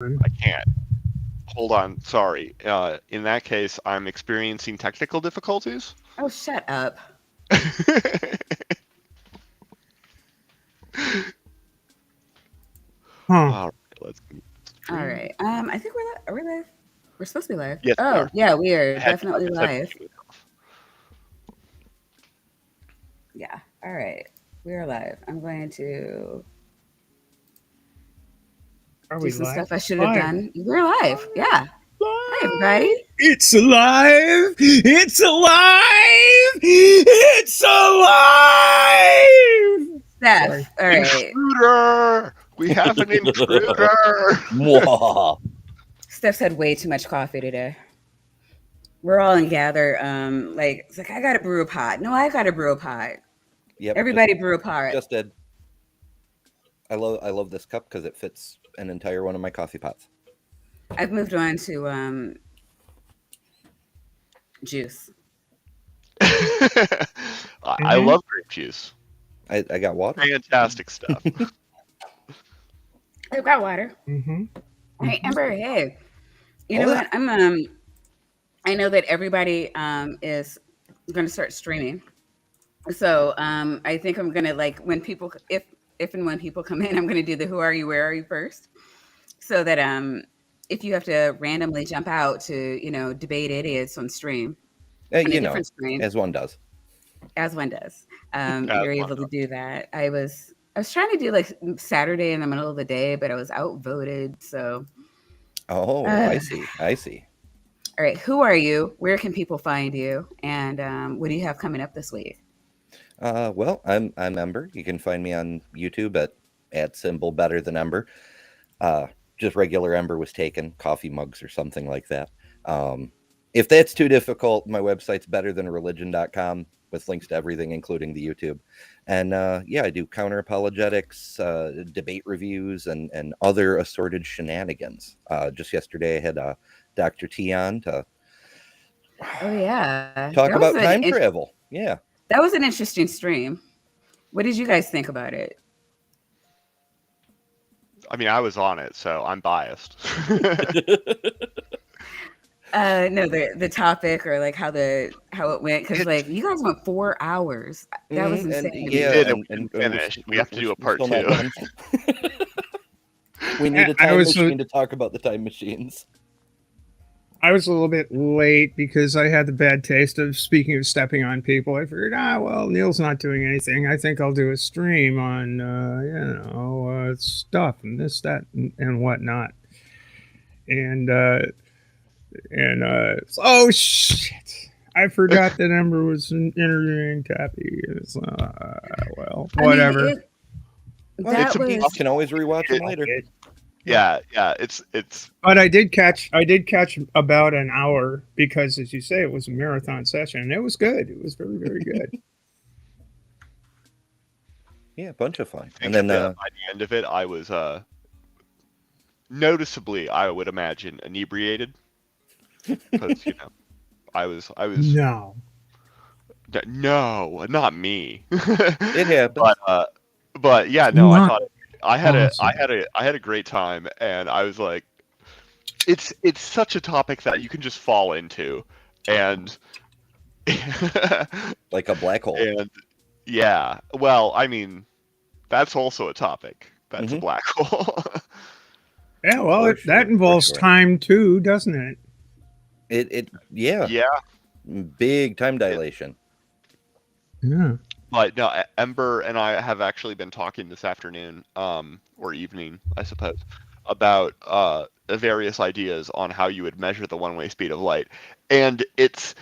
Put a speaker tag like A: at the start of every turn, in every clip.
A: I can't. Hold on. Sorry. In that case, I'm experiencing technical difficulties.
B: Oh, shut up.
C: Huh.
A: All right, let's
B: All
A: stream.
B: right. I think are we live? We're supposed to be live.
A: Yes, we
B: Oh,
A: are.
B: yeah, we are
A: I
B: definitely
A: just had to
B: live.
A: mute it off.
B: Yeah. All right. We are live. I'm going to
C: Are
B: do
C: we
B: some
C: live?
B: stuff I should have
C: Live.
B: done. We're live. Yeah. Hi, everybody.
C: It's alive! It's alive! It's alive! Sorry.
B: Steph. All right.
A: Intruder! We have an intruder!
D: Mwah.
B: Steph's had way too much coffee today. We're all in gather. Like it's like I got to brew a pot. No, I got to brew a pot.
D: Yep.
B: Everybody brew a pot.
D: Just did. I love this cup because it fits an entire one of my coffee pots.
B: I've moved on to juice.
A: I love grape juice.
D: I got water.
A: Fantastic stuff.
B: I've got water.
C: Mm-hmm.
B: Hey, Ember. Hey, you know
D: Oh,
B: what? I know that everybody is going to start streaming. So I think I'm gonna like when people if and when people come in, I'm gonna do the who are you, where are you first, so that if you have to randomly jump out to debate idiots on stream on a different stream
D: as one does.
B: as one does,
A: As
B: you're
A: one
B: able to do that. I was trying to do like Saturday in the middle of the day, but I was outvoted. So
D: Oh,
B: uh,
D: I see. I see.
B: all right, who are you? Where can people find you? And what do you have coming up this week?
D: Well, I'm Ember. You can find me on YouTube at symbol better than Ember. Just regular Ember was taken, coffee mugs or something like that. If that's too difficult, my website's betterthanreligion.com with links to everything, including the YouTube. And yeah, I do counter apologetics, debate reviews, and other assorted shenanigans. Just yesterday, I had Dr. T on to
B: Oh yeah,
D: talk about time travel. Yeah.
B: that was an interesting stream. What did you guys think about it?
A: I mean, I was on it, so I'm biased.
B: No, the topic or like how it went because like you guys went 4 hours. That was
D: And
B: insane.
A: We
D: yeah,
A: did,
D: and,
A: and
D: and
A: finish. We have to do a
D: we're
A: part
D: still not
A: two.
D: done. We need a
C: I
D: time
C: was
D: machine to talk about the time machines.
C: I was a little bit late because I had the bad taste of speaking of stepping on people. I figured, well, Neil's not doing anything. I think I'll do a stream on, stuff and this, that, and whatnot. And oh shit! I forgot that Ember was interviewing Tappy. Well, whatever.
B: I mean, that
D: You
B: was
D: can always rewatch them later.
A: Yeah, it's
C: But I did catch about an hour because, as you say, it was a marathon session. And it was good. It was very, very good.
D: Yeah, a bunch of fun.
A: I
D: And
A: think
D: then
A: by the end of it, I was noticeably, I would imagine, inebriated because I was
C: No.
A: no, not me.
D: it happened.
A: But yeah, no, I thought I had
C: Awesome.
A: a great time, and I was like, it's such a topic that you can just fall into, and
D: Like a black hole.
A: and yeah, well, I mean, that's also a topic. That's a
D: Mhm.
A: black hole.
C: Yeah, well,
D: For
C: that
D: sure,
C: involves
D: for sure.
C: time too, doesn't it?
D: Yeah,
A: Yeah,
D: big time dilation.
C: Yeah.
A: but no, Ember and I have actually been talking this afternoon, or evening, I suppose, about the various ideas on how you would measure the one-way speed of light, and it's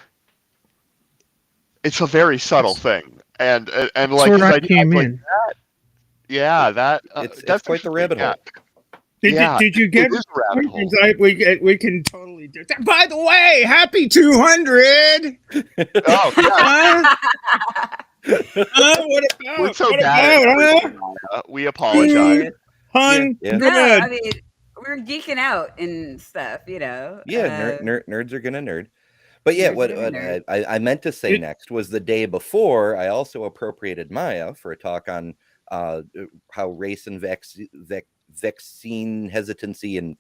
A: a very subtle thing, and
C: That's
A: like
C: where
A: his
C: I
A: idea, I
C: came
A: was like,
C: in.
A: yeah,
D: It's
A: that's
D: quite the rabbit
A: yeah,
D: hole.
A: yeah,
C: Did you get
A: it is a rabbit hole.
C: we can totally do that. By the way, happy 200.
A: Oh yeah,
C: What
A: we're
C: about?
A: so
C: What
A: bad at
C: about?
A: everything. We apologize.
C: 200.
D: Yeah.
B: no. I
C: Good.
B: mean, we're geeking out and stuff.
D: Yeah, nerds are gonna nerd. But yeah,
B: Nerds are
D: what
B: gonna nerd.
D: I meant to say
C: It-
D: next was the day before I also appropriated Maya for a talk on how race and vaccine hesitancy and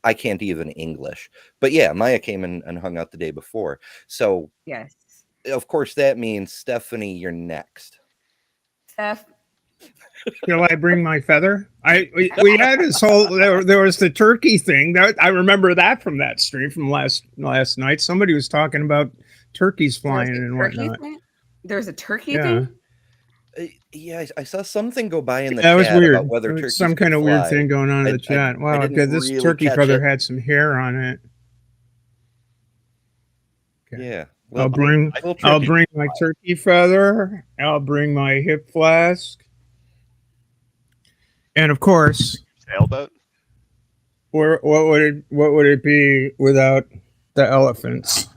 D: I can't even English. But yeah, Maya came and hung out the day before. So,
B: Yes.
D: of course, that means, Stephanie, you're next.
B: Steph,
C: Shall I bring my feather? We had this whole there was the turkey thing that I remember that from that stream from last night. Somebody was talking about turkeys
B: there was
C: flying
B: a
C: and
B: turkey
C: whatnot.
B: thing. There was a turkey
C: Yeah,
B: thing.
D: Yeah, I saw something go by in the
C: that was
D: chat about
C: weird.
D: whether
C: There was
D: turkeys
C: some
D: could
C: kind of weird
D: fly.
C: thing going on in the
D: I
C: chat. Wow,
D: didn't
C: this
D: really
C: turkey
D: catch
C: feather
D: it.
C: had some hair on it. Okay.
D: Yeah,
C: I'll
D: little
C: bring
D: tricky.
C: my turkey feather. I'll bring my hip flask, and of course,
A: Sailboat.
C: what would it be without the elephants?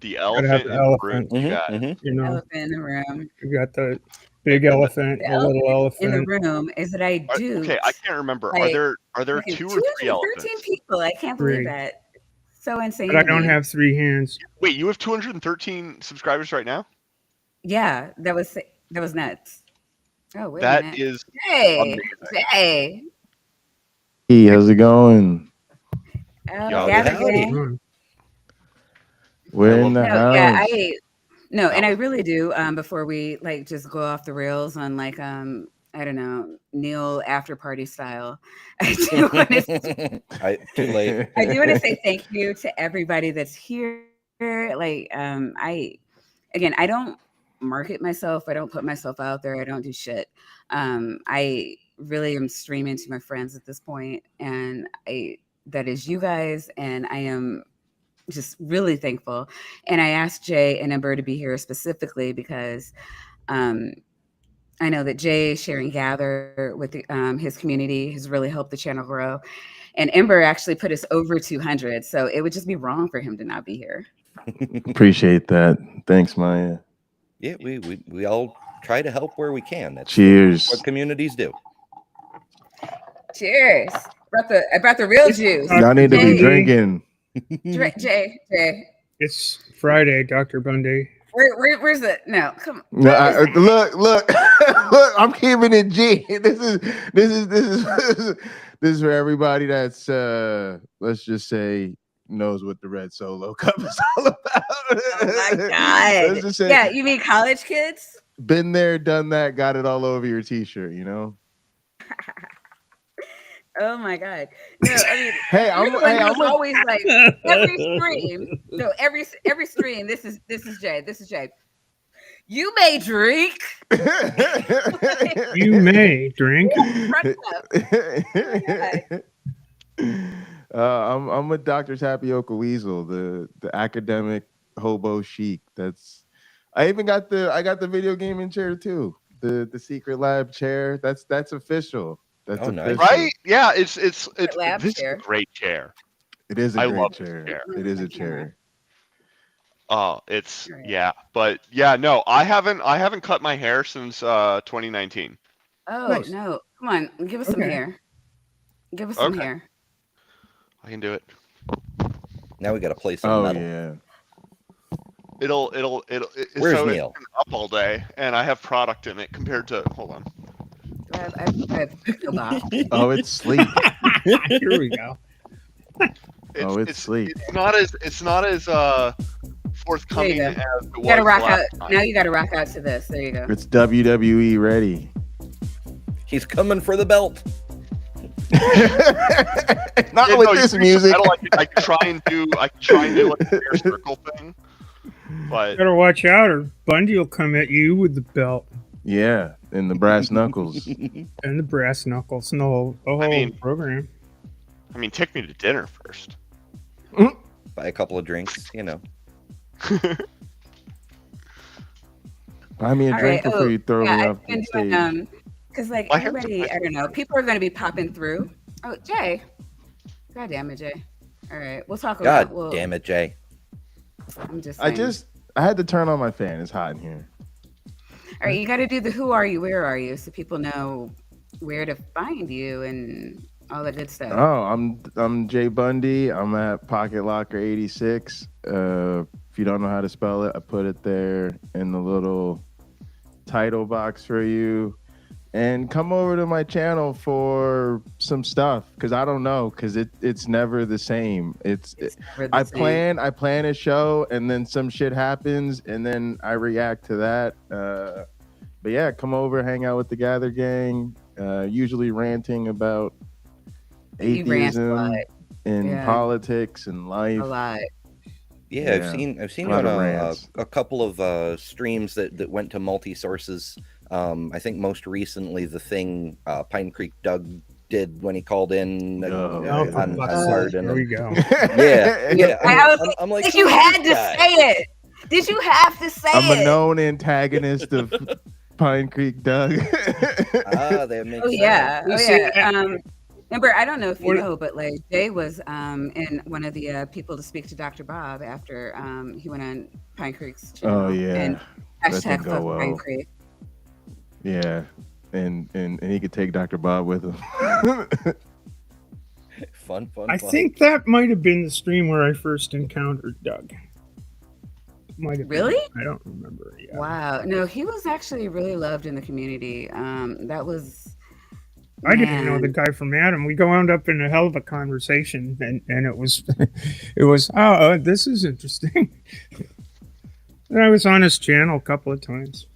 A: The
C: Gotta have
A: elephant
C: the
A: in the room.
C: elephant.
A: You got it.
C: You know,
B: Elephant in the room.
C: you got the big
A: And
C: elephant,
B: The
C: the little
B: elephant in the
C: elephant.
B: room is that I
A: okay, I
B: duped
A: can't remember.
B: like
A: Are there
B: fucking
A: 2 or 3
B: 213
A: elephants?
B: people. I can't believe
C: 3.
B: that. So insane
C: But I
B: to
C: don't
B: me.
C: have 3 hands.
A: Wait, you have 213 subscribers right now?
B: Yeah, that was nuts. Oh, wait a
A: That
B: minute.
A: is
B: Hey,
A: amazing.
B: Jay.
E: Hey, how's it going?
B: Oh,
A: Yo,
B: gather
D: howdy.
B: gang.
E: We're in
A: love
E: the
A: that.
B: No, yeah,
E: house.
B: and I really do. Before we like just go off the rails on like I don't know, Neil after party style. I do want to
D: Too late.
B: I do want to say thank you to everybody that's here. Like, I don't market myself. I don't put myself out there. I don't do shit. I really am streaming to my friends at this point, and that is you guys, and I am just really thankful. And I asked Jay and Ember to be here specifically because um, I know that Jay sharing Gather with his community has really helped the channel grow. And Ember actually put us over 200. So it would just be wrong for him to not be here.
E: Appreciate that. Thanks, Maya.
D: Yeah, we all try to help where we can. That's
E: Cheers.
D: what communities do.
B: Cheers. I brought the real juice.
E: Y'all need to be
B: Jay,
E: drinking.
B: Jay.
C: It's Friday, Dr. Bundy.
B: Where's the no? Come on.
E: No, look, look. I'm keeping it G. This is for everybody that's let's just say knows what the red solo cup is all about.
B: Oh my god!
E: Let's just say,
B: Yeah, you mean college kids?
E: been there, done that, got it all over your t-shirt, you know.
B: Oh my god! No, I mean,
E: Hey,
B: I'm always like every stream. So every stream, this is Jay. This is Jay. You may drink.
C: You may drink.
E: I'm with Dr. Tapioca Weasel, the academic hobo chic. I got the video gaming chair too. The secret lab chair. That's official. That's
D: nice.
E: official.
A: Right? Yeah, it's
B: lab
A: this
B: chair.
A: is a great chair.
E: It is a
A: I
E: great
A: love
E: chair.
A: this chair.
E: It is a chair.
A: Oh, it's
B: Right.
A: yeah, but yeah, no, I haven't cut my hair since 2019.
B: Oh
C: Nice.
B: no! Come on, give us some
C: Okay.
B: hair. Give us some hair.
A: I can do it.
D: Now we got to play some
E: Oh
D: metal.
E: yeah.
D: Where's
A: so
D: Neil?
A: It's been up all day, and I have product in it compared to. Hold on.
B: I have no box.
E: Oh, it's sleep.
C: Here we go.
E: It's sleep.
A: It's not as forthcoming
B: There
A: as
B: you
A: it
B: You
A: was
B: gotta rock out.
A: last time.
B: Now you gotta rock out to this. There you go.
E: It's WWE ready.
D: He's coming for the belt.
E: Not
A: Yeah,
E: with
A: no,
E: this
A: you
E: music.
A: I can try and do like a fair circle thing, but
C: Better watch out, or Bundy will come at you with the belt
E: Yeah, and the brass knuckles.
C: and the brass knuckles and the whole program.
A: I mean, take me to dinner first.
D: Buy a couple of drinks, you know.
E: Buy me a
B: All
E: drink
B: right.
E: before you throw me
B: I've
E: off
B: been
E: the stage.
B: doing because like
A: My hair's
B: everybody, I don't know, people are gonna be popping through. Oh, Jay. God damn it, Jay. All right, we'll talk about.
D: God damn it, Jay.
B: I'm just.
E: I
B: Saying.
E: had to turn on my fan. It's hot in here.
B: All right, you got to do the who are you, where are you, so people know where to find you and all that good stuff.
E: Oh, I'm Jay Bundy. I'm at Pocket Locker 86. If you don't know how to spell it, I put it there in the little title box for you. and come over to my channel for some stuff, because I don't know, because it's never the same.
B: It's never the same.
E: I plan a show, and then some shit happens, and then I react to that. But yeah, come over, hang out with the Gather Gang. Usually ranting about
B: He rants a lot.
E: atheism and
B: Yeah.
E: politics and life.
B: A lot.
D: Yeah,
E: Yeah.
D: I've seen
E: A
D: you
E: lot
D: on
E: of rants.
D: a couple of streams that went to multi sources. I think most recently the thing Pine Creek Doug did when he called in
E: Oh,
C: Oh, for
D: on
C: fuck's sake.
D: Garden.
C: There we go.
D: Yeah. I'm like,
B: Did
D: who
B: you
D: is
B: had
D: this
B: to
D: guy?
B: say it? Did you have to say
E: I'm a
B: it?
E: known antagonist of Pine Creek Doug.
D: That makes
B: Oh
D: sense.
B: yeah,
C: You
B: oh
C: see,
B: yeah. Ember, I don't know if you
C: What-
B: know, but like Jay was in one of the people to speak to Dr. Bob after he went on Pine Creek's channel.
E: Oh, yeah.
B: And
E: That
B: hashtag
E: didn't go
B: fuck Pine
E: well.
B: Creek.
E: Yeah. And he could take Dr. Bob with him.
D: Fun.
C: I think that might have been the stream where I first encountered Doug. Might have been.
B: Really?
C: I don't remember. Yeah.
B: Wow. No, he was actually really loved in the community. That was.
C: I didn't know
B: man.
C: the guy from Adam. We wound up in a hell of a conversation, and it was, it was. Oh, this is interesting. And I was on his channel a couple of times,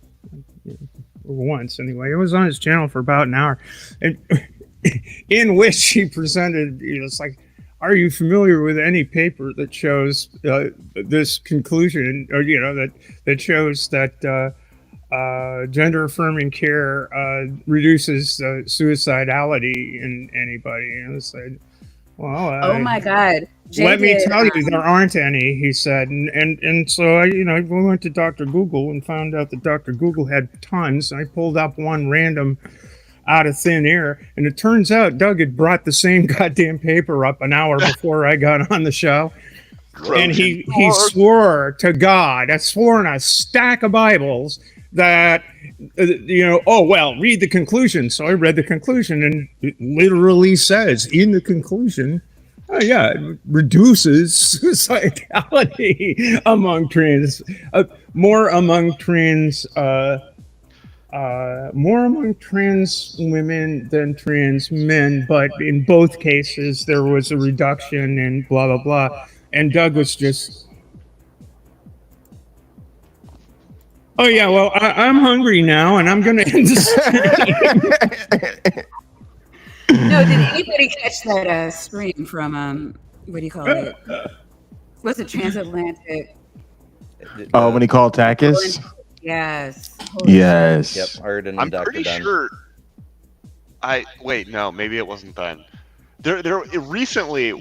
C: once anyway. I was on his channel for about an hour, and in which he presented. It's like, are you familiar with any paper that shows this conclusion, or that shows that gender affirming care reduces suicidality in anybody? And I said, well,
B: Oh my God. Jay
C: let me
B: did,
C: tell you, there aren't any, he said. And so we went to Dr. Google and found out that Dr. Google had tons. I pulled up one random out of thin air, and it turns out Doug had brought the same goddamn paper up an hour before I got on the show. And he swore to God, I swore in a stack of Bibles that, oh, well, read the conclusion. So I read the conclusion, and it literally says in the conclusion, oh, yeah, it reduces suicidality among trans, more among trans women than trans men, but in both cases there was a reduction in blah blah blah. And Doug was just, oh yeah, well I'm hungry now, and I'm gonna end the stream.
B: No, did anybody catch that stream from what do you call it? What's it, transatlantic?
E: Oh, when he called Takis?
B: Yes. Holy
E: Yes.
D: Yep, Arden
A: I'm
D: and Dr.
A: pretty
D: Dunn.
A: sure. Wait, no, maybe it wasn't then. There recently,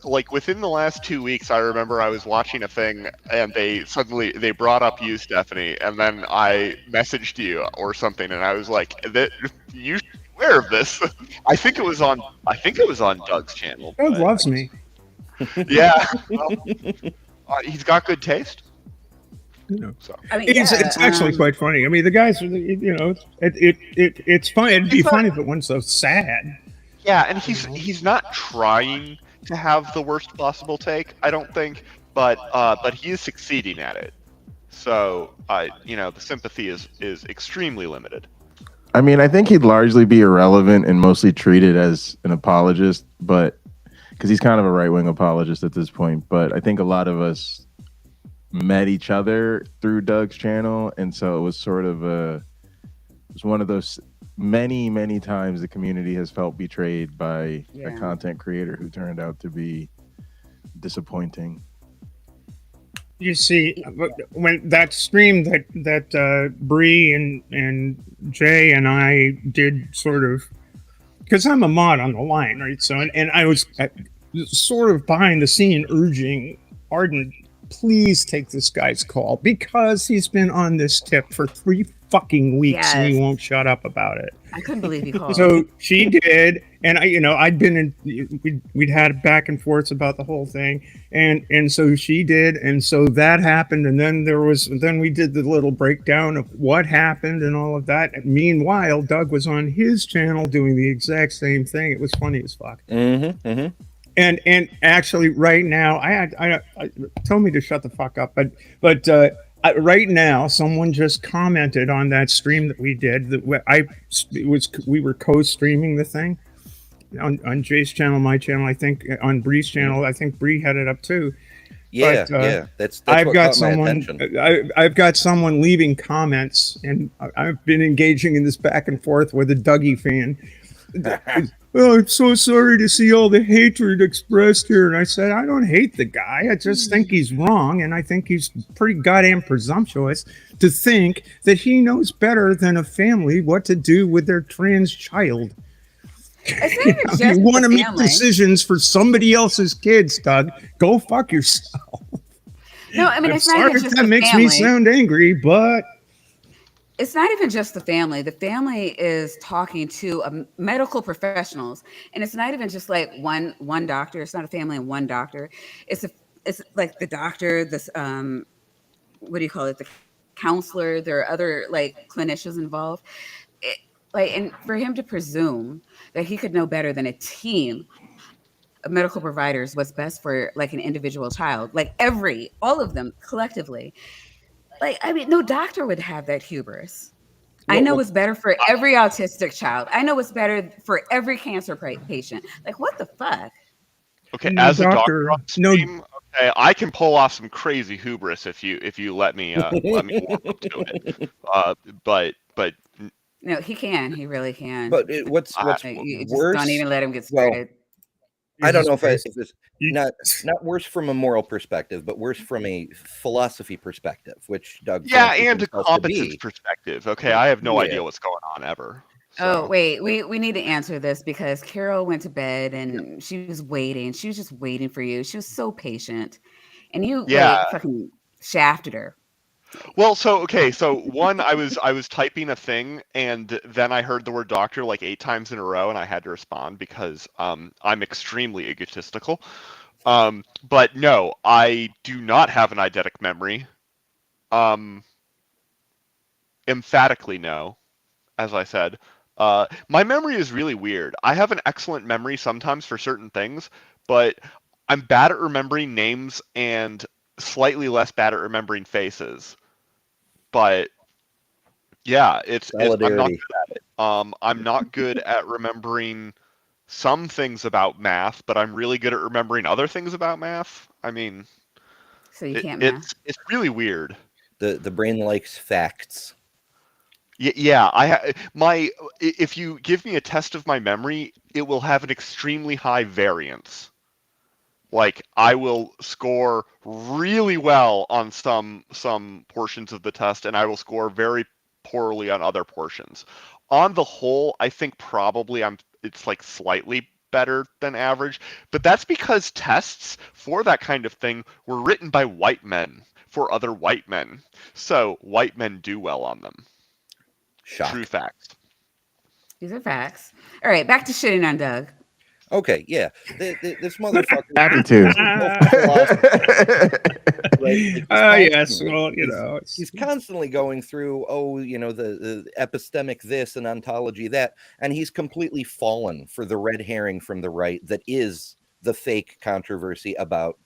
A: like within the last 2 weeks, I remember I was watching a thing, and they brought up you, Stephanie, and then I messaged you or something, and I was like, "You should be aware of this." I think it was on Doug's channel.
C: Doug
A: but-
C: loves me.
A: Yeah, well, he's got good taste. So.
B: I mean,
C: It's actually quite funny. I mean, the guys, it's fun. It'd be
A: It's
C: funny if it wasn't so sad.
A: Yeah, and he's not trying to have the worst possible take, I don't think, but he is succeeding at it. So the sympathy is extremely limited.
E: I mean, I think he'd largely be irrelevant and mostly treated as an apologist, but because he's kind of a right-wing apologist at this point. But I think a lot of us met each other through Doug's channel, and so it was sort of it was one of those many times the community has felt betrayed by a content creator who turned out to be disappointing.
C: You see, when that stream that Bree and Jay and I did, sort of, because I'm a mod on the line, right? So and I was sort of behind the scene urging Arden, please take this guy's call, because he's been on this tip for 3 fucking weeks and he won't shut up about it.
B: I couldn't believe he called.
C: So she did, and I'd been in, we'd had back and forths about the whole thing, and so she did, and so that happened, and then we did the little breakdown of what happened and all of that. And meanwhile, Doug was on his channel doing the exact same thing. It was funny as fuck. And actually, right now, I told me to shut the fuck up, but right now, someone just commented on that stream that we did. We were co-streaming the thing on Jay's channel, my channel. I think on Bree's channel. I think Bree had it up too.
D: Yeah,
C: But
D: that's
C: I've
D: what
C: got
D: caught my
C: someone.
D: attention.
C: I've got someone leaving comments, and I've been engaging in this back and forth with a Dougie fan. Oh, I'm so sorry to see all the hatred expressed here. And I said, I don't hate the guy. I just think he's wrong. And I think he's pretty goddamn presumptuous to think that he knows better than a family what to do with their trans child.
B: It's not even just
C: You want to
B: the
C: make
B: family.
C: decisions for somebody else's kids, Doug. Go fuck yourself.
B: No, I mean,
C: I'm
B: it's not
C: sorry
B: even
C: if
B: just
C: that
B: the
C: makes
B: family.
C: me sound angry, but
B: It's not even just the family. The family is talking to medical professionals, and it's not even just like one doctor. It's not a family and one doctor. It's like the doctor, this what do you call it? The counselor. There are other like clinicians involved. It, like, and for him to presume that he could know better than a team of medical providers what's best for like an individual child, like all of them collectively. Like, I mean, no doctor would have that hubris. I know what's better for every autistic child. I know what's better for every cancer patient. Like, what the fuck?
A: Okay,
C: no
A: as a doctor
C: doctor,
A: on
C: no.
A: stream, okay, I can pull off some crazy hubris if you let me warm up to it. But
B: No, he can. He really can.
D: But what's
B: Like, you just
D: worse?
B: don't even let him get
D: Well,
B: started.
D: I don't know if
C: Jesus
D: it's
C: You-
D: not worse from a moral perspective, but worse from a philosophy perspective, which Doug
A: yeah,
D: fancies
A: and a
D: himself to
A: competence
D: be.
A: perspective. Okay, I have no
D: Yeah.
A: idea what's going on ever.
B: Oh,
A: So.
B: wait. We need to answer this because Carol went to bed and she was waiting. She was just waiting for you. She was so patient. And you
A: Yeah.
B: like fucking shafted her.
A: Well, so one, I was typing a thing, and then I heard the word doctor like 8 times in a row, and I had to respond because I'm extremely egotistical. But no, I do not have an eidetic memory. Emphatically no, as I said. My memory is really weird. I have an excellent memory sometimes for certain things, but I'm bad at remembering names and slightly less bad at remembering faces. But yeah, I'm not
D: Solidarity.
A: good at it. I'm not good at remembering some things about math, but I'm really good at remembering other things about math. I mean,
B: So you can't math.
A: it's really weird.
D: The brain likes facts.
A: Yeah, if you give me a test of my memory, it will have an extremely high variance. Like I will score really well on some portions of the test, and I will score very poorly on other portions. On the whole, I think probably it's like slightly better than average, but that's because tests for that kind of thing were written by white men for other white men. So white men do well on them.
D: Shock.
A: True facts.
B: These are facts. All right, back to shitting on Doug.
D: Okay, yeah. This motherfucker.
E: Happy to.
C: Yes, well, you know,
D: he's constantly going through, the epistemic this and ontology that, and he's completely fallen for the red herring from the right that is the fake controversy about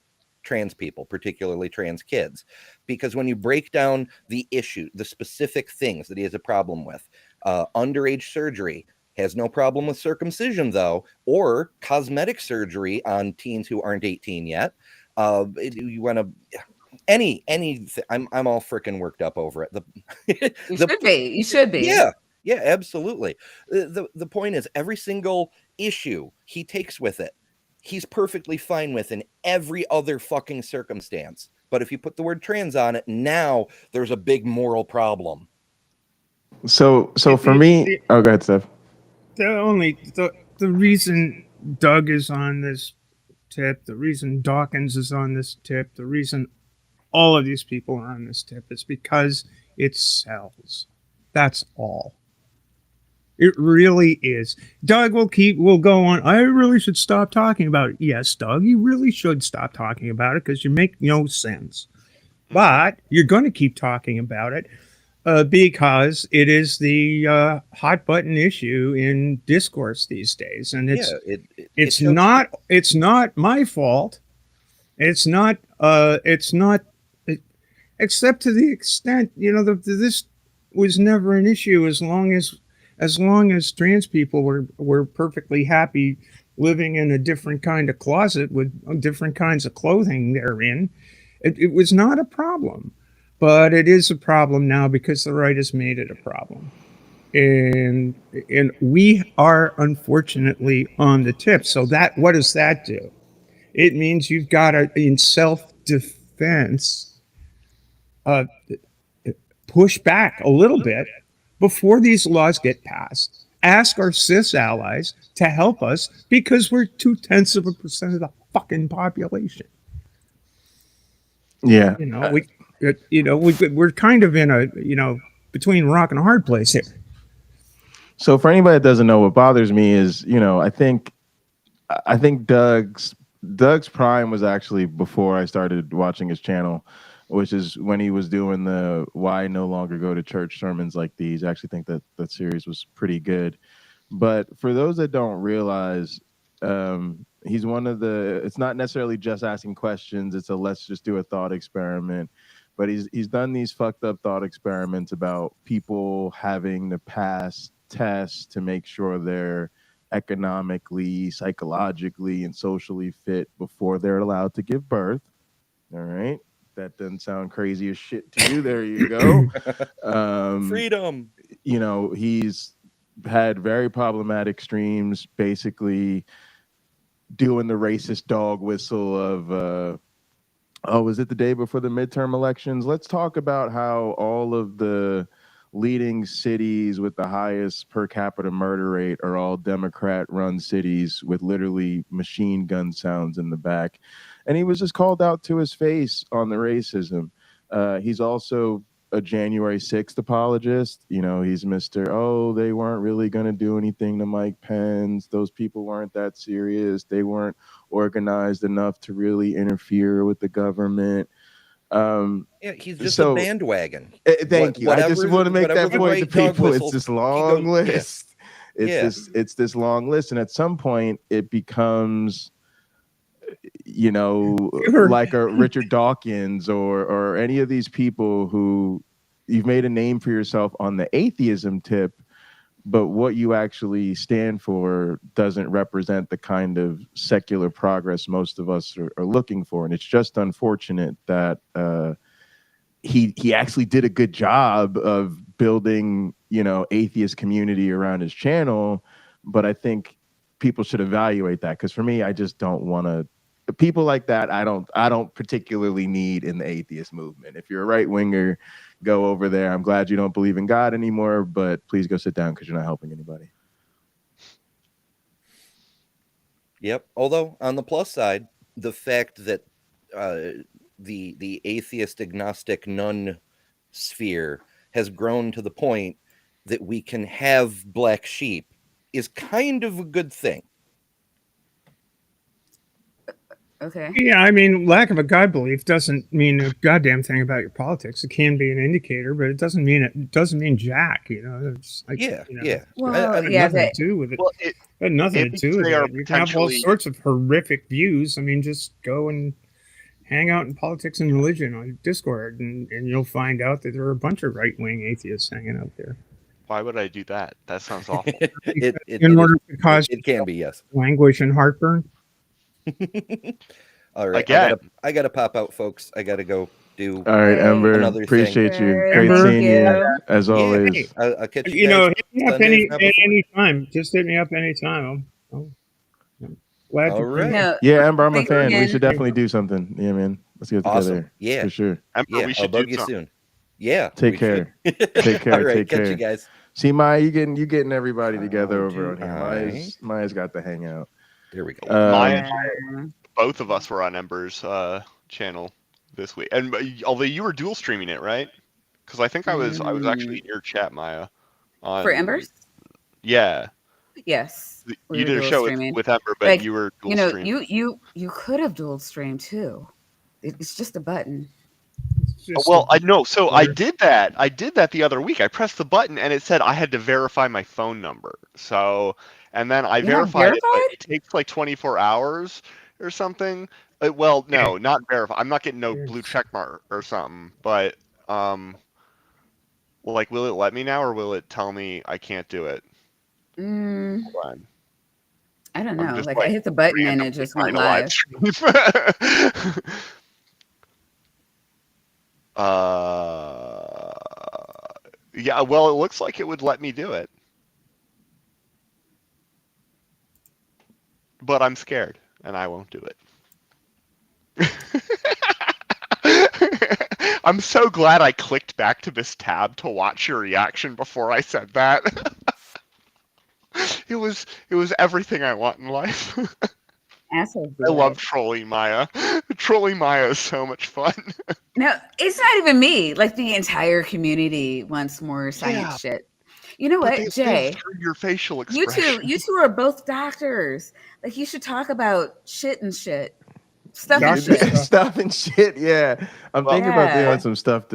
D: trans people, particularly trans kids. Because when you break down the issue, the specific things that he has a problem with, underage surgery, has no problem with circumcision, though, or cosmetic surgery on teens who aren't 18 yet. You want to I'm all freaking worked up over it.
B: You should be.
D: Yeah, absolutely. The point is, every single issue he takes with it, he's perfectly fine with in every other fucking circumstance. But if you put the word trans on it, now there's a big moral problem.
E: So for me, oh, go ahead, Steph.
C: The reason Doug is on this tip, the reason Dawkins is on this tip, the reason all of these people are on this tip is because it sells. That's all. It really is. Doug will go on. I really should stop talking about it. Yes, Doug, you really should stop talking about it because you make no sense. But you're going to keep talking about it because it is the hot button issue in discourse these days, and it's not my fault. It's not. except to the extent, this was never an issue as long as trans people were perfectly happy living in a different kind of closet with different kinds of clothing they're in. It was not a problem, but it is a problem now because the right has made it a problem. And we are unfortunately on the tip. So that what does that do? It means you've got to, in self-defense, uh, push back a little bit before these laws get passed. Ask our cis allies to help us because we're 0.2% of the fucking population.
E: Yeah.
C: We're kind of in a between rock and a hard place here.
E: So for anybody that doesn't know, what bothers me is, I think Doug's prime was actually before I started watching his channel, which is when he was doing the "Why No Longer Go to Church" sermons like these. I actually think that series was pretty good. But for those that don't realize, he's one of the. It's not necessarily just asking questions. It's a let's just do a thought experiment. But he's done these fucked up thought experiments about people having to pass tests to make sure they're economically, psychologically, and socially fit before they're allowed to give birth. All right. That doesn't sound crazy as shit to you. There you go.
D: Freedom.
E: He's had very problematic streams, basically doing the racist dog whistle of, was it the day before the midterm elections? Let's talk about how all of the leading cities with the highest per capita murder rate are all Democrat-run cities with literally machine gun sounds in the back. And he was just called out to his face on the racism. He's also a January 6th apologist. He's Mr. Oh, they weren't really going to do anything to Mike Pence. Those people weren't that serious. They weren't organized enough to really interfere with the government.
D: He's just a bandwagon.
E: Thank you. I just want to make that point to people. It's this long list. It's this long list, and at some point, it becomes, like a Richard Dawkins or any of these people who you've made a name for yourself on the atheism tip, but what you actually stand for doesn't represent the kind of secular progress most of us are looking for, and it's just unfortunate that. He actually did a good job of building, atheist community around his channel, but I think people should evaluate that, because for me, I just don't want to. People like that, I don't particularly need in the atheist movement. If you're a right winger, go over there. I'm glad you don't believe in God anymore, but please go sit down because you're not helping anybody.
D: Yep. Although on the plus side, the fact that the atheist agnostic nun sphere has grown to the point that we can have black sheep is kind of a good thing.
B: Okay.
C: Yeah, I mean, lack of a God belief doesn't mean a goddamn thing about your politics. It can be an indicator, but it doesn't mean jack. It's like,
D: Yeah.
B: Well,
C: nothing to do with it.
A: Well,
C: Had nothing to do with it. You can have all sorts of horrific views. I mean, just go and hang out in politics and religion on Discord, and you'll find out that there are a bunch of right-wing atheists hanging out there.
A: Why would I do that? That sounds awful.
C: In order to cause
D: it can be, yes,
C: languish and heartburn.
D: All right,
A: Again.
D: I gotta pop out, folks. I gotta go do.
E: All right, Ember.
D: Another
E: Appreciate
D: thing.
E: you. Great seeing you as
D: Yeah,
E: always.
D: I'll catch you guys.
C: Hit me up any time. Just hit me up anytime. I'm glad
D: All right.
B: No,
E: Yeah, Ember, I'm a
B: thank you
E: fan. We
B: again.
E: should definitely do something. Yeah, man. Let's get
D: Awesome.
E: together.
D: Yeah,
E: for sure.
A: Ember,
D: yeah.
A: we
D: I'll
A: should
D: bug
A: do
D: you
A: something.
D: soon. Yeah.
E: Take
D: we
E: care.
D: should.
E: Take care.
D: All right,
E: Take
D: catch
E: care.
D: you guys.
E: See, Maya, you getting everybody together over on
D: do
E: here. Maya's got the hangout.
D: There we go.
A: Maya, both of us were on Ember's channel this week, and although you were dual streaming it, right? Because I think I was actually in your chat, Maya.
B: For Embers?
A: Yeah.
B: Yes.
A: You did a show with Ember, but
B: Like,
A: you were dual streaming.
B: you could have dual streamed too. It's just a button.
A: Well, I know. So I did that. I did that the other week. I pressed the button and it said I had to verify my phone number. So, and then I verified it, but it takes like 24 hours or something. Well, no, not verify. I'm not getting no blue
C: Yes.
A: check mark or something. But like, will it let me now, or will it tell me I can't do it?
B: Mm,
A: Hold on.
B: I don't
A: I'm
B: know.
A: just
B: Like I
A: like
B: hit the button and it
A: preemptively
B: just
A: trying
B: went
A: to live
B: live.
A: stream. Yeah. Well, it looks like it would let me do it, but I'm scared and I won't do it. I'm so glad I clicked back to this tab to watch your reaction before I said that. It was everything I want in life.
B: Asshole
A: I love
B: boy.
A: trolling Maya. Trolling Maya is so much fun.
B: No, it's not even me. Like the entire community wants more science
A: Yeah,
B: shit. You know
A: but they
B: what,
A: live
B: Jay?
A: through your facial
B: You two,
A: expression.
B: you two are both doctors. Like you should talk about shit and shit, stuff and
C: Doctor
B: shit.
C: stuff.
E: Stuff and shit. Yeah, I'm
A: Well,
E: thinking about doing
B: Yeah.
E: some stuff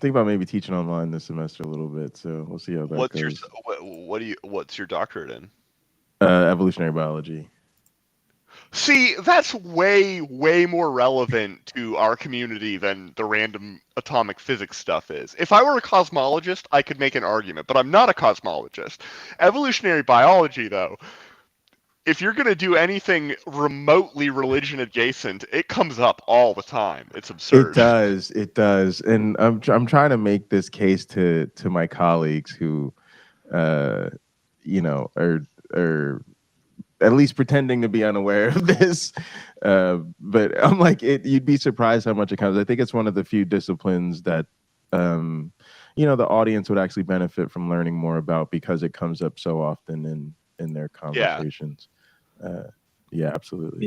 E: think about maybe teaching online this semester a little bit. So we'll see how that
A: what's your
E: goes.
A: what's your doctorate in?
E: Evolutionary biology.
A: See, that's way more relevant to our community than the random atomic physics stuff is. If I were a cosmologist, I could make an argument, but I'm not a cosmologist. Evolutionary biology, though, if you're going to do anything remotely religion adjacent, it comes up all the time. It's
E: It
A: absurd.
E: does, it does, and I'm trying to make this case to my colleagues who, uh, are at least pretending to be unaware of this. But I'm like, you'd be surprised how much it comes. I think it's one of the few disciplines that, the audience would actually benefit from learning more about because it comes up so often in their
A: Yeah.
E: conversations. Uh, yeah, absolutely.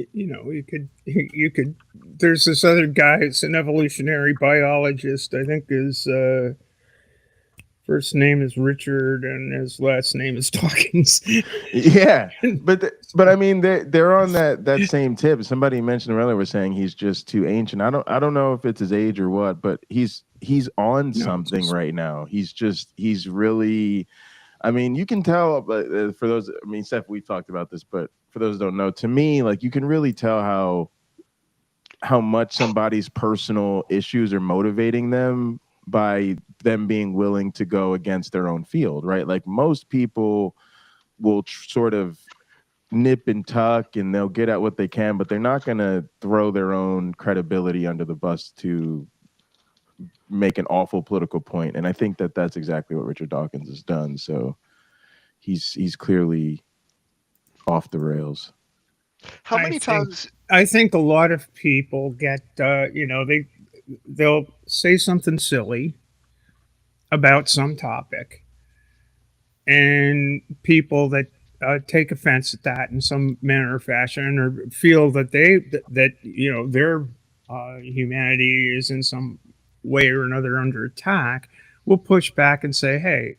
C: You could there's this other guy, it's an evolutionary biologist, I think his first name is Richard and his last name is Dawkins.
E: Yeah, but I mean they're on that same tip. Somebody mentioned earlier was saying he's just too ancient. I don't know if it's his age or what, but he's on
C: No,
E: something right now. He's really. I mean, you can tell. But for those, I mean, Seth, we've talked about this, but for those who don't know, to me, like you can really tell how much somebody's personal issues are motivating them by them being willing to go against their own field, right? Like most people will sort of nip and tuck and they'll get at what they can, but they're not going to throw their own credibility under the bus to make an awful political point. And I think that that's exactly what Richard Dawkins has done. So he's clearly off the rails.
A: How
C: I
A: many
C: think
A: times?
C: I think a lot of people get they'll say something silly about some topic, and people that take offense at that in some manner or fashion, or feel that their humanity is in some way or another under attack, will push back and say, "Hey,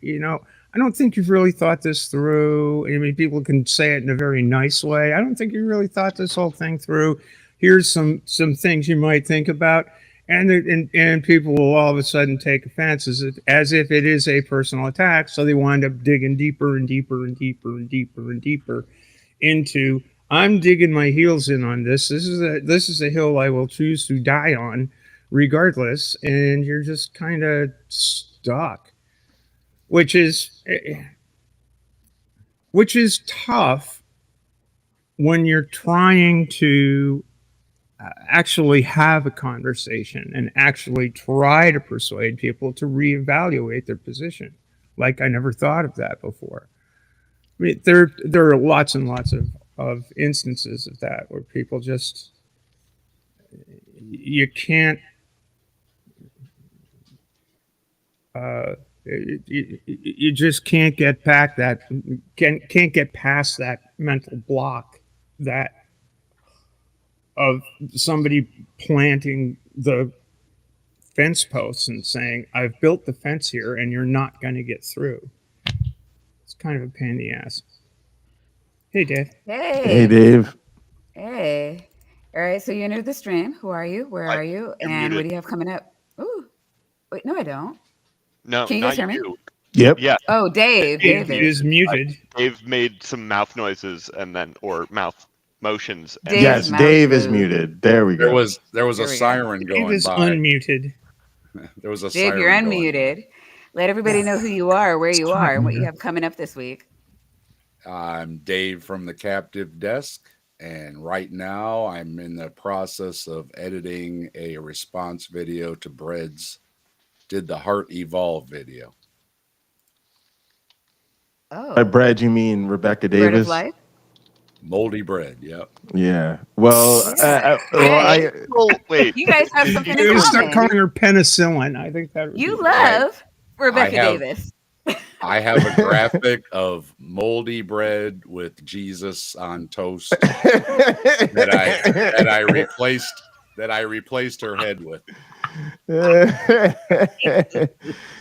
C: I don't think you've really thought this through." I mean, people can say it in a very nice way. I don't think you really thought this whole thing through. Here's some things you might think about, and people will all of a sudden take offense as if it is a personal attack. So they wind up digging deeper and deeper and deeper and deeper and deeper into. I'm digging my heels in on this. This is a hill I will choose to die on, regardless. And you're just kind of stuck, which is tough when you're trying to actually have a conversation and actually try to persuade people to reevaluate their position. Like I never thought of that before. I mean, there are lots and lots of instances of that where people just you can't you just can't get back that can't get past that mental block that of somebody planting the fence posts and saying, I've built the fence here and you're not going to get through. It's kind of a pain in the ass. Hey, Dave.
E: Hey,
B: Hey.
E: Dave.
B: Hey. All right. So you entered the stream. Who are you? Where
A: I,
B: are you?
A: you're
B: And what
A: muted.
B: do you have coming up? Ooh. Wait, no, I don't.
A: No,
B: Can you guys
A: not
B: hear me?
A: you.
E: Yep.
A: Yeah,
B: Oh, Dave.
A: Dave
C: Dave
B: David.
C: is
A: muted.
C: muted.
A: Dave made some mouth noises and then, or mouth motions. And
B: Dave's
E: Yes,
B: mouth
E: Dave is
B: moved.
E: muted. There we
F: There
E: go.
F: was
B: There
F: a
B: we go.
F: siren
C: Dave
F: going
C: is
F: by.
C: unmuted.
F: There was a
B: Dave, you're
F: siren going by.
B: unmuted. Let everybody know who you are, where you are, and what you
C: Siren.
B: have coming up this week.
F: I'm Dave from the Captive Desk, and right now I'm in the process of editing a response video to Bread's Did the Heart Evolve video.
E: By
B: Oh,
E: Brad, you mean Rebecca
B: Bread of
E: Davis?
B: Life?
F: Moldy bread, yep.
E: Yeah. Well,
B: Yeah.
E: well,
B: Hey,
A: well, wait,
B: you guys have something in
C: You start
B: common.
C: calling her penicillin. I think that would be
B: You
C: good.
B: love
F: I
B: Rebecca
F: have
B: Davis.
F: I have a graphic of moldy bread with Jesus on toast that I replaced her head with.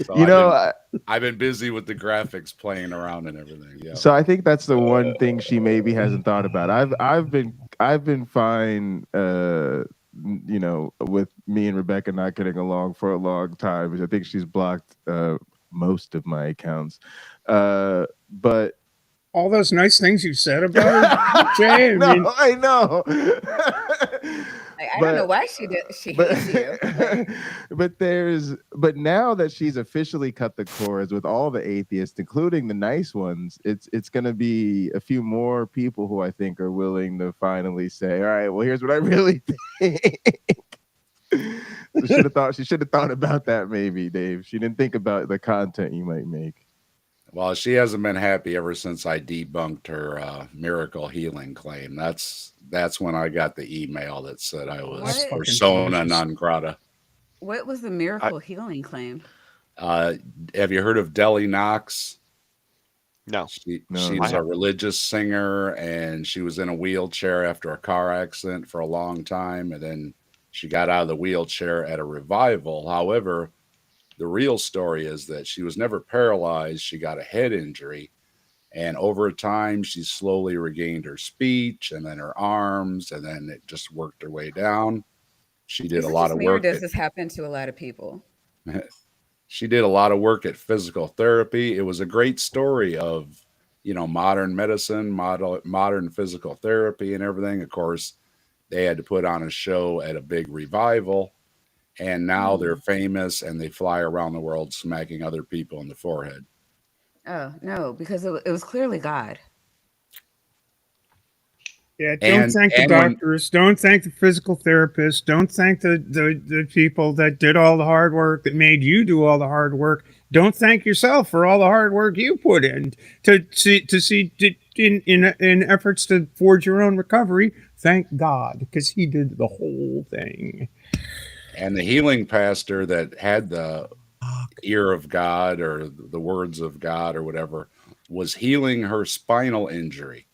F: So
E: you know,
F: I've been busy with the graphics playing around and everything. Yeah.
E: so I think that's the one thing she maybe hasn't thought about. I've been fine, with me and Rebecca not getting along for a long time. I think she's blocked most of my accounts. But
C: All those nice things you said about her, Jay. I mean,
E: no, I know.
B: I don't know why she hates you. But
E: but now that she's officially cut the cords with all the atheists, including the nice ones, it's gonna be a few more people who I think are willing to finally say, all right, well, here's what I really think. So she should have thought about that, maybe, Dave. She didn't think about the content you might make.
F: Well, she hasn't been happy ever since I debunked her miracle healing claim. That's when I got the email that said I was
C: that's
B: What?
C: fucking
F: persona
C: Jesus.
F: non grata.
B: what was the miracle healing claim?
F: Uh, have you heard of Deli Knox?
A: no.
E: No,
F: She's
E: no.
F: a religious singer, and she was in a wheelchair after a car accident for a long time, and then she got out of the wheelchair at a revival. However, the real story is that she was never paralyzed. She got a head injury, and over time, she slowly regained her speech, and then her arms, and then it just worked her way down. She did
B: Is
F: a
B: it
F: lot
B: just
F: of
B: me or
F: work
B: does this happen to a lot of people?
F: She did a lot of work at physical therapy. It was a great story of, modern medicine, modern physical therapy and everything. Of course, they had to put on a show at a big revival, and now they're famous and they fly around the world smacking other people in the forehead.
B: Oh no, because it was clearly God.
C: Yeah, don't thank the
F: And when
C: doctors. Don't thank the physical therapists. Don't thank the people that did all the hard work, that made you do all the hard work. Don't thank yourself for all the hard work you put in in efforts to forge your own recovery. Thank God, because He did the whole thing.
F: and the healing pastor that had the ear of God or the words of God or whatever was healing her spinal injury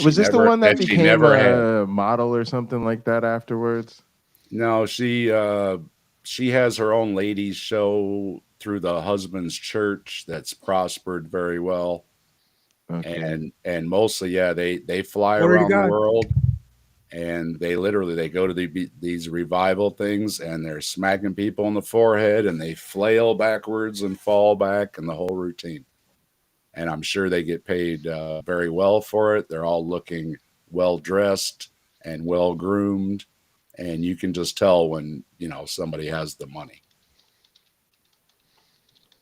E: Was this the one that
F: she
E: became
F: never had.
E: a model or something like that afterwards?
F: No, she has her own ladies show through the husband's church that's prospered very well.
E: Okay.
F: And mostly, yeah, they fly
C: Glory to
F: around the
C: God.
F: world, and they go to these revival things, and they're smacking people in the forehead, and they flail backwards and fall back, and the whole routine. And I'm sure they get paid very well for it. They're all looking well dressed and well groomed, and you can just tell when somebody has the money.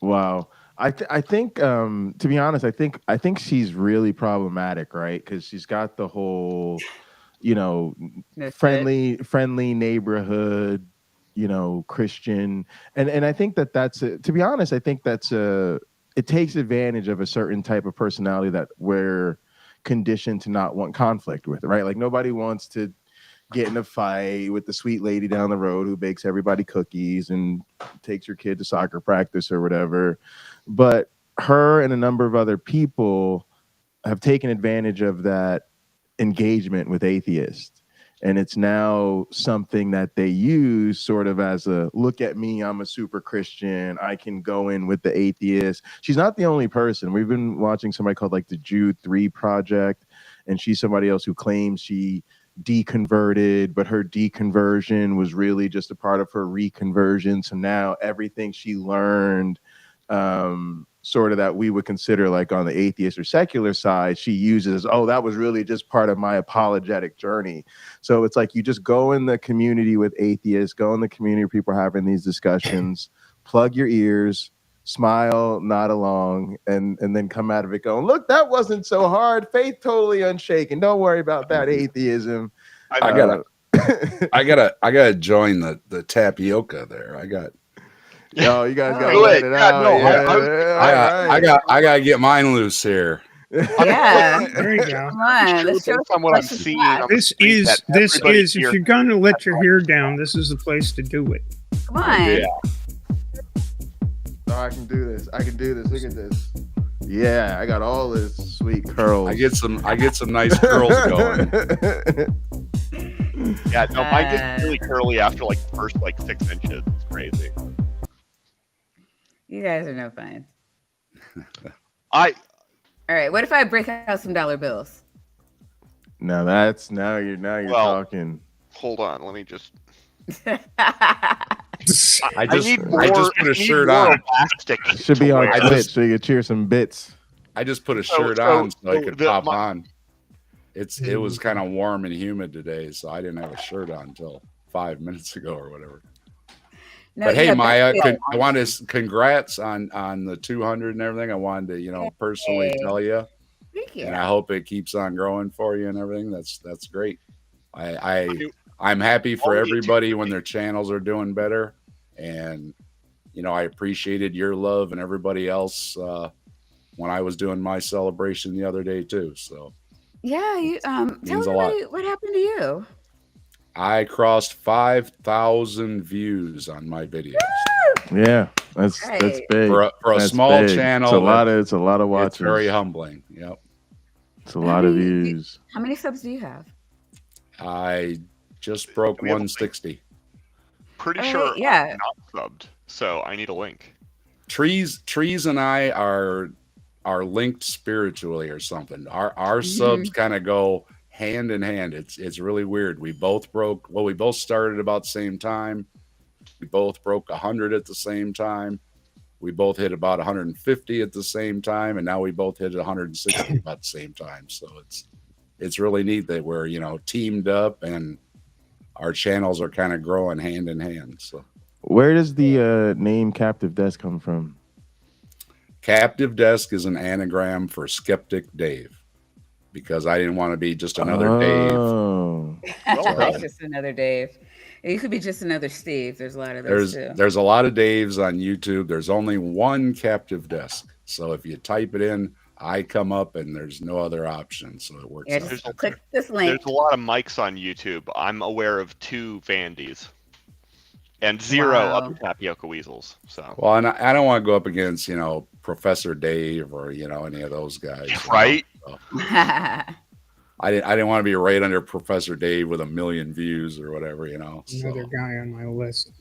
E: Wow. I think to be honest, I think she's really problematic, right? Because she's got the whole, you know,
B: That's it.
E: friendly neighborhood, Christian, and I think that's to be honest, I think that's it takes advantage of a certain type of personality that we're conditioned to not want conflict with, right? Like nobody wants to get in a fight with the sweet lady down the road who bakes everybody cookies and takes your kid to soccer practice or whatever. But her and a number of other people have taken advantage of that engagement with atheists. And it's now something that they use sort of as a look at me, I'm a super Christian. I can go in with the atheist. She's not the only person. We've been watching somebody called like the Jude 3 Project, and she's somebody else who claims she deconverted, but her deconversion was really just a part of her reconversion. So now everything she learned sort of that we would consider like on the atheist or secular side, she uses, oh, that was really just part of my apologetic journey. So it's like you just go in the community with atheists, go in the community where people are having these discussions, plug your ears, smile, nod along, and then come out of it going, look, that wasn't so hard. Faith totally unshaken. Don't worry about that atheism.
F: I gotta join the tapioca there.
E: Oh, you guys gotta
B: Oh.
E: let it out.
A: No,
F: I gotta get mine loose here.
B: Yeah.
C: There you go.
B: Come on. Let's show
A: Based on what I'm seeing on the
C: This
A: street
C: is
A: that
C: this
A: everybody
C: is if
A: here-
C: you're gonna let your hair down, this is the place to do it.
B: Come on.
A: Yeah.
E: Oh, I can do this. I can do this. Look at this. Yeah, I got all this sweet curls.
F: I get some nice curls going.
A: Yeah, no, mine gets really curly after like the first like 6 inches. It's crazy.
B: You guys are no fun.
A: I
B: All right. What if I break out some dollar bills?
E: now you're
A: Well,
E: talking.
A: hold on. Let me just.
F: I just put a shirt
A: more
F: on.
A: elastic
E: Should be
A: to
E: on
A: wear.
E: Twitch so you can cheer some bits.
F: I just put a
A: So-
F: shirt
A: so-
F: on so I
A: so
F: could
A: the-
F: pop
A: my-
F: on. It was kind of warm and humid today, so I didn't have a shirt on until 5 minutes ago or whatever.
B: No,
F: But hey,
B: yeah,
F: Maya,
B: that's-
F: I wanted to congrats on the 200 and everything. I wanted to personally
B: Hey.
F: tell you,
B: Thank you.
F: and I hope it keeps on growing for you and everything. That's great. I'm happy for
A: Only
F: everybody when their channels are doing better, and I appreciated your love and everybody else when I was doing my celebration the other day too. So
B: Yeah, you tell
F: Means a lot.
B: everybody what happened to you.
F: I crossed 5,000 views on my videos.
E: Yeah, that's
B: Right.
E: big.
F: For a
E: That's
F: small
E: big.
F: channel,
E: It's a lot of watches.
F: it's very humbling. Yep.
E: It's a lot of
B: How many-
E: views.
B: How many subs do you have?
F: I just broke
A: We have a
F: 160.
A: Pretty
B: Oh,
A: sure
B: yeah.
A: I'm not subbed, so I need a link.
F: Trees and I are linked spiritually or something. Our subs kind of go hand in hand. It's really weird. We both started about the same time. We both broke 100 at the same time. We both hit about 150 at the same time, and now we both hit 160 about the same time. So it's really neat that we're teamed up and our channels are kind of growing hand in hand. So
E: Where does the name Captive Desk come from?
F: Captive Desk is an anagram for Skeptic Dave, because I didn't want to be just another Dave.
E: Oh,
B: That's just another Dave. You could be just another Steve. There's a lot of those too.
F: There's a lot of Daves on YouTube. There's only one Captive Desk. So if you type it in, I come up and there's no other option. So it works
B: Yeah,
F: out.
B: just click this link.
A: There's a lot of mics on YouTube. I'm aware of 2 Vandys and 0
B: Wow.
A: other tapioca weasels. So
F: Well, and I don't want to go up against, Professor Dave or, any of those guys.
A: right?
F: So I didn't want to be right under Professor Dave with 1 million views or whatever, So.
C: Another guy on my list.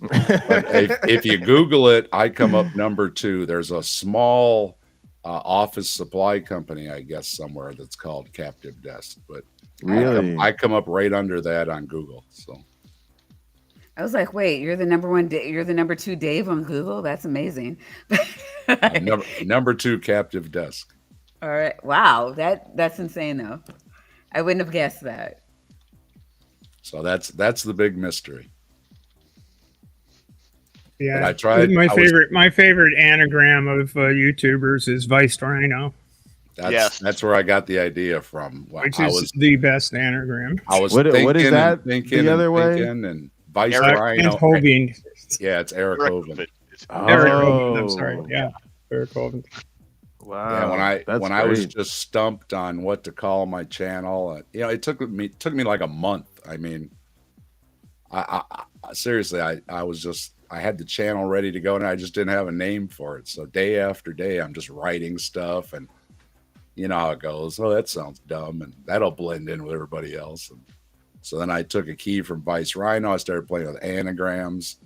F: But if you Google it, I come up number 2. There's a small office supply company, I guess, somewhere that's called Captive Desk. But
E: really?
F: I come up right under that on Google. So
B: I was like, wait, you're the number one. You're the number 2 Dave on Google. That's amazing.
F: number 2 Captive Desk.
B: All right. Wow. That's insane though. I wouldn't have guessed that.
F: So that's the big mystery.
C: Yeah,
F: But I tried.
C: My favorite anagram of YouTubers is Vice Rhino,
A: Yes.
F: That's where I got the idea from.
C: which is the best anagram.
F: I was
E: What is
F: thinking
E: that
F: and thinking
E: the other
F: and
E: way?
F: thinking, and Vice
A: Eric
C: And
F: Rhino.
C: Hovind.
F: Yeah, it's Eric Hovind.
C: Eric Hovind, I'm
E: Oh.
C: sorry. Yeah, Eric Hovind.
E: Wow.
F: Yeah, when I was
E: great.
F: just stumped on what to call my channel, it took me like a month. I mean, I seriously, I had the channel ready to go and I just didn't have a name for it. So day after day, I'm just writing stuff, and you know how it goes. Oh, that sounds dumb, and that'll blend in with everybody else. And so then I took a key from Vice Rhino. I started playing with anagrams,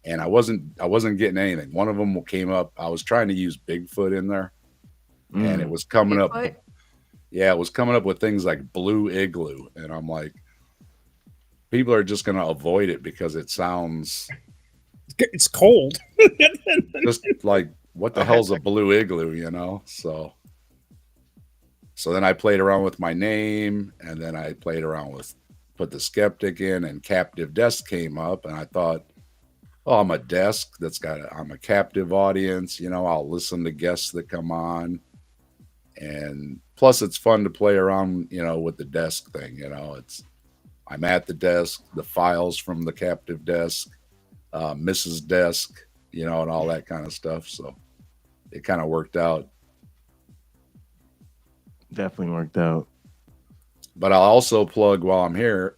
F: and I wasn't getting anything. One of them came up. I was trying to use Bigfoot in there, and it was coming up.
B: Bigfoot?
F: Yeah, it was coming up with things like Blue Igloo, and I'm like, people are just going to avoid it because it sounds
C: It's cold.
F: just like what the
A: Okay.
F: hell's a blue igloo, you know? So then I played around with my name, and then I played around with put the skeptic in, and captive desk came up, and I thought, oh, I'm a desk I'm a captive audience, you know, I'll listen to guests that come on. And plus it's fun to play around, you know, with the desk thing, you know, I'm at the desk, the files from the captive desk, Mrs. Desk, you know, and all that kind of stuff. So it kind of worked out.
E: Definitely worked out.
F: But I'll also plug while I'm here,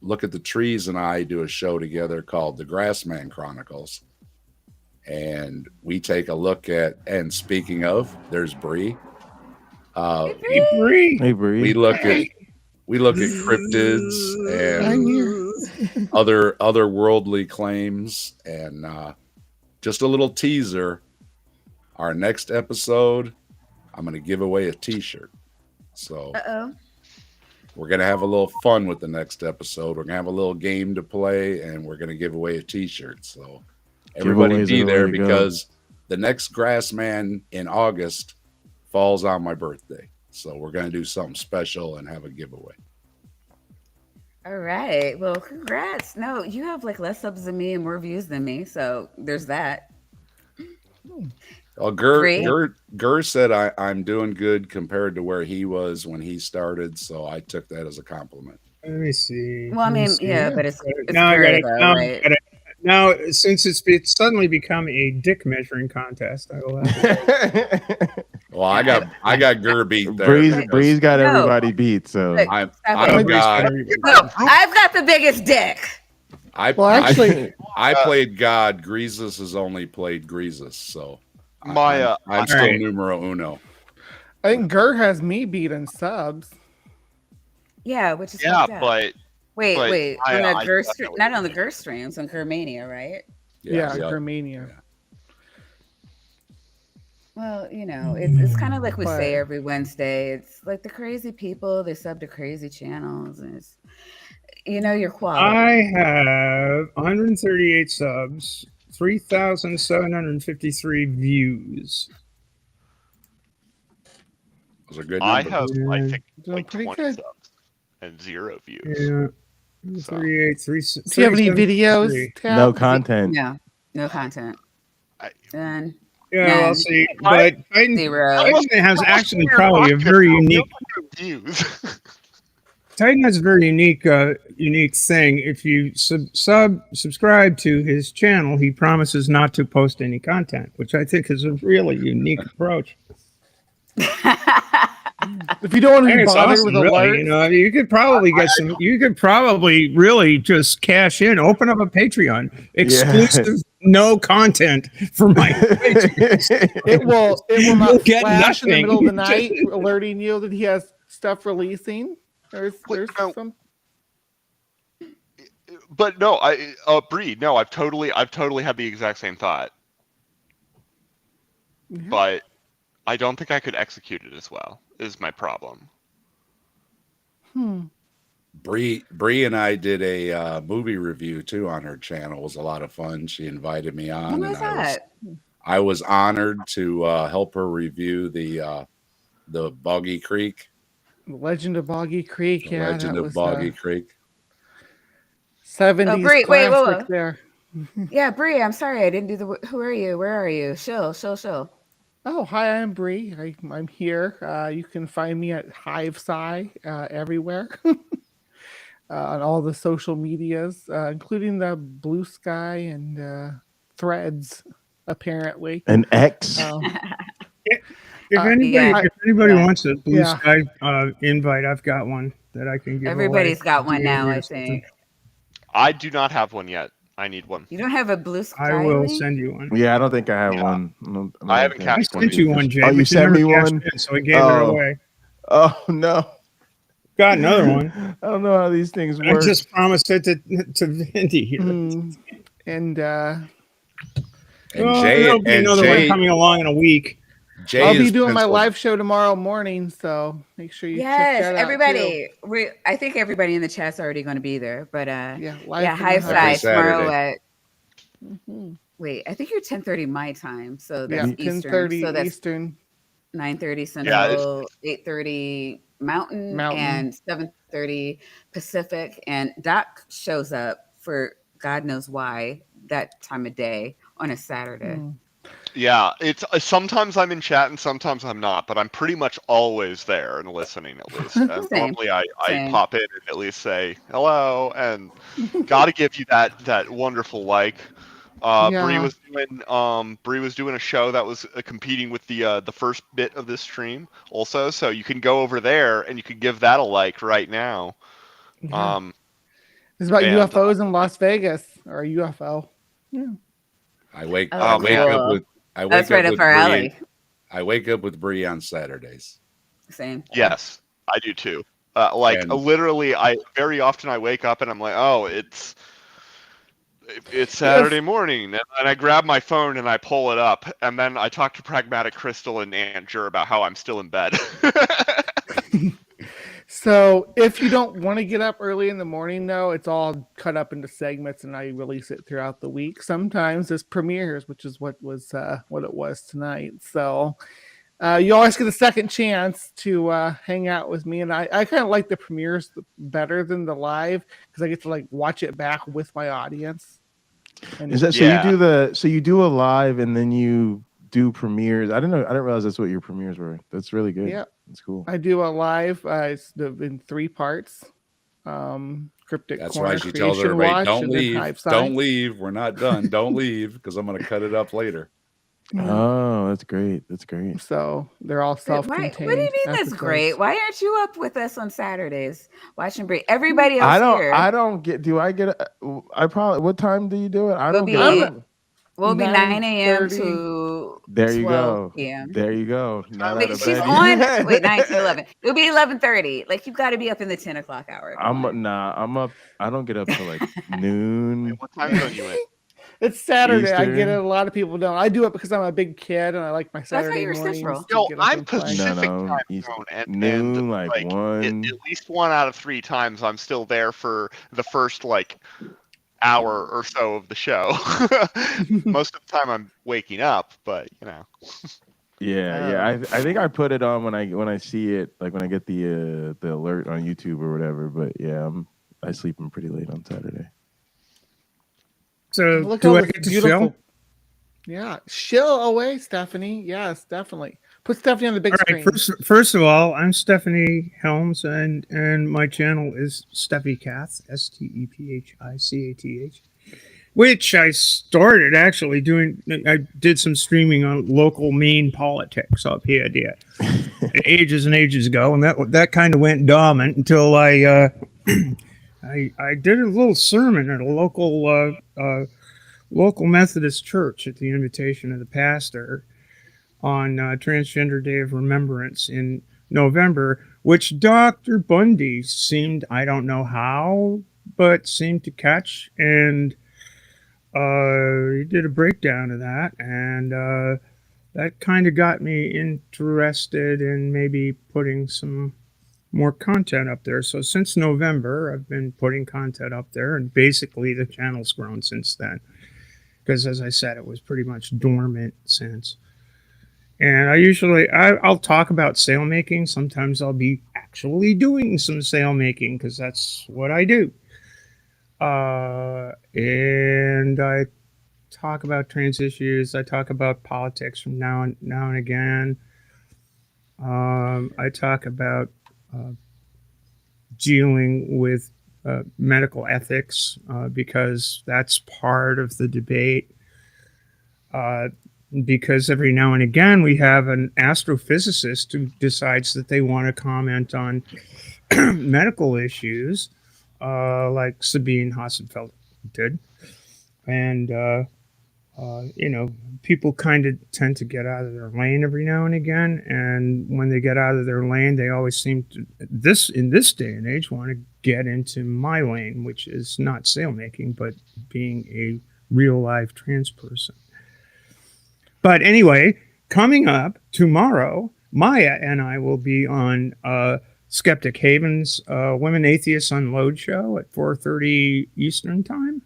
F: Look at the Trees and I do a show together called The Grassman Chronicles. And we take a look at, and speaking of, there's Bree.
C: Hey, Bree.
E: Hey, Bree.
F: We look at cryptids and other worldly claims, and just a little teaser. Our next episode, I'm going to give away a T-shirt. So we're going to have a little fun with the next episode. We're going to have a little game to play, and we're going to give away a T-shirt. So everybody
E: Giveaways
F: be
E: are the way
F: there
E: to go.
F: because the next Grassman in August falls on my birthday. So we're going to do something special and have a giveaway.
B: All right. Well, congrats. No, you have like less subs than me and more views than me. So there's that.
F: Well,
B: Bree?
F: Gur said I'm doing good compared to where he was when he started. So I took that as a compliment.
C: Let me see.
B: Well, I
C: Let me
B: mean,
C: see.
B: yeah, but it's
C: Now I got
B: Gur,
C: it.
B: though,
C: Now,
B: right?
C: I got it. Now, since it's suddenly become a dick measuring contest, I will have to.
F: Well, I got Gur beat there.
E: Bree's got
B: No.
E: everybody beat. So
B: Look,
F: I'm
B: stop it.
F: God.
B: No, I've got the biggest dick.
F: I played God. Greasus has only played Greasus, so I'm still
C: Alright.
F: numero uno.
G: I think Gur has me beat in subs.
B: Yeah, which is
A: Yeah,
B: fucked up.
A: but
B: Wait. On the Gur
A: definitely
B: not on the Gur streams, on Gurmania, right?
G: Yeah, Gurmania.
B: Well, you know, it's kind of like we
G: But-
B: say every Wednesday. It's like the crazy people, they sub to crazy channels. And it's, you know, your quality.
C: I have 138 subs, 3,753 views.
F: Those are good
A: I
F: numbers.
A: have, I think,
G: Doing
A: like
G: pretty
A: 20
G: good.
A: subs and 0 views.
C: Yeah. 38,
G: Do you have any videos?
C: 373.
G: Tab?
E: no content.
B: No content. None.
C: Yeah,
B: None.
C: we'll see. But Titan,
B: 0.
C: Titan has actually probably a very unique.
A: Views.
C: Titan has a very unique thing. If you subscribe to his channel, he promises not to post any content, which I think is a really unique approach.
G: If you don't want
C: I
G: to
C: think
G: be
C: it's
G: bothered
C: awesome,
G: with
C: really.
G: alerts,
C: You know, you could probably get some. You could probably really just cash in, open up a Patreon, exclusive, no content for my.
G: it will
C: You'll
G: not
C: get
G: flash in the
C: nothing.
G: middle of the night, alerting you that he has stuff releasing. There's
A: no.
G: some.
A: But no, Bree, no, I've totally had the exact same thought.
G: Yeah.
A: But I don't think I could execute it as well, is my problem.
F: Bree and I did a movie review too on her channel. It was a lot of fun. She invited me on,
B: When was
F: and
B: that?
F: I was honored to help her review the Boggy Creek.
G: The Legend of Boggy Creek.
F: The
G: Yeah,
F: Legend
G: that
F: of
G: was
F: Boggy Creek.
G: 70s
B: Oh, Bree, wait,
G: classic
B: whoa.
G: there.
B: Yeah, Bree, I'm sorry. I didn't do the. Who are you? Where are you? Shill.
G: Oh, hi, I'm Bree. I'm here. You can find me at HiveSci everywhere. On all the social medias, including the Blue Sky and Threads, apparently.
E: An X.
C: If anybody
G: yeah.
C: wants a Blue
G: Yeah.
C: Sky invite, I've got one that I can give.
B: Everybody's
C: away.
B: got one now, I
C: Or something.
B: think.
A: I do not have one yet. I need one.
B: You don't have a Blue Sky
C: I will
B: link?
C: send you one.
E: Yeah, I don't think I have
A: Yeah.
E: one.
A: I haven't
C: I
A: cashed one
C: sent you
A: either.
C: one, Jay.
E: Oh, you
C: but
E: sent
C: never
E: me
C: cashed
E: one?
C: in, so I gave it
E: Oh.
C: away.
E: Oh no,
C: Got another one.
E: I don't know how these things
C: I
E: work.
C: just promised it to Vindy here.
G: And
F: And
C: Well,
F: Jay,
C: there'll be
F: and
C: another
F: Jay,
C: one coming along in a week.
F: Jay
G: I'll be
F: is
G: doing my
F: penciled-
G: live show tomorrow morning, so make sure you check
B: Yes,
G: that out.
B: everybody. I think everybody in the chat's already going to be there. But
G: Too. Yeah,
B: yeah,
G: from
B: Hive
G: the
F: Every
B: Side tomorrow
F: Saturday.
B: at Wait, I think you're 10:30 my time, so
G: Yeah,
B: that's
E: We-
B: Eastern.
G: 10:30
B: So that's
G: Eastern
B: 9:30
A: Yeah,
B: Central, 8:30 Mountain,
G: Mountain.
B: and 7:30 Pacific. And Doc shows up for God knows why that time of day on a Saturday.
G: Hmm.
A: yeah. It's sometimes I'm in chat and sometimes I'm not, but I'm pretty much always there and listening at least. And
B: Same,
A: normally I
B: same.
A: pop in and at least say hello and gotta give you that wonderful like.
G: Yeah.
A: Bree was doing a show that was competing with the first bit of this stream also, so you can go over there and you can give that a like right now.
G: Yeah.
A: Um,
G: It's about
A: and
G: UFOs in Las Vegas or a UFO. Yeah.
F: I wake
B: Oh,
F: I
A: oh
B: that's
F: wake
A: man,
F: up
B: cool.
F: with I
B: That's
F: wake
B: right
F: up
B: up
F: with
B: our
F: Bree.
B: alley.
F: I wake up with Bree on Saturdays.
B: Same.
A: yes, I do too.
F: And
A: Literally, I very often I wake up and I'm like, oh, it's
G: Yes.
A: Saturday morning, and I grab my phone and I pull it up, and then I talk to Pragmatic Crystal and Aunt Jur about how I'm still in bed.
G: So if you don't want to get up early in the morning, though, it's all cut up into segments, and I release it throughout the week. Sometimes it's premieres, which is what it was tonight. So you always get a second chance to hang out with me, and I kind of like the premieres better than the live because I get to like watch it back with my audience. And
E: Is that
A: Yeah.
E: so you do a live and then you do premieres? I didn't realize that's what your premieres were. That's really good.
G: yeah,
E: That's cool.
G: I do a live. It's in 3 parts. Cryptic
F: that's
G: Corner,
F: why she tells
G: Creation
F: everybody,
G: Watch,
F: "Don't
G: and then
F: leave,
G: Hive Side.
F: don't leave. We're not done. Don't leave because I'm going to cut it up later."
G: Yeah.
E: Oh, that's great. That's great.
G: So they're all
B: Wait,
G: self-contained.
B: what do you mean that's
G: episodes.
B: great? Why aren't you up with us on Saturdays watching Bree? Everybody else
E: I
B: here
E: don't get. Do I get? I probably. What time do you do it? I
B: will
E: don't get
B: be
E: up.
B: will be 9 a.m.
G: 9:30.
B: to
E: There you
B: 12
E: go.
B: p.m.
E: There you go. Not out
B: Wait,
E: of
B: she's
E: bed
B: on.
E: yet.
B: Wait, 9 to 11. It'll be 11:30. Like you got to be up in the 10 o'clock hour. Come on.
E: I'm up. I don't get up till like noon
A: What time zone you in?
G: It's Saturday. I get it.
E: Eastern.
G: A lot of people don't. I do it because I'm a big kid and I like my
B: I thought
G: Saturday
B: you were
G: mornings
B: Central.
G: to
A: Yo,
G: get up
A: I'm
G: and play.
A: Pacific
E: No,
A: time
E: East,
A: zone, and
E: noon, like
A: like
E: one.
A: at least 1 out of 3 times I'm still there for the first like hour or so of the show. Most of the time I'm waking up, but you know.
E: Yeah. I think I put it on when I see it, like when I get the alert on YouTube or whatever. But yeah, I sleep in pretty late on Saturday.
C: So
G: Look at
C: do
G: all
C: I
G: this
C: get to
G: beautiful.
C: show?
G: Yeah, shill away, Stephanie. Yes, definitely. Put Stephanie on the big
C: All right.
G: screen.
C: First of all, I'm Stephanie Helms, and my channel is Steffi Cath, STEPHICATH, which I started actually doing. I did some streaming on local Maine politics up here, ages and ages ago, and that kind of went dormant until I did a little sermon at a local Methodist church at the invitation of the pastor on Transgender Day of Remembrance in November, which Dr. Bundy seemed, I don't know how, but seemed to catch, and he did a breakdown of that, and that kind of got me interested in maybe putting some more content up there. So since November, I've been putting content up there, and basically the channel's grown since then. Because as I said, it was pretty much dormant since. And I'll talk about sail making. Sometimes I'll be actually doing some sail making because that's what I do. And I talk about trans issues. I talk about politics from now and again. I talk about dealing with medical ethics because that's part of the debate. Because every now and again we have an astrophysicist who decides that they want to comment on medical issues, like Sabine Hassenfeld did. And, people kind of tend to get out of their lane every now and again. And when they get out of their lane, they always seem to, in this day and age, want to get into my lane, which is not sailmaking, but being a real life trans person. But anyway, coming up tomorrow, Maya and I will be on Skeptic Haven's Women Atheists Unload show at 4:30 Eastern time.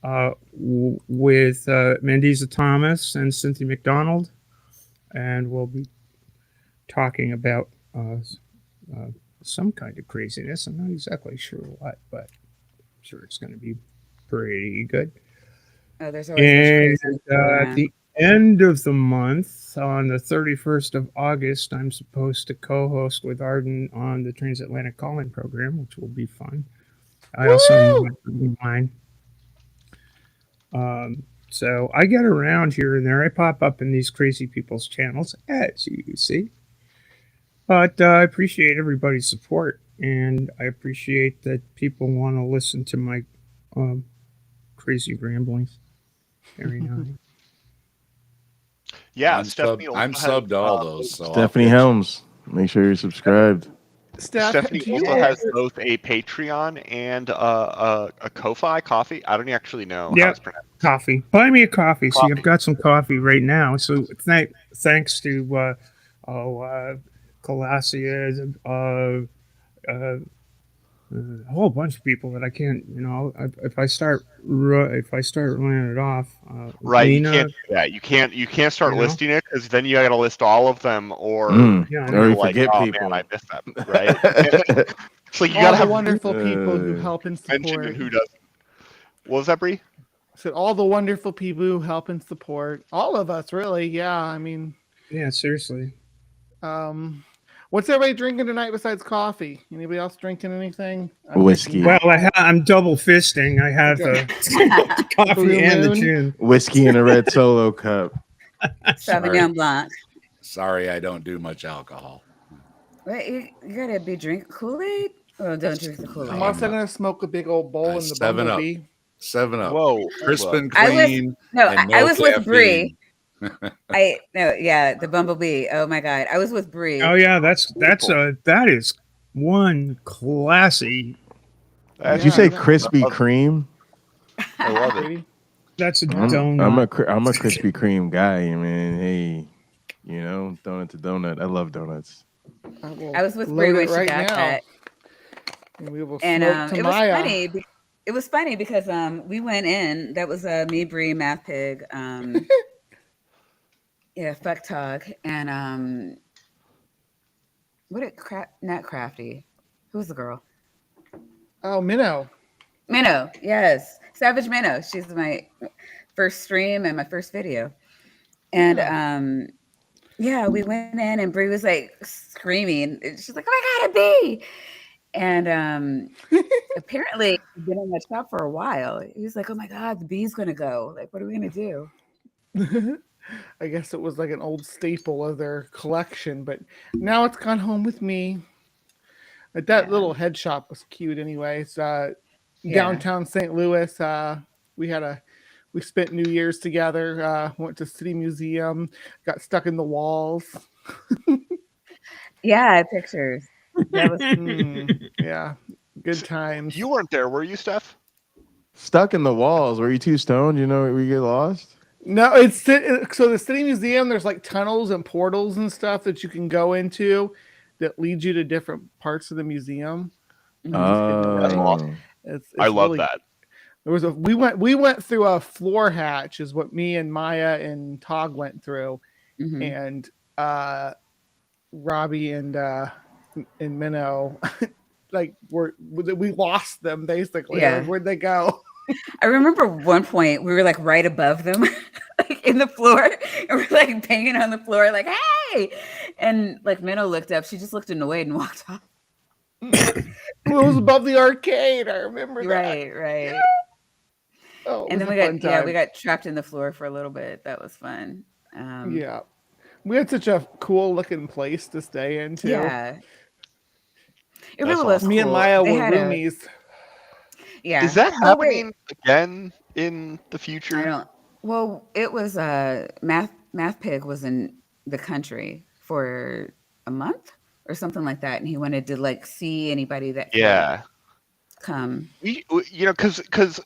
C: with Mandisa Thomas and Cynthia McDonald, and we'll be talking about some kind of craziness. I'm not exactly sure what, but I'm sure it's going to be pretty good.
B: Oh, there's always much
C: And
B: crazy going
C: at
B: on.
C: the end of the month, on the 31st of August, I'm supposed to co-host with Arden on the Transatlantic Calling Program, which will be fun. I also am mine. So I get around here and there. I pop up in these crazy people's channels, as you see. But I appreciate everybody's support, and I appreciate that people want to listen to my crazy ramblings every now and then.
A: Yeah,
F: I'm
A: Stephanie
F: I'm
A: also has,
F: subbed to all those. So I'll
E: Stephanie
F: pitch.
E: Helms. Make sure you're subscribed.
G: Steph,
A: Stephanie
G: do you
A: also has
G: ever-
A: both a Patreon and a Ko-fi coffee. I don't actually know how
C: Yep.
A: it's pronounced.
C: Coffee. Buy me a coffee. See,
A: Coffee.
C: I've got some coffee right now. So thanks to Colasia, a whole bunch of people that I can't, if I start running it off,
A: Right, you
C: Lena,
A: can't do that. You can't start
C: You know?
A: listing it because then you got to list all of them, or
C: Yeah, I
E: Or
C: know.
E: you
A: you're like,
E: forget
A: oh
E: people.
A: man, I missed that. Right? It's like you
G: all
A: gotta
G: the
A: have
G: wonderful people who
E: Uh,
G: help and
A: mentioned
G: support.
A: and who doesn't. What was that, Bree?
G: So all the wonderful people who help and support all of us, really. Yeah, I mean,
C: Yeah, seriously.
G: what's everybody drinking tonight besides coffee? Anybody else drinking anything? I'm
E: Whiskey.
G: drinking
C: Well, I'm double fisting. I have
G: Okay.
C: the coffee
G: Blue
C: and the
G: Moon.
C: gin.
E: Whiskey in a red solo cup.
B: Sauvignon Blanc.
F: Sorry, I don't do much alcohol.
B: Wait, you gotta be drinking Kool-Aid? Oh, don't drink the
G: I'm
B: Kool-Aid.
G: also gonna smoke a big old bowl in the
F: 7 Up.
G: Bumblebee.
F: 7-Up.
A: Whoa,
F: Crisp
A: hold up.
F: and
B: I was
F: clean.
B: no,
F: and
B: I
F: no
B: was with Bree.
F: caffeine.
B: The Bumblebee. Oh my god, I was with Bree.
C: Oh yeah, that is one classy.
E: Did you say
G: Yeah.
E: Krispy Kreme?
A: I love it.
G: Brady.
C: That's a
E: I'm
C: donut.
E: I'm a Krispy Kreme guy. I mean, hey, donut to donut. I love donuts.
B: I was with
G: Load
B: Bree when
G: it
B: she
G: right
B: got
G: now.
B: that,
G: And we will
B: and
G: smoke
B: it was
G: Tamaya.
B: funny. It was funny because we went in. That was me, Bree, Math Pig, yeah, Fuck Talk, and not Crafty. Who's the girl?
G: Oh, Minnow.
B: Minnow, yes, Savage Minnow. She's my first stream and my first video, and yeah, we went in and Bree was like screaming. She's like, "Oh my god, a bee!" And apparently he's been in that shop for a while. He was like, "Oh my god, the bee's gonna go. Like, what are we gonna do?"
G: I guess it was like an old staple of their collection, but now it's gone home with me. But that
B: Yeah.
G: little head shop was cute anyway. It's
B: Yeah.
G: downtown St. Louis. We spent New Year's together, went to City Museum, got stuck in the walls.
B: Yeah, pictures. That was
G: Yeah, good times.
A: You weren't there, were you, Steph?
E: Stuck in the walls. Were you too stoned? Where you get lost?
G: No, so the City Museum, there's like tunnels and portals and stuff that you can go into that lead you to different parts of the museum.
B: Mhm.
A: That's awesome.
G: It's
A: I love
G: really-
A: that.
G: There was we went through a floor hatch is what me and Maya and Tog went through,
B: Mhm.
G: and Robbie and Minnow like we lost them basically.
B: Yeah.
G: Like, where'd they go?
B: I remember one point we were like right above them, like in the floor, and we're like banging on the floor, like "Hey!" And like Minnow looked up. She just looked annoyed and walked off.
G: It was above the arcade. I remember that.
B: Right.
G: Oh,
B: And then
G: we
B: got trapped in the floor for a little bit. That was fun.
G: Yeah. We had such a cool looking place to stay in too.
B: Yeah. It
A: That's
B: really was.
G: Me and
B: cool.
G: Maya
B: They
G: were
B: had
G: roomies.
B: Yeah.
A: Is that
B: Oh, wait.
A: happening again in the future?
B: I don't. Well, it was Math Pig was in the country for a month or something like that, and he wanted to like see anybody that could
A: Yeah.
B: come.
A: Because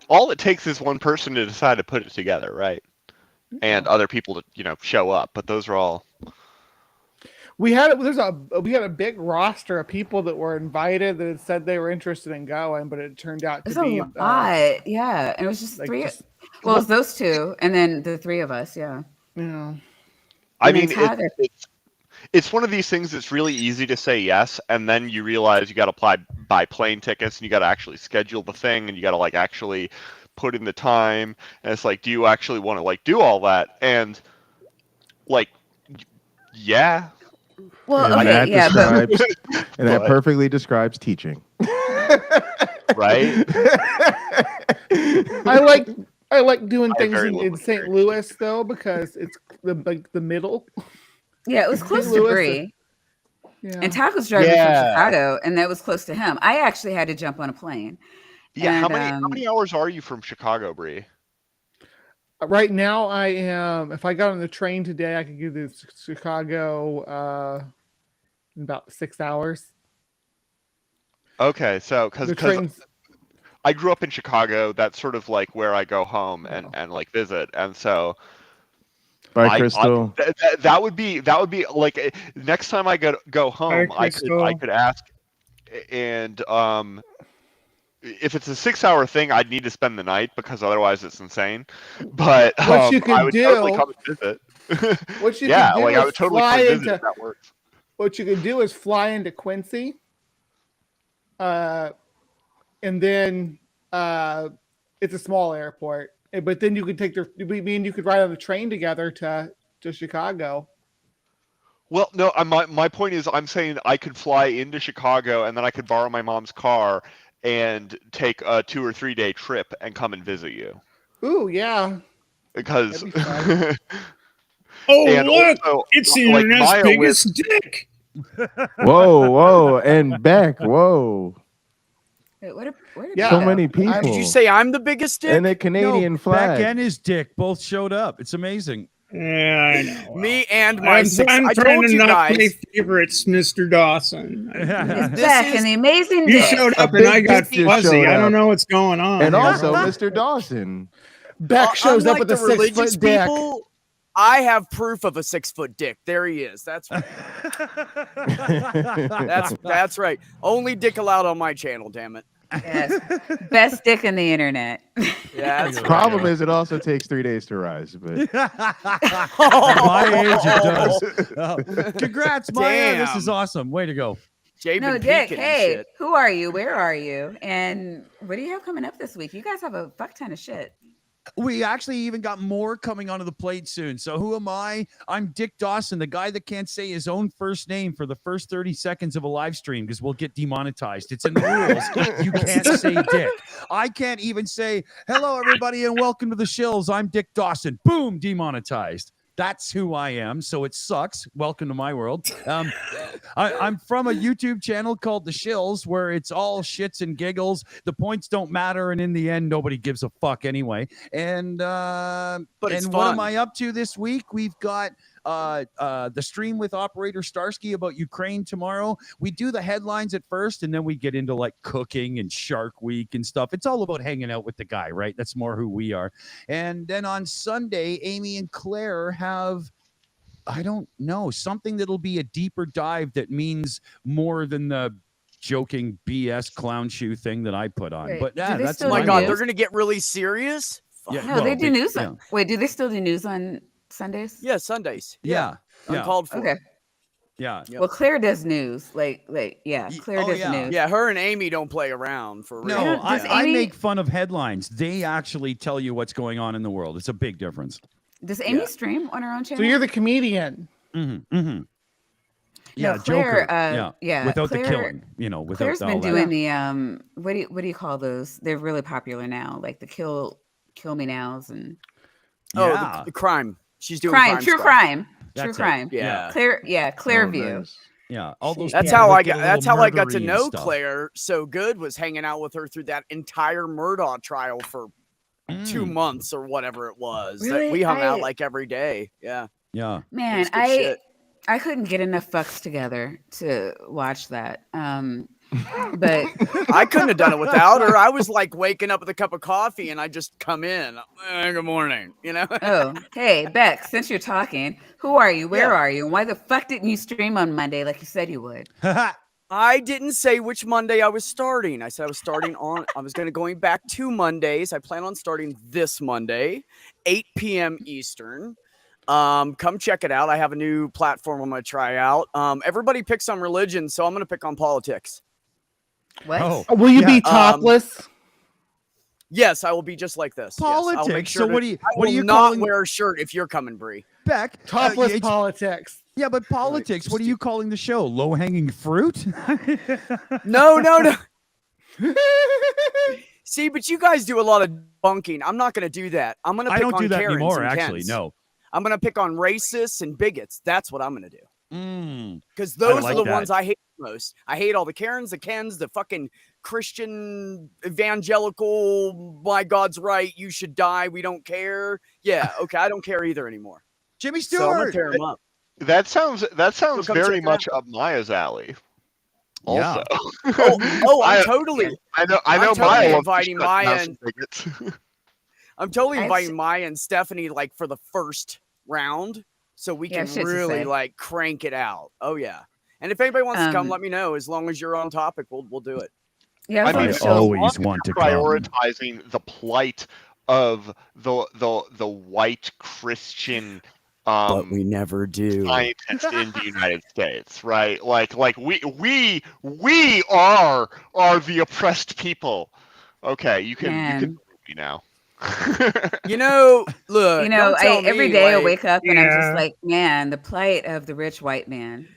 A: all it takes is one person to decide to put it together, right? And other people to show up. But those are all.
G: we had a big roster of people that were invited that had said they were interested in going, but it turned out
B: It's
G: to
B: a
G: be
B: lot. Yeah. And it was just
G: like
B: three.
G: just
B: Well, it was those two, and then the three of us. Yeah.
G: you know.
A: I
B: And then
A: mean,
B: Todd.
A: it's one of these things that's really easy to say yes, and then you realize you got to buy plane tickets, and you got to actually schedule the thing, and you got to like actually put in the time, and it's like, do you actually want to like do all that? And like, yeah,
B: Well,
E: And
B: okay,
E: that
B: yeah, but
E: describes, and that
A: But-
E: perfectly describes teaching.
A: right.
G: I like doing
A: I
G: things
A: very
G: in
A: little
G: St.
A: experience.
G: Louis though because it's the middle.
B: yeah, it was close to
G: Louis-
B: Bree.
G: Yeah.
B: And Todd was driving
A: Yeah.
B: from Chicago, and that was close to him. I actually had to jump on a plane.
A: Yeah, how
B: And,
A: many hours are you from Chicago, Bree?
G: Right now, I am. If I got on the train today, I could get to Chicago in about 6 hours.
A: Okay, so because
G: The trains.
A: I grew up in Chicago, that's sort of like where I go home and like visit, and so
E: Bye, Crystal.
A: that would be like next time I go home, I
C: Crystal.
A: could ask, and if it's a 6 hour thing, I'd need to spend the night because otherwise it's insane. But
G: What you could
A: I would totally
G: do-
A: come and visit.
G: What you
A: Yeah,
G: could do
A: like I
G: is
A: would totally come
G: fly
A: and visit
G: into.
A: if that works.
G: What you could do is fly into Quincy, and then it's a small airport. But then you could take me and you could ride on the train together to Chicago.
A: Well, no, my point is I'm saying I could fly into Chicago and then I could borrow my mom's car and take a 2 or 3 day trip and come and visit you.
G: Ooh, yeah.
A: Because
G: That'd be fun.
C: Oh,
A: and
C: look!
A: also,
C: It's the
A: like,
C: internet's
A: Maya
C: biggest dick.
E: Whoa, and Beck, whoa.
B: Wait, where did
G: Yeah.
B: he
E: So
B: go?
E: many people.
H: Did you say I'm the biggest dick?
E: And a Canadian flag.
I: Beck and his dick both showed up. It's amazing.
C: Yeah, I know.
H: Me and my
C: I'm,
H: six.
C: I'm
H: I
C: trying
H: told
C: to
H: you
C: not play
H: guys.
C: favorites, Mr. Dawson.
B: It's
H: This
B: Beck
H: is-
B: and the amazing
C: You
B: Dick.
C: showed up
E: A
C: and I
E: big
C: got
E: dick just
C: fuzzy.
E: showed
C: I don't
E: up.
C: know what's going on.
E: And
C: here,
E: also
C: bro.
E: Mr. Dawson.
G: Beck shows up
H: Unlike
G: with a
H: the religious
G: 6 foot dick.
H: people. I have proof of a 6 foot dick. There he is. That's right. That's right. Only dick allowed on my channel. Damn it.
B: Yes. Best dick in the internet.
H: Yeah, that's right.
E: Problem is, it also takes 3 days to rise. But
I: At my age, it does. Congrats, Maya. This is
H: Damn.
I: awesome. Way to go.
H: Jay
B: No,
H: been
B: Dick,
H: peeking and
B: hey,
H: shit.
B: who are you? Where are you? And what do you have coming up this week? You guys have a fuck ton of shit.
I: We actually even got more coming onto the plate soon. So who am I? I'm Dick Dawson, the guy that can't say his own first name for the first 30 seconds of a live stream because we'll get demonetized. It's in the rules. You can't say Dick. I can't even say, hello, everybody, and welcome to the Shills. I'm Dick Dawson. Boom, demonetized. That's who I am. So it sucks. Welcome to my world. I'm from a YouTube channel called The Shills, where it's all shits and giggles. The points don't matter, and in the end, nobody gives a fuck anyway. And
H: But it's
I: what am
H: fun.
I: I up to this week? We've got the stream with Operator Starsky about Ukraine tomorrow. We do the headlines at first, and then we get into like cooking and Shark Week and stuff. It's all about hanging out with the guy, right? That's more who we are. And then on Sunday, Amy and Claire have, I don't know, something that'll be a deeper dive that means more than the joking BS clown shoe thing that I put on.
B: Wait,
I: But
B: do
I: yeah,
B: they
I: that's
B: still
H: Oh my
B: do
H: god,
B: news?
H: they're gonna get really serious.
I: Yeah,
B: No,
I: well,
B: they do news.
I: yeah.
B: Wait, do they still do news on Sundays?
H: Yeah, Sundays.
I: Yeah. Yeah.
H: Uncalled for.
B: Okay.
I: Yeah.
H: Yep.
B: Well, Claire does news. Like, yeah,
I: Ye-
B: Claire
I: oh,
B: does
I: yeah.
B: news.
H: Yeah, her and Amy don't play around for real.
I: No,
B: don't- does
I: I
B: Amy-
I: make fun of headlines. They actually tell you what's going on in the world. It's a big difference.
B: Does Amy
H: Yeah.
B: stream on her own channel?
G: So you're the comedian.
I: Mm-hmm. Mm-hmm. Yeah,
B: Claire,
I: Joker.
B: yeah,
I: Without
B: Claire-
I: the killing, without
B: Claire's
I: all
B: been
I: that.
B: doing the what do you call those? They're really popular now, like the kill me nows and
H: Oh,
I: Yeah.
H: the crime. She's doing
B: crime, true
H: stuff.
B: crime,
I: That's
B: true
I: it.
B: crime.
H: Yeah.
B: Claire
E: Oh,
B: view.
E: nice.
I: Yeah, all those.
H: That's
I: people
H: how
I: that
H: I
I: get
H: got.
I: a
H: That's
I: little
H: how I got to
I: murdery and
H: know
I: stuff.
H: Claire so good. Was hanging out with her through that entire Murdaugh trial for 2
I: Mm,
H: months or whatever it was. That
B: Really?
H: we hung out
B: I-
H: like every day. Yeah.
I: Yeah.
B: Man,
H: It's good shit.
B: I couldn't get enough fucks together to watch that. But
H: I couldn't have done it without her. I was like waking up with a cup of coffee and I just come in. Good morning. You know?
B: oh, hey, Beck, since you're talking, who are you? Where
H: Yeah.
B: are you? And why the fuck didn't you stream on Monday like you said you would?
H: I didn't say which Monday I was starting. I said I was going back 2 Mondays. I plan on starting this Monday, 8 p.m. Eastern. Come check it out. I have a new platform I'm going to try out. Everybody picks on religion, so I'm going to pick on politics.
B: What?
I: Oh,
G: Will you
I: yeah.
G: be topless?
H: Yes, I will be just like this. Yes, I'll make
I: Politics.
H: sure
I: So
H: to-
I: what do you
H: I
I: what are
H: will
I: you
H: not
I: calling
H: wear a shirt if you're coming, Bree.
I: Beck?
G: Topless
I: it's-
G: politics.
I: Yeah, but politics. What are you calling the show? Low hanging fruit?
H: No. See, but you guys do a lot of bunking. I'm not going to do that. I'm going to
I: I
H: pick
I: don't
H: on
I: do that
H: Karens
I: anymore.
H: and
I: Actually,
H: Kens.
I: no.
H: I'm going to pick on racists and bigots. That's what I'm going to do. Because
I: I
H: those
I: like
H: are the
I: that.
H: ones I hate most. I hate all the Karens, the Kens, the fucking Christian evangelical, my God's right, you should die, we don't care. Yeah, okay, I don't care either anymore.
I: Jimmy
H: So I'm going to
I: Stewart.
H: tear them up.
A: That sounds
H: come
A: very
H: check it
A: much up Maya's alley.
I: Yeah.
A: Also,
H: I'm totally.
A: I know
H: I'm
A: Maya
H: totally
A: loves
H: inviting
A: to shut down
H: Maya
A: some bigots.
H: I'm totally
B: I've
H: inviting
B: s-
H: Maya and Stephanie like for the first round so we
B: Yeah,
H: can
B: shit to
H: really
B: say.
H: like crank it out. Oh yeah. And if anybody wants to come,
B: Um,
H: let me know. As long as you're on topic, we'll do it.
B: Yeah, I was
A: I
B: on
A: mean,
B: the
A: as
B: show.
A: long
I: always
A: as
I: want
A: you're
I: to come.
A: prioritizing the plight of the white Christian
H: never do.
A: scientist in the United States, right? Like we are the oppressed people. Okay, you can
B: Man.
A: believe me now.
H: You know, look.
B: You know,
H: don't tell
B: every
H: me,
B: day I
H: like,
B: wake up and I'm just
C: Yeah.
B: like, man, the plight of the rich white man.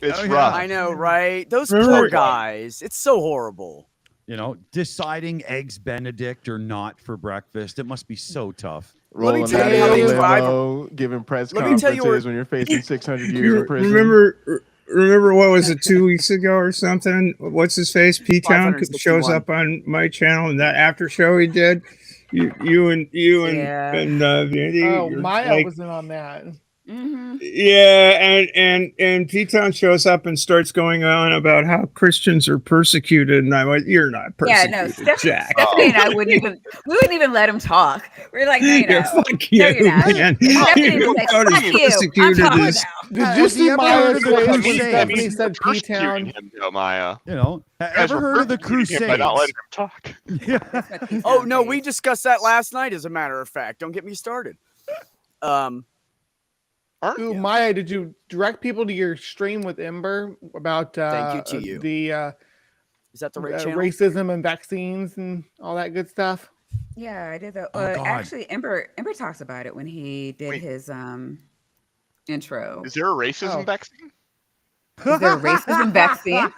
A: It's
I: Oh, yeah.
A: rough.
H: I know, right? Those
C: Remember-
H: poor guys. It's so horrible.
I: You know, deciding eggs Benedict or not for breakfast. It must be so tough.
H: Let me
E: Rolling
H: tell
E: out
H: you
E: of
H: how
E: your
H: they drive-
E: limo, giving press
H: Let me tell you
E: conferences
H: where-
E: when you're facing 600 years
C: You
E: in prison.
C: remember what was it 2 weeks ago or something? What's his face? P Town
H: 561.
C: shows up on my channel and that after show he did. You and
B: Yeah.
C: Vandy,
G: Oh,
C: you're
G: Maya
C: like,
G: wasn't on that.
B: Mm-hmm.
C: yeah, and P Town shows up and starts going on about how Christians are persecuted, and I went, "You're not
B: Yeah,
C: persecuted,
B: no,
C: Jack."
B: Stephanie and I wouldn't even let him talk. We're like, no, you're
C: Yeah,
B: not.
C: fuck
B: No,
C: you,
B: you're not.
C: man.
B: Stephanie
C: You
B: was like,
C: know what
B: fuck you. I'm
C: persecuted
B: talking
C: is.
B: now.
G: Did you
I: Have
G: see
I: you ever heard
G: Maya's
I: of the
G: face when
I: Crusades?
G: Stephanie said P
A: Persecuting
G: Town?
A: him, though, Maya.
I: You know,
A: You guys
I: ever
A: were
I: heard of the
A: persecuting him by not letting
I: Crusades?
A: him talk.
B: That's what P
H: Oh
B: Town
H: no,
B: says.
H: we discussed that last night. As a matter of fact, don't get me started.
A: Aren't
G: Ooh,
A: you?
G: Maya, did you direct people to your stream with Ember about
H: Thank you to you.
G: the
H: Is that the right channel?
G: racism and vaccines and all that good stuff?
B: Yeah, I did that.
I: Oh, God.
B: Actually, Ember talks about it when he did
A: Wait.
B: his intro.
A: Is there a racism
G: Oh.
A: vaccine?
B: Is there a racism vaccine?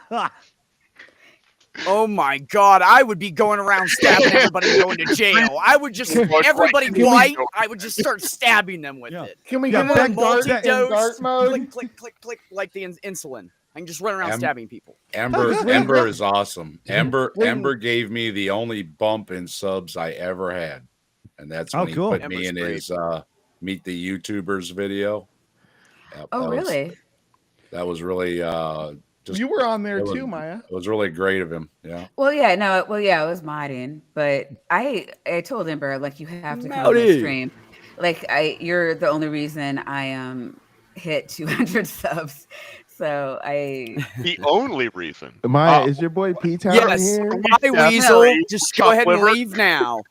H: Oh my God, I would be going around stabbing everybody and going to jail. I would just, everybody
A: Can we-
H: white, I would just start stabbing them with
I: Yeah.
H: it.
G: Can we
I: Yeah,
G: get
I: Beck,
G: in dart,
I: Beck-
G: in dart mode?
H: click, click, click, click, like the insulin. I can just run around
F: Em-
H: stabbing people.
F: Ember is awesome. Ember
G: When-
F: Ember gave me the only bump in subs I ever had, and that's
I: Oh,
F: when
I: cool.
F: he put me
H: Ember's
F: in his Meet the YouTubers video. That-
B: Oh,
F: that was-
B: really?
F: that was really just
G: You were on there
F: it was-
G: too, Maya.
F: It was really great of him. Yeah.
B: Well, yeah, no, well, yeah, I was modding, but I told Ember like you have to come to
H: Howdy.
B: the stream. Like you're the only reason I hit 200 subs. So
A: The only reason.
E: Maya,
A: Oh.
E: is your boy P Town
H: Yes,
E: here?
H: hi
A: Yeah,
H: Weasel.
A: no,
H: Just
A: chop
H: go ahead and
A: liver.
H: leave now.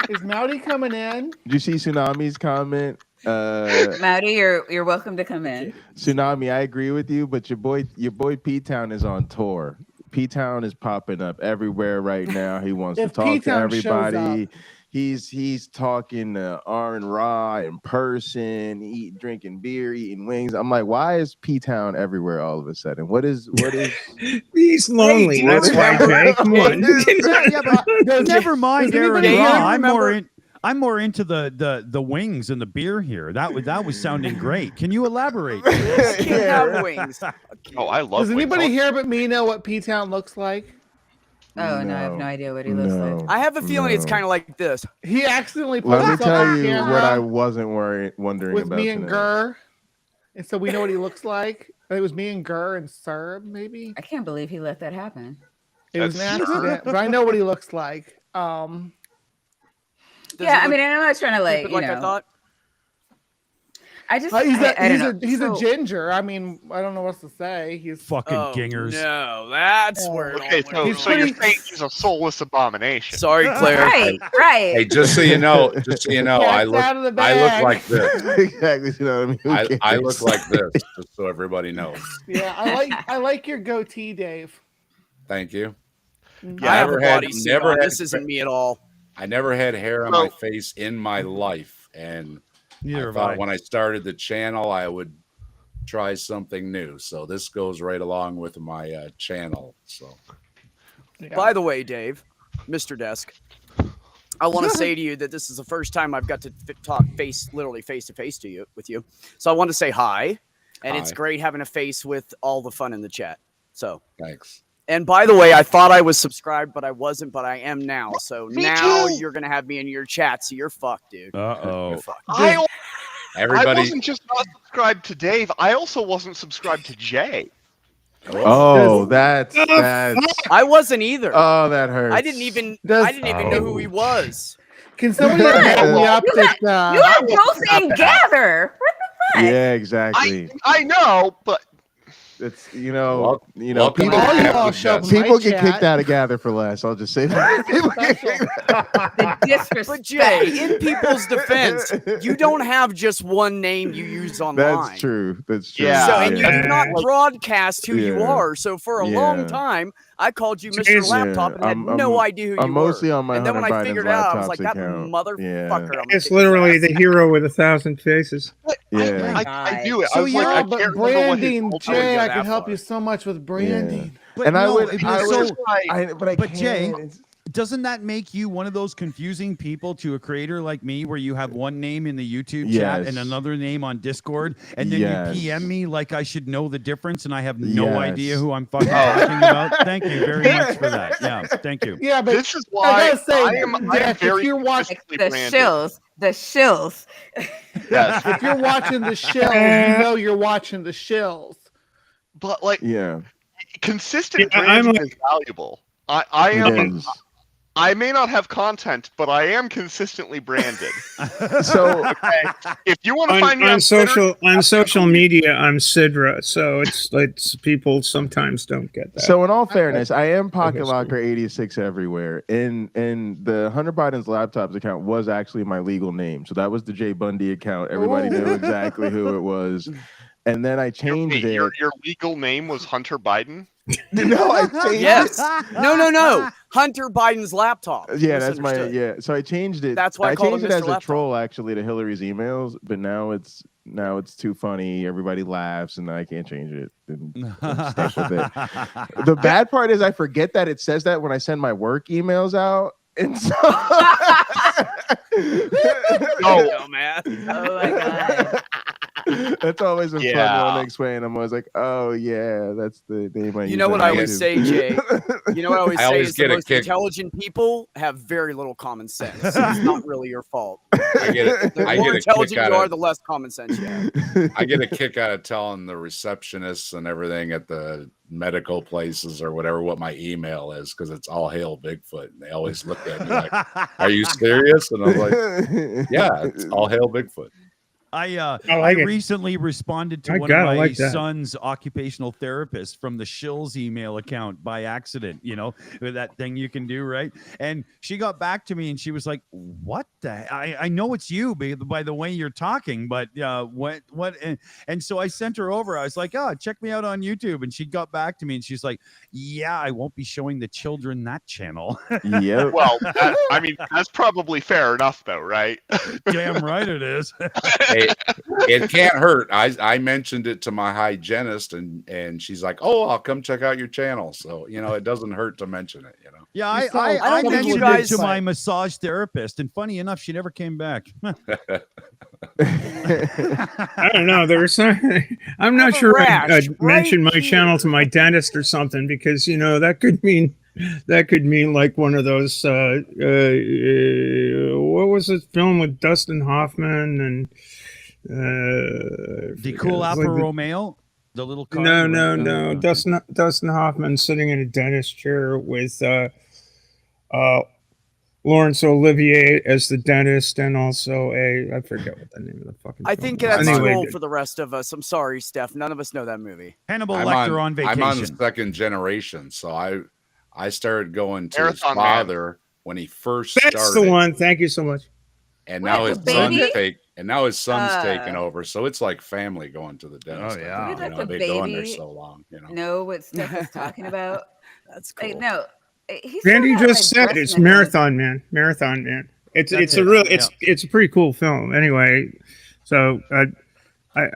G: Is Mowdy coming in?
E: Did you see Tsunami's comment?
B: Maddie, you're welcome to come in.
E: Tsunami, I agree with you, but your boy P Town is on tour. P Town is popping up everywhere right now. He wants to
G: If
E: talk to
G: P-Town shows
E: everybody. He's talking to R and Raw in person, drinking beer, eating wings. I'm like, why is P Town everywhere all of a sudden? What is
C: He's lonely.
H: do you
C: That's why,
H: remember-
C: Jay. Come on.
I: Yeah, but never mind
G: does
I: Aaron
G: anybody
I: Raw.
G: remember-
I: I'm more into the wings and the beer here. That was sounding great. Can you elaborate?
H: I can't have wings.
A: Oh, I love.
G: Does anybody
A: wings.
G: here but me know what P Town looks like?
B: Oh no, I have no idea what he looks like.
H: I have a feeling it's
E: No.
H: kind of like this.
G: He accidentally put
E: Let me
G: himself
E: tell
G: on
E: you
G: camera
E: what I wasn't wondering
G: with
E: about
G: me and
E: tonight.
G: Gurr. And so we know what he looks like. It was me and Gurr and Serb, maybe.
B: I can't believe he let that happen.
G: It was an
A: That's
G: accident, but I know what he looks like.
H: Does
B: Yeah,
H: it
B: I mean,
H: look
B: I'm not trying to like,
H: stupid
B: you
H: like I
B: know.
H: thought?
B: I just,
G: He's
B: I don't know.
G: he's
B: So-
G: a ginger. I mean, I don't know what to say. He's
I: Fucking
H: Oh,
I: gingers.
H: no, that's where it all
A: Okay,
H: went
A: so,
G: He's
A: so
H: wrong.
A: you're
G: pretty-
A: saying he's a soulless abomination.
H: Sorry, Claire.
B: Right, right.
F: Hey, just so you know, I
G: Cat's out of the
F: look
G: bag.
F: like this.
E: Exactly. You know what I mean? Who
F: I
E: cares?
F: look like this, just so everybody knows.
G: yeah. I like your goatee, Dave.
F: Thank you.
H: I have a
F: Never had-
H: bodysuit
F: never
H: on.
F: had-
H: This isn't me at all.
F: I never had hair on my face in my life, and
I: Neither
F: I
I: have
F: thought
I: I.
F: when I started the channel, I would try something new. So this goes right along with my channel. So
G: Yeah.
H: By the way, Dave, Mr. Desk, I want to say to you that this is the first time I've got to talk literally face to face with you. So I want to say hi, and it's
F: Hi.
H: great having a face with all the fun in the chat. So,
F: thanks.
H: and by the way, I thought I was subscribed, but I wasn't, but I am now. So
A: Me
H: now
A: too.
H: you're gonna have me in your chat, so you're fucked, dude.
I: Uh-oh.
H: You're fucked.
A: I
F: Everybody,
A: wasn't just not subscribed to Dave. I also wasn't subscribed to Jay.
E: Oh, that's
H: I wasn't either.
E: oh, that hurts.
H: I didn't even
G: Does-
H: know who he was.
G: Can somebody hit me up that
B: You have both in gather. What the fuck?
E: Yeah, exactly.
A: I know, but
E: It's
F: Wel- welcome
E: people,
F: to
G: All y'all show up in my
E: people get
G: chat.
E: kicked out of Gather for less. I'll just say that. People get kicked
B: The disrespect.
H: But Jay, in people's defense, you don't have just one name you use online.
E: That's true. That's true.
A: Yeah.
H: So, and you
C: Yeah.
H: do not broadcast who you
E: Yeah.
H: are. So for a long
E: Yeah.
H: time, I called you Mr.
C: Jeez.
H: Laptop and had
E: I'm-
H: no idea who you
E: I'm mostly
H: were.
E: on my
H: And then when
E: Hunter
H: I
E: Biden's
H: figured it out, I was
E: laptops
H: like, that
E: account.
H: motherfucker.
E: Yeah.
H: I'm gonna
C: It's
H: kick his
C: literally
H: ass.
C: the hero with 1,000 faces.
E: Yeah.
A: I do it.
I: So
A: I was
I: you're-
A: like, I
G: but
A: can't remember what his
G: branding,
A: old
H: I wouldn't
G: Jay,
H: go
G: I
H: that
G: can help
H: far.
G: you so much with branding.
I: But
C: But
E: And I
I: no,
E: would,
I: it
E: I
I: was
E: would,
I: so.
E: but I
I: But
E: can't.
I: Jay,
E: It's-
I: Doesn't that make you one of those confusing people to a creator like me where you have one name in the YouTube chat and
E: Yes.
I: another name on Discord and then
E: Yes.
I: you PM me like I should know the difference and I have no
E: Yes.
I: idea who I'm fucking talking about? Thank you very much for that. Yeah, thank you.
G: Yeah, but
A: This is why
G: gotta say,
A: I am
G: Jack, if
A: very
G: you're watching-
A: consistently
B: The
A: branded.
B: shills. The shills.
A: Yes,
G: if you're watching the shills, you know you're watching the shills.
A: but like
E: yeah.
A: consistent
C: Yeah, I'm
A: branding is valuable. I
E: It
A: am.
E: is.
A: I may not have content, but I am consistently branded.
E: So
A: If you want to find me
C: On
A: on Twitter,
C: social media, I'm Sidra, so it's people sometimes don't get that.
E: So in all fairness, I am Pocket
C: Okay,
E: Locker 86 everywhere. And the Hunter Biden's laptops account was actually my legal name. So that was the Jay Bundy account. Everybody knew exactly who it was. And then I changed it.
A: your legal name was Hunter Biden.
E: No, I changed
H: Yes. No. Hunter Biden's laptop.
E: it. Yeah, that's my
H: Misunderstood.
E: So I changed it.
H: That's why I called
E: changed
H: him
E: it as
H: Mr.
E: a
H: Laptop.
E: troll actually to Hillary's emails, but now it's too funny. Everybody laughs, and I can't change it. And stick with it. The bad part is I forget that it says that when I send my work emails out. And so
H: Oh, man.
B: Oh my god.
E: that's always a fun
A: Yeah.
E: one to explain. I'm always like, oh yeah, that's the name I use.
H: You know what
E: on
H: I always
E: YouTube.
H: say, Jay? You know what I always
F: I
H: say
F: always
H: is the
F: get a
H: most
F: kick.
H: intelligent people have very little common sense. It's not really your fault.
F: I get
H: The
F: I
H: more
F: get a
H: intelligent
F: kick
H: you
F: out
H: are,
F: of
H: the less common sense you have.
F: I get a kick out of telling the receptionists and everything at the medical places or whatever what my email is because it's all hail Bigfoot. And they always look at me like, "Are you serious?" And I'm like, "Yeah, it's all hail Bigfoot."
I: I
C: like it.
I: recently responded to
C: My
I: one
C: God,
I: of
C: I
I: my
C: like that.
I: son's occupational therapists from the Shills email account by accident, you know, with that thing you can do, right? And she got back to me and she was like, what the I know it's you by the way you're talking, but what and so I sent her over. I was like, oh, check me out on YouTube. And she got back to me and she's like, yeah, I won't be showing the children that channel.
E: Yep.
A: Well, I mean, that's probably fair enough, though, right?
I: Damn right it is.
F: Hey, it can't hurt. I mentioned it to my hygienist and she's like, "Oh, I'll come check out your channel." So it doesn't hurt to mention it.
I: Yeah,
G: You
I: I
G: sound- I
H: don't think
I: mentioned
H: you
I: it
H: guys-
I: to my massage therapist, and funny enough, she never came back.
C: I don't know. There's I'm not
H: Have a
C: sure
H: rash
C: I'd
H: right
C: mention my channel to
H: here.
C: my dentist or something because that could mean like one of those what was this film with Dustin Hoffman and
I: The cool Alfa Romeo, the little car.
C: No. Dustin Hoffman sitting in a dentist chair with Laurence Olivier as the dentist, and also I forget what the name of the fucking.
H: I
C: film
H: think
C: is.
H: that's
C: Anyway,
H: too old for the rest of us. I'm sorry, Steph. None of us know that movie.
I: Hannibal
F: I'm
I: Lecter on vacation.
F: I'm on the second generation, so I started going to his
A: Marathon Man.
F: father when he first
C: That's
F: started.
C: the one. Thank you so much.
F: And
B: Wait,
F: now
B: the
F: his son's
B: baby?
F: taken over, so it's like family going to the dentist.
I: Oh, yeah.
F: You
B: Let
F: know,
B: the
F: they've been going there
B: baby
F: so long. You know,
B: know what Steph is talking about.
H: That's cool.
B: Like, no, he's still
C: Randy
B: got,
C: just
B: like,
C: said it's
B: breast milk.
C: Marathon Man. It's
I: That's
C: a
I: it,
C: real
I: yeah.
C: it's a pretty cool film. Anyway, so
B: There you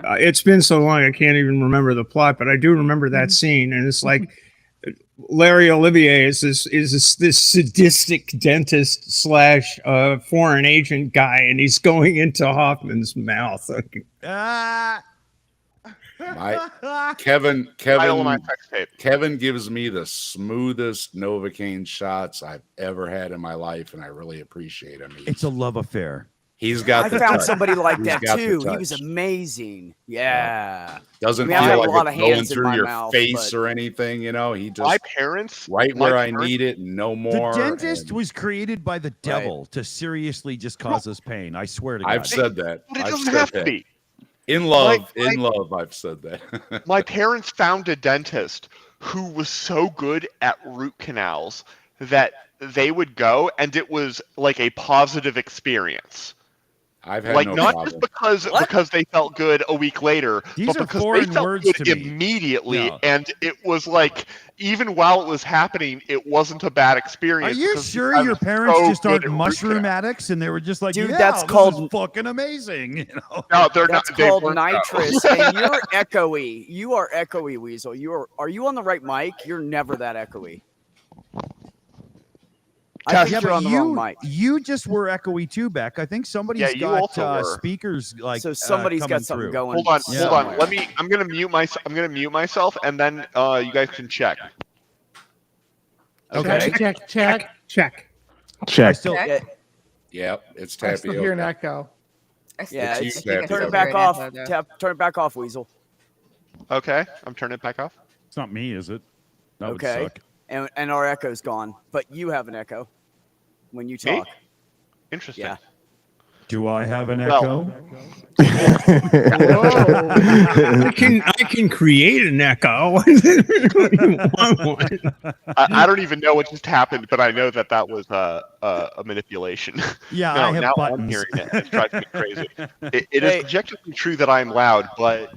B: go.
C: it's been so long I can't even remember the plot, but I do remember that scene, and it's like Larry Olivier is this sadistic dentist slash foreign agent guy, and he's going into Hoffman's mouth.
F: Kevin
A: Title of my sex tape.
F: Kevin gives me the smoothest Novocaine shots I've ever had in my life, and I really appreciate him.
I: It's a love affair.
F: He's got
H: I
F: the
H: found
F: touch.
H: somebody like
F: He's
H: that
F: got the
H: too. He was
F: touch.
H: amazing. Yeah.
F: Doesn't
H: I mean, I have
F: feel
H: a
F: like
H: lot
F: it's
H: of
F: going
H: hands in
F: through
H: my
F: your
H: mouth,
F: face
H: but-
F: or anything. You know, he
A: My
F: just
A: parents,
F: right
A: my
F: where I
A: parents-
F: need it, and no
I: The
F: more.
I: dentist
F: and
I: was created by the devil to seriously just cause us pain. I swear to God.
F: I've said that.
A: But it
F: I've
A: doesn't
F: said
A: have to
F: that.
A: be.
F: In love,
A: My-
F: I've said that.
A: My parents found a dentist who was so good at root canals that they would go, and it was like a positive experience.
F: I've had
A: Like
F: no
A: not
F: problem.
A: just because they felt good a week later,
I: These
A: but
I: are
A: because
I: foreign
A: they felt
I: words
A: good
I: to me.
A: immediately,
I: Yeah.
A: and it was like even while it was happening, it wasn't a bad
I: Are
A: experience.
I: you
A: because
I: sure
A: I
I: your
A: was
I: parents
A: so
I: just
A: good
I: aren't
A: at root
I: mushroom
A: canal.
I: addicts and they were just like,
H: Dude,
I: yeah,
H: that's
I: this
H: called-
I: is fucking amazing. You know?
A: No, they're
H: That's
A: not. They
H: called
A: weren't, no.
H: nitrous, and you're echoey. You are echoey, Weasel. Are you on the right mic? You're never that echoey. I
A: Test.
H: think
I: Yeah,
H: you're
I: but
H: on the wrong mic.
I: you just were echoey too, Beck. I think somebody's
A: Yeah, you
I: got
A: also were.
I: speakers like
H: So somebody's
I: coming
H: got something
I: through.
H: going.
A: Hold on,
I: Yeah.
A: hold on.
H: somewhere.
A: I'm gonna mute myself, and then you guys can check.
H: Okay.
G: Check.
I: I
E: Check.
I: still,
H: Yeah,
F: Yep, it's
G: I still hear an
F: tapioca.
G: echo.
B: I still-
H: yeah.
B: I
F: It's
B: think
F: you,
B: I
F: Tap.
B: still
H: Turn it
B: hear
H: back
B: an
H: off.
B: echo, though.
H: Turn it back off, Weasel.
A: Okay, I'm turning it back off.
I: it's not me, is it? That
H: Okay.
I: would suck.
H: And our echo's gone, but you have an echo when you
A: Me?
H: talk.
A: Interesting.
H: Yeah.
I: Do I have an
A: Well-
I: echo?
C: I can create an echo. You want one?
A: I don't even know what just happened, but I know that was a manipulation.
I: Yeah,
A: No,
I: I have
A: now I'm
I: buttons.
A: hearing it. It's driving me crazy. It
H: Hey.
A: is objectively true that I am loud, but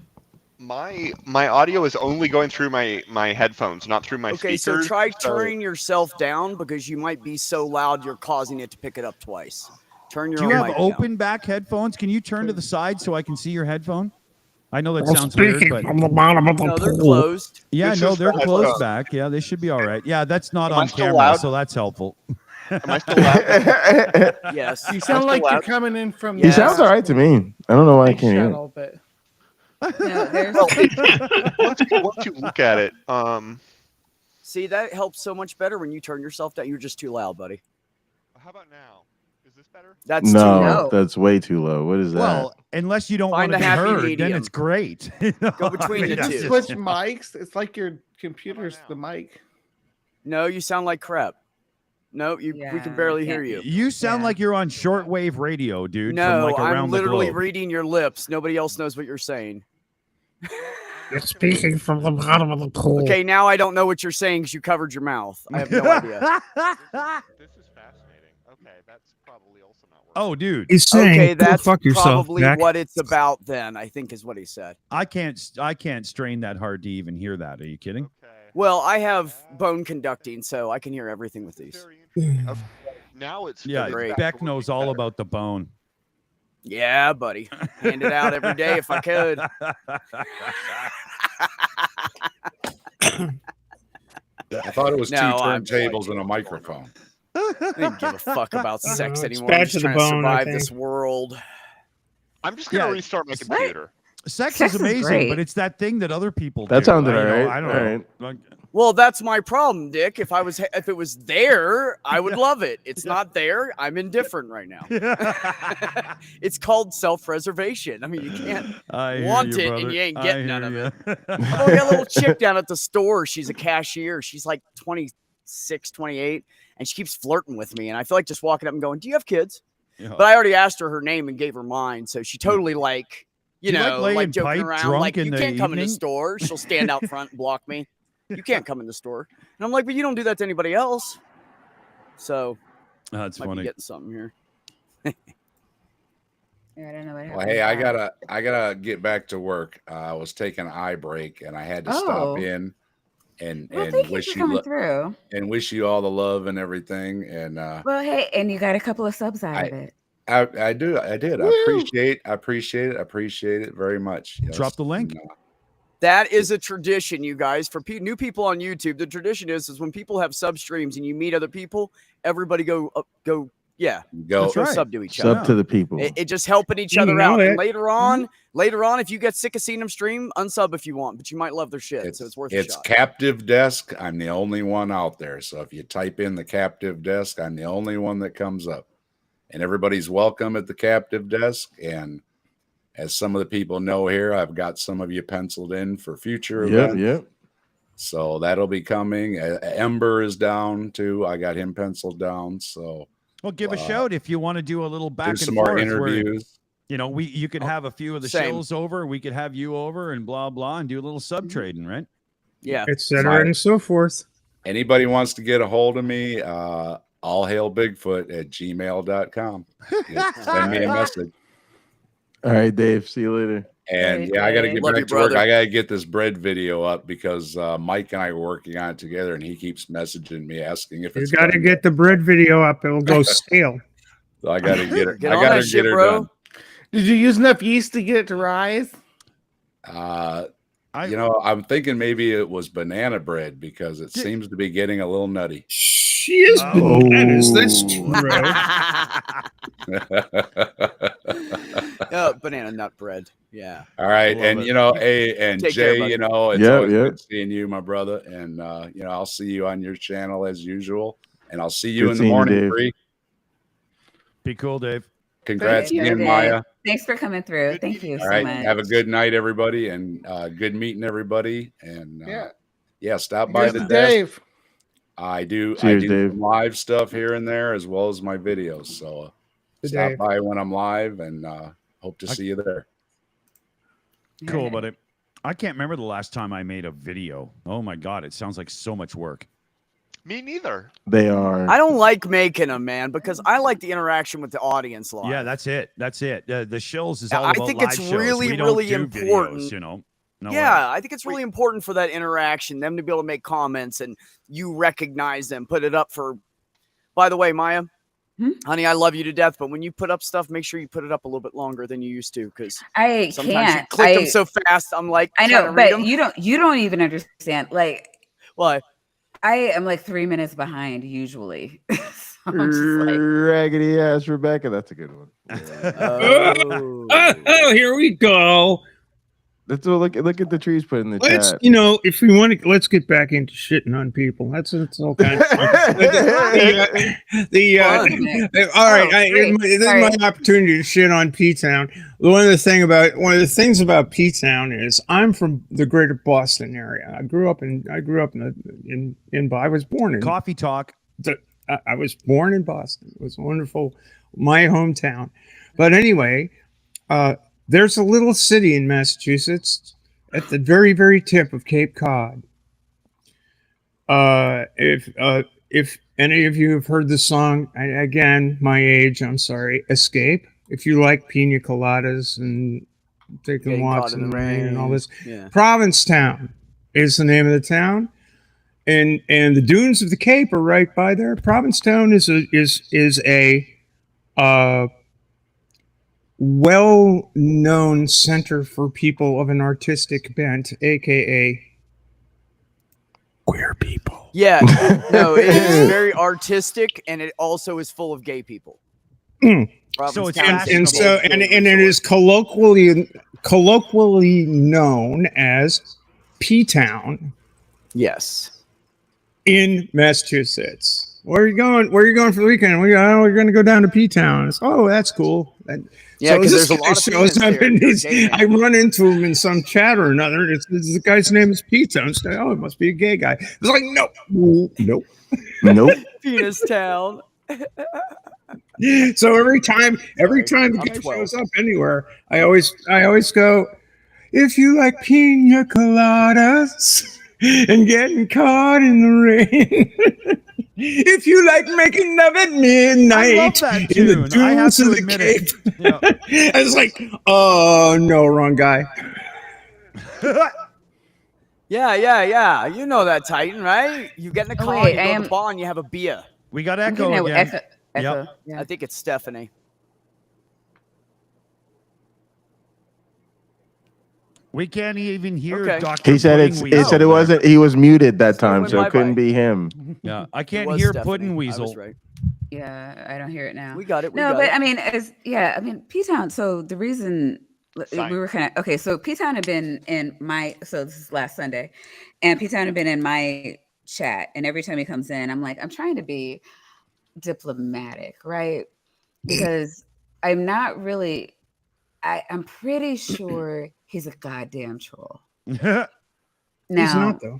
A: my audio is only going through my headphones, not through my
H: Okay,
A: speakers.
H: so try turning yourself down because you might be so loud you're causing it to pick it up twice. Turn your
I: Do you
H: own
I: have
H: mic
I: open back headphones? Can you turn to the side so I can see your headphone? I know that sounds weird,
C: Speaking
I: but
C: from the bottom of the
H: down. No, they're
C: pool.
H: closed.
I: yeah,
A: This
I: no,
A: is
I: they're
A: the
I: closed
A: headphone.
I: back. Yeah, they should be all right. Yeah, that's not
A: Am I
I: on
A: still
I: camera,
A: loud?
I: so that's helpful.
A: Am I still loud?
H: Yes.
G: You sound like
A: loud.
G: you're coming in from
E: He
G: the
E: sounds all right to me. I don't know why I
G: big
E: can't hear.
G: shuttle, but
B: No, there's
A: Once you look at it,
H: See, that helps so much better when you turn yourself down. You're just too loud, buddy.
A: how about now? Is this better?
H: That's
E: No,
H: too low.
B: low.
E: that's way too low. What is that?
I: Well, unless you don't
H: Find
I: want to
H: a
I: be
H: happy
I: heard, then
H: medium.
I: it's great.
H: Go between the
G: you
H: two.
G: switch mics. It's like your computer's the mic.
H: No, you sound like crap. No, we
B: Yeah,
H: can barely
B: I
H: hear
B: can't-
H: you.
I: You sound
B: Yeah.
I: like you're on shortwave radio, dude. from
H: No,
I: like around
H: I'm literally
I: the globe.
H: reading your lips. Nobody else knows what you're saying.
C: You're speaking from the bottom of the pool.
H: Okay, now I don't know what you're saying because you covered your mouth. I have no idea.
A: This is fascinating. Okay, that's probably also not working.
I: Oh, dude,
C: He's saying,
H: Okay,
C: go
H: that's
C: fuck yourself,
H: probably
C: Beck.
H: what it's about then, I think is what he said.
I: I can't strain that hard to even hear that. Are you kidding?
A: Okay.
H: Well, I have bone conducting, so I can hear everything with these.
A: Very interesting. Okay, now it's
I: Yeah,
H: Great.
I: Beck knows all about the bone.
H: Yeah, buddy. Hand it out every day if I could.
F: I thought it was
H: No,
F: two
H: I'm
F: turntables and a microphone.
H: I didn't give a fuck about sex
C: it's
H: anymore.
C: bad
H: I'm
C: to
H: just
C: the
H: trying to
C: bone, I
H: survive this
C: think.
H: world.
A: I'm just gonna
I: Yeah.
A: restart my computer.
I: Sex
B: Sex
I: is
B: is
I: amazing,
B: great.
I: but it's that thing that other people
E: That
I: do.
E: sounded
I: You know,
E: alright.
I: I don't
E: Alright.
I: know. Like,
H: Well, that's my problem, Dick. If it was there, I would love it. It's not there. I'm indifferent right now. It's called self-preservation. I mean, you can't
I: I hear
H: want
I: you,
H: it
I: brother.
H: and you ain't
I: I
H: getting none
I: hear
H: of
I: ya.
H: it. Oh, we got a little chick down at the store. She's a cashier. She's like 26, 28, and she keeps flirting with me. And I feel like just walking up and going, "Do you have kids?"
I: Yeah.
H: But I already asked her name and gave her mine, so she totally like,
I: Do you like
H: know,
I: laying
H: like joking
I: pipe
H: around,
I: drunk
H: like
I: in
H: you
I: the
H: can't come in the
I: evening?
H: store. She'll stand out front and block me. You can't come in the store. And I'm like, but you don't do that to anybody else. So
I: That's
H: might be
I: funny.
H: getting something here.
B: Yeah, I don't know what happened.
F: Well, hey, I gotta get back to work. I was taking an eye break, and I had to stop
B: Oh.
F: in and
B: Well, thank you
F: wish
B: for
F: you
B: coming through.
F: and wish you all the love and everything. And
B: Well, hey, and you got a couple of subs out of it.
F: I did. I appreciate it very much. Yes.
I: Drop the link.
F: And,
H: That is a tradition, you guys. For new people on YouTube, the tradition is when people have sub streams and you meet other people, everybody go yeah,
F: go
I: That's right.
H: sub to each
E: Sub
H: other.
E: to the people.
H: It just helping each
C: You
H: other
C: know
H: out.
C: it.
H: And later on, if you get sick of seeing them stream, unsub if you want, but you might love their shit, so it's worth a shot.
F: Captive Desk. I'm the only one out there. So if you type in the Captive Desk, I'm the only one that comes up. And everybody's welcome at the Captive Desk. And as some of the people know here, I've got some of you penciled in for future events.
E: Yep.
F: So that'll be coming. Ember is down too. I got him penciled down. So
I: Well, give a shout if you want to do a little back
F: there's
I: and
F: some
I: forth.
F: more
I: where,
F: interviews.
I: you know, you could have a few of the
H: Same.
I: shows over. We could have you over and blah blah, and do a little sub trading, right?
H: Yeah.
C: etc. and so forth.
F: Anybody wants to get a hold of me, allhailbigfoot@gmail.com. Send me a message.
E: All right, Dave. See you later.
F: And
B: Very
F: yeah, I got to
B: good.
F: get
H: Love
F: back
H: you,
F: to work.
H: brother.
F: I got to get this bread video up because Mike and I are working on it together, and he keeps messaging me asking if
C: You
F: it's
C: got to
F: done.
C: get the bread video up. It'll go stale.
F: So I got to get it.
H: Get
F: I
H: on
F: got
H: that
F: to
H: shit,
F: get her
H: bro.
F: done.
G: Did you use enough yeast to get it to rise?
F: You know, I'm thinking maybe it was banana bread because it seems to be getting a little nutty.
C: She is bananas. That's true.
H: Banana nut bread. Yeah.
F: All right,
I: Love
F: and
I: it.
F: you know, and
H: Take care,
F: Jay,
H: buddy.
F: you know, it's
E: Yep,
F: always
E: yep.
F: good seeing you, my brother. And you know, I'll see you on your channel as usual, and I'll see you
E: Good
F: in the
E: seeing you,
F: morning,
E: Dave.
F: Bree.
I: Be cool, Dave.
F: Congrats
B: Thank you,
F: again,
B: Dave.
F: Maya.
B: Thanks for coming through. Thank you
F: All
B: so
F: right,
B: much.
F: have a good night, everybody, and good meeting everybody. And yeah, stop by
G: Here's
F: the
G: to
F: desk.
G: Dave.
F: I do
E: Cheers, Dave.
F: some live stuff here and there as well as my videos. So
C: Good
F: stop
C: Dave.
F: by when I'm live, and hope to see you there.
I: Cool,
B: Alright.
I: but I can't remember the last time I made a video. Oh my god, it sounds like so much work.
A: Me neither.
E: They are.
H: I don't like making them, man, because I like the interaction with the audience live.
I: Yeah, that's it. That's it. The shills is
H: Yeah,
I: all
H: I
I: about
H: think
I: live
H: it's
I: shows.
H: really,
I: We don't
H: really
I: do
H: important.
I: Videos, you know. No way.
H: Yeah, I think it's really important for that interaction, them to be able to make comments and you recognize them, put it up for. By the way, Maya, honey, I love you to death, but when you put up stuff, make sure you put it up a little bit longer than you used to, because
B: I
H: sometimes
B: can't.
H: you click them so fast. I'm like,
B: I
H: trying
B: know,
H: to read
B: but
H: 'em.
B: you don't even understand. Like
H: What?
B: I am like 3 minutes behind usually. So I'm just like,
E: Raggedy ass Rebecca. That's a good one.
C: Oh, here we go.
E: Let's look at the trees put in the
C: Let's,
E: chat.
C: you know, if we want to, let's get back into shitting on people. That's all kind of fun. All right,
B: great.
C: this is
B: All right.
C: my opportunity to shit on P-Town. One of the things about P-Town is I'm from the greater Boston area. I grew up in I was born in
I: Coffee talk.
C: I was born in Boston. It was wonderful, my hometown. But anyway, there's a little city in Massachusetts at the very, very tip of Cape Cod. If any of you have heard the song, again, my age, I'm sorry, Escape. If you like pina coladas and taking
H: Getting
C: walks
H: caught
C: in the rain and all this,
H: Yeah.
C: Provincetown is the name of the town. And the dunes of the Cape are right by there. Provincetown is a well-known center for people of an artistic bent, aka queer people.
H: Yeah. No, it's very artistic and it also is full of gay people.
I: So it's
C: and
I: fashionable.
C: so and it is colloquially known as P-Town
H: Yes.
C: in Massachusetts. Where are you going? Where are you going for the weekend? We're going to go down to P-Town. Oh, that's cool.
H: Yeah,
C: so
H: because
C: this
H: there's a
C: guy
H: lot of
C: shows
H: penis
C: up
H: there.
C: and
H: You're
C: he's,
H: gay
C: I
H: man.
C: run into him in some chat or another. The guy's name is P-Town. So, oh, it must be a gay guy. It's like, nope.
E: Nope.
H: Penis town.
C: So every time the
H: I'm
C: guy
H: 12.
C: shows up anywhere, I always go, if you like pina coladas and getting caught in the rain, if you like making love at midnight
I: I love that
C: in the
I: tune. I have
C: dunes
I: to
C: of the
I: admit
C: Cape.
I: it. Yeah.
C: I was like, oh no, wrong guy.
H: Yeah. You know that Titan, right? You get in a
B: Oh,
H: car,
B: wait,
H: you
B: I
H: go to
B: am-
H: the bar, and you have a beer.
I: We got
B: I'm
I: echo
B: getting
I: again.
B: Echo.
I: Yep.
B: Yeah.
H: I think it's Stephanie.
I: We can't even hear
H: Okay.
I: Dr.
E: He said
I: Pudding Weasel
E: it said it
I: there.
E: wasn't. He was muted that time,
H: went
E: so it
H: bye-bye.
E: couldn't be him.
I: Yeah, I
H: It
I: can't
H: was
I: hear
H: Stephanie.
I: Pudding
H: I
I: Weasel.
H: was right.
B: Yeah, I don't hear it now.
H: We got it. We
B: No,
H: got
B: but
H: it.
B: I mean, P-Town. So the reason
A: Fine.
B: we were kind of okay. So P-Town had been in my. So this is last Sunday, and P-Town had been in my chat, and every time he comes in, I'm like, I'm trying to be diplomatic, right? Because I'm not really. I'm pretty sure he's a goddamn troll.
C: He's
B: Now,
C: not though.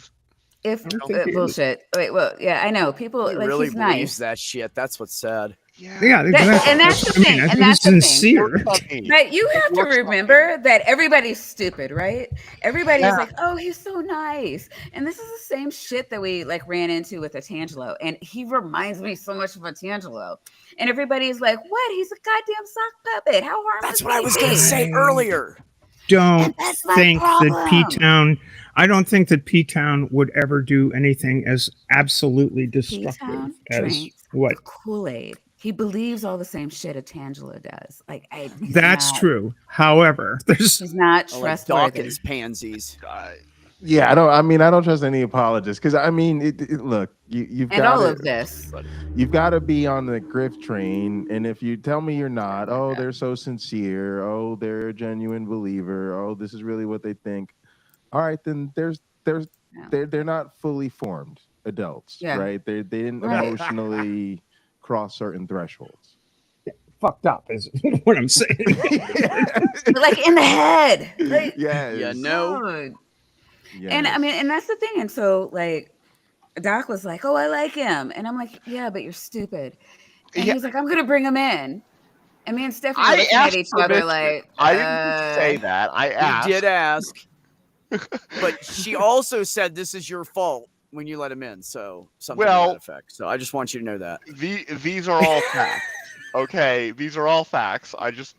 B: if
C: I don't think he is.
B: bullshit. Wait, well, yeah, I know people
H: He
B: like
H: really
B: he's
H: believes
B: nice.
H: that shit. That's what's sad.
C: Yeah, exactly.
B: and that's
C: what
B: the
C: I
B: thing,
C: mean. I
B: and
C: think
B: that's
C: he's
B: the thing.
C: sincere.
B: But you have to
A: works on me.
B: remember that everybody's stupid, right? Everybody's
A: Yeah.
B: like, "Oh, he's so nice," and this is the same shit that we like ran into with Atangelo, and he reminds me so much of Atangelo. And everybody's like, "What? He's a goddamn sock puppet. How harmless?"
H: That's what I was
B: he
H: going to
B: be?"
H: say earlier.
C: Don't
B: That's my
C: think that
B: problem.
C: P-Town. I don't think that P-Town would ever do anything as absolutely destructive
B: P-Town
C: as
B: drinks
C: what.
B: the Kool-Aid. He believes all the same shit Atangelo does. Like, he's
C: That's
B: not-
C: true. However, there's
B: He's not
H: I like
B: trustworthy.
H: Dawkins pansies.
E: Yeah, I don't trust any apologists because I mean, look, you've
B: And
E: got
B: all of this.
E: You've got to be on the grift train, and if you tell me you're not, oh, they're so sincere, oh, they're a genuine believer, oh, this is really what they think. All right, then they're not fully formed adults,
B: Yeah.
E: right? They didn't
B: Right.
E: emotionally cross certain thresholds.
C: fucked up, is what I'm saying.
B: Like in the head. Like,
E: Yes.
H: Yeah, no.
B: dude.
E: Yes.
B: And I mean, and that's the thing. And so, like, Doc was like, "Oh, I like him," and I'm like, "Yeah, but you're stupid." And
A: Yeah.
B: he's like, "I'm gonna bring him in." And me and Stephanie
A: I
B: were looking at
A: asked
B: each other
A: permission.
B: like,
A: I didn't say that. I asked.
H: You did ask. But she also said this is your fault when you let him in. So something to
A: Well-
H: that effect. So I just want you to know that.
A: These are all facts. Okay, these are all facts. I just,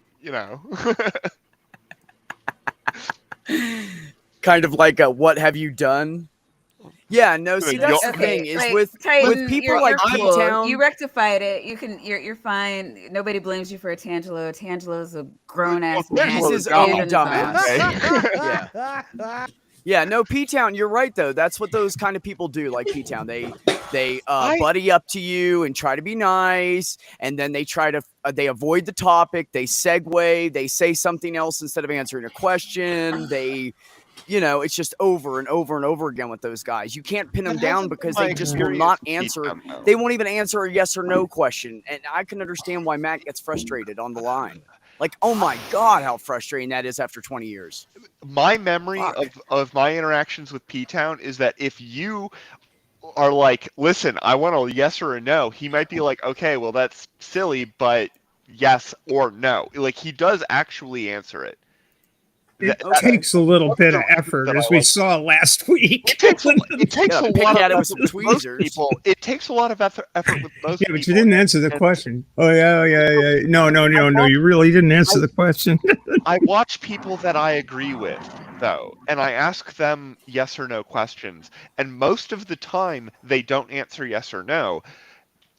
H: Kind of like a what have you done? Yeah, no, see that's the
A: Okay,
H: thing is
B: like,
H: with
B: Titan,
H: people
B: you're
H: like
B: cool.
H: P-Town.
B: You rectified it. You're fine. Nobody blames you for Atangelo. Atangelo's a grown ass
A: Well,
B: man.
A: Atangelo's
H: He's his
A: dumb,
H: own
A: okay.
H: dumbass. Yeah, no, P-Town, you're right though. That's what those kind of people do, like P-Town. They buddy up to you and try to be nice, and then they try to they avoid the topic, they segue, they say something else instead of answering a question. They it's just over and over and over again with those guys. You can't pin them
A: That
H: down
A: hasn't
H: because
A: been
H: they
A: my
H: just will
A: experience
H: not
A: with
H: answer.
A: P-Town, though.
H: They won't even answer a yes or no question. And I can understand why Matt gets frustrated on the line. Like, oh my God, how frustrating that is after 20 years.
A: My memory
H: Fuck.
A: of my interactions with P-Town is that if you are like, listen, I want a yes or a no, he might be like, okay, well, that's silly, but yes or no. Like, he does actually answer it.
C: It takes a little bit of effort,
A: that I
C: as we
A: like.
C: saw last week.
A: It takes
H: Yeah,
A: a
H: pick
A: lot
H: at
A: of
H: it with
A: effort
H: some
A: with most
H: tweezers.
A: people. It takes a lot of effort with most
C: Yeah,
A: people.
C: but you didn't answer the question. Oh yeah. No. You really didn't answer the question.
A: I watch people that I agree with, though, and I ask them yes or no questions, and most of the time they don't answer yes or no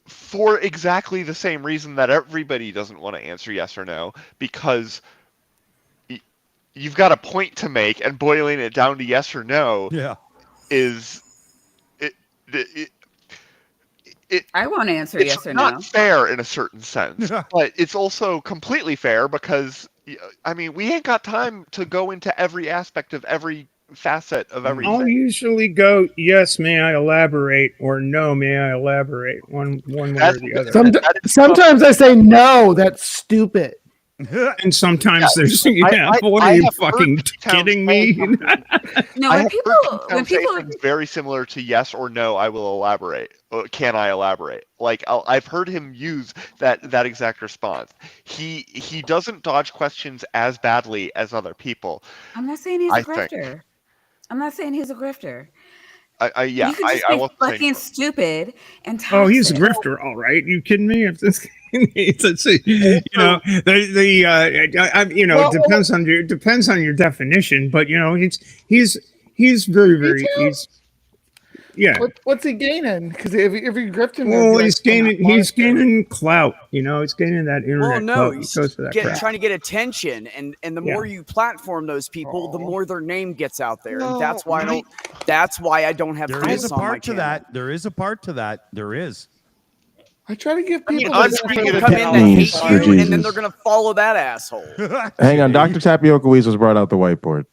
A: for exactly the same reason that everybody doesn't want to answer yes or no, because you've got a point to make, and boiling it down to yes or no
I: Yeah.
A: is
B: I won't answer
A: it's
B: yes or
A: not
B: no.
A: fair in a certain sense, but it's also completely fair because I mean we ain't got time to go into every aspect of every facet of
C: I'll
A: everything.
C: usually go, yes, may I elaborate, or no, may I elaborate, one way
A: That's-
C: or the other.
G: Sometimes I say no. That's stupid.
C: And sometimes there's,
A: I
C: what are you
A: have
C: fucking
A: heard Town
C: kidding
A: say
C: me?
A: something-
B: No,
A: I
B: when
A: have
B: people
A: heard
B: when
A: Town say
B: people
A: things very similar to yes or no. I will elaborate. Can I elaborate? Like I've heard him use that exact response. He doesn't dodge questions as badly as other people.
B: I'm not saying he's
A: I
B: a
A: think.
B: grifter. I'm not saying he's a grifter.
A: Yeah,
B: You can just
A: I
B: be
A: wasn't saying
B: fucking stupid and toxic.
C: Oh, he's a grifter, all right. You kidding me? If this, it depends on your definition, but he's very yeah.
G: What's he gaining? Because if you're grifting,
C: Well, he's gaining clout. He's gaining that internet
H: Well, no,
C: clout. He
H: he's
C: goes for that crap.
H: trying to get attention, and the more you platform those people, the more their name gets out there, and that's why I don't have
I: There
H: Chris
I: is a
H: on my
I: part to
H: channel.
I: that. There is a part to that. There is.
G: I try to give people.
A: I'm
G: the
A: bringing
G: benefit
A: it
G: of
H: Come
G: the
H: in
G: doubt.
H: to hate
E: For
H: you, and then
E: Jesus.
H: they're gonna follow that asshole.
E: Hang on, Dr. Tapioca Weasels brought out the whiteboard.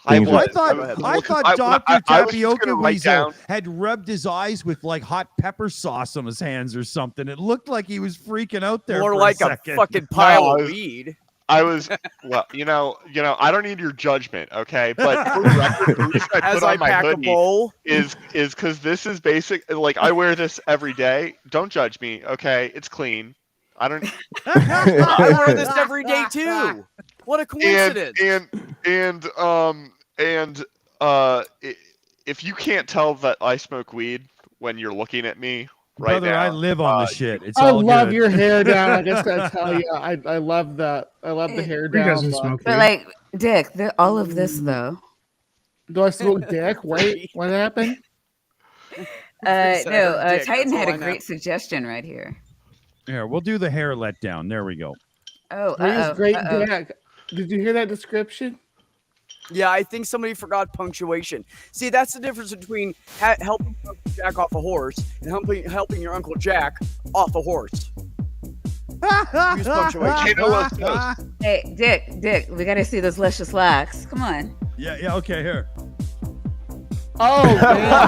A: I
E: Things
A: was.
I: I
H: Go ahead.
I: thought Dr.
A: I was just
I: Tapioca
A: gonna write
I: Weasel
A: down.
I: had rubbed his eyes with like hot pepper sauce on his hands or something. It looked like he was freaking out there.
H: More
I: for
H: like
I: a
H: a
I: second.
H: fucking pile
A: No,
H: of
A: I was-
H: weed.
A: I was well, I don't need your judgment, okay? But for the record, the reason I
H: As
A: put
H: I
A: on my
H: pack a
A: hoodie
H: bowl.
A: is because this is basic. Like I wear this every day. Don't judge me, okay? It's clean. I don't.
H: I wear this every day too. What a coincidence!
A: If you can't tell that I smoke weed when you're looking at me right
I: Brother,
A: now,
I: I live on the shit. It's
G: I
I: all
G: love
I: good.
G: your hair down. I just gotta tell you, I love that. I love the hair
C: He
G: down.
C: doesn't
G: look.
C: smoke
B: But
C: weed.
B: like Dick, all of this though.
G: Do I smoke dick? Wait, what happened?
H: said I heard dick,
B: Titan
H: that's
B: had
H: all
B: a
H: I know.
B: great suggestion right here.
I: Here, we'll do the hair letdown. There we go.
B: Oh,
G: Bree's great dick. Did you hear that description?
H: Yeah, I think somebody forgot punctuation. See, that's the difference between helping your Uncle Jack off a horse and helping your Uncle Jack off a horse. Use punctuation.
A: You know what?
B: Hey, Dick, we gotta see those luscious locks. Come on.
I: Yeah, okay, here.
G: Oh,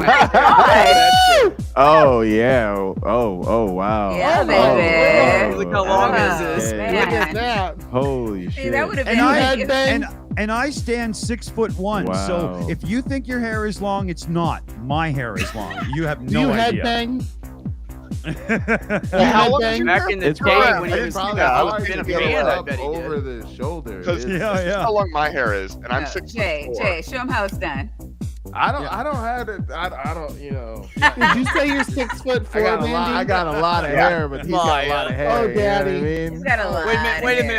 G: man.
E: Oh yeah. Oh wow.
B: Yeah,
G: Oh,
B: baby.
H: Look how long
B: Oh,
H: is this?
B: man.
G: Look at that.
E: Holy
B: See,
E: shit.
B: that would have
I: And
B: been
I: I
B: like,
I: and I stand 6'1".
E: Wow.
I: So if you think your hair is long, it's not. My hair is long. You have
G: Do
I: no
G: you
I: idea.
G: headbang?
E: How long
G: Headbang?
H: Back in the
E: It's
H: day
E: probably-
H: when he
E: it's
H: was
E: probably
H: I
E: hard
H: was
E: to
H: in a
E: get
H: band, I
E: up
H: bet he
E: over
H: did.
E: the shoulder.
A: Because
E: It's-
I: Yeah, yeah.
A: how long my hair is, and I'm 6'4".
B: Jay, show him how it's done.
E: I don't have it. I don't.
G: Did you say you're 6'4", Mandy?
E: I got a lot of hair, but he's got a lot of hair.
G: Oh,
E: you know what I
G: daddy.
E: mean?
B: He's got a lot.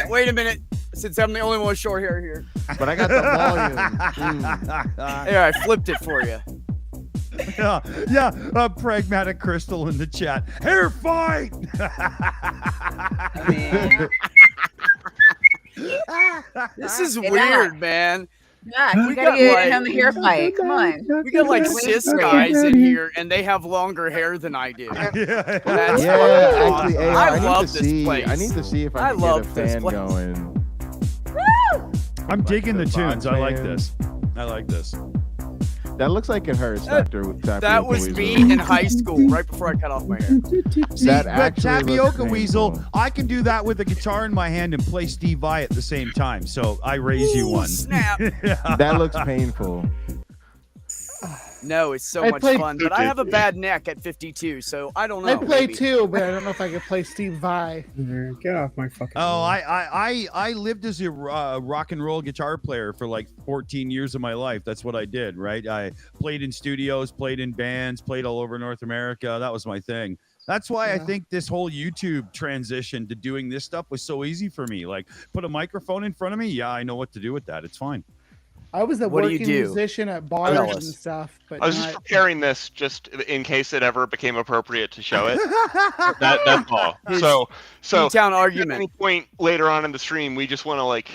H: Wait a minute. Since I'm the only one with short hair here.
E: But I got the volume.
H: Here, I flipped it for you.
I: Yeah. Pragmatic Crystal in the chat. Hair fight.
B: I mean,
H: This is
B: Hey,
H: weird, man.
B: Doc, we
H: We
B: gotta
H: got,
B: get
H: like-
B: him a hair fight. Come on.
H: We got like
B: Wait,
H: cis
B: wait.
H: guys in here, and they have longer hair than I do.
I: yeah.
H: That's
E: Yeah,
H: fucking
E: actually,
H: awesome.
E: AR,
H: I
E: I need
H: love
E: to
H: this
E: see.
H: place.
E: I need to see if
H: I
E: I can
H: love
E: get a
H: this
E: fan
H: place.
E: going.
I: I'm digging the
E: the
I: tunes.
E: box
I: I like
E: fan.
I: this. I like this.
E: That looks like it hurts, Doctor.
H: That was me in high school, right before I cut off my hair.
I: See,
E: That
I: but
E: actually looks
I: Tapioca Weasel,
E: painful.
I: I can do that with a guitar in my hand and play Steve Vai at the same time. So I raise you
H: Ooh,
I: one.
H: snap.
E: That looks painful.
H: No, it's so
G: I
H: much
G: played-
H: fun, but I have a bad neck at 52, so I don't know.
G: I play
H: maybe.
G: too, but I don't know if I could play Steve Vai.
C: Get off my fucking.
I: Oh,
C: lawn.
I: I lived as a rock and roll guitar player for like 14 years of my life. That's what I did, right? I played in studios, played in bands, played all over North America. That was my thing. That's why I
G: Yeah.
I: think this whole YouTube transition to doing this stuff was so easy for me. Like, put a microphone in front of me. Yeah, I know what to do with that. It's fine.
G: I was a
H: What do you
G: working
H: do?
G: musician at bars
H: Tell
G: and
H: us.
G: stuff, but
A: I was just
G: not-
A: preparing this just in case it ever became appropriate to show it. That's all.
H: His
A: So
H: Town
A: at any
H: argument.
A: point later on in the stream, we just want to like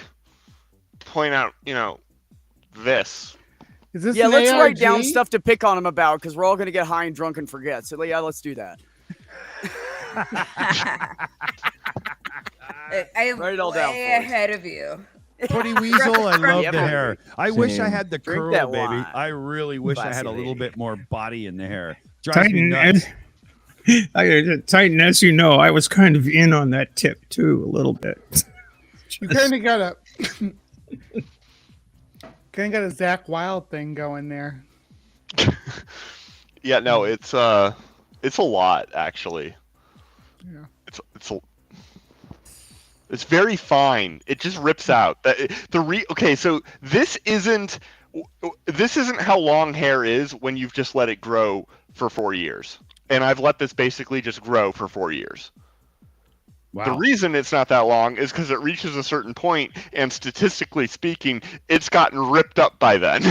A: point out, this.
G: Is this
H: Yeah,
G: an
H: let's write
G: ARG?
H: down stuff to pick on him about because we're all going to get high and drunk and forget. So, yeah, let's do that.
B: I'm
H: Write it all down
B: way
H: for us.
B: ahead of you.
I: Pretty Weasel, I love
H: Yeah,
I: the
H: baby.
I: hair. I wish I
E: Same.
I: had the
H: Drink
I: curl,
H: that
I: baby.
H: wine.
I: I really wish I had
H: Classy
I: a little
H: lady.
I: bit more body in the hair. Drives me
C: Titan,
I: nuts.
C: Titan, as you know, I was kind of in on that tip too, a little bit.
G: You kind of got a Zach Wild thing going there.
A: Yeah, no, it's a lot actually.
G: Yeah.
A: It's very fine. It just rips out. Okay, so this isn't how long hair is when you've just let it grow for 4 years. And I've let this basically just grow for 4 years.
I: Wow.
A: The reason it's not that long is because it reaches a certain point, and statistically speaking, it's gotten ripped up by then.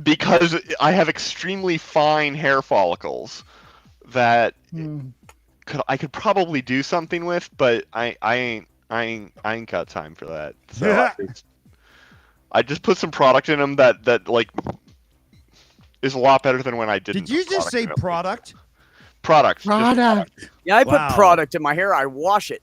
A: Because I have extremely fine hair follicles that I could probably do something with, but I ain't got time for that. So I just put some product in them that like is a lot better than when I didn't.
I: Did you
A: put
I: just say
A: product in 'em.
I: product?
G: Product.
H: Yeah, I put
I: Wow.
H: product in my hair. I wash it.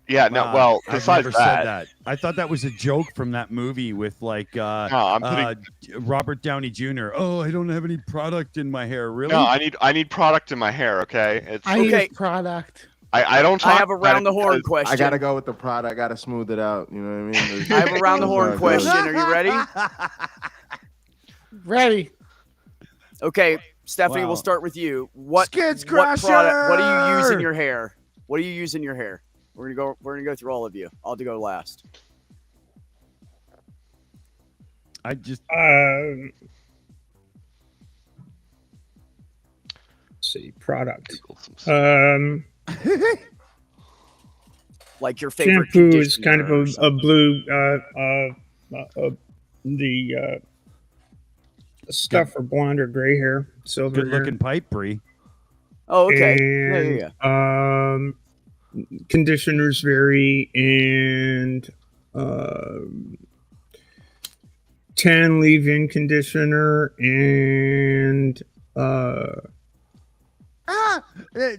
A: Yeah, no.
I: Wow,
A: Well,
I: I've
A: besides
I: never
A: that,
I: said that. I thought that was a joke from that movie with like
A: no, I'm putting.
I: Robert Downey Jr. Oh, I don't have any product in my hair. Really?
A: No, I need product in my hair. Okay, it's
G: I
H: Okay.
G: use product.
A: I don't. Talk
H: I have a
A: about it
H: round the horn
A: because-
H: question.
E: I gotta go with the product. I gotta smooth it out. You know what I mean?
H: I have a round the horn
E: That's how it goes.
H: question. Are you ready?
G: Ready.
H: Okay, Stephanie,
I: Wow.
H: we'll start with you. What
I: Skids
H: what product? What do you use in
I: Crusher!
H: your hair? What do you use in your hair? We're gonna go through all of you. I'll go last.
I: I just
C: Let's see, product.
H: Like your favorite
C: Shampoo is kind of
H: conditioner or
C: a
H: something.
C: blue. The stuff for blonde or gray hair, silver
I: good looking pipe, Bree.
H: Oh, okay.
C: And,
H: Yeah.
C: Conditioners vary, and tan leave-in conditioner, and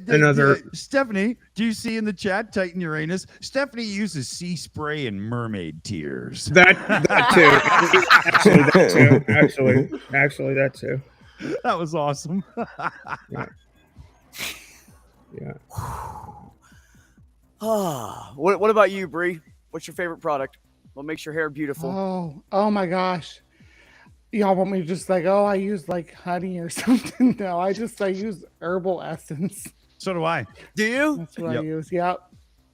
C: Another-
I: Stephanie, do you see in the chat, Titan Uranus? Stephanie uses sea spray and mermaid tears.
C: that too. Actually, that too.
I: That was awesome.
C: Yeah.
H: What about you, Bree? What's your favorite product? What makes your hair beautiful?
G: Oh my gosh. Y'all want me to just like, I use like honey or something? No, I use herbal essence.
I: So do I.
H: Do you?
G: That's what
I: Yep.
G: I use. Yep.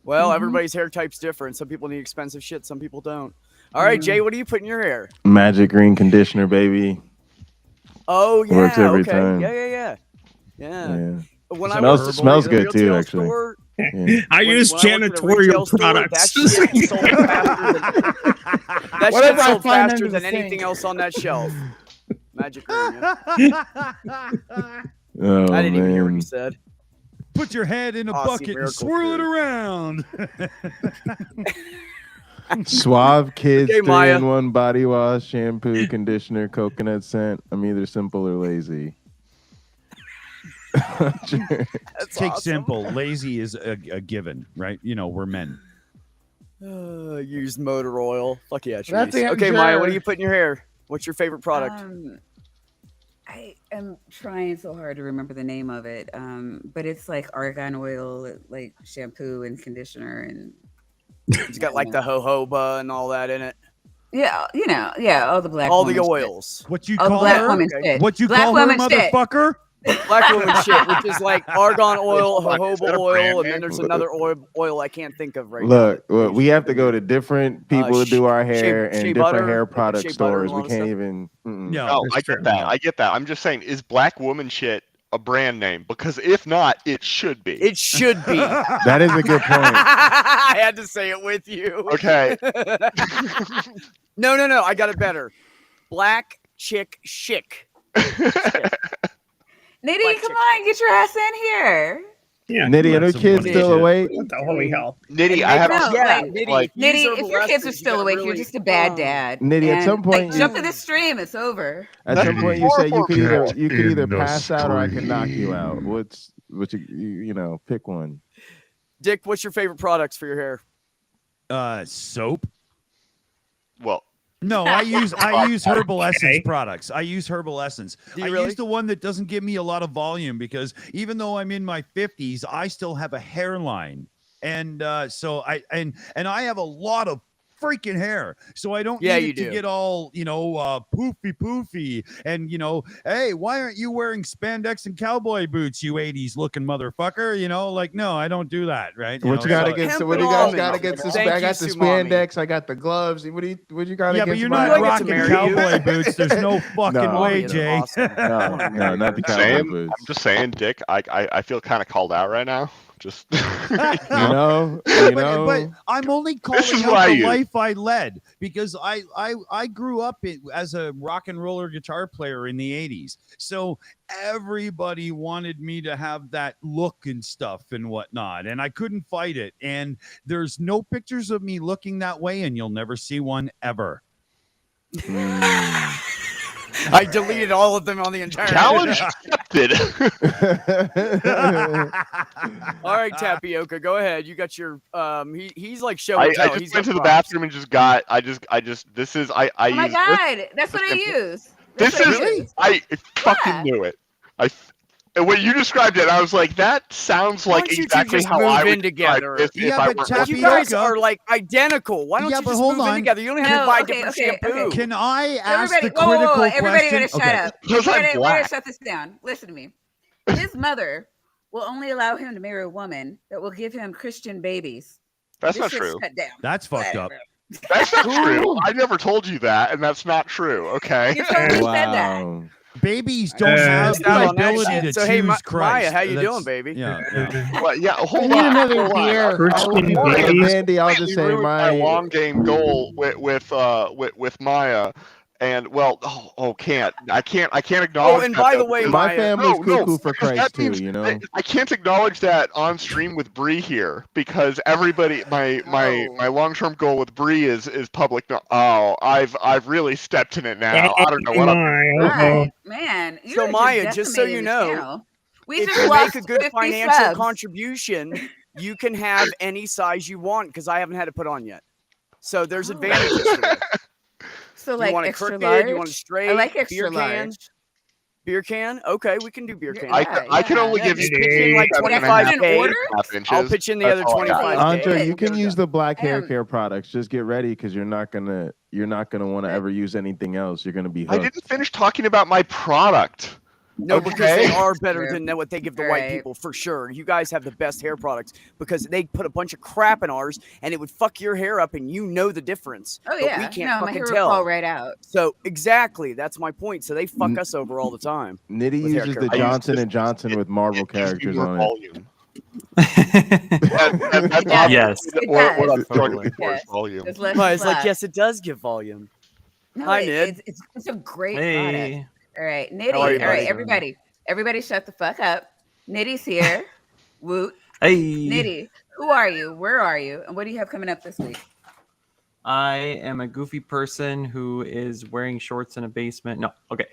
H: Well,
G: Mhm.
H: everybody's hair type's different. Some people need expensive shit. Some people don't. All right,
G: Mhm.
H: Jay, what do you put in your hair?
E: Magic green conditioner, baby.
H: Oh yeah,
E: Works every
H: okay.
E: time.
H: Yeah.
E: Yeah.
H: When
E: Smells-
H: I was
E: smells
H: at the
E: good too,
H: retail
E: actually.
H: store,
E: Yeah.
C: I use
H: when I worked at a
C: janitorial
H: retail store,
C: products.
H: That shit sold faster than, that
G: Whatever
H: shit
G: I
H: sold
G: find
H: faster
G: under the
H: than anything
G: sink.
H: else on that shelf. Magic green. Yeah.
E: Oh,
H: I didn't even hear what you
E: man.
H: said.
I: Put your head in a
H: Aussie
I: bucket and
H: Miracle
I: swirl it
H: Crew.
I: around.
E: Suave Kids
H: Okay, Maya.
E: 3-in-1 body wash, shampoo, conditioner, coconut scent. I'm either simple or lazy.
H: That's
I: Take
H: awesome.
I: simple. Lazy is a given, right? You know, we're men.
H: Used motor oil. Fuck yeah,
G: That's
H: trees.
G: it,
H: Okay, Maya, what do
G: sure.
H: you put in your hair? What's your favorite product?
B: I am trying so hard to remember the name of it, but it's like argan oil, like shampoo and conditioner, and
H: It's got like the jojoba and all that in it.
B: yeah, all the black,
H: All the
B: woman shit.
H: oils.
I: What you
B: All the
I: call
B: black
I: her?
B: woman
H: Okay.
B: shit.
I: What you
B: Black
I: call her,
B: woman shit.
I: motherfucker?
H: Black woman shit, which is like argan oil,
A: Fuck, is that
H: jojoba
A: a
H: oil,
A: brand
H: and then
A: name?
H: there's another oil I can't think of right
E: Look,
H: now.
E: look, we have to go to different people to do our hair
H: shea
E: and different
H: butter,
E: hair
H: like
E: product
H: shea butter and
E: stores.
H: all
E: We
H: that
E: can't
H: stuff.
E: even. Mm-mm.
I: No,
A: No,
C: that's
A: I
C: true.
A: get that.
I: No.
A: I get that. I'm just saying, is black woman shit a brand name? Because if not, it should be.
H: It should be.
E: That is a good point.
H: I had to say it with you.
A: Okay.
H: No. I got it better. Black chick chic.
B: Niddy,
H: Black
B: come
H: chick.
B: on, get your ass in here.
C: Yeah.
E: Nitty, are
C: that's
E: the
C: some
E: kids
C: funny
E: still
C: shit.
E: awake?
C: What the holy hell?
A: Nitty, I have
B: No,
A: a
H: Yeah,
B: like,
H: Nitty,
A: like
H: use
B: Nitty,
H: herbal
B: if your kids are
H: essence, you
B: still
H: gotta
B: awake, you're
H: really-
B: just a bad dad.
E: Nitty, at
B: And,
E: some point
B: like, jump
E: you
B: to the stream. It's over.
E: at
A: That's
E: some point you
A: far
E: say you
A: more
E: could either
A: beautiful.
E: pass out or I can knock you out. Which you know, pick one.
H: Dick, what's your favorite products for your hair?
I: Soap.
A: well,
I: No, I use Herbal Essence
C: Okay.
I: products. I use Herbal Essence.
H: Do you
I: I
H: really?
I: use the one that doesn't give me a lot of volume because even though I'm in my 50s, I still have a hairline. And so I have a lot of freaking hair. So I don't
H: Yeah,
I: need
H: you
I: it to
H: do.
I: get all, poofy and hey, why aren't you wearing spandex and cowboy boots, you 80s looking motherfucker? No, I don't do that, right?
E: What you got
I: so-
E: against?
H: Hemp
E: What do you guys
H: almonds.
E: got against the?
H: Thank
E: I
H: you,
E: got the
H: Sumami.
E: spandex. I got the gloves. What do you got
I: Yeah,
E: against?
I: but you're
E: mine?
I: not
H: I get to
I: rocking
H: marry you.
I: cowboy boots. There's no fucking
E: No.
I: way,
H: Mommy is
I: Jay.
H: awesome. I wanna
E: No,
H: marry
E: not the
H: her.
E: cowboy
A: saying,
E: boots.
A: I'm just saying, Dick. I feel kind of called out right now. Just
E: You know,
I: But I'm only calling
A: is
I: out
A: what I
I: the
A: use.
I: life I led because I grew up as a rock and roller guitar player in the 80s. So everybody wanted me to have that look and stuff and whatnot. And I couldn't fight it. And there's no pictures of me looking that way, and you'll never see one ever.
H: I deleted all of them on the entire
A: challenge accepted.
H: All right, Tapioca, go ahead. You got your he's like show
A: I
H: and tell.
A: just
H: He's
A: went
H: got
A: to the
H: props.
A: bathroom and just got. I just. This is. I
B: Oh my
A: use.
B: god, that's what I use. That's
A: This
B: what
A: is.
B: I use.
A: I fucking
B: Yeah.
A: knew it. And when you described it, I was like, that sounds
H: Why
A: like
H: don't you two
A: exactly
H: just
A: how
H: move
A: I
H: in
A: would describe
H: together?
A: this
I: Yeah,
A: if I
I: but
A: weren't
I: Tapioca-
H: You guys
I: Tapioca-
H: are like identical. Why don't
I: Yeah,
H: you
I: but
H: just
I: hold
H: move in
I: on.
H: together? You don't have to
B: No,
H: buy
B: okay,
H: different
B: okay,
H: shampoo.
B: okay.
I: Can I ask
B: Everybody,
I: the
B: whoa,
I: critical
B: whoa, everybody
I: question?
B: gotta shut up.
A: Because I'm
B: We gotta
A: black.
B: shut this down. Listen to me. His mother will only allow him to marry a woman that will give him Christian babies.
A: That's
B: This
A: not
B: shit's
A: true.
B: shut down.
I: That's fucked up.
B: Whatever.
A: That's not true. I never told you that, and that's not true. Okay.
B: You totally said that.
E: wow.
I: Babies don't
C: Uh,
I: have
H: Missed out
I: the
H: on that
I: ability
H: shit.
I: to
H: So,
I: choose
H: hey,
I: Christ.
H: Maya, how you
I: That's-
H: doing, baby?
I: Yeah.
A: Well, yeah.
G: I
A: Hold
G: need
A: on.
G: another
A: hold on.
G: beer.
C: Christian
E: Hey,
C: babies.
E: Mandy, I'll just say
A: ruined my
E: my
A: long game goal with Maya, and well, can't I can't acknowledge.
H: Oh, and
A: that,
H: by the
A: though,
H: way,
A: because-
E: my
H: Maya,
E: family's
A: No,
E: cuckoo for
A: because
E: Christ
A: that
E: too.
A: means
E: You know.
A: I can't acknowledge that on stream with Bree here because everybody, my long term goal with Bree is public. I've really stepped in it now. I don't know what I'm.
B: Right, man. You
H: So,
B: are
H: Maya, just so
B: decimating
H: you
B: the
H: know,
B: channel. We
H: if
B: just
H: you
B: lost
H: make a good
B: 50
H: financial
B: subs.
H: contribution, you can have any size you want because I haven't had to put on yet. So there's
B: Oh.
H: advantages to it.
B: So
H: You
B: like
H: want it
B: extra
H: crooked?
B: large.
H: You want it straight?
B: I like
H: beer
B: extra
H: can?
B: large.
H: Beer can? Okay, we can do beer can.
A: I can only
B: yeah,
A: give
H: just
A: you
H: pitch in like
A: seven and a
H: 25
A: half
B: Put in order?
A: inches.
H: I'll pitch in the
A: That's
H: other
A: all I got.
H: 25.
E: Andre,
B: Okay.
E: you can use the black hair
B: Damn.
E: care products. Just get ready because you're not gonna want to ever use anything else. You're gonna be
A: I
E: hooked.
A: didn't finish talking about my product.
H: No, because they
A: Okay.
H: are better
B: True.
H: than what they give the white
B: Right.
H: people for sure. You guys have the best hair products because they put a bunch of crap in ours and it would fuck your hair up and you know the difference.
B: Oh
H: but
B: yeah.
H: we can't
B: no, my
H: fucking
B: hair will
H: tell.
B: fall right out.
H: So exactly, that's my point. So they fuck us over all the time.
E: Nitty
H: with hair
E: uses
H: care
E: the
H: products.
E: Johnson and Johnson with Marvel
A: It gives you
E: characters
A: more
E: on it.
A: volume. That's
B: Yeah.
J: Yes.
B: It
A: what
B: does.
A: I'm trying to
J: Totally.
A: get for is
B: Yes.
A: volume.
B: There's less
H: It's like,
B: fluff.
H: yes, it does give volume.
B: No,
H: Hi, Nid.
B: it's a great product.
J: Hey.
B: All right, Nitty.
H: How are you,
B: All right,
H: buddy?
B: everybody, shut the fuck up. Nitty's here. Woot.
J: Hey.
B: Nitty, who are you? Where are you? And what do you have coming up this week?
J: I am a goofy person who is wearing shorts in a basement. No, okay.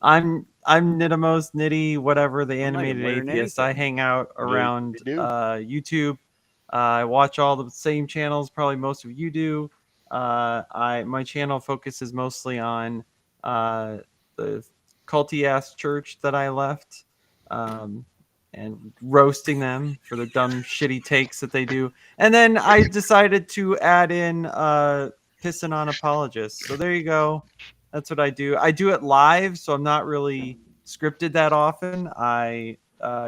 J: I'm Nidamos, Nitty, whatever, the animated
H: wearing
J: atheist. I
H: anything.
J: hang out around
A: you do.
J: YouTube. I watch all the same channels, probably most of you do. My channel focuses mostly on the culty ass church that I left. And roasting them for the dumb shitty takes that they do. And then I decided to add in pissing on apologists. So there you go. That's what I do. I do it live, so I'm not really scripted that often. I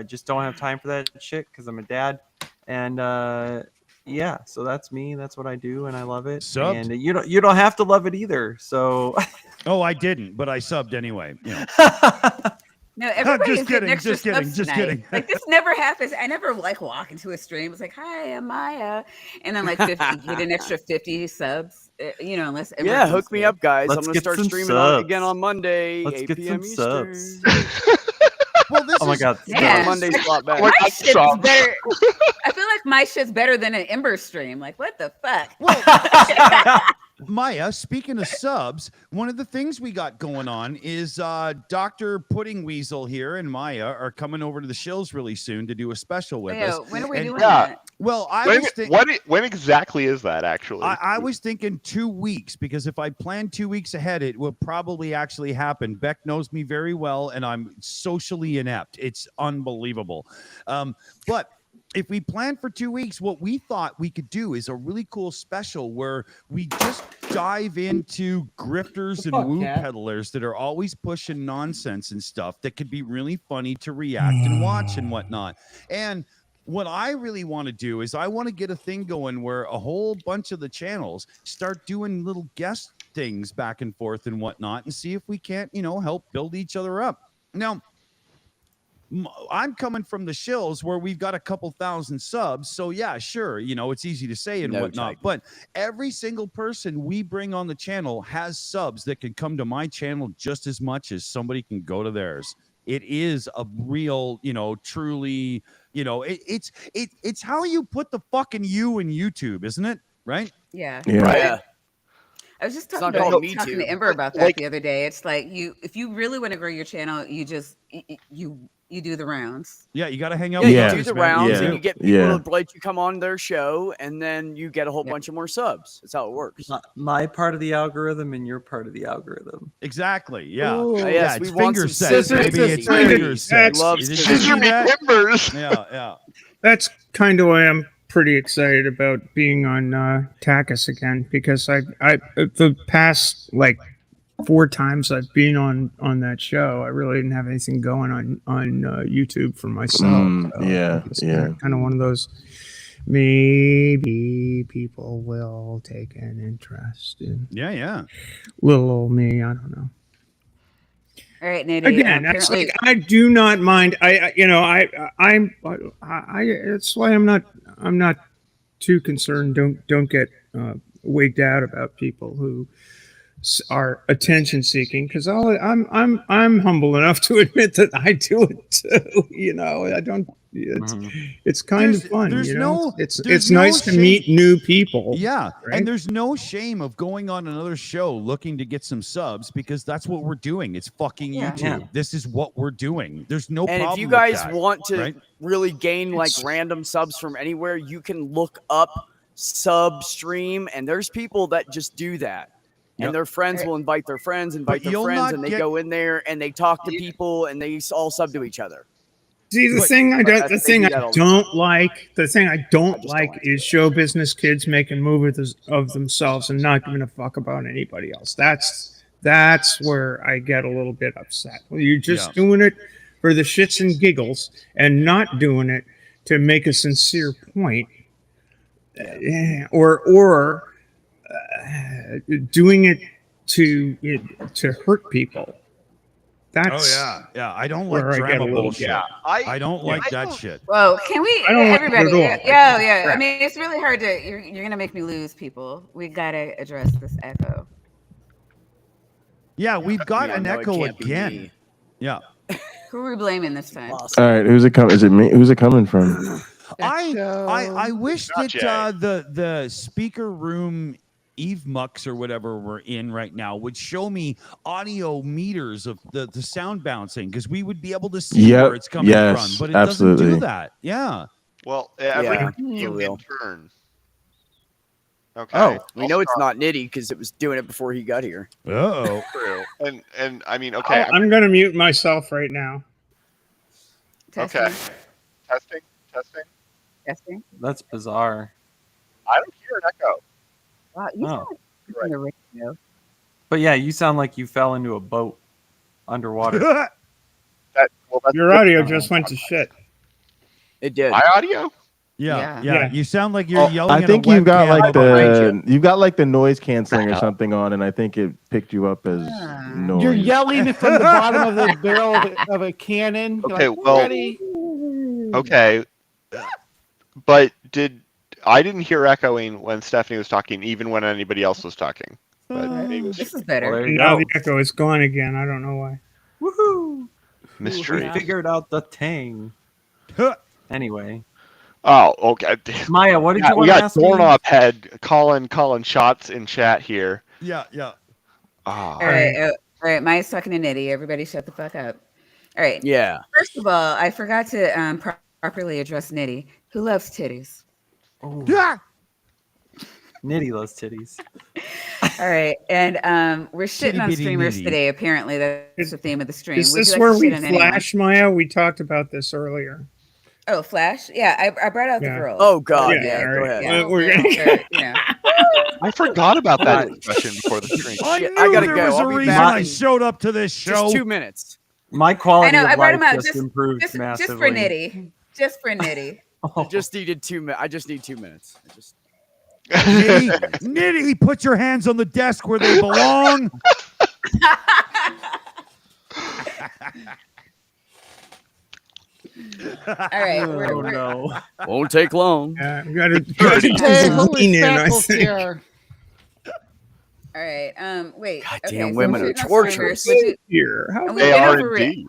J: just don't have time for that shit because I'm a dad. And yeah, so that's me. That's what I do, and I love it.
I: Subbed.
J: And you don't have to love it either. So
I: Oh, I didn't, but I subbed anyway. You know.
B: No, everybody's
I: Just
B: getting
I: kidding,
B: extra
I: just kidding,
B: subs
I: just
B: tonight.
I: kidding.
B: Like this never happens. I never like walk into a stream. It's like, hi, I'm Maya, and then like 50, get an extra 50 subs. Unless Ember
H: Yeah,
B: comes
H: hook me
B: through.
H: up, guys.
J: Let's
H: I'm gonna
J: get
H: start
J: some
H: streaming on
J: subs.
H: again on Monday,
J: Let's
H: 8
J: get
H: p.m.
J: some
H: Eastern.
J: subs.
I: Well, this
J: Oh my
I: is
J: god.
B: Yeah.
H: Monday's a lot better.
A: Like,
B: My
A: I
B: shit's
A: saw-
B: better. I feel like my shit's better than an Ember stream. Like, what the fuck?
I: well, Maya, speaking of subs, one of the things we got going on is Dr. Pudding Weasel here and Maya are coming over to the shills really soon to do a special with us.
B: Yo, when are we
I: And-
B: doing
A: Yeah.
B: that?
I: Well, I
A: When,
I: was thinking.
A: when exactly is that actually?
I: I was thinking 2 weeks because if I plan 2 weeks ahead, it will probably actually happen. Beck knows me very well, and I'm socially inept. It's unbelievable. But if we plan for 2 weeks, what we thought we could do is a really cool special where we just dive into grifters and woo peddlers that are always pushing nonsense and stuff that could be really funny to react and watch and whatnot. And what I really want to do is I want to get a thing going where a whole bunch of the channels start doing little guest things back and forth and whatnot and see if we can't, help build each other up. Now, I'm coming from the shills where we've got a couple thousand subs. So yeah, sure. It's easy to say and
H: No,
I: whatnot,
H: Titan.
I: but every single person we bring on the channel has subs that can come to my channel just as much as somebody can go to theirs. It is a real, truly, it's how you put the fucking U in YouTube, isn't it? Right?
B: Yeah.
E: Yeah.
H: Yeah.
B: I was just
H: It's
B: talking,
H: not
B: about,
H: called Me
B: talking
H: Too.
B: to Ember about that
A: Like-
B: the other day. It's like if you really want to grow your channel, you just you do the rounds.
I: Yeah, you got to hang out
H: Yeah,
I: with
H: you
E: Yeah.
H: do
I: others,
H: the
I: man.
H: rounds
E: Yeah.
H: and you get people
E: Yeah.
H: to let you come on their show, and then you get a whole
B: Yeah.
H: bunch of more subs. That's how it works.
J: My part of the algorithm and your part of the algorithm.
I: Exactly. Yeah.
G: Ooh.
H: yes,
I: Yeah,
H: we
I: it's
H: want
I: finger
H: some
I: sex,
H: scissors.
I: baby. It's
G: Scissors.
I: finger sex.
H: Love
I: Did you
H: scissors.
A: Scissor
I: see
A: me
I: that?
A: timbers.
I: Yeah.
C: That's kind of why I'm pretty excited about being on Takis again, because I the past like 4 times I've been on that show, I really didn't have anything going on YouTube for myself.
E: Yeah,
C: It's
E: yeah.
C: kind of one of those. Maybe people will take an interest in
I: Yeah.
C: little old me. I don't know.
B: All right, Niddy.
C: Again, that's like, I do not mind. I'm. It's why I'm not too concerned. Don't get wigged out about people who are attention seeking, because I'm humble enough to admit that I do it too. I don't. It's kind of fun.
I: There's no-
C: It's
I: there's
C: nice
I: no
C: to meet new people.
I: Yeah.
C: Right?
I: And there's no shame of going on another show looking to get some subs, because that's what we're doing. It's fucking
B: Yeah.
I: YouTube.
J: Yeah.
I: This is what we're doing. There's no
H: And
I: problem
H: if you
I: with
H: guys
I: that,
H: want to
I: right?
H: really gain like random subs from anywhere, you can look up sub stream, and there's people that just do that.
I: Yep.
H: And their friends will invite their friends,
I: But you'll not
H: and they
I: get-
H: go in there and they talk to people and they all sub to each other.
C: See, the
I: But-
C: thing I
H: but
C: don't,
H: that's-
C: the
H: they
C: thing
H: do
C: I
H: that all the
C: don't like, the thing I don't
H: just
C: like
H: don't
C: is show business kids making movies of themselves and not giving a fuck about anybody else. That's where I get a little bit upset. Well, you're just
I: Yeah.
C: doing it for the shits and giggles and not doing it to make a sincere point, or doing it to hurt people. That's
I: Yeah. I don't like
C: where I get a
I: drama
C: little
I: bullshit.
A: Yeah,
I: I don't like
A: I
I: that
A: don't-
I: shit.
B: Whoa, can we?
C: I don't like it
B: Everybody,
C: at all.
B: yeah.
C: Yeah.
B: I mean, it's really hard to. You're gonna make me lose people. We gotta address this echo.
I: Yeah, we've got
H: Yeah,
I: an
H: no, it
I: echo
H: can't be
I: again.
H: me.
I: Yeah.
B: Who are we blaming this time?
H: Awesome.
E: All right, who's it coming? Is it me? Who's it coming from?
I: I wish
A: Not
I: that
A: Jay.
I: the speaker room Eve Mucks or whatever we're in right now would show me audio meters of the sound bouncing, because we would be able to see
E: Yep,
I: where it's coming
E: yes,
I: from, but it doesn't do
E: absolutely.
I: that. Yeah.
A: Well,
H: Yeah,
A: every
H: for real.
A: in turn. Okay.
E: Oh.
H: We know it's not Nitty because it was doing it before he got here.
I: Uh-oh.
A: True. And I mean, okay.
C: I'm going to mute myself right now.
B: Testing,
A: Okay. Testing.
B: testing.
J: That's bizarre.
A: I don't hear an echo.
B: Wow, you
J: Oh.
B: sound like on the radio.
J: But yeah, you sound like you fell into a boat underwater.
A: That's
C: Your audio just went to shit.
H: It did.
A: my audio.
I: Yeah.
C: Yeah.
I: You sound like you're
E: Oh,
I: yelling.
E: I
I: at
E: think
I: a
E: you've got
I: webcam
E: like
I: behind
E: you've got like the noise canceling or something on, and I think it picked you up as
B: Ah.
E: noise.
G: You're yelling from the bottom of the barrel of a cannon. You're
A: Okay,
G: like,
A: well-
G: ready?
A: Okay. But I didn't hear echoing when Stephanie was talking, even when anybody else was talking. But maybe it was
B: This is
J: Well,
B: better.
J: there you
C: Now
J: go.
C: the echo is gone again. I don't know why.
J: Woohoo!
A: Mystery.
J: We figured out the thing. Anyway,
A: Oh, okay.
J: Maya, what did you
A: We
J: want to
A: got
J: ask me?
A: doorknob head calling shots in chat here.
I: Yeah.
A: Ah,
B: All right. All right. Maya's talking to Nitty. Everybody shut the fuck up. All right.
H: Yeah.
B: First of all, I forgot to properly address Nitty, who loves titties.
J: Oh,
I: Yeah.
J: Nitty loves titties.
B: All right. And we're shitting on
I: Bitty
B: streamers
I: nitty.
B: today. Apparently, that's the theme of the stream.
C: Is
B: Would you
C: this
B: like to
C: where we
B: shit on anyone?
C: flash, Maya? We talked about this earlier.
B: Oh, Flash? Yeah, I brought out
C: Yeah.
B: the girls.
H: Oh God.
C: Yeah,
H: Yeah.
C: all
H: Go
C: right.
H: ahead.
B: Yeah.
C: We're gonna-
B: Or, you know.
A: I forgot about that discussion before the stream.
I: I
H: Shit,
I: knew
H: I gotta
I: there
H: go.
I: was
H: I'll
I: a
H: be
I: reason
H: back
I: I
H: in
I: showed up to this show.
H: Just 2 minutes.
J: My quality
B: I know, I
J: of
B: brought
J: life
B: him out
J: just improved massively.
B: just for Nitty. Just for Nitty.
J: Oh,
H: I just needed 2 minutes. I just need 2 minutes. I just...
I: Nitty, put your hands on the desk where they belong.
B: All right.
J: oh no.
H: Won't take long.
C: We got to
G: Hey, who
C: lean
G: is
C: in, I
G: Speckles
C: think.
G: here?
B: All right. Wait.
H: Goddamn
B: so
H: women
B: we're
H: are
B: shitting on
H: torturous.
B: streamers. Would you-
C: Here. How
B: and we
A: They
B: went
A: are
B: over it.
A: indeed.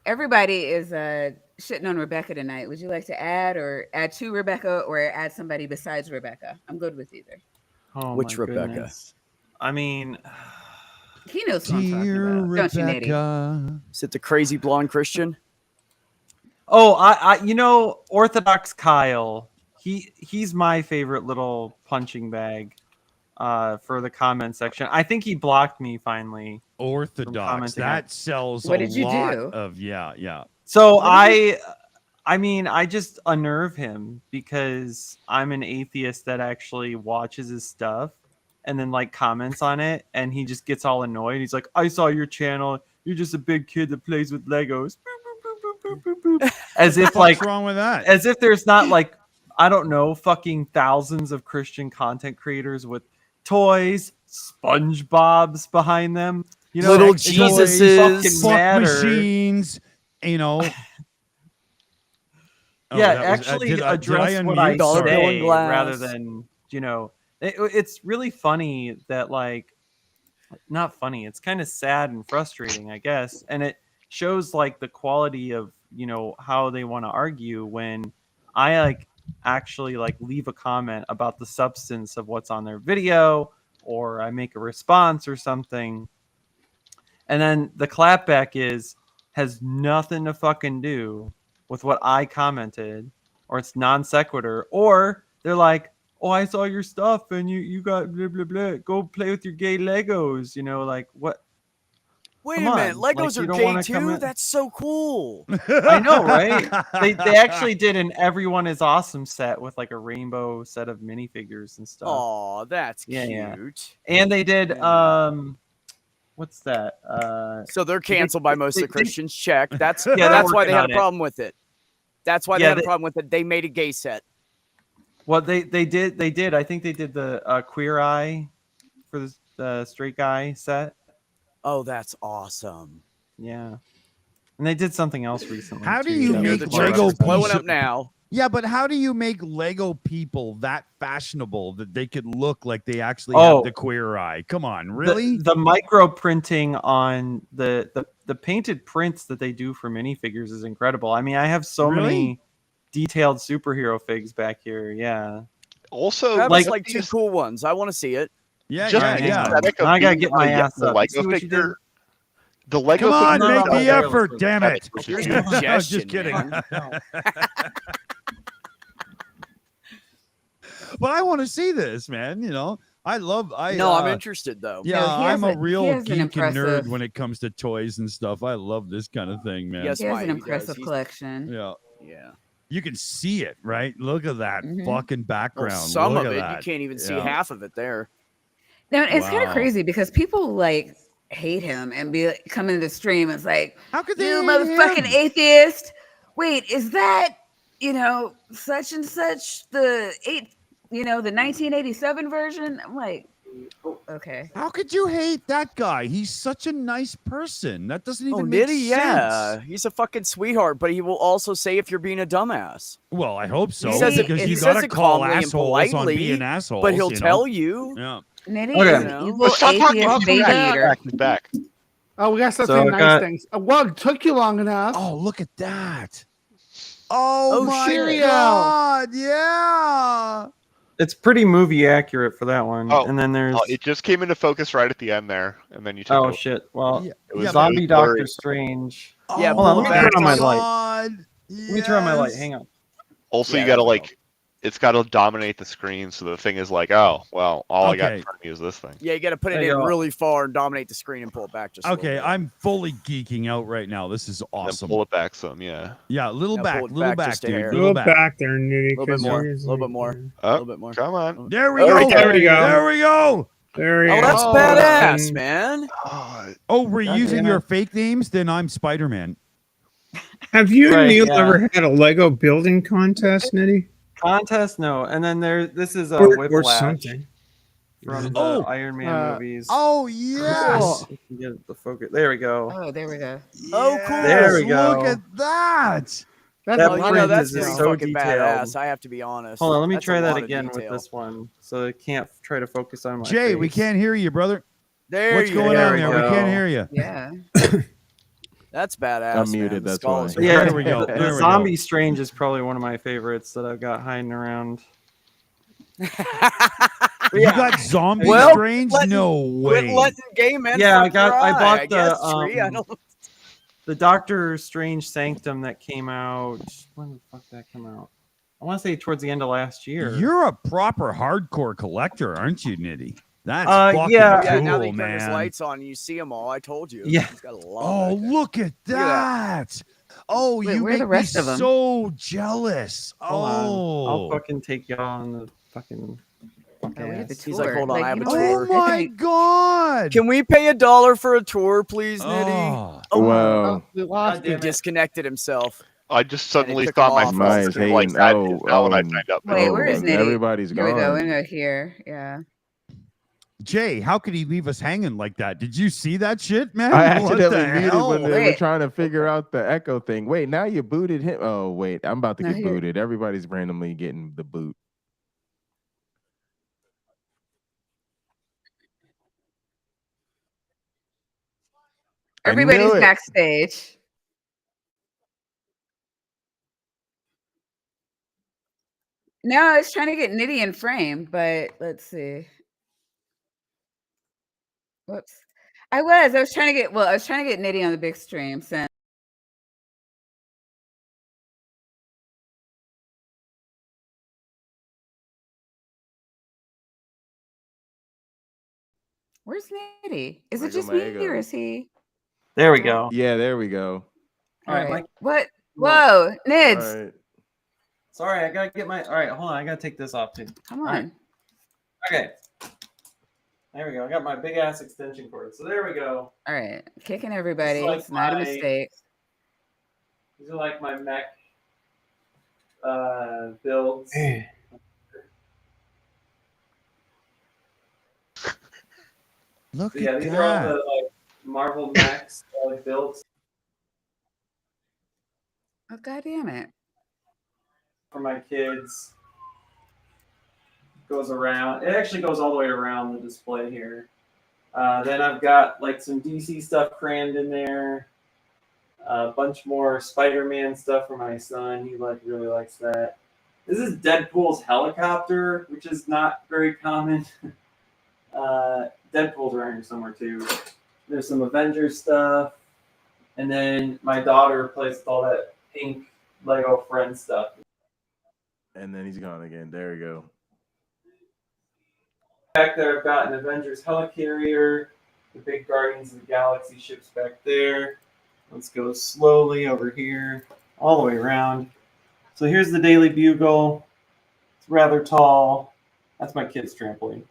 B: Everybody is shitting on Rebecca tonight. Would you like to add to Rebecca or add somebody besides Rebecca? I'm good with either.
J: Oh,
H: Which
J: my
H: Rebecca?
J: goodness. I mean,
B: He knows who I'm talking about. Don't you, Nitty?
H: Is it the crazy blonde Christian?
J: oh, I Orthodox Kyle. He's my favorite little punching bag for the comment section. I think he blocked me finally.
I: Orthodox.
J: commenting
I: That sells
B: What
I: a
B: did you
I: lot
B: do?
I: of yeah.
J: So
B: What did
J: I mean, I just unnerve him because I'm an atheist that actually watches his stuff and then like comments on it, and he just gets all annoyed. He's like, "I saw your channel. You're just a big kid that plays with Legos." As if like
I: What's wrong with that?
J: as if there's not like, I don't know, fucking thousands of Christian content creators with toys, SpongeBob's behind them. You know,
H: Little
J: it doesn't
H: Jesuses.
J: fucking
I: Fuck
J: matter.
I: machines, you know. Oh,
J: Yeah,
I: that was-
J: actually
I: did I
J: address what I
I: unmute?
H: Dollar
I: Sorry.
H: bill and
J: say
H: glass.
J: rather than, it's really funny that like, not funny. It's kind of sad and frustrating, I guess. And it shows like the quality of, how they want to argue when I like actually like leave a comment about the substance of what's on their video, or I make a response or something. And then the clapback has nothing to fucking do with what I commented, or it's non sequitur, or they're like, "Oh, I saw your stuff and you got blah blah blah. Go play with your gay Legos." Like what?
H: Wait
J: Come
H: a minute.
J: on, like,
H: Legos
J: you
H: are
J: don't
H: gay
J: wanna come
H: too?
J: in-
H: That's so cool.
J: I know, right? They actually did an Everyone is Awesome set with like a rainbow set of minifigures and stuff.
H: Oh, that's
J: Yeah,
H: cute.
J: yeah. And they did
H: Yeah.
J: what's that?
H: So they're canceled by most of the
J: they-
H: Christians. Check. That's
J: they're
H: that's why
J: working
H: they had
J: on
H: a
J: it.
H: problem with it. That's why they
J: Yeah,
H: had a problem with it. They made a gay set.
J: Well, they did. I think they did the Queer Eye for the straight guy set.
H: Oh, that's awesome.
J: Yeah, and they did something else recently.
I: How do
J: too
I: you
J: that
H: Here
I: make
J: was
H: the
J: like-
H: church
I: Lego
H: is blowing
I: piece
H: up
I: of-
H: now.
I: Yeah, but how do you make Lego people that fashionable that they could look like they actually
J: Oh.
I: have the queer eye? Come on, really?
J: The micro printing on the painted prints that they do for minifigures is incredible. I mean, I have so
I: Really?
J: many detailed superhero figs back here. Yeah.
A: Also,
H: That
J: like-
H: was like two cool ones. I want to see it.
I: yeah,
A: just
I: yeah,
A: the
I: yeah.
A: aesthetic of
J: Now I gotta
A: being
J: get my
A: a
J: ass
A: the
J: up.
A: Lego
J: See what you did?
A: figure. The Lego
I: Come on,
A: figure
I: make
J: no,
I: the
J: no,
I: effort,
J: no,
I: damn it.
A: which is
H: Here's
A: huge.
H: the
I: I was just
H: suggestion,
I: kidding.
H: man.
I: But I want to see this, man. I'm
H: interested though.
I: Yeah,
B: No, he has
I: I'm a
B: a-
I: real
B: he has an
I: geek and nerd
B: impressive-
I: when it comes to toys and stuff. I love this kind of thing, man.
H: Yes.
B: He has
H: why
B: an
H: he does.
B: impressive
H: He's-
B: collection.
I: Yeah.
H: Yeah.
I: You can see it, right? Look at that
B: Mhm.
I: fucking background.
H: Well, some
I: Look
H: of
I: at
H: it
I: that.
H: you can't even see
I: Yeah.
H: half of it there.
B: Now it's kind
I: Wow.
B: of crazy because people like hate him and come into the stream. It's like,
I: How could they
B: you
I: hate
B: motherfucking
I: him?
B: atheist. Wait, is that such and such the 1987 version? I'm like, oh, okay.
I: How could you hate that guy? He's such a nice person. That doesn't even
H: Oh,
I: make
H: Nitty,
I: sense.
H: yeah. He's a fucking sweetheart, but he will also say if you're being a dumbass.
I: Well, I hope so.
B: He says it-
I: because
B: he
I: you
H: says
I: gotta
H: it
I: call
H: calmly and
I: assholes on
H: politely,
I: being assholes.
H: But he'll
I: you know?
H: tell you.
I: Yeah.
B: Nitty
J: Okay.
B: is an
H: No.
B: evil
A: But stop talking
B: atheist
A: about
B: baby
A: back.
B: eater.
A: Back.
G: Oh, we got something
J: So I
G: nice
J: got-
G: things. Well, it took you long enough.
I: Oh, look at that. Oh,
H: Oh,
I: my
H: shit.
I: God. Yeah.
J: It's pretty movie accurate for that one.
A: Oh,
J: And then there's
A: it just came into focus right at the end there, and then you took
J: oh
A: it.
J: shit. Well,
I: Yeah,
A: It was-
J: Zombie
A: it was blurry.
J: Doctor Strange.
H: Yeah,
J: Hold on,
H: pull
J: let
H: it
J: me
H: back.
J: turn on my light.
I: God.
J: Let me turn on my light.
I: Yes.
J: Hang on.
A: Also,
H: Yeah,
A: you gotta
H: that'll
A: like, it's gotta dominate the screen, so the thing is like, oh, well, all I got in
I: Okay.
A: front of me is this thing.
H: Yeah, you got to put it
J: There you
H: in
J: go.
H: really far and dominate the screen and pull it back just a little
I: Okay,
H: bit.
I: I'm fully geeking out right now. This is
A: Then
I: awesome.
A: pull it back some, yeah.
I: Yeah, little
H: Now
I: back,
H: pull it
I: little
H: back
I: back,
H: just a
I: dude.
H: hair.
C: A
I: Little
C: little
I: back.
C: back there, Nitty.
H: Little bit
C: 'cause
H: more,
C: you're
H: a little bit more.
C: usually-
H: A
A: Oh,
H: little bit more.
A: come on.
I: There we
H: Oh,
I: go.
H: right
C: there we go.
I: There we go.
C: There he
H: Oh,
C: is.
H: that's
E: Oh,
H: badass,
C: and-
H: man.
A: Oh,
I: Oh, we're
J: God
I: using
J: damn
I: your
J: it.
I: fake names? Then I'm Spider-Man.
C: Have you and
J: Right,
C: Neil
J: yeah.
C: ever had a Lego building contest, Nitty?
J: Contest? No. And then this is a
C: Or
J: Whiplash
C: something?
J: from the
I: Oh,
J: Iron Man movies.
I: Oh, yes.
J: You can get the focus. There we go.
B: Oh, there we go.
H: Oh, cool.
J: There we
I: Yes,
J: go.
I: Look at that.
G: That's
J: That
G: a
H: Oh,
G: lot
H: you know,
G: of
H: that's
J: is
H: pretty
G: detail.
J: so
H: fucking
J: detailed.
H: badass. I have to be honest.
J: Hold on, let me
H: That's a
J: try that
H: lot of
J: again with
H: detail.
J: this one. So it can't try to focus on my
I: Jay, we
J: face.
I: can't hear you, brother.
H: There
I: What's
H: you
I: going
H: go.
I: on
J: we
I: there? We
J: go.
I: can't hear you.
B: Yeah.
H: That's badass.
E: I'm
H: man.
E: muted,
H: The
E: that's
H: skull
E: why.
H: is
J: Yeah,
I: There we go.
J: The
I: There we go.
J: Zombie Strange is probably one of my favorites that I've got hiding around.
I: You got Zombie
H: Well,
I: Strange?
H: letting-
I: No
H: Quit
I: way.
H: letting gay men
J: Yeah,
H: fuck your
J: I
H: eye,
J: bought
H: I
J: the,
H: guess, Tree. I don't.
J: The Doctor Strange Sanctum that came out. When the fuck did that come out? I want to say towards the end of last year.
I: You're a proper hardcore collector, aren't you, Nitty? That's fucking
J: yeah.
H: Yeah, now that
I: cool,
H: you turn his
I: man.
H: lights on and you see them all, I told you.
J: Yeah.
H: He's got a lot.
I: Oh,
H: back there.
I: look at
H: Look at
I: that. Oh,
B: Wait,
I: you
B: where are
I: make
B: the
I: me
B: rest of 'em?
I: so jealous.
J: Hold on.
I: Oh,
J: I'll fucking take y'all on the fucking.
B: Oh, we have the
J: ass.
B: tour.
H: He's like, hold on, I have
B: you
H: a
B: know
H: tour.
B: what?
I: oh my god.
H: Can we pay $1 for a tour, please, Nitty?
I: Oh,
E: Wow.
G: We lost
J: damn
G: it.
J: it.
H: Disconnected himself.
A: I just suddenly
H: took
A: thought
H: him
A: my
H: off.
A: phone
E: Mine's
A: was like
E: hating.
A: that
E: Oh,
A: just now when I
E: oh,
A: signed up.
B: Wait, where is Nitty?
E: Everybody's
B: Here we go.
E: gone.
B: We're gonna go here. Yeah.
I: Jay, how could he leave us hanging like that? Did you see that shit, man?
E: I
I: What
E: accidentally
I: the
E: muted
I: hell?
E: when they were
B: Wait.
E: trying to figure out the echo thing. Wait, now you booted him. Oh, wait, I'm about to
B: No,
E: get
B: here-
E: booted. Everybody's randomly getting the boot. I knew
B: Everybody's
E: it.
B: backstage. No, I was trying to get Nitty in frame, but let's see. Whoops. I was trying to get Nitty on the big stream since where's Nitty? Is it
E: Wiggle
B: just
E: my
B: me
E: ego.
B: or is he?
J: There we go.
E: Yeah, there we go.
J: All right,
B: Alright.
J: Mike.
B: What? Whoa, Nids.
E: All right.
J: Sorry, I gotta get my. All right, hold on. I gotta take this off too.
B: Come
J: All right.
B: on.
J: Okay. There we go. I got my big ass extension cord. So there we go.
B: All right. Kicking everybody.
J: like
B: It's not a
J: my-
B: mistake.
J: These are like my mech builds.
I: Look
J: So, yeah,
I: at
J: these are all
I: that.
J: the like Marvel mechs that I built
B: Oh, God damn it.
J: for my kids. Goes around. It actually goes all the way around the display here. Then I've got like some DC stuff crammed in there. A bunch more Spider-Man stuff for my son. He really likes that. This is Deadpool's helicopter, which is not very common. Deadpool's around here somewhere too. There's some Avengers stuff, and then my daughter plays with all that pink Lego friend stuff.
E: And then he's gone again. There we go.
J: Back there, I've got an Avengers helicarrier, the big Guardians of the Galaxy ships back there. Let's go slowly over here, all the way around. So here's the Daily Bugle. It's rather tall. That's my kid's trampoline.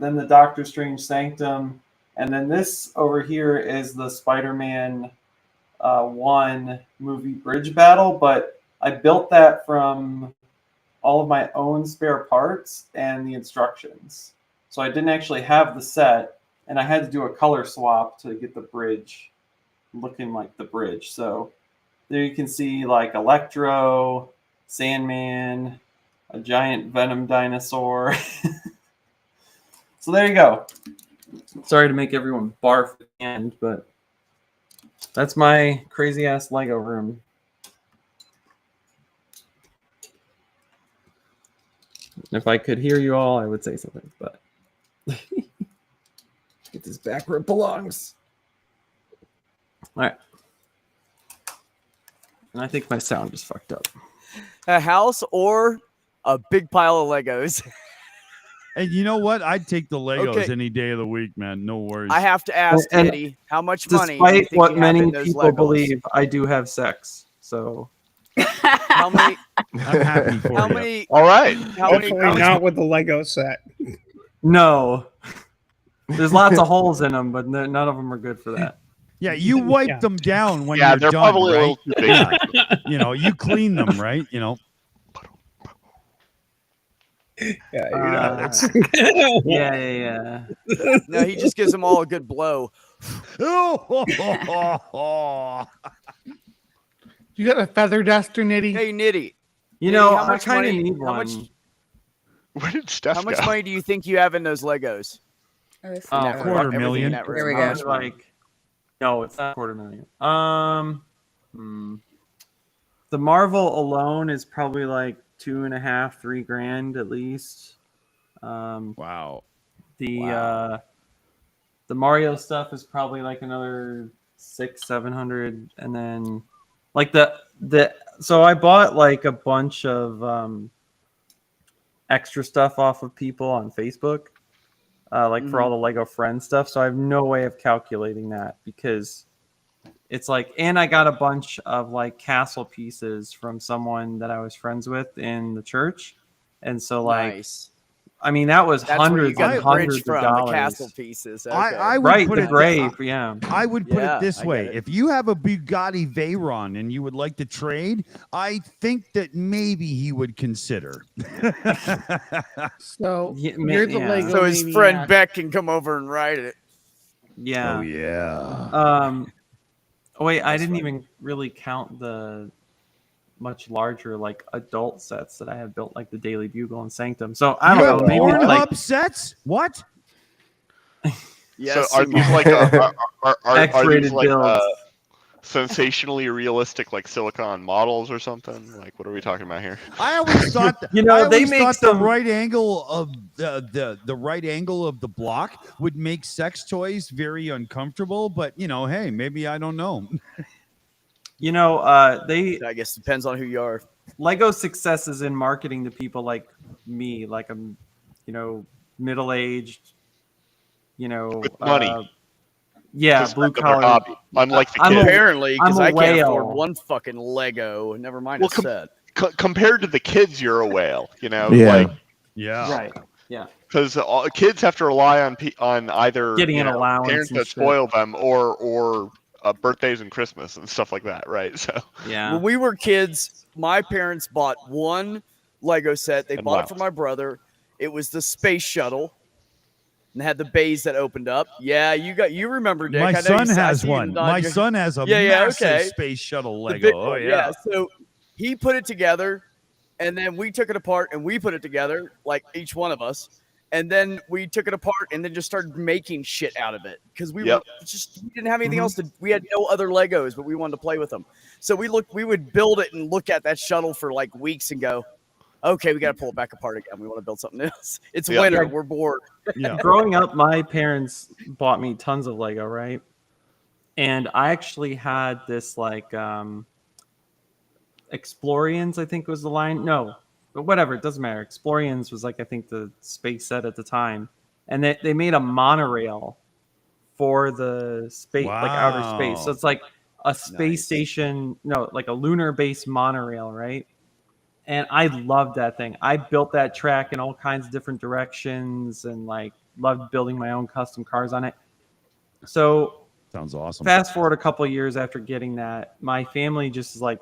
J: Then the Doctor Strange Sanctum. And then this over here is the Spider-Man 1 movie bridge battle. But I built that from all of my own spare parts and the instructions. So I didn't actually have the set, and I had to do a color swap to get the bridge looking like the bridge. So there you can see like Electro, Sandman, a giant Venom dinosaur. So there you go. Sorry to make everyone barf at the end, but that's my crazy ass Lego room. If I could hear you all, I would say something, but get this back where it belongs. All right. And I think my sound is fucked up.
H: A house or a big pile of Legos.
I: And you know what? I'd take the Legos
H: Okay.
I: any day of the week, man. No worries.
H: I have to ask
J: And
H: Nitty, how much money do you
J: Despite
H: think
J: what
H: you have in
J: many
H: those
J: people
H: Legos?
J: believe, I do have sex. So
H: How many?
I: I'm happy for
H: How
I: you.
H: many?
A: All right.
H: How many?
C: Hopefully not with the Lego set.
J: no. There's lots of holes in them, but none of them are good for that.
I: Yeah, you wipe
C: Yeah.
I: them down when
A: Yeah,
I: you're
A: they're
I: done,
A: probably a
I: right?
A: little too big.
I: Yeah. You know, you clean them, right? You know.
C: Yeah,
J: Yeah.
H: No, he just gives them all a good blow.
G: You got a feather duster, Nitty?
H: Hey, Nitty.
J: You
H: Nitty,
J: know,
H: how
J: I
H: much
J: kind of
H: money-
J: need
H: how
J: one.
H: much-
A: Where did Steph
H: How much
A: go?
H: money do you think you have in those Legos?
B: Oh, it's
J: Oh,
B: not
I: quarter
B: right.
I: million.
H: Everything in that
B: There we
H: room.
B: go.
H: How much money?
J: Like, no, it's not $250,000. The Marvel alone is probably like $2.5-3 at least.
I: Wow.
J: The Mario stuff is probably like another 600-700, and then like so I bought like a bunch of extra stuff off of people on Facebook, like for all the Lego Friends stuff. So I have no way of calculating that because it's like, and I got a bunch of like castle pieces from someone that I was friends with in the church, and so like.
H: Nice.
J: I mean, that was
H: That's where you
J: hundreds
H: got
J: and
H: the bridge
J: hundreds of
H: from,
J: dollars.
H: the castle pieces. Okay.
I: I would
J: Right,
I: put
J: the
I: it
J: grave, yeah.
I: I would put
H: Yeah,
I: it this
H: I get
I: way.
H: it.
I: If you have a Bugatti Veyron and you would like to trade, I think that maybe he would consider.
G: So
J: Yeah,
G: you're the
J: yeah.
G: Lego
H: So his
G: maniac.
H: friend Beck can come over and ride it.
J: Yeah.
I: Oh yeah.
J: Oh wait, I didn't even really count the much larger like adult sets that I have built, like the Daily Bugle and Sanctum. So I
I: You
J: don't
I: have
J: know, maybe
I: Pornhub
J: like
I: sets? What?
H: Yes.
A: so are these like are these
J: X-rated
A: like
J: builds.
A: sensationally realistic like silicon models or something? Like what are we talking about here?
I: I always thought that,
J: You know,
I: I
J: they
I: always
J: make
I: thought
J: some-
I: the right angle of the right angle of the block would make sex toys very uncomfortable, but you know, hey, maybe I don't know.
J: you know, they
H: I guess depends on who you are.
J: Lego success is in marketing to people like me, like I'm, you know, middle-aged, you know,
A: With money.
J: Yeah,
A: To
J: blue
A: spend on their
J: collar.
A: hobby, unlike the
J: I'm
A: kids.
H: Apparently, because
J: I'm a
H: I can't afford
J: whale.
H: one fucking Lego. Never mind
A: Well,
H: a set.
A: Compared to the kids, you're a whale. You know,
E: Yeah.
A: like
I: Yeah.
J: Right. Yeah.
A: because kids have to rely on either
J: Getting
A: you
J: an
A: know,
J: allowance
A: parents
J: and
A: that
J: shit.
A: spoil them or birthdays and Christmas and stuff like that, right? So
J: Yeah.
H: When we were kids, my parents bought one Lego set. They
A: And
H: bought it for
A: miles.
H: my brother. It was the space shuttle. And had the bays that opened up. Yeah, you remember, Dick.
I: My
H: I know
I: son
H: you, I
I: has
H: see you
I: one.
H: nod
I: My
H: your-
I: son has a
H: Yeah,
I: massive
H: okay.
I: space shuttle
H: the
I: Lego.
H: big
I: Oh
H: one,
I: yeah.
H: So he put it together, and then we took it apart and we put it together, like each one of us. And then we took it apart and then just started making shit out of it because we
A: Yep.
H: we didn't have anything else to. We had no other Legos, but we wanted to play with them. So we would build it and look at that shuttle for like weeks and go, okay, we got to pull it back apart again. We want to build something else. It's
A: Yeah.
H: winter. We're bored.
I: Yeah.
J: Growing up, my parents bought me tons of Lego, right? And I actually had this like Explorians, I think was the line. No, but whatever, it doesn't matter. Explorians was like I think the space set at the time. And they made a monorail for the space, like outer space. So
I: Wow.
J: it's like a space
H: Nice.
J: station, no, like a lunar based monorail, right? And I loved that thing. I built that track in all kinds of different directions and like loved building my own custom cars on it. So
I: Sounds awesome.
J: fast forward a couple of years after getting that, my family just is like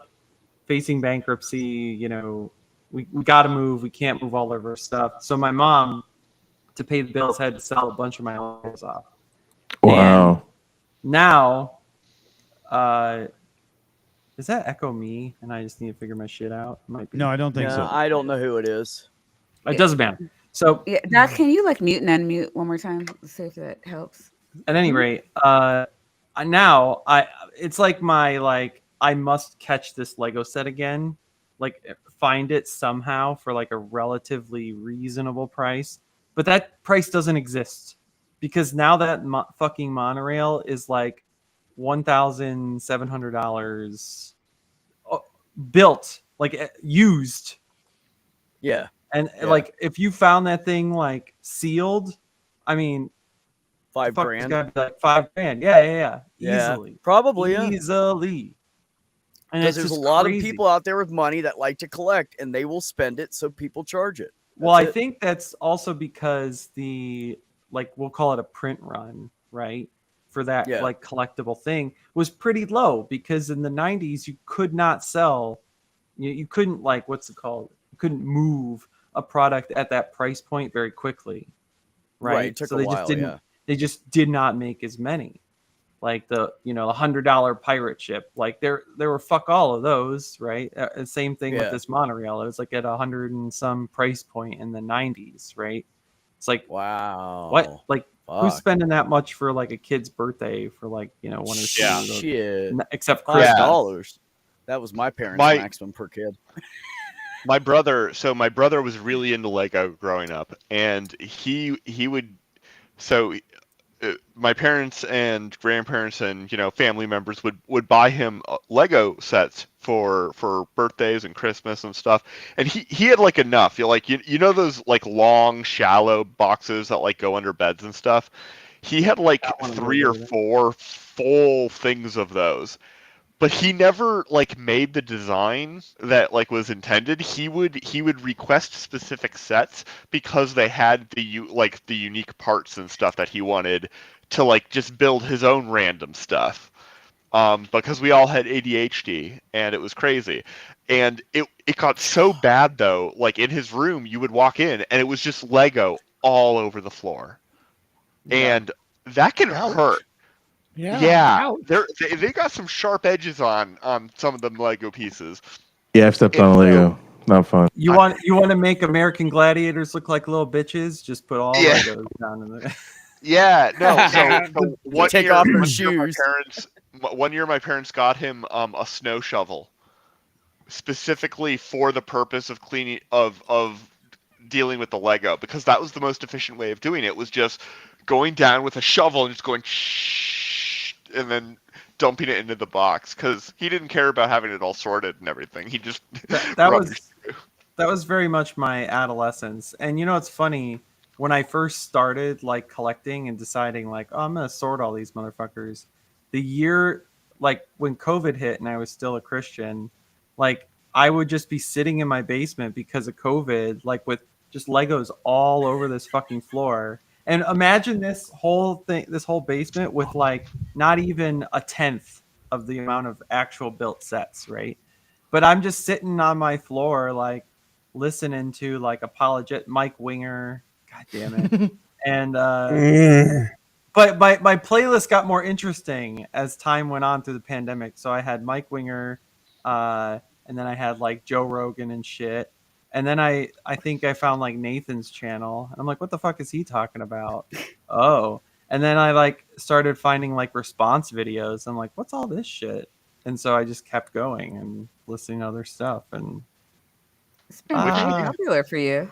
J: facing bankruptcy. You know, we got to move. We can't move all of our stuff. So my mom, to pay the bills, had to sell a bunch of my Legos off.
E: Wow.
J: Now, does that echo me? And I just need to figure my shit out. Might be.
I: No, I don't think
H: Yeah,
I: so.
H: I don't know who it is.
J: It doesn't matter. So
B: Yeah, Doc, can you like mute and unmute one more time? Let's see if that helps.
J: at any rate, now it's like I must catch this Lego set again, like find it somehow for like a relatively reasonable price, but that price doesn't exist because now that fucking monorail is like $1,700 built, like used.
H: Yeah.
J: And
H: Yeah.
J: like if you found that thing like sealed, I mean,
H: $5
J: fuck,
H: grand.
J: it's gotta be like $5 grand. Yeah.
H: Yeah,
J: Easily.
H: probably, yeah.
J: Easily. And
H: Because
J: it's
H: there's a
J: just
H: lot
J: crazy.
H: of people out there with money that like to collect, and they will spend it, so people charge it.
J: Well, I
H: That's it.
J: think that's also because the we'll call it a print run, right? For that
H: Yeah.
J: like collectible thing was pretty low because in the 90s you could not sell, you couldn't like what's it called? You couldn't move a product at that price point very quickly, right?
H: It took
J: so
H: a
J: they
H: while,
J: just didn't.
H: yeah.
J: They just did not make as many. Like the $100 pirate ship, like there were fuck all of those, right? Same thing with
H: Yeah.
J: this monorail. It was like at 100 and some price point in the 90s, right? It's like,
H: Wow.
J: what? Like who's
H: Fuck.
J: spending that much for like a kid's birthday for like one or two
A: Yeah.
J: of those?
H: Shit.
J: Except Christmas.
H: $5. That was my parents' maximum per kid.
A: My brother was really into Lego growing up, and he would, so my parents and grandparents and family members would buy him Lego sets for birthdays and Christmas and stuff, and he had like enough. You know those like long shallow boxes that like go under beds and stuff. He had like
J: That one
A: 3 or
J: over there.
A: 4 full things of those. But he never like made the design that like was intended. He would request specific sets because they had the unique parts and stuff that he wanted to like just build his own random stuff. Because we all had ADHD and it was crazy. And it got so bad though, like in his room you would walk in and it was just Lego all over the floor. And that can hurt. Yeah, they got some sharp edges on some of them Lego pieces.
E: Yeah, I've stepped on a Lego. Not fun.
J: You want to make American Gladiators look like little bitches? Just put all
A: Yeah.
J: Legos down in there.
A: Yeah, no. So one
H: Take
A: year,
H: off your
A: one year
H: shoes.
A: one year my parents got him a snow shovel specifically for the purpose of cleaning of dealing with the Lego, because that was the most efficient way of doing it, was just going down with a shovel and just going shh, and then dumping it into the box, because he didn't care about having it all sorted and everything. He just
J: that was very much my adolescence. And it's funny, when I first started like collecting and deciding like, oh, I'm gonna sort all these motherfuckers, the year like when COVID hit and I was still a Christian, like I would just be sitting in my basement because of COVID, like with just Legos all over this fucking floor. And imagine this whole basement with like not even a tenth of the amount of actual built sets, right? But I'm just sitting on my floor, like listening to like Mike Winger, god damn it. And but my playlist got more interesting as time went on through the pandemic. So I had Mike Winger, and then I had like Joe Rogan and shit. And then I think I found like Nathan's channel. And I'm like, what the fuck is he talking about? Oh. And then I like started finding like response videos. I'm like, what's all this shit? And so I just kept going and listening to other stuff. And
B: it's been pretty popular for you.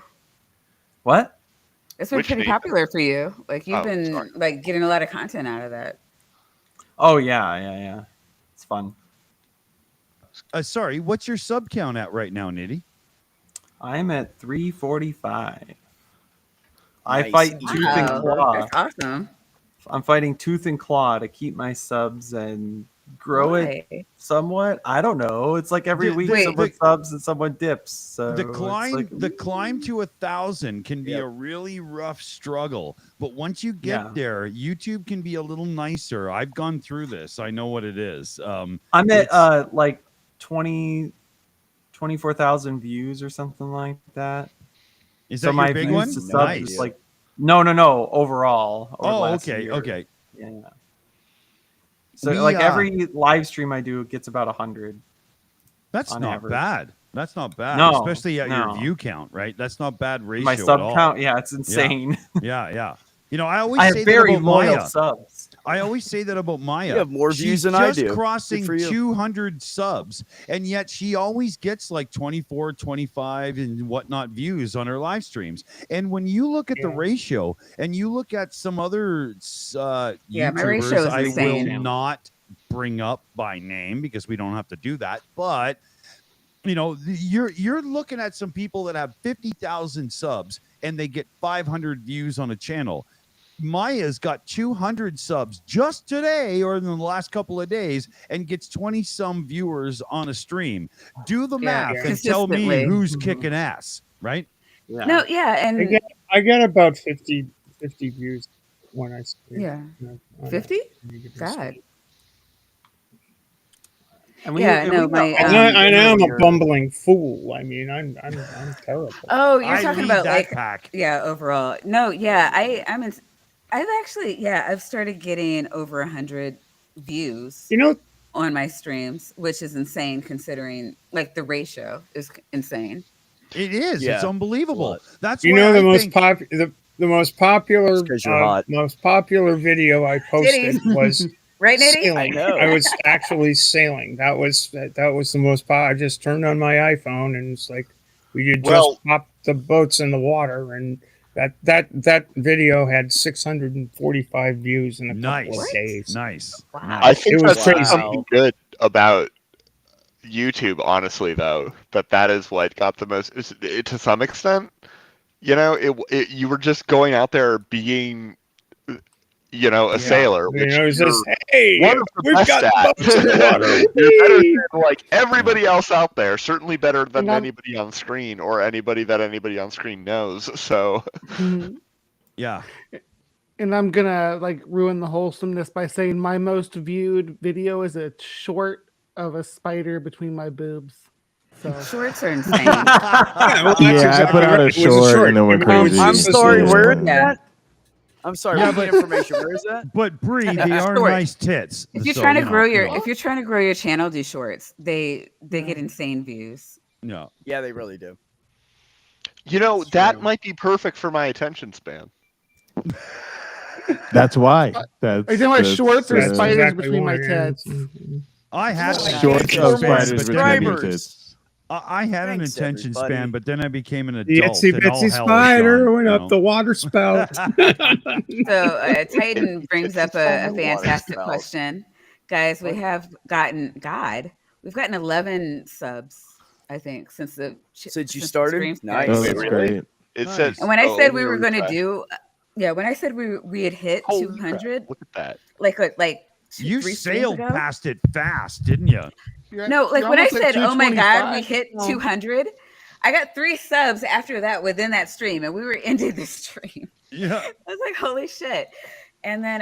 J: What?
B: It's been pretty popular for you. Like you've been like getting a lot of content out of that.
J: Oh yeah. It's fun.
I: Sorry, what's your sub count at right now, Nitty?
J: I'm at 345.
H: Nice.
J: I fight tooth and claw.
B: That's awesome.
J: I'm fighting tooth and claw to keep my subs and grow it somewhat. I don't know. It's like every week someone subs and someone dips. So
I: the climb to 1,000 can be a really rough struggle, but once you get there, YouTube can be a little nicer. I've gone through this. I know what it is. I'm
J: at like 24,000 views or something like that.
I: Is that your big one?
J: Nice. Is like no overall.
I: Okay.
J: Yeah. So like every live stream I do gets about 100.
I: That's not
J: average.
I: bad. That's not bad,
J: No,
I: especially at your
J: no.
I: view count, right? That's not bad ratio
J: My
I: at
J: sub
I: all.
J: count, yeah, it's insane.
I: Yeah. You know, I always
J: I have
I: say that
J: very
I: about
J: loyal
I: Maya.
J: subs.
I: I always say that about Maya.
H: You have more
I: She's
H: views than I
I: just
H: do. Good
I: crossing
H: for you.
I: 200 subs, and yet she always gets like 24, 25, and whatnot views on her live streams. And when you look at the ratio, and you look at some other
B: Yeah, my ratio
I: YouTubers,
B: is
I: I will
B: insane.
I: not bring up by name because we don't have to do that. But you know, you're looking at some people that have 50,000 subs and they get 500 views on a channel. Maya's got 200 subs just today or in the last couple of days and gets 20 some viewers on a stream. Do the math and tell me
B: consistently.
I: who's kicking ass, right?
J: Yeah.
B: No, yeah, and
C: I get about 50 views when I stream.
B: yeah,
C: You know,
B: 50.
C: on a
B: God.
J: And
B: Yeah, no, my
C: I know I'm a bumbling fool. I mean, I'm terrible.
B: Oh, you're
I: I
B: talking
I: lead
B: about
I: that
B: like
I: pack.
B: yeah, overall. No, yeah, I've actually I've started getting over 100 views
C: You know,
B: on my streams, which is insane considering like the ratio is insane.
I: It is.
H: Yeah,
I: It's unbelievable. That's
C: you
I: why
C: know
I: I
C: the most
I: think
C: the most popular
H: It's 'cause you're hot.
C: most popular video I posted
B: Titties.
C: was
B: Right, Nitty?
C: sailing.
H: I know.
C: I was actually sailing. That was the most I just turned on my iPhone and it's like we could
A: Well-
C: just pop the boats in the water and that video had 645 views in a couple of days.
I: Nice.
B: Wow.
A: I think
C: It was
A: that's
C: crazy.
A: something good about YouTube, honestly, though, that is what got the most, to some extent. You know, you were just going out there being, you know, a sailor,
C: You
A: which
C: know, it's
A: you're
C: just, hey,
A: one of the
C: we've
A: best
C: got
A: at.
C: boats in the water.
A: You're better
C: Whee!
A: than like everybody else out there, certainly better than
G: And I'm-
A: anybody on screen or anybody that anybody on screen knows. So
I: Yeah.
G: And I'm gonna like ruin the wholesomeness by saying my most viewed video is a short of a spider between my boobs. So
B: Shorts are insane.
C: Yeah, well, that's
E: Yeah, I
C: exactly
E: put out
C: right.
E: a
C: It was
E: short and it went
C: I mean, it was
E: crazy.
H: I'm
C: just a
H: sorry,
C: short.
H: where is
B: Yeah.
H: that? I'm sorry,
I: Yeah,
H: what's the
I: but-
H: information? Where is that?
I: But Bree, they are
B: Short.
I: nice tits.
B: If you're
I: So,
B: trying to
I: you know,
B: grow
I: you
B: your
I: know.
B: if you're trying to grow your channel, do shorts. They get insane views.
I: No.
H: Yeah, they really do.
A: you know
J: That's
A: that
J: true.
A: might be perfect for my attention span.
E: That's why. That's
G: are you talking about shorts or
C: That's
G: spiders
C: exactly
G: between my
C: what it is.
G: tits?
I: I had an
E: Shorts
I: attention
E: of
I: span,
E: spiders
I: but
E: between
I: then
E: your
H: Subscribers.
E: tits.
I: I had an
H: Thanks,
I: attention
H: everybody.
I: span, but then I became an
C: The
I: adult.
C: itsy
I: and all
C: bitsy
I: hell was
C: spider
I: gone,
C: went
I: you
C: up
I: know?
C: the water spout.
B: So Titan brings up a
A: Water
B: fantastic
A: spout.
B: question, guys. We've gotten 11 subs, I think, since the
H: Since you
B: the
H: started?
B: stream
H: Nice.
E: Oh,
B: started.
E: that's
A: Wait, really?
E: great.
A: It
I: Nice.
A: says.
B: And when I
A: oh,
B: said
A: let
B: we
A: me
B: were going to
A: refresh.
B: do, when I said we had hit
A: Holy crap,
B: 200,
A: look at that.
B: like
I: You
B: 3 streams
I: sailed
B: ago.
I: past it fast, didn't you?
B: No, like when I said, "Oh my god, we hit 200," I got 3 subs after that within that stream, and we were ending the stream.
I: Yeah.
B: I was like, "Holy shit!" And then,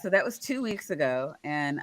B: so that was 2 weeks ago, and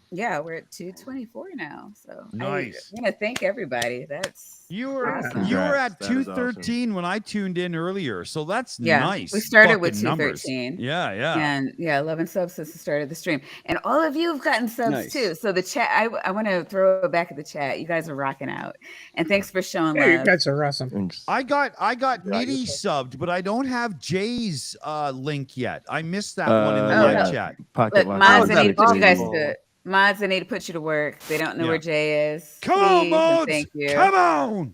B: we're at 224 now. So
I: Nice.
B: I want to thank everybody. That's
I: You were
B: awesome.
I: you were
E: Congrats.
I: at
E: That is
I: 213 when I tuned in earlier, so that's
B: Yeah,
I: nice.
B: we started with
I: fucking numbers.
B: 213.
I: Yeah, yeah.
B: And 11 subs since the start of the stream, and all of you have gotten subs
H: Nice.
B: too. So the chat, I want to throw it back at the chat. You guys are rocking out, and thanks for showing
C: Hey, you
B: love.
C: guys are awesome.
E: Thanks.
I: I got
A: Yeah,
I: Nitty
A: you're
I: subbed, but I don't have Jay's link yet. I missed that one in the
B: Oh,
I: live
B: no.
I: chat.
E: Pocket
B: Look,
E: watch.
B: mods,
J: Oh,
B: I need to put you guys
J: possible.
B: to mods. I need to put you to work. They don't know
I: Yeah.
B: where Jay is.
I: Come on,
B: Please and
I: mods!
B: Thank you.
I: Come on!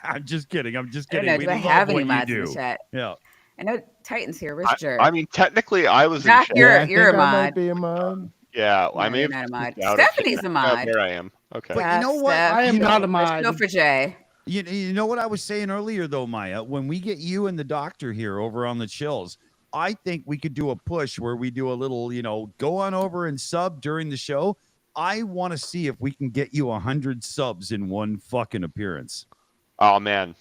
I: I'm just kidding. I'm just
B: I don't
I: kidding.
B: know.
I: We
B: Do I
I: love
B: have any
I: what
B: mods
I: you
B: in
I: do.
B: the chat?
I: Yeah.
B: I know Titan's here. Where's Jer?
A: I mean, technically, I was in
B: Doc,
A: chat.
B: you're
E: I
B: you're a
E: think I might
B: mod.
E: be a mod.
A: Yeah,
B: No,
A: I may
B: you're
A: have
B: not a mod.
A: tweaked out of
B: Stephanie's
A: chat.
B: a
A: Oh,
B: mod.
A: there I am. Okay.
I: But you know what?
B: Steph,
G: I am not a
B: There's
G: mod.
B: no for Jay.
I: You know what I was saying earlier, though, Maya? When we get you and the doctor here over on the chills, I think we could do a push where we do a little, go on over and sub during the show. I want to see if we can get you 100 subs in one fucking appearance.
A: Oh man,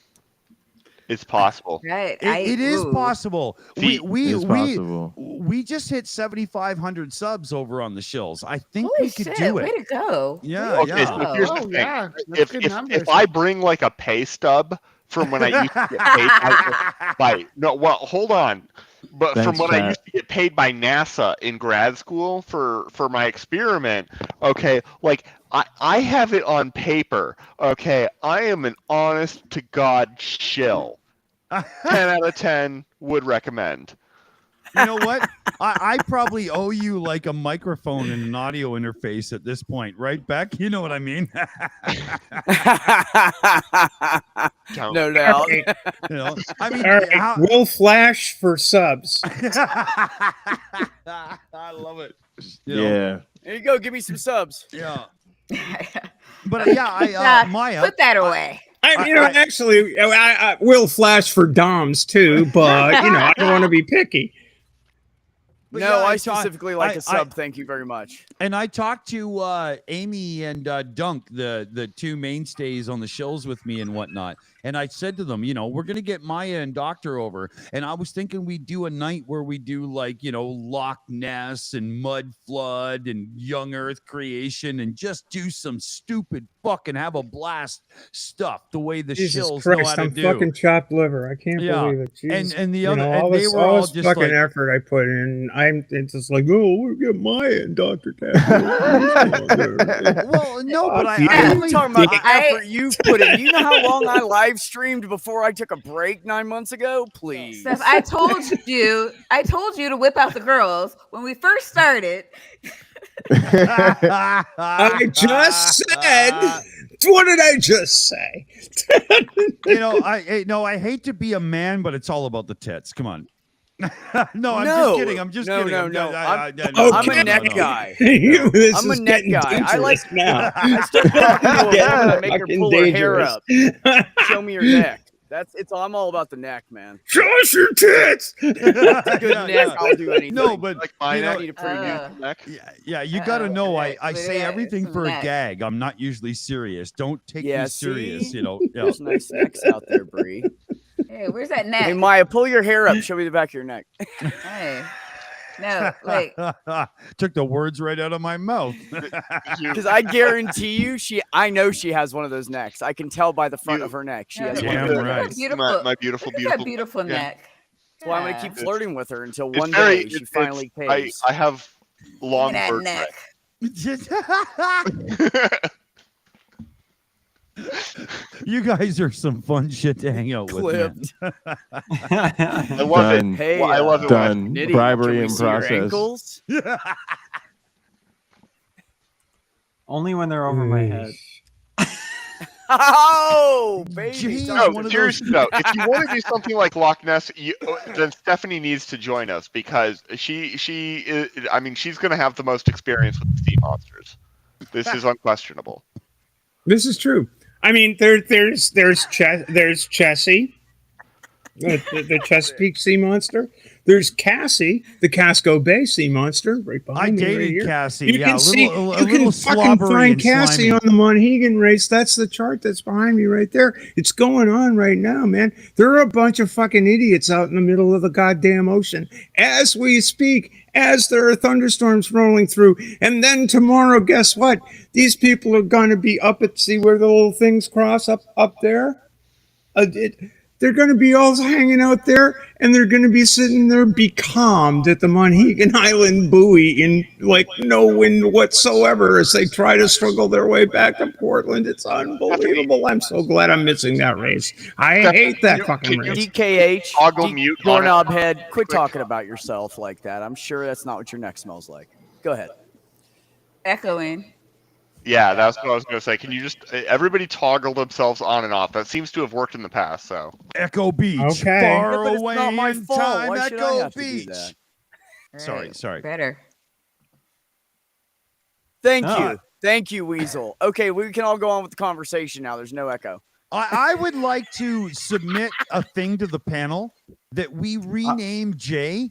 A: it's possible.
B: Right.
I: It is
B: ooh.
I: possible.
A: See,
E: It's possible.
I: We just hit 7,500 subs over on the shills. I think
B: Holy
I: we could
B: shit,
I: do
B: Way
I: it.
B: to go.
I: Yeah,
B: Way to
A: Okay,
I: yeah.
A: so here's the
G: Oh
A: thing.
G: yeah, that's
A: If
G: good
A: if,
G: numbers.
A: if I bring like a pay stub from when I used to get paid by no, well, hold on. But
E: Thanks,
A: from what I
E: chat.
A: used to get paid by NASA in grad school for my experiment, okay, like I have it on paper, okay, I am an honest to God shill. 10 out of 10 would recommend.
I: You know what? I probably owe you like a microphone and an audio interface at this point, right, Beck? You know what I mean?
A: Don't.
H: No doubt.
C: All right.
I: You know, I mean,
C: All right.
I: how...
C: We'll flash for subs.
I: I love it. You know?
E: Yeah.
H: There you go. Give me some subs.
I: Yeah. But yeah, Maya,
B: Put that away.
C: Actually, I will flash for DOMs too, but I don't want to be picky.
I: But
H: No,
I: yeah,
H: I specifically like a sub. Thank you very much.
I: And I talked to Amy and Dunk, the two mainstays on the shows with me and whatnot. And I said to them, we're going to get Maya and Doctor over. And I was thinking we'd do a night where we do like, Loch Ness and Mud Flood and Young Earth creation and just do some stupid fucking have a blast stuff the way the
C: Jesus
I: shills know
C: Christ,
I: how to
C: I'm
I: do.
C: fucking chopped liver. I can't
I: Yeah.
C: believe it. Jesus.
I: And the other,
C: all
I: and
C: this,
I: they were all
C: this
I: just
C: fucking
I: like,
C: effort I put in. It's just like, we'll get Maya and Dr.
I: well, no, but I
H: I'm
I: really
H: talking about the
B: I-
H: effort you've put in. You know how long I live streamed before I took a break 9 months ago? Please.
B: Steph, I told you to whip out the girls when we first started.
C: I just said. What did I just say?
I: I hate to be a man, but it's all about the tits. Come on. No, I'm just kidding. I'm just kidding.
H: No. I'm
C: Okay.
H: a neck guy.
C: This
H: I'm a
C: is
H: neck
C: getting
H: guy. I like
C: dangerous now.
H: I start talking to a woman and make her
C: Fucking
H: pull her hair
C: dangerous.
H: up. Show me your neck. I'm all about the neck, man.
C: Show us your tits.
H: Good neck, I'll do anything.
I: No, but
A: Like mine, I
H: need a pretty good
A: neck.
I: yeah, you got to know. I
B: Look
I: say
B: at
I: everything
B: some
I: for a
B: neck.
I: gag. I'm not usually serious. Don't take
H: Yeah,
I: me serious.
H: see?
I: Yeah.
H: There's nice necks out there, Bree.
B: Hey, where's that neck?
H: Hey, Maya, pull your hair up. Show me the back of your neck.
B: Hey. No, like
I: Took the words right out of my mouth.
H: Because I guarantee you, I know she has one of those necks. I can tell by the front of her neck. She has one.
I: Damn
H: Of those.
I: right.
B: beautiful.
A: My beautiful,
B: Look at that
A: beautiful.
B: beautiful
A: yeah.
B: neck.
H: That's why I'm gonna
B: Yeah.
H: keep flirting with her until
A: It's
H: one
A: very-
H: day she
A: it's-
H: finally
A: it's-
H: pays.
A: I have long
B: Look at
A: bird
B: that neck.
A: neck.
I: You guys are some fun shit to hang out with. Man.
H: Clipped.
A: I love
E: Done.
A: it.
H: Hey,
A: Well, I love it.
E: Done.
H: Nitty,
E: Bribery
H: can we
E: in
H: see your
E: process.
H: ankles?
J: Only when they're over my head.
H: Oh, baby.
I: Jeez.
H: talk-
A: No,
I: one of
A: seriously though, if you want to do something like Loch Ness, then Stephanie needs to join us because she is, I mean, she's going to have the most experience with the sea monsters. This is unquestionable.
C: This is true. I mean, there's Chessie, the Chesapeake sea monster. There's Cassie, the Casco Bay sea monster, right behind
I: I
C: me.
I: dated
C: right here.
I: Cassie.
C: You
I: Yeah,
C: can see,
I: a
C: you
I: little
C: can fucking
I: slobbery
C: find
I: and
C: Cassie
I: slimy.
C: on the Monhegan race. That's the chart that's behind me right there. It's going on right now, man. There are a bunch of fucking idiots out in the middle of the goddamn ocean as we speak, as there are thunderstorms rolling through. And then tomorrow, guess what? These people are going to be up at, see where the little things cross up there? They're going to be all hanging out there, and they're going to be sitting there becalmed at the Monhegan Island buoy in like no wind whatsoever as they try to struggle their way back to Portland. It's unbelievable. I'm so glad I'm missing that race. I hate that fucking race.
H: DKH,
A: Toggle mute on it.
H: doorknob head, quit talking about yourself like that. I'm sure that's not what your neck smells like. Go ahead.
B: Echoing.
A: Yeah, that's what I was going to say. Can you just everybody toggle themselves on and off? That seems to have worked in the past. So
I: Echo Beach.
C: Okay.
I: Far
H: Yeah, but it's
I: away
H: not my
I: in
H: fault.
I: time.
H: Why should I
I: Echo
H: have to do
I: Beach.
H: that?
I: Sorry.
B: Better.
H: Thank
J: Ah.
H: you. Thank you, Weasel. Okay, we can all go on with the conversation now. There's no echo.
I: I would like to submit a thing to the panel that we rename Jay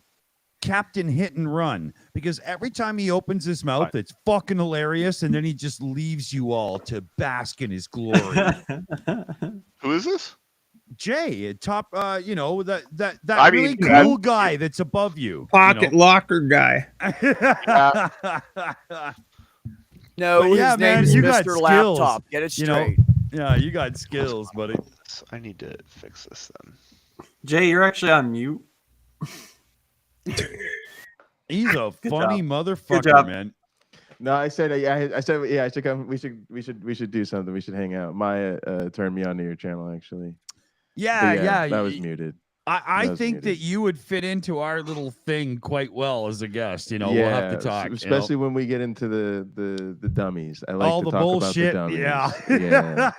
I: Captain Hit and Run, because every time he opens his mouth, it's fucking hilarious, and then he just leaves you all to bask in his glory.
A: who is this?
I: Jay, top, that
A: I
I: really
A: mean,
I: cool guy that's above you.
C: Pocket locker guy.
H: No,
I: But
H: his
I: yeah, man,
H: name's
I: you got
H: Mr.
I: skills,
H: Laptop. Get it
I: you know.
H: straight.
I: Yeah, you got skills, buddy.
A: I need to fix this then.
J: Jay, you're actually on mute.
I: He's a
J: Good
I: funny
J: job.
I: motherfucker,
J: job.
I: man.
E: No, I said I said I should come. We should do something. We should hang out. Maya turned me on to your channel actually.
I: Yeah,
E: But
I: yeah.
E: that was muted.
I: I
E: That was
I: think
E: muted.
I: that you would fit into our little thing quite well as a guest. We'll have
E: Yeah,
I: to talk.
E: especially when we get into the dummies. I like
I: all
E: to
I: the
E: talk
I: bullshit.
E: about the dummies.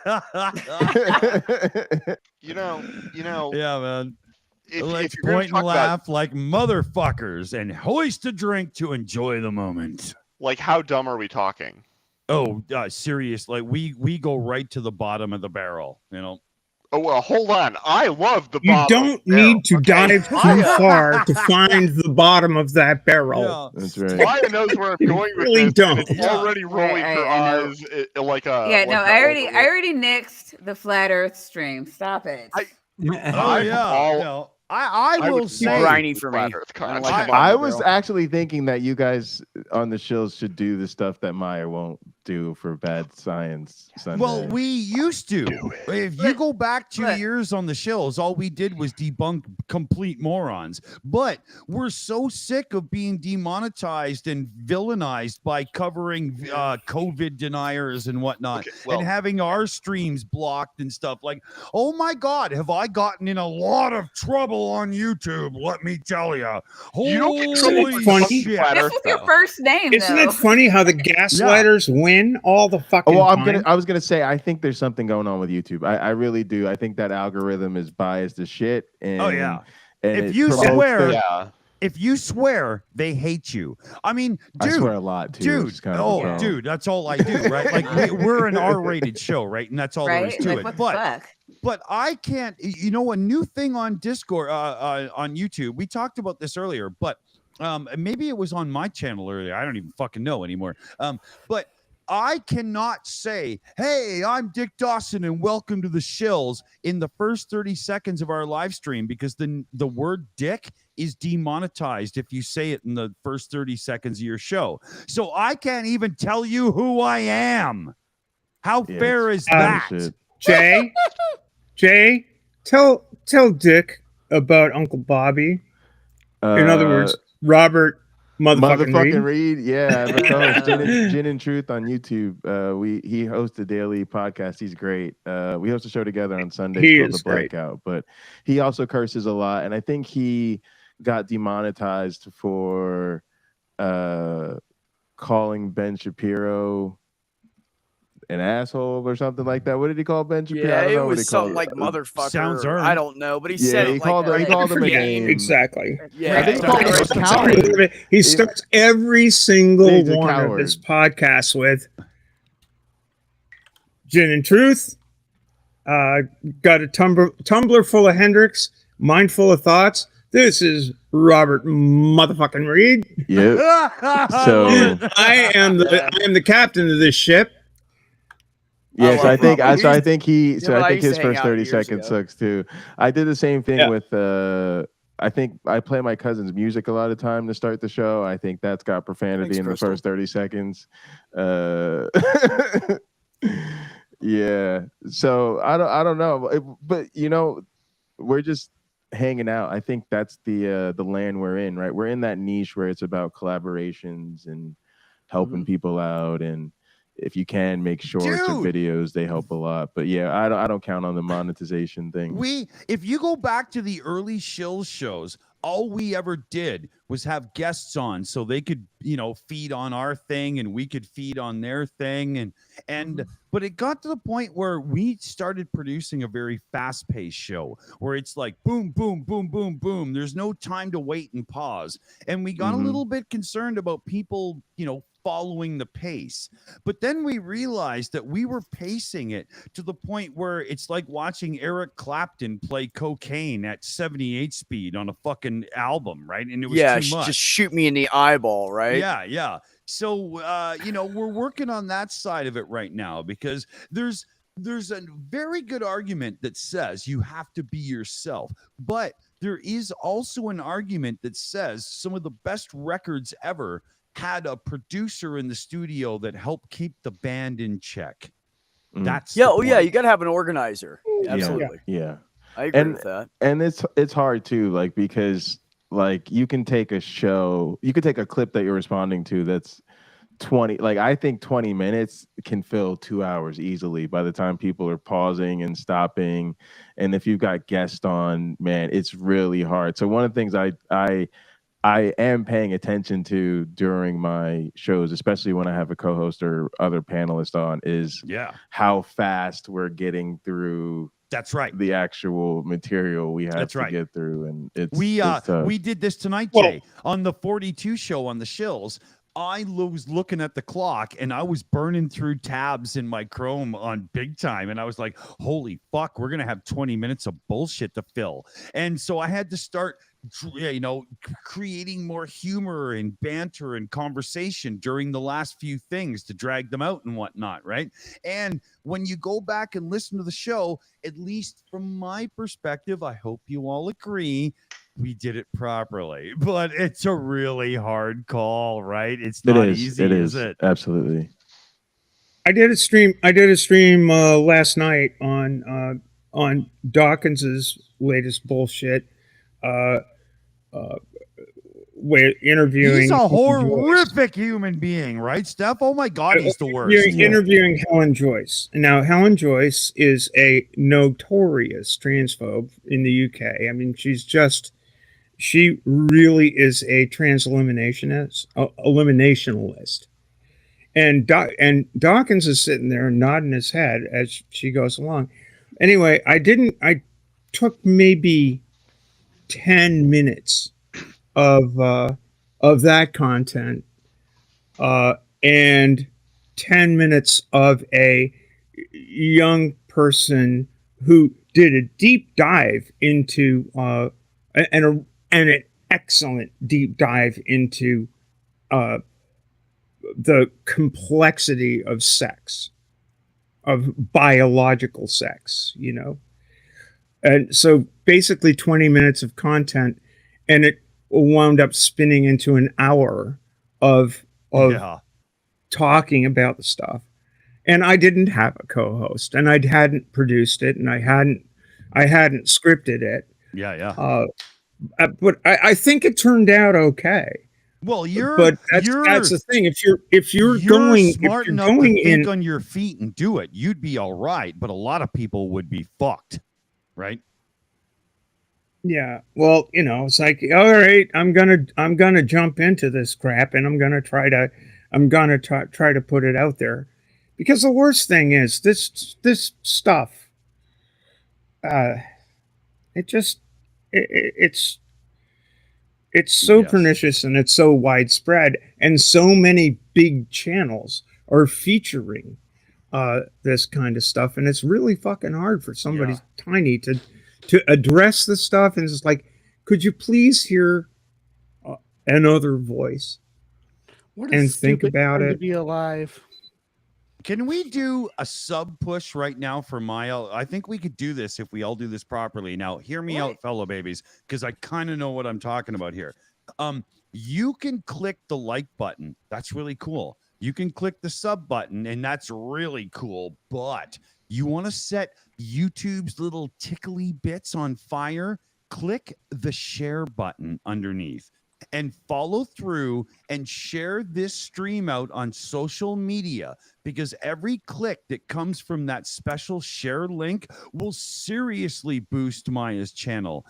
I: Yeah.
A: You know,
I: Yeah, man. Let's
A: if you're going
I: point
A: to
I: and
A: talk about
I: laugh like motherfuckers and hoist a drink to enjoy the moment.
A: like how dumb are we talking?
I: Oh, serious. Like we go right to the bottom of the barrel,
A: Oh well, hold on. I love the
C: You
A: bottom
C: don't
A: barrel,
C: need to
A: okay?
C: dive too
A: Maya,
C: far to find the bottom of that barrel.
I: Yeah.
E: That's right.
A: Maya knows where I'm
C: You
A: going with
C: really
A: this,
C: don't.
A: and it's
I: Yeah.
A: already rolling
B: I
A: her
B: know.
A: eyes like a.
B: Yeah,
A: like
B: no,
A: a
B: I already
A: overlook.
B: nixed the flat Earth stream. Stop it.
I: Oh
A: I'm
I: yeah.
A: all-
I: I
A: I
I: will
A: would
H: Too
I: say
A: love
H: briny
A: the
H: for
A: flat
H: me.
A: Earth
H: I don't
A: concept.
H: like the bottom
E: I
H: of the
E: was
H: barrel.
E: actually thinking that you guys on the shills should do the stuff that Maya won't do for Bad Science Sunday.
I: Well, we used to. If you go back 2
B: Look.
I: years on the shills, all we did was debunk complete morons. But we're so sick of being demonetized and villainized by covering COVID deniers and whatnot,
A: Okay, well-
I: and having our streams blocked and stuff. Like, oh my God, have I gotten in a lot of trouble on YouTube? Let me tell you.
A: You don't get trouble
I: Holy
A: for
C: funny.
I: shit.
A: flat
B: This
A: Earth,
B: was your
A: though.
B: first name,
C: Isn't
B: though.
C: it funny how the gaslighters win all the fucking
E: well,
C: time?
E: I was gonna say I think there's something going on with YouTube. I really do. I think that algorithm is biased as shit. And,
I: Oh, yeah.
E: And
I: If
E: it
I: you
E: promotes
I: swear-
E: their-
A: Yeah.
I: If you swear, they hate you. I mean,
E: I
I: dude,
E: swear a lot too.
I: dude,
E: which is kind of a
I: oh,
E: problem.
I: dude, that's all I do, right? Like we're an R-rated show, right? And that's all there is
B: Right?
I: to
B: Like,
I: it.
B: what the
I: But
B: fuck?
I: but I can't. A new thing on Discord, on YouTube. We talked about this earlier, but maybe it was on my channel earlier. I don't even fucking know anymore. But I cannot say, "Hey, I'm Dick Dawson, and welcome to the Shills" in the first 30 seconds of our live stream, because the word "dick" is demonetized if you say it in the first 30 seconds of your show. So I can't even tell you who I am. How
E: Yeah,
I: fair
E: it's
I: is that?
E: bullshit.
C: Jay, tell Dick about Uncle Bobby. In other words, Robert motherfucking Reed.
E: Reed. Yeah, my co-host, Gin and Truth on YouTube. He hosts a daily podcast. He's great. We host a show together on Sundays
C: He
E: called
C: is
E: The Blackout. But he also curses a lot, and I think he got demonetized for calling Ben Shapiro an asshole or something like that. What did he call Ben Shapiro? I
H: Yeah,
E: don't
H: it
E: know what he
H: was something
E: called
H: like motherfucker.
I: Sounds
H: or-
I: earned.
H: I don't know, but he
E: Yeah,
H: said
E: he
H: it
E: called
H: like
E: him a
C: Yeah,
E: name.
C: exactly.
H: Yeah,
E: I think he
H: so-
E: called him a
C: That's
E: coward.
C: exactly what he starts every single
E: He's a
C: one of
E: coward.
C: his podcasts with Gin and Truth. Got a tumbler full of Hendrix, mind full of thoughts. This is Robert motherfucking Reed.
E: Yep. So
C: I am the captain of this ship.
E: yes,
H: love
E: I think
H: Robert.
E: so. I think he.
H: Yeah,
E: So
H: but
E: I
H: I
E: think
H: used
E: his
H: to hang
E: first
H: out
E: 30
H: years
E: seconds
H: ago.
E: sucks too. I did the same thing
C: Yeah.
E: with. I think I play my cousin's music a lot of time to start the show. I think that's got profanity
H: Thanks,
E: in the
H: Crystal.
E: first 30 seconds. Yeah. So I don't know, but we're just hanging out. I think that's the land we're in, right? We're in that niche where it's about collaborations and helping people out, and if you can make shorts or
I: Dude!
E: videos, they help a lot. But yeah, I don't count on the monetization thing.
I: If you go back to the early Shills shows, all we ever did was have guests on so they could, feed on our thing and we could feed on their thing. But it got to the point where we started producing a very fast-paced show where it's like boom, boom, boom, boom, boom. There's no time to wait and pause. And we got a little bit concerned about people, following the pace. But then we realized that we were pacing it to the point where it's like watching Eric Clapton play cocaine at 78 speed on a fucking album, right? And it was too much.
H: just shoot me in the eyeball, right?
I: Yeah. So we're working on that side of it right now because there's a very good argument that says you have to be yourself, but there is also an argument that says some of the best records ever had a producer in the studio that helped keep the band in check. That's
H: Yeah.
I: the
H: Oh, yeah.
I: point.
H: You got to have an organizer. Absolutely.
E: Yeah.
H: I agree with that.
E: And it's hard too, like, because like you can take a clip that you're responding to that's 20, like I think 20 minutes can fill 2 hours easily by the time people are pausing and stopping. And if you've got guests on, man, it's really hard. So one of the things I am paying attention to during my shows, especially when I have a co-host or other panelist on, is how fast we're getting through.
I: That's right.
E: The actual material we have to get through, and it's tough.
I: We did this tonight, Jay, on the 42 show on the Shills. I was looking at the clock and I was burning through tabs in my Chrome on big time. And I was like, holy fuck, we're going to have 20 minutes of bullshit to fill. And so I had to start, creating more humor and banter and conversation during the last few things to drag them out and whatnot. Right. And when you go back and listen to the show, at least from my perspective, I hope you all agree, we did it properly, but it's a really hard call, right? It's not easy, is it?
E: Absolutely.
C: I did a stream last night on Dawkins's latest bullshit. With interviewing.
I: He's a horrific human being, right, Steph? Oh my God, he's the worst.
C: Interviewing Helen Joyce. Now, Helen Joyce is a notorious transphobe in the UK. I mean, she really is a eliminationist. And Dawkins is sitting there nodding his head as she goes along. Anyway, I took maybe 10 minutes of that content and 10 minutes of a young person who did a deep dive into an excellent deep dive into the complexity of sex, of biological sex, And so basically 20 minutes of content, and it wound up spinning into an hour of talking about the stuff. And I didn't have a co-host, and I hadn't produced it, and I hadn't scripted it. But I think it turned out okay.
I: Well,
C: that's the thing. If you're going
I: smart enough to think on your feet and do it, you'd be all right. But a lot of people would be fucked, right?
C: Yeah. Well, it's like, all right, I'm gonna jump into this crap, and I'm gonna try to put it out there, because the worst thing is this stuff. It's so pernicious, and it's so widespread, and so many big channels are featuring this kind of stuff, and it's really fucking hard for somebody tiny to address the stuff. And it's like, could you please hear another voice and think about it?
G: To be alive.
I: Can we do a sub push right now for Maya? I think we could do this if we all do this properly. Now, hear me out, fellow babies, because I kind of know what I'm talking about here. You can click the like button. That's really cool. You can click the sub button, and that's really cool. But you want to set YouTube's little tickly bits on fire? Click the share button underneath and follow through and share this stream out on social media, because every click that comes from that special share link will seriously boost Maya's channel.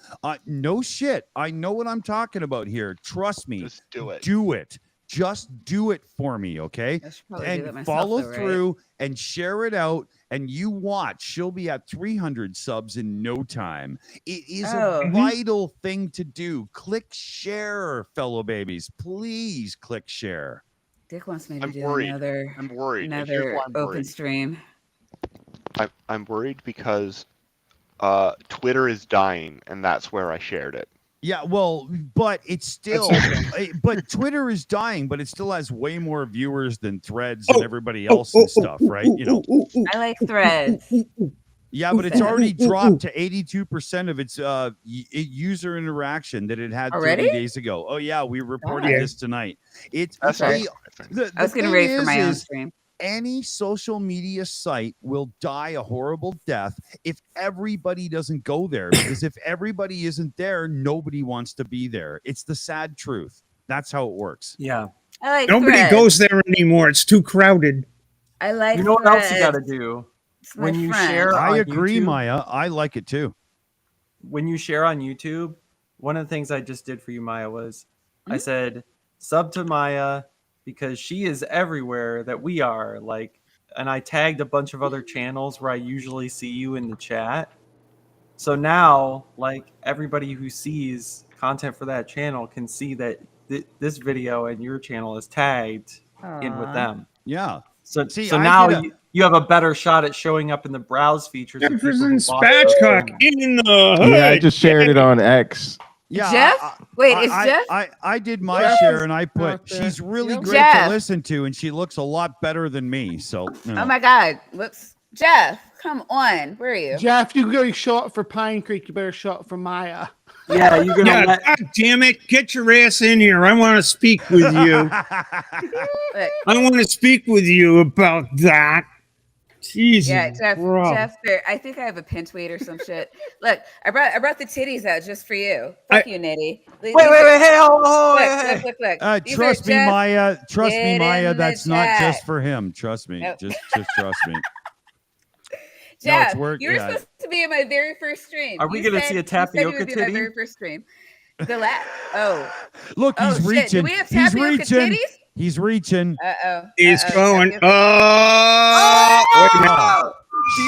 I: No shit. I know what I'm talking about here. Trust me.
A: Just do it.
I: Do it. Just do it for me, okay? And follow through and share it out, and you watch. She'll be at 300 subs in no time. It is a vital thing to do. Click share, fellow babies. Please click share.
B: Dick wants me to
A: I'm
B: do
A: worried.
B: another
A: I'm
B: open
A: worried.
B: stream.
A: I'm worried because Twitter is dying, and that's where I shared it.
I: Yeah, well, but it's still, but Twitter is dying, but it still has way more viewers than Threads and everybody else and stuff, right?
B: I like Threads.
I: Yeah, but it's already dropped to 82% of its user interaction that it had 30 days ago. Oh yeah, we reported this tonight. It's
B: I was getting ready for my own stream.
I: any social media site will die a horrible death if everybody doesn't go there. Because if everybody isn't there, nobody wants to be there. It's the sad truth. That's how it works.
J: Yeah.
B: I like
C: Nobody
B: Threads.
C: goes there anymore. It's too crowded.
B: I like
J: You know what else you got to
B: Threads.
J: do?
B: It's my
J: When you
B: friend.
J: share
I: I
J: on
I: agree,
J: YouTube,
I: Maya. I like it too.
J: when you share on YouTube, one of the things I just did for you, Maya, was I said sub to Maya because she is everywhere that we are. Like, and I tagged a bunch of other channels where I usually see you in the chat. So now, like, everybody who sees content for that channel can see that this video and your channel is tagged in with
B: Aw.
J: them.
I: Yeah.
J: So,
I: See,
J: so
I: I
J: now
I: did a-
J: you have a better shot at showing up in the browse features. of people who
C: Jefferson
J: bought your
C: Spatchcock
J: channel.
C: in the hood.
E: Yeah, I just shared it on X.
I: Yeah.
B: Jeff? Wait, is Jeff?
I: I did my
G: Jeff
I: share
G: is
I: and I put
G: out there.
I: she's really
G: Yep.
I: great
B: Jeff.
I: to listen to and she looks a lot better than me. So you know.
B: Oh my God! Whoops, Jeff, come on. Where are you?
G: Jeff, you really show up for Pine Creek. You better show up for Maya.
J: Yeah, you're gonna
C: Yeah,
J: let,
C: God damn it. Get your ass in here. I want to speak with you.
B: Look,
C: I want to speak with you about that. Jesus.
B: yeah, Jeff.
C: Christ.
B: Jeff, there. I think I have a pin tweet or some shit. Look, I brought the titties out just for you. Fuck you, Nitty.
J: wait, hey, hold on,
B: Look, look, look, look. These are
I: Trust me,
B: Jeff-
I: Maya. Trust me,
B: Get
I: Maya.
B: in the
I: That's not
B: chat.
I: just for him. Trust me.
B: Nope.
I: Just trust me.
B: Jeff,
I: it's work-
B: you were
I: yeah.
B: supposed to be in my very first stream.
J: Are we
B: You
J: gonna
B: said-
J: see a
B: you said you
J: tapioca
B: would be my
J: titty?
B: very first stream. The last. Oh.
I: Look,
B: Oh
I: he's
B: shit!
I: reaching.
B: Do we have
I: He's
B: tapioca
I: reaching.
B: titties?
I: He's reaching.
C: He's going.
B: Tapioca.
C: Oh, wait a minute.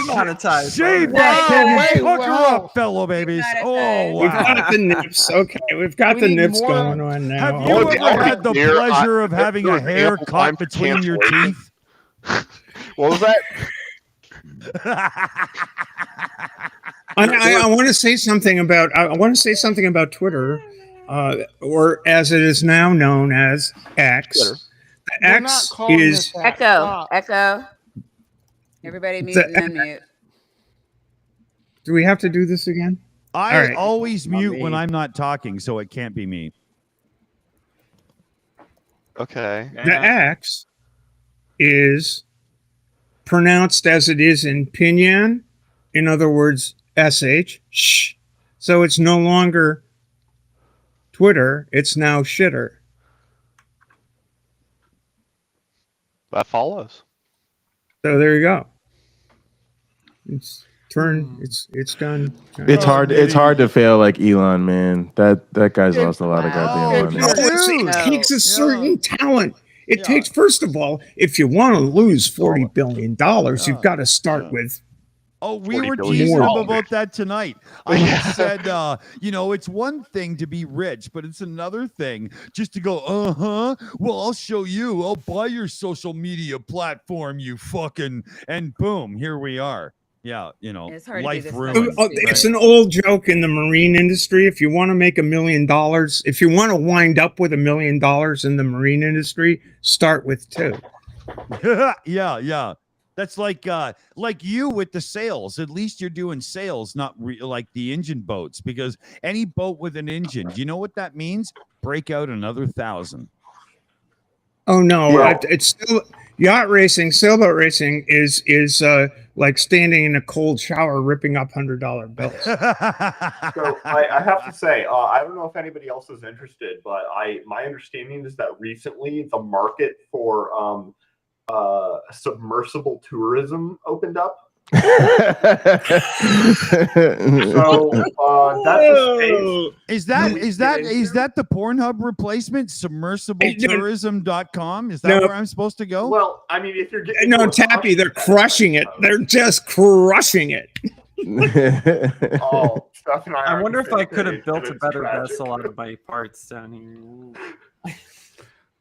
J: demonetized.
I: Shave
J: brother.
I: that
G: Whoa,
I: baby.
G: wait,
I: Hook her
G: whoa.
I: up, fellow babies. Oh,
C: We've
I: wow.
C: got the nips. Okay, we've got
G: We
C: the
G: need
C: nips
G: more.
C: going on now.
I: Have
A: I
I: you
A: wanna be- I
I: ever
A: wanna be
I: had the
A: clear,
I: pleasure of having a
A: there's ample
I: haircut
A: time for
I: between your
A: cancellation.
I: teeth?
A: What was that?
C: I want to say something about. I want to say something about Twitter, or as it is now known as X.
A: Twitter.
C: The
G: We're not
C: X
G: calling
C: is
G: it that.
B: Echo.
G: Stop.
B: Echo. Everybody mute
C: The-
B: and unmute.
C: Do we have to do this again?
I: I
C: All right.
I: always
E: Not
I: mute when
E: me.
I: I'm not talking, so it can't be me.
A: Okay.
C: The X is pronounced as it is in Pinyin, in other words, SH. Shh. So it's no longer Twitter, it's now shitter.
A: That follows.
C: So there you go. It's it's done.
E: It's hard. It's hard to fail like Elon, man. That guy's
G: If-
E: lost a lot of
B: Wow.
E: goddamn
G: If
E: money.
C: No,
G: you're-
C: it
B: No.
C: takes a certain talent. It
I: Yeah.
C: takes, first of all, if you want to lose $40 billion,
I: Yeah.
C: you've got to start
I: Yeah.
C: with.
I: Oh, we
A: 40
I: were
A: billion
I: teasing him
C: dollars.
I: about that tonight. I just said, it's one thing to be rich, but it's another thing just to go, well, I'll show you. I'll buy your social media platform, you fucking, and boom, here we are. Yeah,
B: It's hard to do
I: life
B: this
I: ruined.
B: stuff.
C: It's an old joke in the marine industry. If you want to make $1 million, if you want to wind up with $1 million in the marine industry, start with 2.
I: Yeah. That's like you with the sails. At least you're doing sails, not like the engine boats. Because any boat with an engine, do you know what that means? Break out another 1,000.
C: Oh no,
E: Yeah.
C: it's still yacht racing. Sailboat racing is like standing in a cold shower ripping up $100 bills.
K: So I have to say, I don't know if anybody else is interested, but my understanding is that recently the market for submersible tourism opened up. So that's a space.
I: Is that the Pornhub replacement? Submersiblетourism.com? Is that
C: No.
I: where I'm supposed to go?
K: Well, I mean, if you're getting
C: No,
K: into a
C: Tappy, they're
K: caution,
C: crushing it. They're just crushing it.
K: Oh, Steph and
J: I
K: are
J: wonder if I
K: convinced
J: could
K: that
J: have built a
K: it's
J: better
K: tragic.
J: vessel out of my parts down here.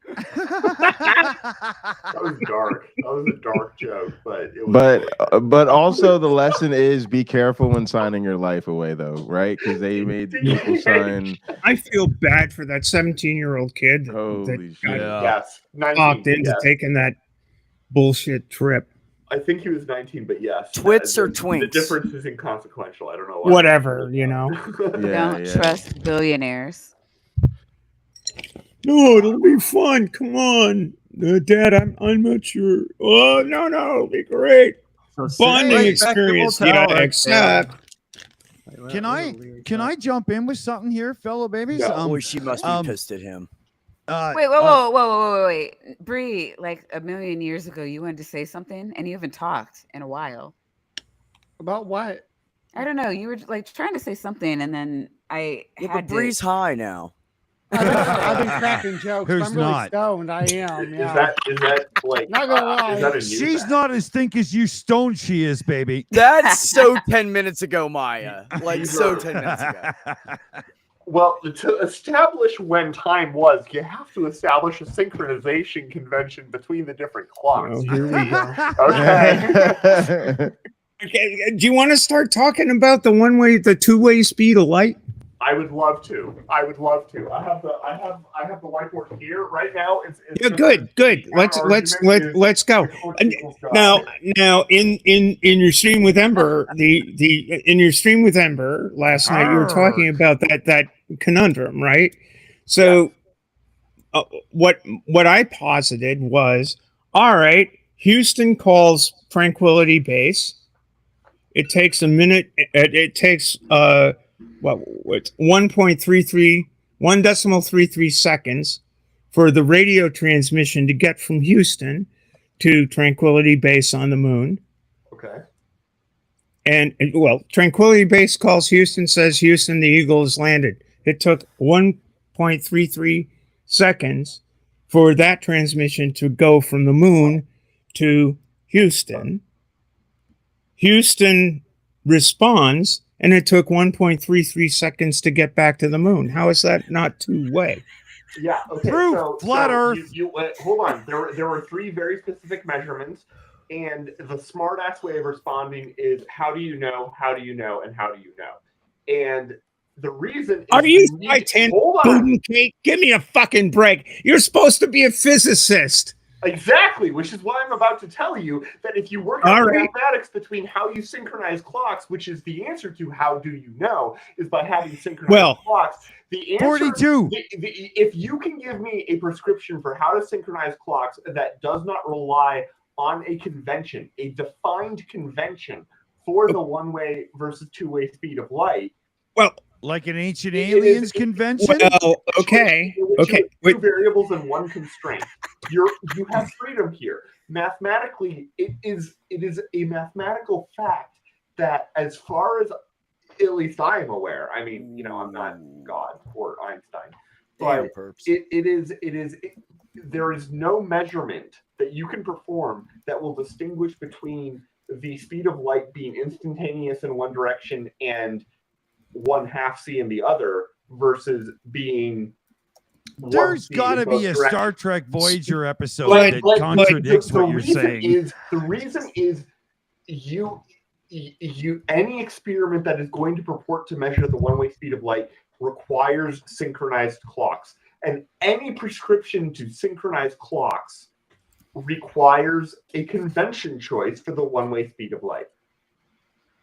K: That was dark. That was a dark joke, but it was
E: but also the lesson is be careful when signing your life away, though, right? Because they made people sign.
C: I feel bad for that 17-year-old kid
E: Holy
C: that
E: shit!
C: got
K: yes, 19.
C: talked into
K: Yes.
C: taking that bullshit trip.
K: I think he was 19, but yes.
H: Twits or
K: The
H: twinks?
K: difference is inconsequential. I don't know why.
C: Whatever, you know.
E: Yeah,
B: Don't
E: yeah.
B: trust billionaires.
C: No, it'll be fun. Come on. Dad, I'm not sure. Oh no, it'll be great.
J: So sit
C: Bonding
J: right back to
C: experience,
J: motel
C: yeah,
J: right there.
C: except
J: Like, that
I: Can
J: was a
I: I
J: weird
I: can
J: shot.
I: I jump in with something here, fellow babies?
K: Yeah.
H: Boy, she must be pissed at him.
B: Wait, wait. Bree, like a million years ago, you wanted to say something and you haven't talked in a while.
G: About what?
B: I don't know. You were like trying to say something and then I
H: Yeah,
B: had
H: but Bree's high now.
G: I've been cracking jokes.
I: Who's
G: I'm really
I: not?
G: stoned. I am. Yeah.
K: Is that like
G: Not gonna lie.
K: is that a new
I: She's
K: fact?
I: not as think as you stoned she is, baby.
H: That's so 10 minutes ago, Maya. Like
K: These
H: so
K: are-
H: 10 minutes ago.
K: Well, to establish when time was, you have to establish a synchronization convention between the different clocks.
C: oh, here we go.
K: Okay.
C: Okay, do you want to start talking about the two-way speed of light?
K: I would love to. I have the whiteboard here right now. It's
C: Yeah,
K: just
C: good.
K: our
C: Let's go.
K: argument is people's job.
C: Now, in your stream with Ember, in your stream with Ember last night, you were talking about that conundrum, right? So, what I posited was, all right, Houston calls Tranquility Base. It takes a minute. It takes 1.33 seconds for the radio transmission to get from Houston to Tranquility Base on the moon.
K: Okay.
C: And Tranquility Base calls Houston, says Houston, the Eagle has landed. It took 1.33 seconds for that transmission to go from the moon to Houston. Houston responds, and it took 1.33 seconds to get back to the moon. How is that not two-way?
K: Yeah. Okay.
I: Proof,
K: So
I: flat Earth.
K: Hold on. There were three very specific measurements, and the smart-ass way of responding is how do you know, how do you know, and how do you know? And the reason
C: Are you
K: hold on.
C: Putin cake? Give me a fucking break. You're supposed to be a physicist.
K: Exactly, which is why I'm about to tell you that if you work out the mathematics between how you synchronize clocks, which is the answer to how do you know, is by having synchronized clocks. The answer,
I: 42.
K: If you can give me a prescription for how to synchronize clocks that does not rely on a convention, a defined convention for the one-way versus two-way speed of light.
C: Well,
I: like an ancient aliens convention.
C: Well, okay.
K: Two variables and one constraint. You have freedom here. Mathematically, it is a mathematical fact that, as far as at least I am aware, I mean, I'm not God or Einstein, but there is no measurement that you can perform that will distinguish between the speed of light being instantaneous in one direction and 1/2 c in the other versus being.
I: There's got to be a Star Trek Voyager episode that contradicts what you're saying.
K: The reason is any experiment that is going to purport to measure the one-way speed of light requires synchronized clocks, and any prescription to synchronize clocks requires a convention choice for the one-way speed of light.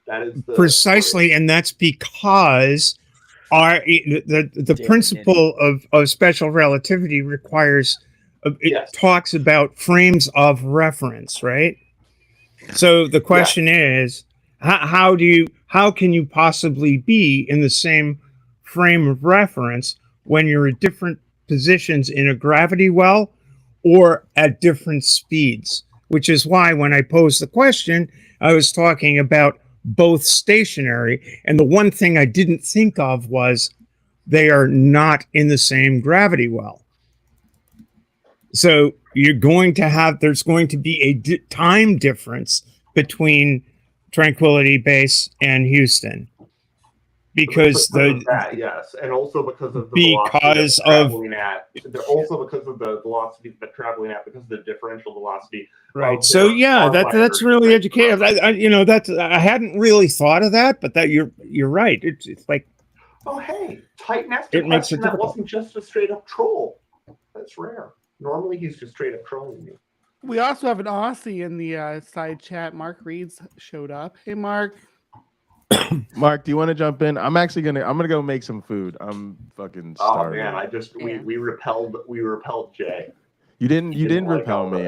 K: That is
C: precisely, and that's because the principle of special relativity requires talks about frames of reference, right? So the question is, how can you possibly be in the same frame of reference when you're at different positions in a gravity well or at different speeds? Which is why when I posed the question, I was talking about both stationary, and the one thing I didn't think of was they are not in the same gravity well. So there's going to be a time difference between Tranquility Base and Houston, because
K: yes, and also because of the velocity that's traveling at, because of the differential velocity.
C: Right. So that's really educative. I hadn't really thought of that, but that you're right. It's like,
K: oh hey, Titan asked a question that wasn't just a straight up troll. That's rare. Normally he's just straight up trolling me.
G: We also have an Aussie in the side chat. Mark Reeds showed up. Hey, Mark.
E: Mark, do you want to jump in? I'm gonna go make some food. I'm fucking starving.
K: Oh man, we repelled Jay.
E: You didn't
K: didn't like
E: repel
K: all
E: me.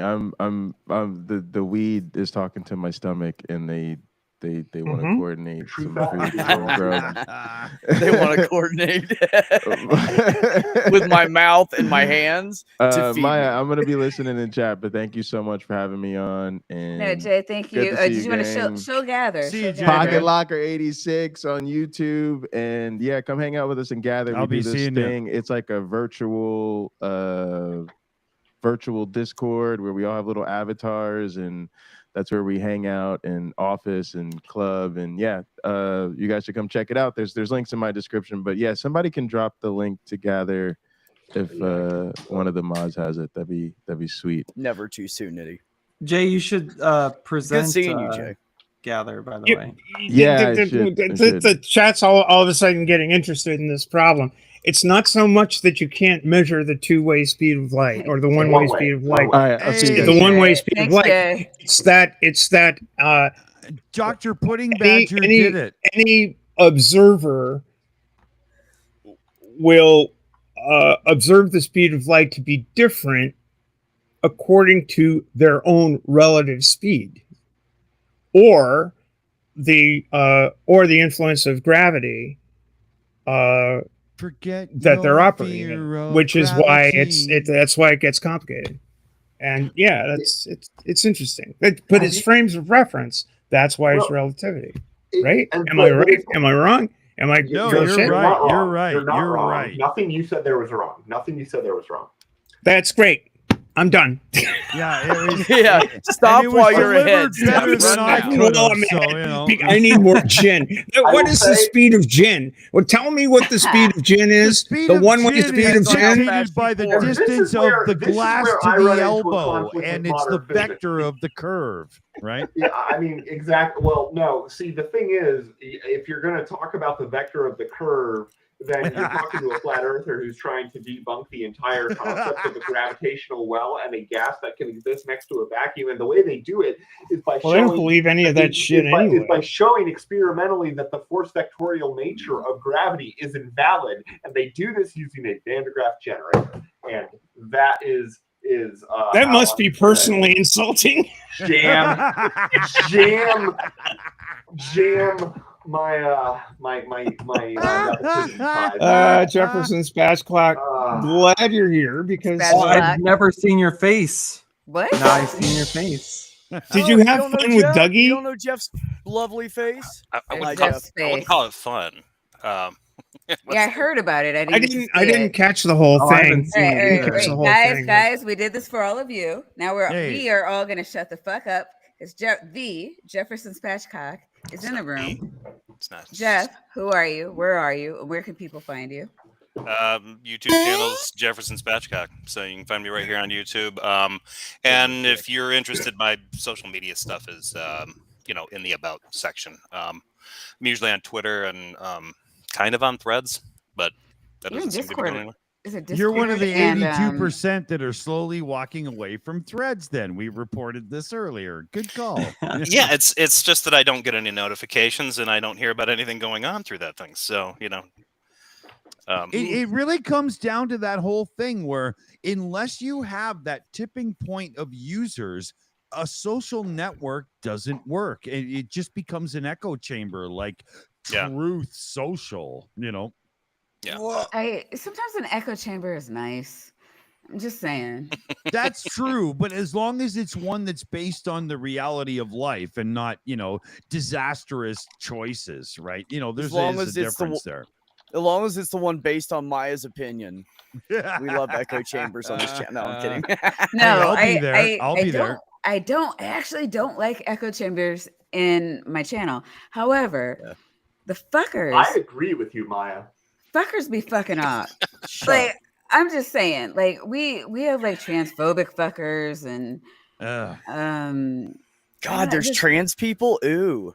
K: that.
E: The weed is talking to my stomach, and they want to
C: Mhm.
E: coordinate
K: True
E: some
K: fact.
E: food for grub.
H: They want to coordinate with my mouth and my hands to feed
E: Maya,
H: me.
E: I'm gonna be listening in chat, but thank you so much for having me on.
B: No,
E: And
B: Jay, thank
E: good
B: you.
E: to see
B: Did
E: you,
B: you want to
E: gang.
B: show gather?
I: See
B: Show
I: you, Jay,
B: gather.
E: Pocket
I: man.
E: Locker 86 on YouTube, and yeah, come hang out with us and gather.
I: I'll
E: We
I: be
E: do this
I: seeing ya.
E: thing. It's like a virtual Discord where we all have little avatars, and that's where we hang out, and office and club, and yeah, you guys should come check it out. There's links in my description, but yeah, somebody can drop the link to gather if one of the mods has it. That'd be sweet.
H: Never too soon, Nitty.
J: Jay, you should present
H: seeing you, Jay.
J: Gather, by the
C: You-
J: way.
E: Yeah, I should.
C: The chat's all of a sudden getting interested in this problem. It's not so much that you can't measure the two-way speed of light or the one-way
K: One way.
C: speed of
K: One
C: light.
K: way.
E: All right, I'll see you
I: Hey.
E: guys.
C: The one-way
B: Jay.
C: speed
B: Thanks,
C: of light.
B: Jay.
C: It's that
I: Dr. Pudding
C: Any-
I: Badger
C: any-
I: did it.
C: any observer will observe the speed of light to be different according to their own relative speed, or the influence of gravity
I: Forget
C: that they're
I: your
C: operating
I: fear
C: in,
I: of
C: which is why
I: gravity.
C: that's why it gets complicated. And yeah, it's interesting. But
K: I
C: it's
K: think-
C: frames of reference. That's why it's
K: Well,
C: relativity,
K: It-
C: right?
K: and-
C: Am I
K: but
C: right?
K: it's-
C: Am I wrong? Am I
I: No,
C: full of
I: you're
C: shit?
I: right.
K: not
I: You're
K: wrong.
I: right.
K: You're not
I: You're
K: wrong.
I: right.
K: Nothing you said there was wrong. Nothing you said there was wrong.
C: That's great. I'm done.
I: Yeah, it was.
H: Yeah, stop
I: and it was
H: while you're ahead.
I: delivered better
H: Stop
I: than
H: right
I: I
H: now.
I: could
C: Well,
I: have.
C: I'm
I: So
C: ahead.
I: you know.
C: I need more gin. What
K: will
C: is the
K: say-
C: speed of gin? Well, tell me what the speed of gin is.
I: speed
C: The
I: of
C: one-way
I: gin
C: speed
I: is
C: of gin.
I: dictated by the
K: This is
I: distance
K: where-
I: of the
K: this is
I: glass
K: where
I: to
K: I
I: the
K: run into a
I: elbow,
K: conflict
I: and
K: with
I: it's the
K: modern physics.
I: vector of the curve, right?
K: Yeah, I mean, exactly. Well, no. See, the thing is, if you're going to talk about the vector of the curve, then you're talking to a flat earther who's trying to debunk the entire concept of a gravitational well and a gas that can exist next to a vacuum. And the way they do it is by
C: Well, I
K: showing
C: don't believe any of that shit
K: is
C: anyway.
K: by showing experimentally that the force vectorial nature of gravity is invalid, and they do this using a Van de Graaff generator, and that is
C: That
K: how
C: must be
K: I'm gonna
C: personally insulting.
K: jam my repetition side.
C: Jefferson Spatch Clock. Glad you're here because
B: Spatch
J: Oh,
B: Clock.
J: I've never seen your face.
B: What?
J: Now I've seen your face.
C: did you have
H: don't know
C: fun with
H: Jeff?
C: Dougie?
H: You don't know Jeff's lovely face?
L: I
B: There's
L: wouldn't
B: Jeff's
L: I wouldn't
B: face.
L: call it fun.
B: Yeah, I heard about it.
C: I didn't catch the whole
J: Oh, I
C: thing.
J: haven't seen
B: All
J: it
B: right,
J: either.
C: Catch the whole
B: guys,
C: thing.
B: guys, we did this for all of you. Now
I: Hey.
B: we are all gonna shut the fuck up because Jefferson Spatchcock is in the room.
L: It's not.
B: Jeff, who are you? Where are you? And where can people find you?
L: YouTube channel's Jefferson Spatchcock, so you can find me right here on YouTube. And if you're interested, my social media stuff is in the about section. I'm usually on Twitter and kind of on Threads, but that
B: You're in
L: doesn't seem to be
B: Discord.
L: going anywhere.
B: Is it
I: You're one of the
B: Discord and,
I: 82% that are slowly walking away from Threads. Then we reported this earlier. Good call.
L: Yeah, it's just that I don't get any notifications and I don't hear about anything going on through that thing. So
I: It really comes down to that whole thing where unless you have that tipping point of users, a social network doesn't work. It just becomes an echo chamber, like
L: Yeah.
I: Truth Social.
L: Yeah.
B: sometimes an echo chamber is nice. I'm just saying.
I: That's true, but as long as it's one that's based on the reality of life and not, disastrous choices, right? There's
H: long
I: a
H: as it's the
I: difference there.
H: As long as it's the one based on Maya's opinion. We love echo chambers on this channel. No, I'm kidding.
B: No,
I: I'll be there. I'll be there.
B: I actually don't like echo chambers in my channel. However, the fuckers
K: I agree with you, Maya.
B: be fucking off. Like, I'm just saying, like we have like transphobic fuckers and
H: God, there's trans people. Ooh.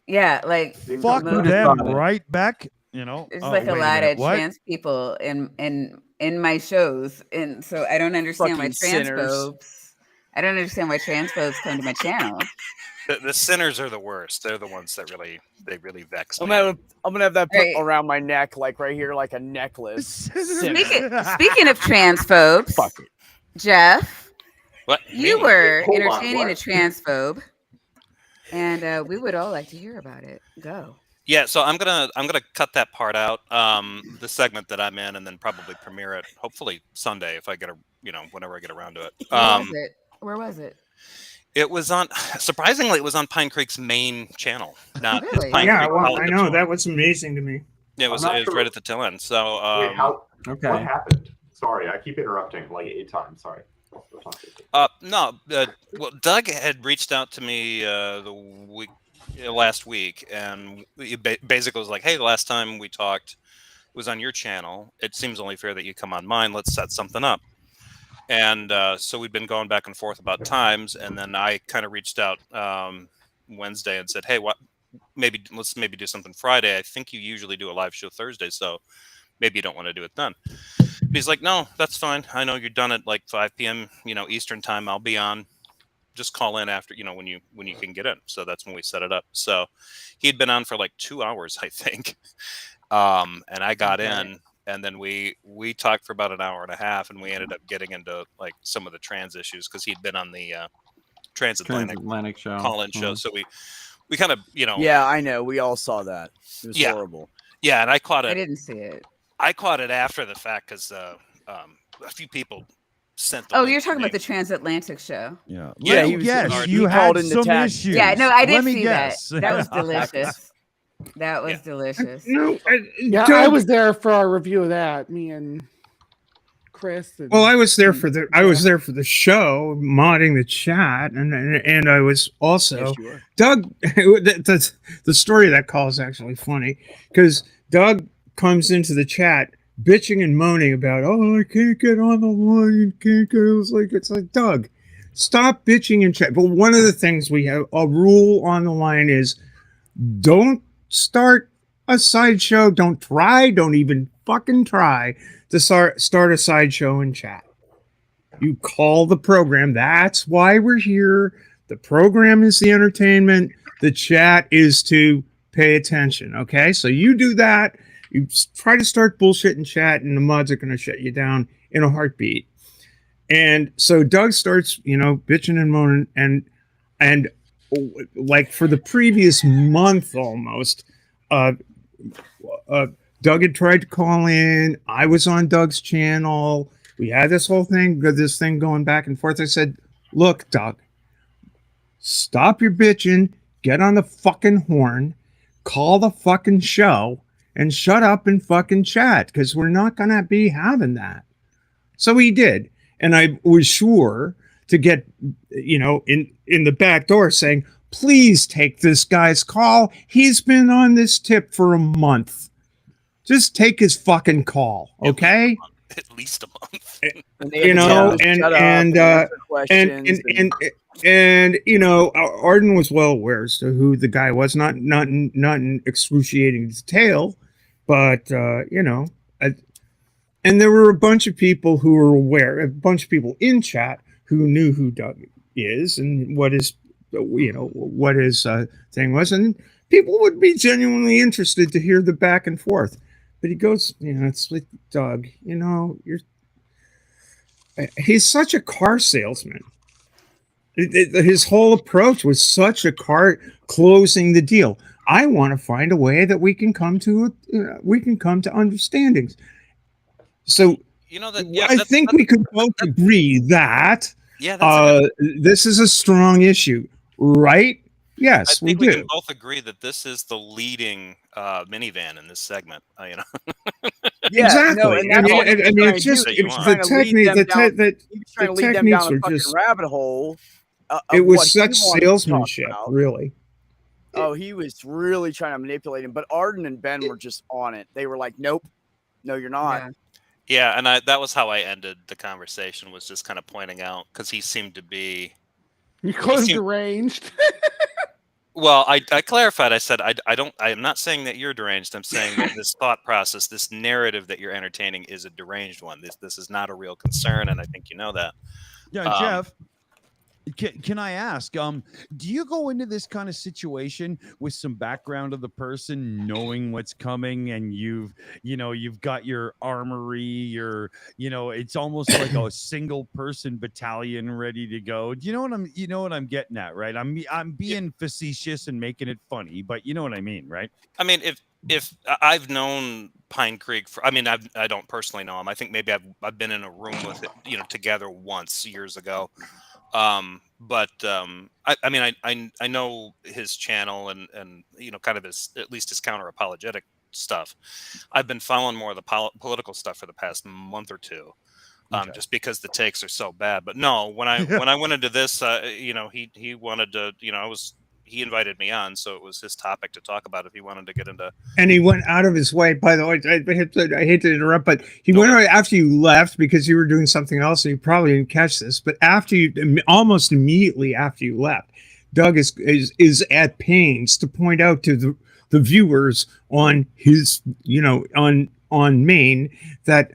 B: Yeah, like
I: Fuck
B: most-
I: them, right, Beck?
B: There's
I: Oh,
B: like a
I: wait
B: lot
I: minute,
B: of
I: what?
B: trans people in my shows, and so I don't understand why
H: Fucking sinners.
B: transphobes. I don't understand why transphobes come to my channel.
L: The sinners are the worst. They're the ones that really vex me.
H: I'm gonna have that put
B: Right.
H: around my neck, like right here, like a necklace. Sinner.
B: Speaking of transphobes,
H: Fuck it.
B: Jeff,
L: What?
B: you
L: Me?
B: were
K: Hold on,
B: entertaining a
K: what?
B: transphobe, and we would all like to hear about it. Go.
L: Yeah, so I'm gonna cut that part out, the segment that I'm in, and then probably premiere it hopefully Sunday if I get whenever I get around to it.
B: Where was it? Where was it?
L: It was on surprisingly it was on Pine Creek's main channel, not
B: Really?
L: Pine
C: Yeah,
L: Creek
C: well,
L: College
C: I
L: of
C: know
L: Touring.
C: that was amazing to me.
L: It
K: I'm
L: was
K: not
L: right
K: sure.
L: at the tail end. So
K: Wait, what
J: Okay.
K: happened? Sorry, I keep interrupting like 8 times. Sorry.
L: no, well, Doug had reached out to me last week, and he basically was like, "Hey, the last time we talked was on your channel. It seems only fair that you come on mine. Let's set something up." And so we've been going back and forth about times, and then I kind of reached out Wednesday and said, "Hey, let's maybe do something Friday. I think you usually do a live show Thursday, so maybe you don't want to do it then." And he's like, "No, that's fine. I know you're done at like 5 p.m. Eastern time. I'll be on. Just call in after when you can get in." So that's when we set it up. So he'd been on for like 2 hours, I think, and I got in. And then we talked for about an hour and a half, and we ended up getting into like some of the trans issues because he'd been on the transatlantic
J: show.
L: call-in show. So we kind of
H: Yeah, I know. We all saw that. It was horrible.
L: Yeah, and I caught
B: I
L: it.
B: didn't see it.
L: I caught it after the fact because a few people sent the
B: Oh,
L: link
B: you're
L: to
B: talking
L: me.
B: about the transatlantic show.
I: Yeah.
H: Yeah,
I: Let
H: he
I: me
H: was-
I: guess.
H: he
I: You
H: called
I: had
H: in the
I: some
H: tag.
I: issues.
B: Yeah, no, I did
I: Let me
B: see
I: guess.
B: that. That was delicious. That was delicious.
C: No,
G: Yeah,
C: Doug,
G: I was there for our review of that. Me and Chris. And,
C: Well, I was there for the show, modding the chat, and I was also
H: Yes, you were.
C: Doug. The story of that call is actually funny because Doug comes into the chat bitching and moaning about, "Oh, I can't get on the line, can't get." It's like Doug, stop bitching and chat. But one of the things we have a rule on the line is don't start a sideshow. Don't even fucking try to start a sideshow in chat. You call the program. That's why we're here. The program is the entertainment. The chat is to pay attention. Okay, so you do that. You try to start bullshit in chat, and the mods are going to shut you down in a heartbeat. And so Doug starts, bitching and moaning, and like for the previous month almost, Doug had tried to call in. I was on Doug's channel. We had this whole thing, going back and forth. I said, "Look, Doug, stop your bitching. Get on the fucking horn. Call the fucking show and shut up and fucking chat because we're not going to be having that." So he did. And I was sure to get, in the back door saying, "Please take this guy's call. He's been on this tip for a month. Just take his fucking call, okay?"
L: At least a month.
C: And Arden was well aware as to who the guy was, not in excruciating detail, but and there were a bunch of people who were aware, a bunch of people in chat who knew who Doug is and what his thing was, and people would be genuinely interested to hear the back and forth. But he goes, it's like, "Doug, he's such a car salesman. His whole approach was such a car closing the deal. I want to find a way that we can come to understandings." So I think we could both agree that this is a strong issue, right? Yes,
L: I think
C: we
L: we
C: do.
L: can both agree that this is the leading minivan in this segment.
H: Yeah,
C: Exactly.
H: no, and that's all he was trying
C: it's
H: to
C: just
H: do. He was
C: the
H: trying to lead them down- he was trying to lead them
C: techniques
H: down a
C: were
H: fucking
C: just
H: rabbit hole. Of
C: it
H: what
C: was
H: he
C: such
H: wanted to talk
C: salesmanship,
H: about.
C: really.
H: Oh, he was really trying to manipulate him. But Arden and Ben were just on it. They were like, "Nope, no, you're not."
L: Yeah, and that was how I ended the conversation, was just kind of pointing out, because he seemed to be.
G: You called him deranged.
L: Well, I clarified. I said I'm not saying that you're deranged. I'm saying that this thought process, this narrative that you're entertaining, is a deranged one. This is not a real concern, and I think you know that.
I: Yeah, Jeff. Can I ask, do you go into this kind of situation with some background of the person, knowing what's coming, and you've got your armory, it's almost like a single person battalion ready to go. Do you know what I'm getting at, right? I'm being facetious and making it funny, but you know what I mean, right?
L: I mean, if I've known Pine Creek for, I mean, I don't personally know him. I think maybe I've been in a room with it, together once years ago. I mean, I know his channel and kind of his, at least his counter apologetic stuff. I've been following more of the political stuff for the past month or two. Just because the takes are so bad. But no, when I went into this, he wanted to, he invited me on, so it was his topic to talk about if he wanted to get into.
C: And he went out of his way. By the way, I hate to interrupt, but he went out after you left because you were doing something else, and you probably didn't catch this. But almost immediately after you left, Doug is at pains to point out to the viewers on his, on Maine that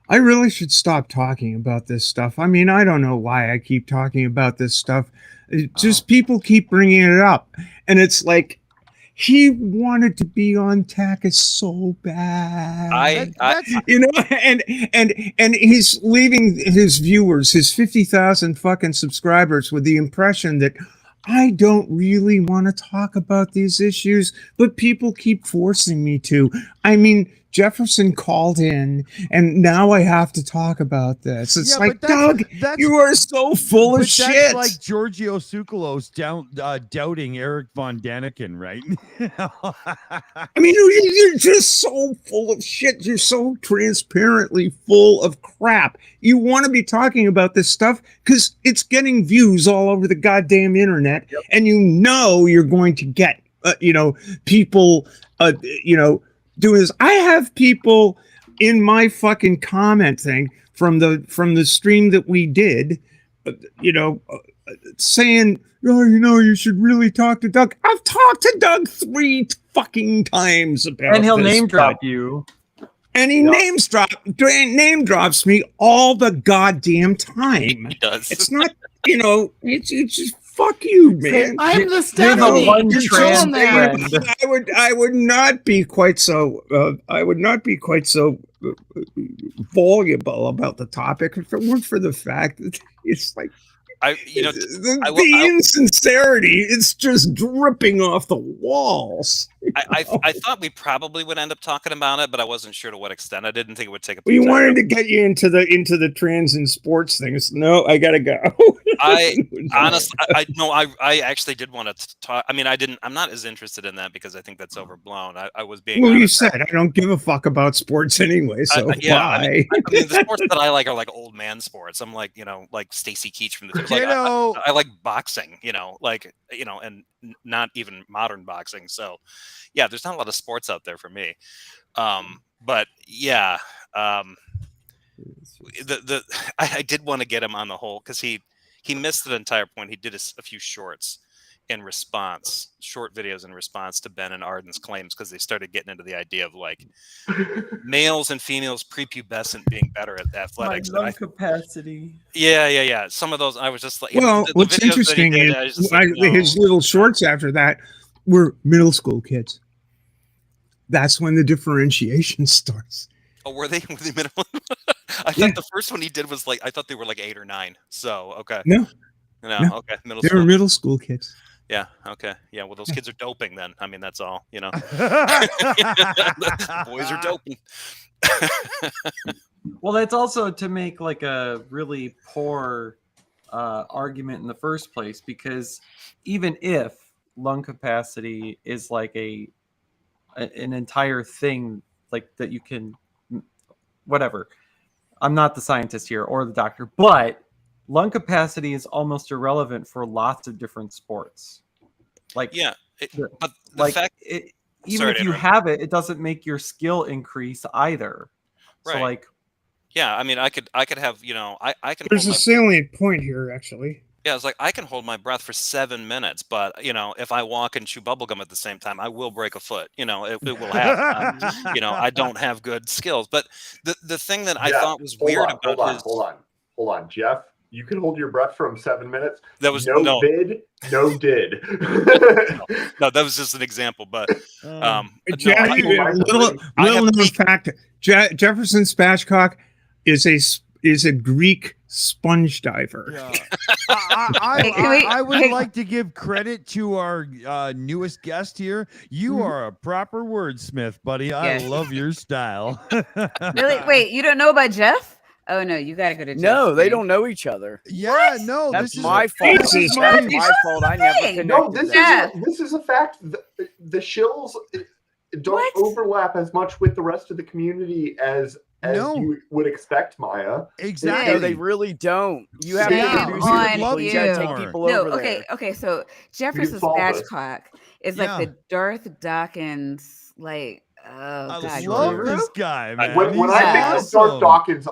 C: I really should stop talking about this stuff. I mean, I don't know why I keep talking about this stuff. Just people keep bringing it up. And it's like, he wanted to be on Takis so bad. And he's leaving his viewers, his 50,000 fucking subscribers, with the impression that I don't really want to talk about these issues, but people keep forcing me to. I mean, Jefferson called in, and now I have to talk about this. It's like, Doug, you are so full of shit.
I: That's like Giorgio Tsoukalos doubting Eric Von Daniken, right?
C: I mean, you're just so full of shit. You're so transparently full of crap. You want to be talking about this stuff because it's getting views all over the goddamn internet, and you're going to get, people, doing this. I have people in my fucking comment thing from the stream that we did, saying, "Oh, you should really talk to Doug." I've talked to Doug 3 fucking times about,
J: and he'll
C: this,
J: name drop you.
C: And he name drops me all the goddamn time.
L: He does.
C: It's not, it's just fuck you, man.
G: I'm the Stephanie.
C: I would not be quite so voluble about the topic if it weren't for the fact that it's like the insincerity. It's just dripping off the walls.
L: I thought we probably would end up talking about it, but I wasn't sure to what extent. I didn't think it would take a.
C: We wanted to get you into the trans and sports things. No, I gotta go.
L: I honestly, I actually did want to talk. I mean, I'm not as interested in that because I think that's overblown. I was being.
C: Well, you said I don't give a fuck about sports anyway. So bye.
L: I mean, the sports that I like are like old man sports. I'm like, like Stacy Keach from the. Like, I like boxing. And not even modern boxing. So, yeah, there's not a lot of sports out there for me. But yeah, I did want to get him on the whole because he missed the entire point. He did a few shorts in response, short videos in response to Ben and Arden's claims because they started getting into the idea of like males and females prepubescent being better at athletics.
J: My lung capacity.
L: Yeah. Some of those I was just like.
C: Well, what's interesting is his little shorts after that were middle school kids. That's when the differentiation starts.
L: Oh, were they middle? I thought the first one he did was I thought they were like 8 or 9. So okay.
C: No.
L: Okay.
C: They were middle school kids.
L: Yeah. Okay. Yeah. Well, those kids are doping then. I mean, that's all. Boys are doping.
J: Well, that's also to make like a really poor argument in the first place, because even if lung capacity is like an entire thing, like that you can, whatever. I'm not the scientist here or the doctor, but lung capacity is almost irrelevant for lots of different sports. But the fact, even if you have it, it doesn't make your skill increase either.
L: Right. So yeah, I mean, I could have, I can.
C: There's a salient point here, actually.
L: Yeah, it's like I can hold my breath for 7 minutes, but if I walk and chew bubblegum at the same time, I will break a foot. It will happen. I don't have good skills. But the thing that I thought was weird about
K: hold on, Jeff. You can hold your breath from 7 minutes.
L: That was
K: no vid, no did.
L: No, that was just an example. But no,
C: little known fact: Jefferson Spatchcock is a Greek sponge diver.
I: Yeah. I would like to give credit to our newest guest here. You are a proper wordsmith, buddy.
B: Yes.
I: I love your style.
B: Really? Wait, you don't know about Jeff? Oh no, you gotta go to Jeff.
H: No, they don't know each other.
I: Yeah, no,
H: That's
I: this is
H: my fault.
C: This
H: This
C: is
H: is my fault. I never connected
K: No,
H: that.
K: this is a fact. The shills don't overlap as much with the rest of the community as you would expect, Maya.
I: Exactly.
H: No, they really don't. You have
B: Shame
H: to introduce
B: on
H: people. You
B: you.
H: gotta take people
B: No,
H: over
B: okay,
H: there.
B: okay. So Jefferson
K: solve this.
B: Spatchcock is like the Darth Dawkins, like
I: I
B: God,
I: love
B: guru.
I: this guy, man.
K: When
I: He's
K: I think of
I: awesome.
K: Darth Dawkins,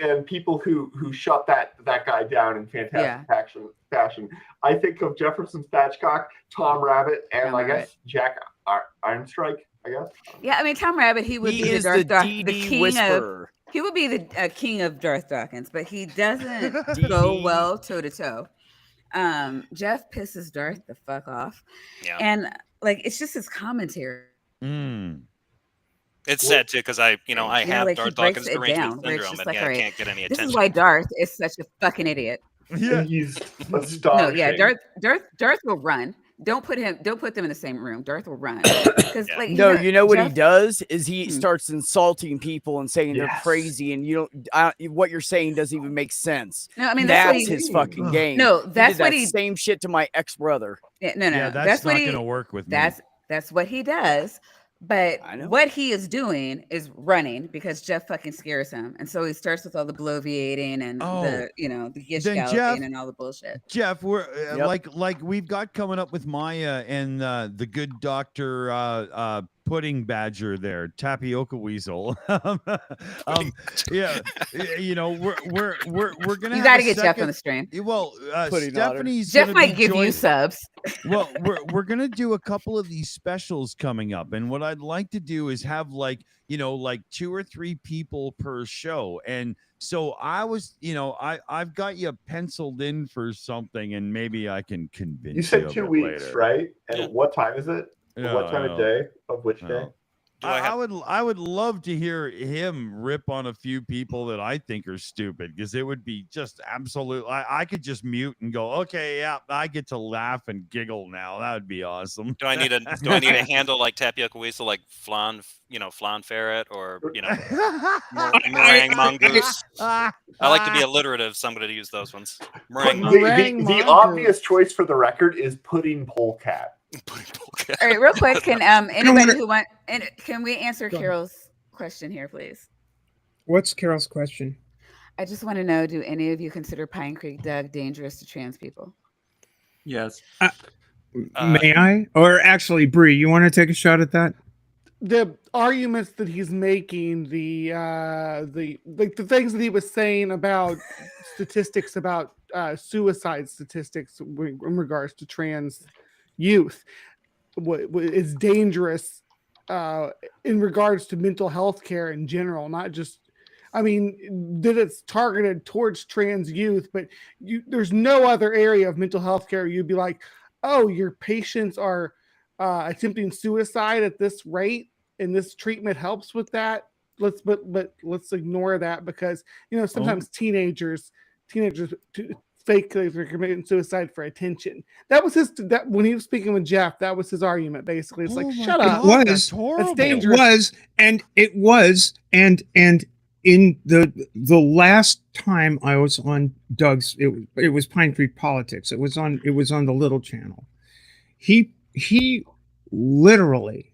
K: and people who shut that guy down in fantastic fashion, I think of Jefferson Spatchcock, Tom Rabbit, and I guess Jack Ironstrike. I guess.
B: Yeah, I mean Tom Rabbit, he would
H: He
B: be
H: is
B: the
H: the
B: Darth
H: DD
B: the king
H: whisperer.
B: of. He would be the king of Darth Dawkins, but he doesn't go well toe to toe. Jeff pisses Darth the fuck off, and like it's just his commentary.
L: It's sad too because I have
B: like,
L: Darth
B: he breaks
L: Dawkins
B: it
L: derangement
B: down, where it's
L: syndrome,
B: just
L: and
B: like,
L: I
B: all right,
L: can't get any
B: This
L: attention.
B: is why Darth is such a fucking idiot.
I: Yeah,
K: he's
B: No,
K: astonishing.
B: yeah, Darth will run. Don't put them in the same room. Darth will run. Because like
H: You know what he
B: Jeff-
H: does is he starts insulting people and saying they're crazy, and what you're saying doesn't even make sense.
B: No, I mean
H: that's his fucking game.
B: No, that's
H: he did
B: what
H: that
B: he
H: same shit to my ex brother.
B: Yeah, no,
I: Yeah, that's
B: what
I: not
B: he
I: gonna work with me.
B: That's what he does. But
H: I know.
B: what he is doing is running because Jeff fucking scares him, and so he starts with all the bloviating and the gish
I: Then Jeff-
B: galloping and all the bullshit.
I: Jeff, we're like we've got coming up with Maya and the good doctor pudding badger there, tapioca weasel. Yeah, we're gonna.
B: You
I: have
B: got to
I: a
B: get Jeff
I: second-
B: on the stream.
I: Well,
H: Pudding otter.
I: Stephanie's
B: Jeff
I: gonna
B: might
I: be
B: give you
I: joining-
B: subs.
I: Well, we're gonna do a couple of these specials coming up, and what I'd like to do is have like 2 or 3 people per show, and so I was I've got you penciled in for something, and maybe I can convince you.
K: You said
I: of
K: 2
I: it
K: weeks,
I: later.
K: right? And what time is it?
I: Yeah,
K: what time of day? Of which day?
I: I would love to hear him rip on a few people that I think are stupid, because it would be just absolute. I could just mute and go, okay, yeah, I get to laugh and giggle now. That would be awesome.
L: Do I need a handle like tapioca weasel, like flan ferret, or meringue mongoose? I like to be alliterative, so I'm going to use those ones. Meringue mongoose.
K: The obvious choice for the record is pudding polecat.
B: All right, real quick, can anybody who want can we answer Carol's question here, please?
C: What's Carol's question?
B: I just want to know: do any of you consider Pine Creek Doug dangerous to trans people?
J: Yes.
C: May I? Or actually, Bree, you want to take a shot at that?
G: The arguments that he's making, the things that he was saying about statistics about suicide statistics in regards to trans youth, what is dangerous in regards to mental health care in general, not just. I mean, that it's targeted towards trans youth, but there's no other area of mental health care you'd be like, oh, your patients are attempting suicide at this rate, and this treatment helps with that. Let's ignore that, because sometimes teenagers fake they're committing suicide for attention. That was when he was speaking with Jeff. That was his argument basically. It's like, shut up.
C: That's dangerous. It was, and in the last time I was on Doug's, it was Pine Creek Politics. It was on the little channel. He literally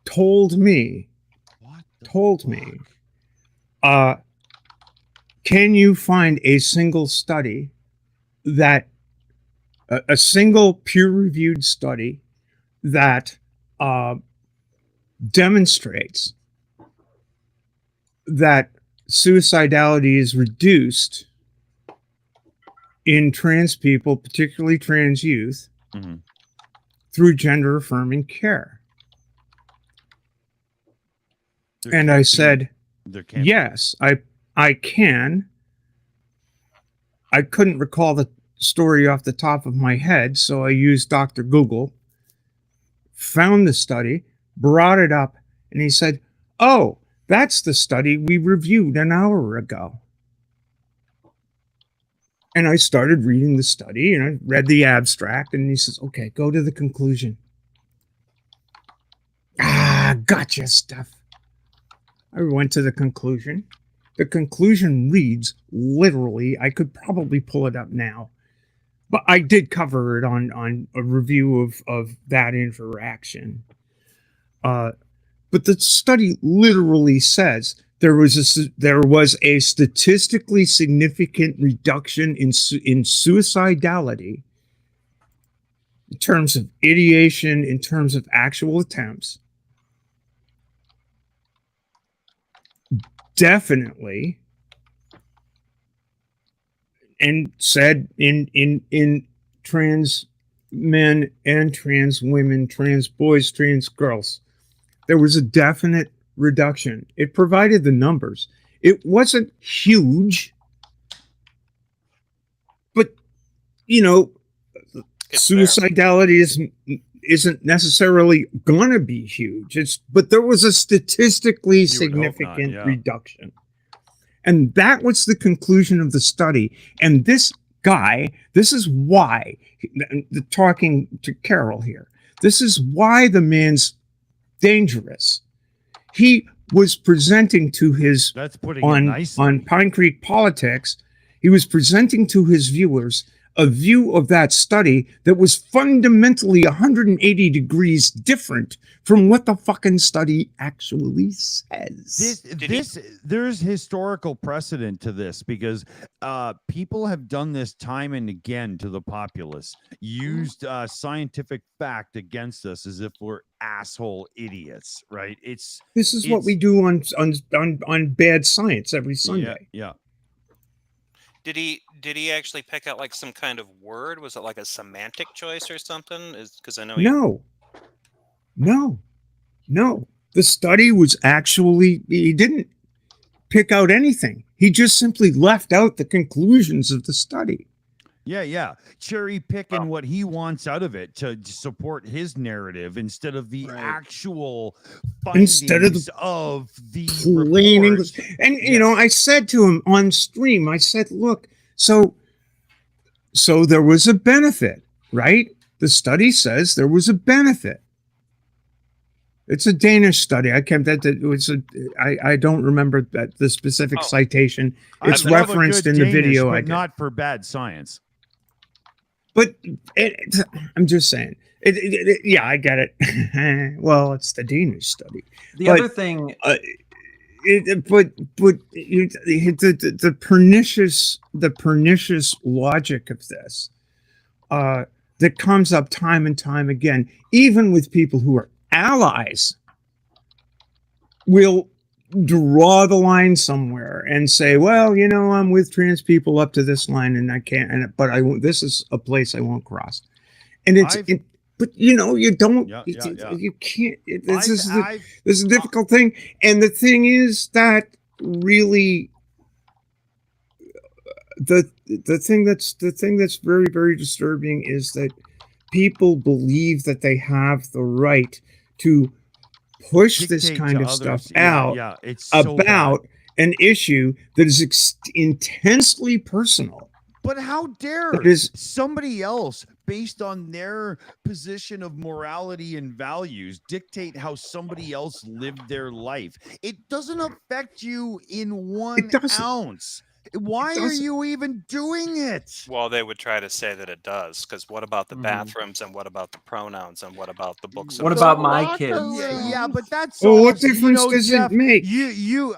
C: told me, can you find a single study that a single peer-reviewed study that demonstrates that suicidality is reduced in trans people, particularly trans youth, through gender affirming care? And I said, yes, I can. I couldn't recall the story off the top of my head, so I used Dr. Google, found the study, brought it up, and he said, "Oh, that's the study we reviewed an hour ago." And I started reading the study, and I read the abstract, and he says, "Okay, go to the conclusion." Ah, gotcha, Steph. I went to the conclusion. The conclusion reads literally, I could probably pull it up now, but I did cover it on a review of that interaction. But the study literally says there was a statistically significant reduction in suicidality in terms of ideation, in terms of actual attempts. Definitely, and said in trans men and trans women, trans boys, trans girls, there was a definite reduction. It provided the numbers. It wasn't huge, but
L: It's there.
C: suicidality isn't necessarily gonna be huge. But there was a statistically
I: You would hope not,
C: significant
I: yeah.
C: reduction. And that was the conclusion of the study. And this guy, this is why, talking to Carol here, this is why the man's dangerous. He was presenting to his,
I: That's putting it nicely.
C: on Pine Creek Politics, he was presenting to his viewers a view of that study that was fundamentally 180 degrees different from what the fucking study actually says.
I: There's historical precedent to this because people have done this time and again to the populace, used scientific fact against us as if we're asshole idiots, right?
C: This is what we do on Bad Science every Sunday.
I: Yeah.
L: Did he actually pick out like some kind of word? Was it like a semantic choice or something? Because I know
C: No. The study was actually, he didn't pick out anything. He just simply left out the conclusions of the study.
I: Yeah. Cherry picking what he wants out of it to support his narrative instead of the actual findings of the
C: plain
I: report.
C: English. And I said to him on stream, I said, look, so there was a benefit, right? The study says there was a benefit. It's a Danish study. I don't remember the specific citation. It's referenced in the video.
I: But not for bad science.
C: But I'm just saying. Yeah, I get it. Well, it's the Danish study.
J: The other thing,
C: the pernicious logic of this that comes up time and time again, even with people who are allies, will draw the line somewhere and say, well, I'm with trans people up to this line and I can't, but this is a place I won't cross. And but you don't, you can't, this is a difficult thing. And the thing is that really the thing that's very, very disturbing is that people believe that they have the right to push this kind of stuff out
I: it's so
C: about
I: bad.
C: An issue that is intensely personal.
I: But how dare somebody else, based on their position of morality and values, dictate how somebody else lived their life? It doesn't affect you in 1 ounce. Why are you even doing it?
L: Well, they would try to say that it does, because what about the bathrooms and what about the pronouns and what about the books?
J: What about my kids?
I: Yeah, but that's
C: what difference does
I: Jeff,
C: it make?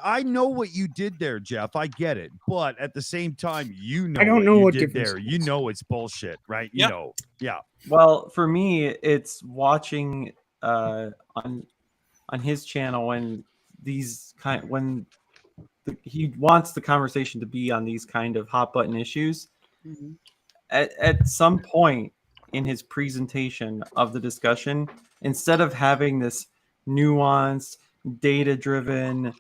I: I know what you did there, Jeff. I get it, but at the same time,
C: I don't know what
I: you did
C: difference
I: there. You know it's bullshit, right?
L: Yeah.
I: You know, yeah.
J: Well, for me, it's watching on his channel when he wants the conversation to be on these kind of hot button issues.
B: Mm-hmm.
J: At some point in his presentation of the discussion, instead of having this nuanced, data driven,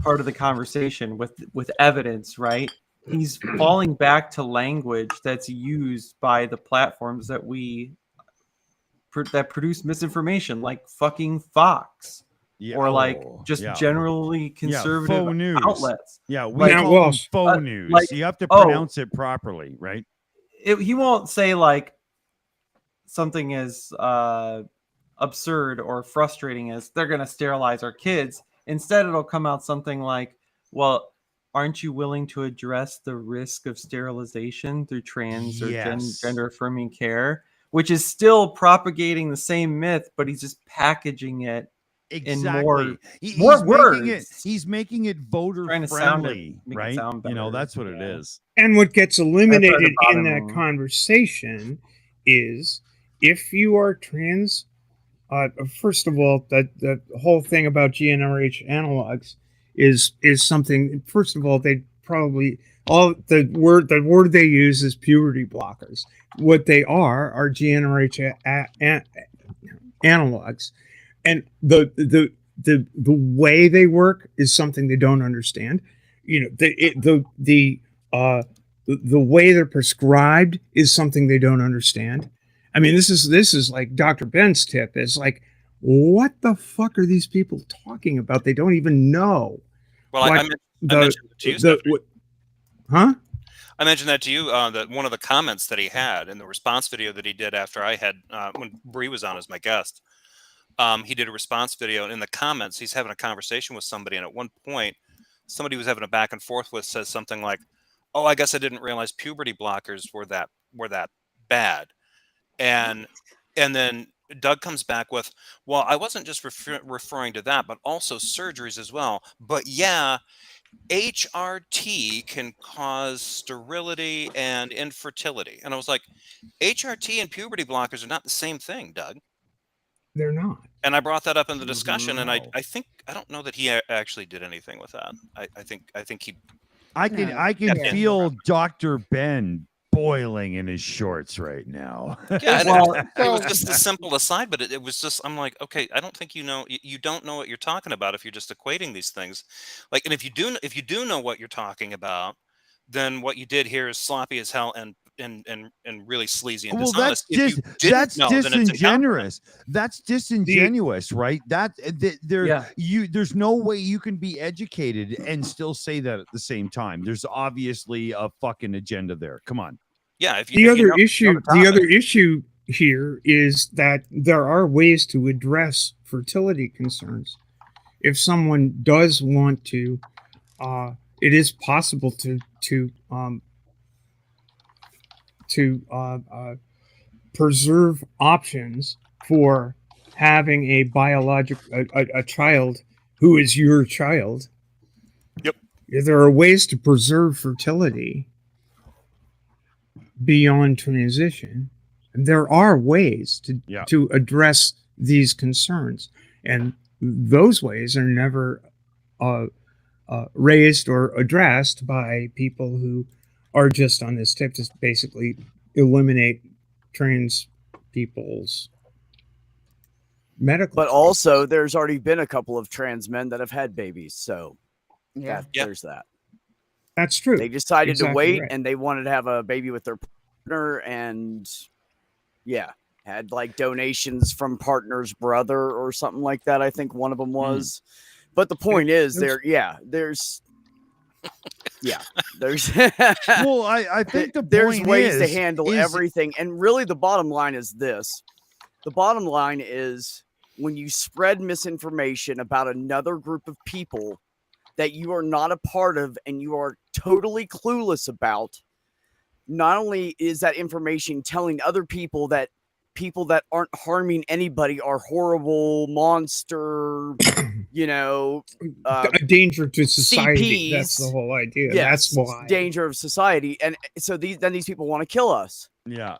J: part of the conversation with evidence, right? He's falling back to language that's used by the platforms that that produce misinformation, like fucking Fox,
I: Yeah,
J: or like just
I: yeah.
J: generally conservative
I: faux news.
J: outlets.
I: Yeah, we
J: Like,
I: call them faux news.
J: like,
I: You have to pronounce it properly, right?
J: He won't say like something as absurd or frustrating as they're going to sterilize our kids. Instead, it'll come out something like, well, aren't you willing to address the risk of sterilization through trans or gender affirming care? Which is still propagating the same myth, but he's just packaging it in more words.
I: He's making it voter friendly, right? You know, that's what it is.
C: And what gets eliminated in that conversation is if you are trans, first of all, the whole thing about GnRH analogs is something. First of all, they probably the word they use is puberty blockers. What they are GnRH analogs, and the way they work is something they don't understand. You know, the way they're prescribed is something they don't understand. I mean, this is like Dr. Ben's tip. It's like, what the fuck are these people talking about? They don't even know.
L: Well, I mentioned it to you, Stephanie.
C: Huh?
L: I mentioned that to you. That one of the comments that he had in the response video that he did after I had when Bree was on as my guest. He did a response video, and in the comments, he's having a conversation with somebody, and at one point, somebody was having a back and forth with says something like, "Oh, I guess I didn't realize puberty blockers were that bad," and then Doug comes back with, "Well, I wasn't just referring to that, but also surgeries as well. But yeah, HRT can cause sterility and infertility." And I was like, HRT and puberty blockers are not the same thing, Doug.
C: They're not.
L: And I brought that up in the discussion, and I don't know that he actually did anything with that. I think he.
I: I can feel Dr. Ben boiling in his shorts right now.
L: Yeah, and it was just a simple aside, but it was just, I'm like, okay, I don't think you don't know what you're talking about if you're just equating these things. Like, and if you do know what you're talking about, then what you did here is sloppy as hell and really sleazy and dishonest.
I: That's disingenuous. That's disingenuous, right? There's no way you can be educated and still say that at the same time. There's obviously a fucking agenda there. Come on.
L: Yeah.
C: The other issue here is that there are ways to address fertility concerns. If someone does want to, it is possible to preserve options for having a child who is your child.
L: Yep.
C: There are ways to preserve fertility beyond transition. There are ways to address these concerns, and those ways are never raised or addressed by people who are just on this tip to basically eliminate trans people's medical.
H: But also, there's already been a couple of trans men that have had babies, so there's that.
C: That's true.
H: They decided to wait,
C: right.
H: and they wanted to have a baby with their partner, and had like donations from partner's brother or something like that. I think one of them was. But the point is, there's
I: well, I think
H: there's ways to handle everything, and really the bottom line is this. The bottom line is when you spread misinformation about another group of people that you are not a part of and you are totally clueless about, not only is that information telling other people that people that aren't harming anybody are horrible monster,
C: a danger to society.
H: CPs.
C: That's the whole idea.
H: Yes,
C: that's why
H: danger of society, and so these people want to kill us.
I: Yeah,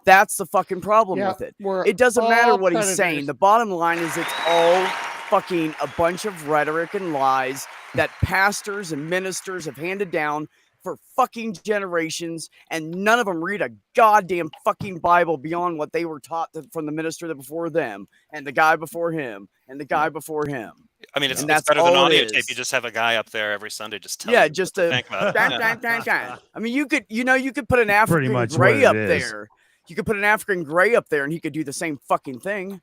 H: that's the fucking problem with it. It doesn't matter what he's saying. The bottom line is it's all fucking a bunch of rhetoric and lies that pastors and ministers have handed down for fucking generations, and none of them read a goddamn fucking Bible beyond what they were taught from the minister before them, and the guy before him, and the guy before him.
L: I mean, it's
H: And that's
L: better than
H: all it
L: audio
H: is.
L: tape. You just have a guy up there every Sunday just telling
H: Yeah,
L: you
H: just
L: what to
H: a
L: think about it.
H: dun,
L: Yeah.
H: dun, dun, dun. I mean, you could put an African
I: much
H: gray
I: what
H: up
I: it is.
H: there. You could put an African gray up there, and he could do the same fucking thing.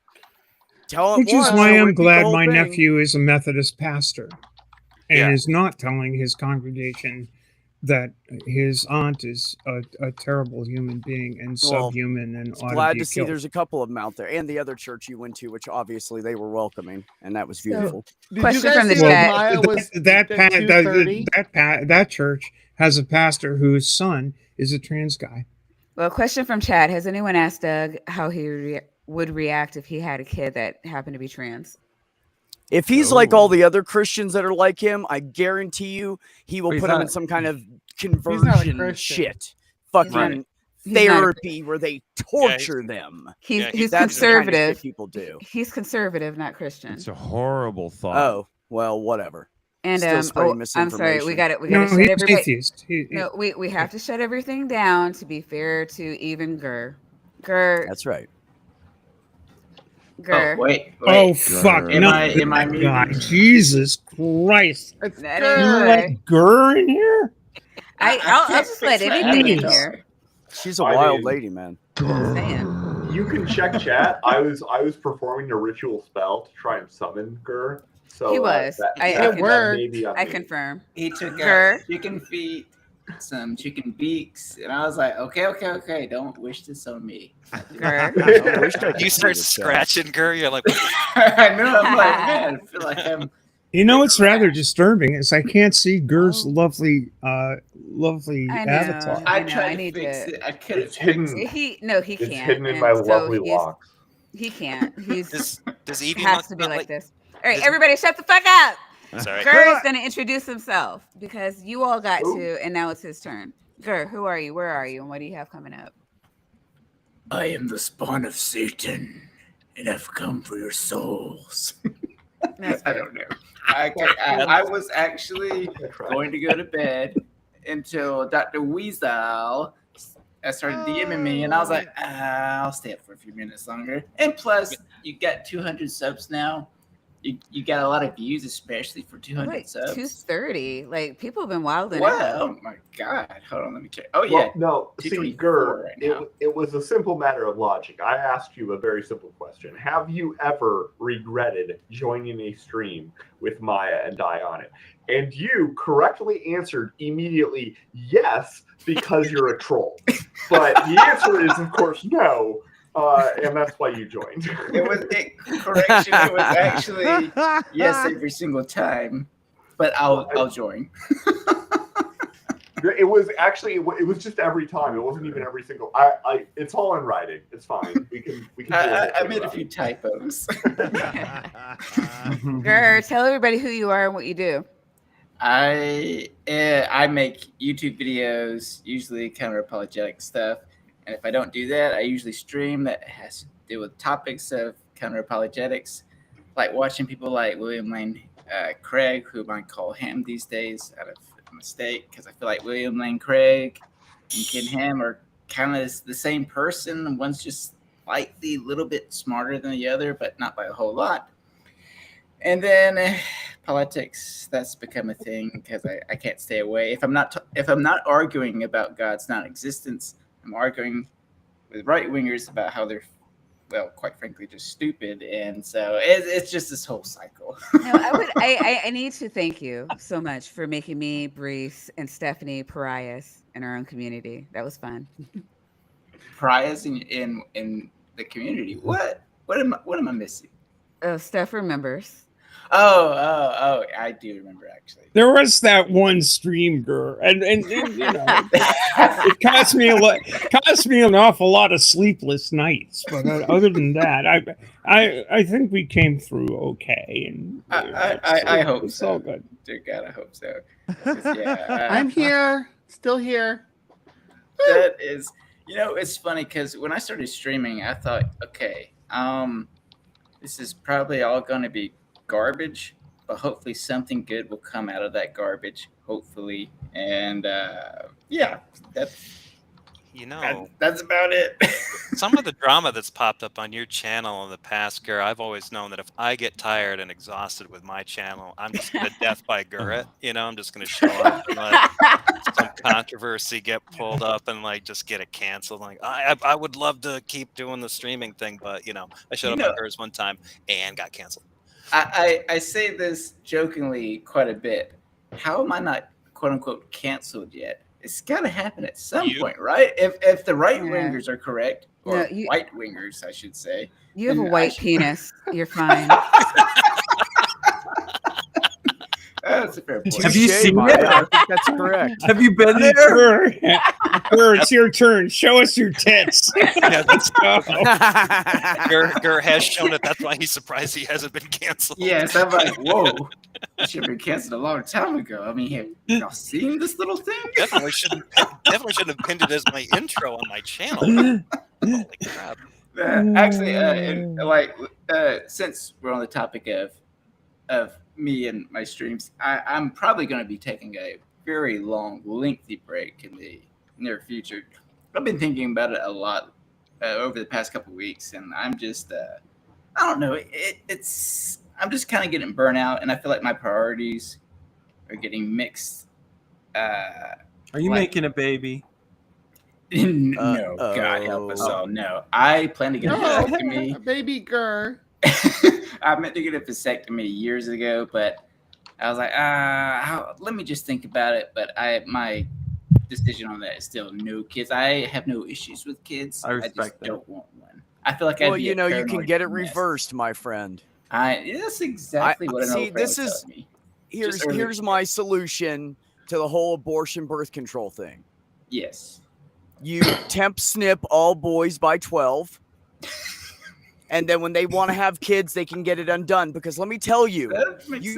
H: Tell it
C: Which is
H: once,
C: why
H: he'll
C: I'm
H: repeat the
C: glad
H: whole
C: my
H: thing.
C: nephew is a Methodist pastor and
L: Yeah.
C: is not telling his congregation that his aunt is a terrible human being and
H: Well,
C: subhuman and ought
H: Glad
C: to be
H: to see
C: killed.
H: there's a couple of them out there, and the other church you went to, which obviously they were welcoming, and that was beautiful.
G: Did you
B: Question
G: guys
B: from the
G: see
C: Well,
B: chat.
G: Maya was
C: that
G: at 2:30?
C: that church has a pastor whose son is a trans guy.
B: Well, question from Chad. Has anyone asked Doug how he would react if he had a kid that happened to be trans?
H: If he's like all the other Christians that are like him, I guarantee you he will
J: He's
H: put him
J: not-
H: in some kind of
G: not a
H: conversion
G: Christian.
H: shit. Fucking
B: Right. He's not a-
H: therapy where they torture them.
B: He's
L: Yeah,
B: he's
H: That's the kind of shit
B: conservative.
H: people do.
B: He's conservative, not Christian.
I: It's a horrible thought.
H: Oh, well, whatever.
B: And
H: Still spreading
B: I'm sorry,
H: misinformation.
B: we got it. We
C: No,
B: got to shut
C: he's
B: everybody.
C: atheist.
B: No, we have to shut everything down to be fair to even Gur. Gur,
H: That's right.
B: Gur.
M: Wait.
C: Oh fuck!
M: Am
C: No,
M: I
C: that guy.
M: muted?
C: Jesus Christ!
G: It's
B: That
C: You
B: ain't
G: good.
B: right.
C: let Gurr in here?
B: I'll
M: can't
B: just let
M: fix my
B: anything in
C: avatar.
B: here.
H: She's a
K: I
H: wild
K: mean-
H: lady, man.
B: I'm saying.
K: You can check chat. I was performing a ritual spell to try and summon Gur. So
B: He was.
G: It worked.
K: maybe
B: I confirm.
M: He took
B: Grr.
M: out chicken feet, some chicken beaks, and I was like, okay, don't wish this on me.
B: Gur.
H: I wish I could
L: You
H: see
L: start
H: this guy.
L: scratching, Gurr. You're like,
M: I know. I'm like, man, I feel like I'm.
C: You know what's rather disturbing is I can't see Gur's lovely lovely
B: I know.
C: avatar.
M: I
B: know,
M: tried
B: I
M: to
B: need
M: fix
B: to-
M: it. I couldn't
K: It's
M: fix
K: hidden.
M: it.
B: He
K: It's
B: can't.
K: hidden in
B: and
K: my
B: so
K: lovely locks.
B: He can't. He's
L: does Evie
B: has
L: look
B: to be
L: about
B: like
L: like
B: this. All right,
L: does-
B: everybody, shut the fuck up.
L: Sorry.
B: Gur is going to introduce himself because you all got
K: Ooh.
B: to, and now it's his turn. Gur, who are you? Where are you? And what do you have coming up?
M: I am the spawn of Satan, and I've come for your souls.
B: That's
M: I
B: good.
M: don't know. I was actually going to go to bed until Dr. Weasel started DMing me, and I was like, I'll stay up for a few minutes longer. And plus, you got 200 subs now. You got a lot of views, especially for 200
B: Wait,
M: subs.
B: 230. Like people have been wilding
M: What?
B: out.
M: Oh my god! Hold on, let me check. Oh yeah,
K: Well, no, see,
M: 224
K: Gur,
M: right now.
K: it was a simple matter of logic. I asked you a very simple question. Have you ever regretted joining a stream with Maya and Die on it? And you correctly answered immediately yes, because you're a troll. But the answer is, of course, no. And that's why you joined.
M: Correction. It was actually yes every single time, but I'll join.
K: It was actually it was just every time. It wasn't even every single. I it's all in writing. It's fine. We can. Do
M: I made a few typos.
B: Gur, tell everybody who you are and what you do.
M: I make YouTube videos, usually counter apologetic stuff, and if I don't do that, I usually stream that has to do with topics of counter apologetics, like watching people like William Lane Craig, who I call Ham these days out of mistake, because I feel like William Lane Craig and Ken Ham are kind of the same person. One's just slightly a little bit smarter than the other, but not by a whole lot. And then politics, that's become a thing because I can't stay away. If I'm not arguing about God's non-existence, I'm arguing with right-wingers about how they're, well, quite frankly, just stupid. And so it's just this whole cycle.
B: No, I need to thank you so much for making me, Bree, and Stephanie pariahs in our own community. That was fun.
M: Pariahs in the community. What am I missing?
B: Oh, Steph remembers.
M: Oh, I do remember actually.
C: There was that one stream, Gur, and you know, it cost me an awful lot of sleepless nights. But other than that, I think we came through okay, and
M: I hope
C: it's
M: so.
C: all good.
M: Dear God, I hope so. Yeah,
G: I'm here, still here.
M: That is, it's funny because when I started streaming, I thought, okay, this is probably all going to be garbage, but hopefully something good will come out of that garbage. Hopefully, and yeah,
L: You know,
M: That's about it.
L: some of the drama that's popped up on your channel in the past, Gur, I've always known that if I get tired and exhausted with my channel, I'm just going to death by Gur it. You know, I'm just going to show up and let some controversy get pulled up and like just get it canceled. Like I would love to keep doing the streaming thing, but you know, I showed up on Gur's one time and got canceled.
M: I say this jokingly quite a bit. How am I not quote unquote canceled yet? It's got to happen at some point, right? If the right wingers are correct, or white wingers, I should say.
B: You have a white penis. You're fine.
M: That's a fair point.
C: Have you seen it?
H: I think that's correct.
C: Have you been there? Gur, it's your turn. Show us your tits.
L: Yeah,
C: let's go.
L: Gur has shown it. That's why he's surprised he hasn't been canceled.
M: Yes, I'm like, whoa. I should have been canceled a long time ago. I mean, have y'all seen this little thing?
L: Definitely shouldn't have pinned it as my intro on my channel. Holy crap.
M: Actually, since we're on the topic of me and my streams, I'm probably going to be taking a very long, lengthy break in the near future. I've been thinking about it a lot over the past couple of weeks, and I'm just, I don't know, I'm just kind of getting burnt out, and I feel like my priorities are getting mixed.
J: Are you making a baby?
M: No, God help us all. No, I plan to get a vasectomy.
G: Baby girl.
M: I meant to get a vasectomy years ago, but I was like, let me just think about it. But my decision on that is still no kids. I have no issues with kids.
J: I respect
M: just
J: that.
M: don't want one. I feel like
H: well, you know, you can get it reversed, my friend.
M: That's exactly what an old friend was telling me.
H: Here's my solution to the whole abortion birth control thing.
M: Yes.
H: You temp snip all boys by 12. And then when they want to have kids, they can get it undone. Because let me tell you,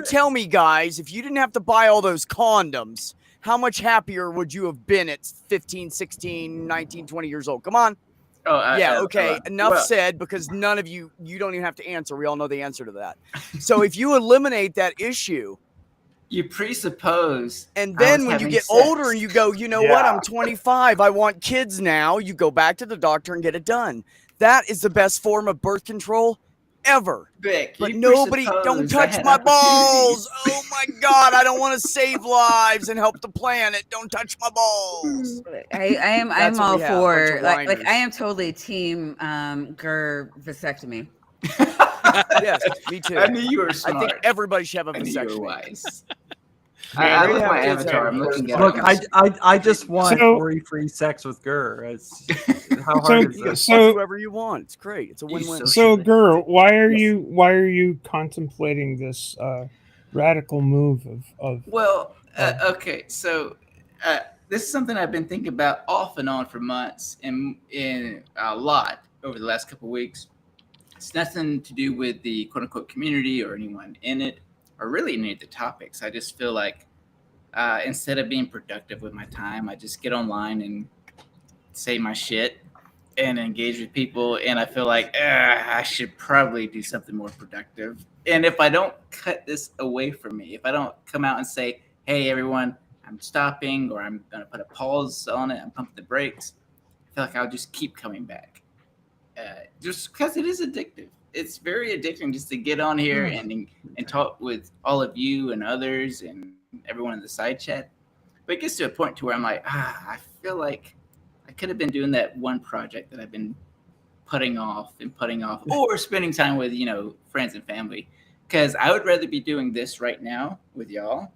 H: tell me, guys, if you didn't have to buy all those condoms, how much happier would you have been at 15, 16, 19, 20 years old? Come on. Okay. Enough said, because none of you don't even have to answer. We all know the answer to that. So if you eliminate that issue,
M: you presuppose.
H: And then when you get older and you go, you know what? I'm 25. I want kids now. You go back to the doctor and get it done. That is the best form of birth control ever.
M: Beck,
H: but nobody, don't touch my balls. Oh my God. I don't want to save lives and help the planet. Don't touch my balls.
B: I'm all for, like, I am totally team Gur vasectomy.
H: Yes, me too.
M: I knew you were smart.
H: I think everybody should have a vasectomy.
M: I knew you were wise. I look at my avatar. I'm looking at
J: Look, I just want free sex with Gur. How hard is that?
H: So whoever you want. It's great. It's a win-win.
C: So Gur, why are you contemplating this radical move of
M: Well, okay, so this is something I've been thinking about off and on for months and in a lot over the last couple of weeks. It's nothing to do with the quote-unquote community or anyone in it, or really any of the topics. I just feel like instead of being productive with my time, I just get online and say my shit and engage with people. And I feel like I should probably do something more productive. And if I don't cut this away from me, if I don't come out and say, hey, everyone, I'm stopping, or I'm going to put a pause on it, I'm pumping the brakes, I feel like I'll just keep coming back. Just because it is addictive. It's very addicting just to get on here and talk with all of you and others and everyone in the side chat. But it gets to a point to where I'm like, I feel like I could have been doing that one project that I've been putting off, or spending time with, friends and family. Because I would rather be doing this right now with y'all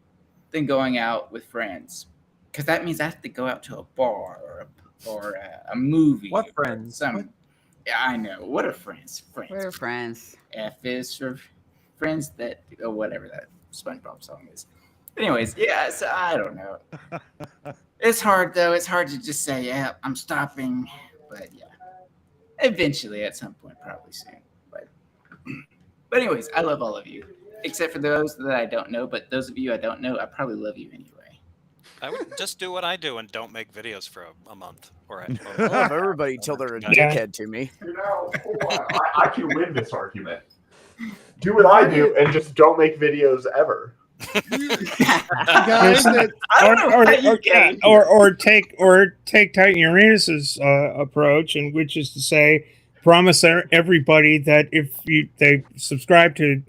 M: than going out with friends. Because that means I have to go out to a bar or a movie.
J: What friends?
M: Yeah, I know. What are friends?
B: We're friends.
M: F is for friends that, or whatever that SpongeBob song is. Anyways, yeah, so I don't know. It's hard, though. It's hard to just say, yeah, I'm stopping. But yeah, eventually at some point, probably soon. But anyways, I love all of you, except for those that I don't know. But those of you I don't know, I probably love you anyway.
L: I would just do what I do and don't make videos for a month.
H: I love everybody till they're a dickhead to me.
K: I can win this argument. Do what I do and just don't make videos ever.
G: Guys, that,
C: or take Titan Uranus's approach, and which is to say, promise everybody that if they subscribe to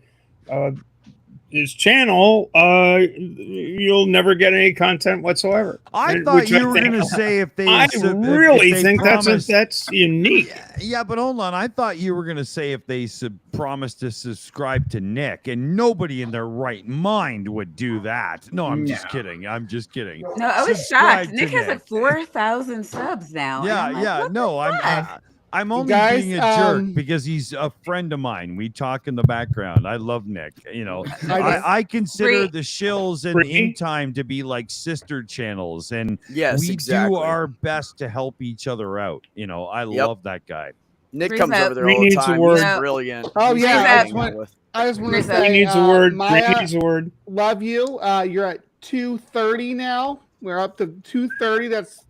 C: his channel, you'll never get any content whatsoever.
I: I thought you were going to say if they.
C: I really think
I: promised,
C: that's unique.
I: Yeah, but hold on. I thought you were going to say if they promised to subscribe to Nick, and nobody in their right mind would do that. No, I'm just kidding. I'm just kidding.
B: No, I was
I: Subscribe
B: shocked.
I: to
B: Nick has like 4,000 subs now. and I'm like, what the fuck?
I: I'm only
G: Guys,
I: being a jerk because he's a friend of mine. We talk in the background. I love Nick. You know, I consider
B: Bree.
I: the Shills and In Time to be like sister channels, and
H: Yes,
I: we
H: exactly.
I: do our best to help each other out. You know, I love that guy.
H: Nick
B: Bree's
H: comes
B: up.
H: over there
C: Bree
H: all the
C: needs a
H: time.
C: word.
H: He's brilliant.
G: Oh,
H: He's
G: yeah,
H: great to hang out with.
G: I just want to
B: Bree's up.
C: He
G: say,
C: needs a word.
G: Maya,
C: Bree needs a word.
G: love you. You're at 2:30 now. We're up to 2:30. That's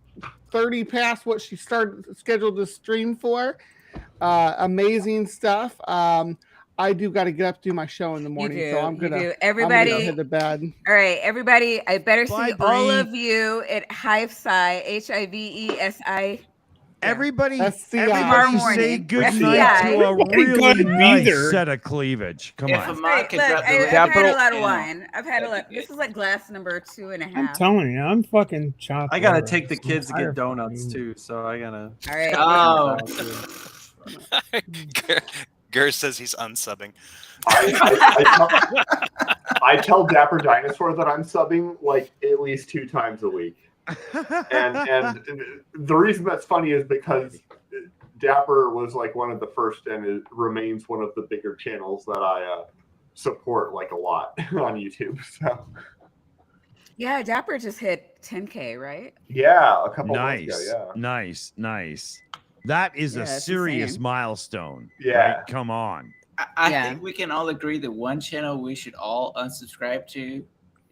G: 30 past what she started scheduled to stream for. Amazing stuff. I do got to get up to do my show in the morning,
B: do,
G: so I'm
B: you
G: gonna
B: do.
G: I'm
B: Everybody-
G: gonna go hit the bed.
B: All right, everybody, I better
I: Bye,
B: see all
I: Bree.
B: of you at Hivesi, HIVESI.
I: Everybody,
G: SCI.
I: everybody
B: Tomorrow
I: say
B: morning.
I: good
B: SCI.
I: night to a
C: Everybody
I: really
C: gotta be
I: nice
C: there.
I: set of cleavage. Come
M: If
I: on.
M: a mod
B: Right,
M: could
B: look,
M: drop the
B: I've
M: link
B: had a
H: Capital-
B: lot of
M: channel,
B: wine. I've had a
M: that'd
B: lot.
M: be
B: This
M: good.
B: is like glass number 2.5.
C: I'm telling you, I'm fucking chopped.
J: I gotta
C: liver.
J: take the
C: I'm
J: kids to
C: tired
J: get
C: of
J: donuts
C: fucking-
J: too, so I gotta.
B: All right.
M: Oh,
L: Gur says he's unsubbing.
K: I tell Dapper Dinosaur that I'm subbing like at least 2 times a week. And the reason that's funny is because Dapper was like one of the first, and it remains one of the bigger channels that I support like a lot on YouTube. So
B: Yeah, Dapper just hit 10K, right?
K: yeah, a couple months
I: Nice,
K: ago.
I: nice. That is
B: Yeah,
I: a
B: it's
I: serious
B: insane.
I: milestone.
K: Yeah.
I: Right? Come on.
M: I
B: Yeah.
M: think we can all agree that one channel we should all unsubscribe to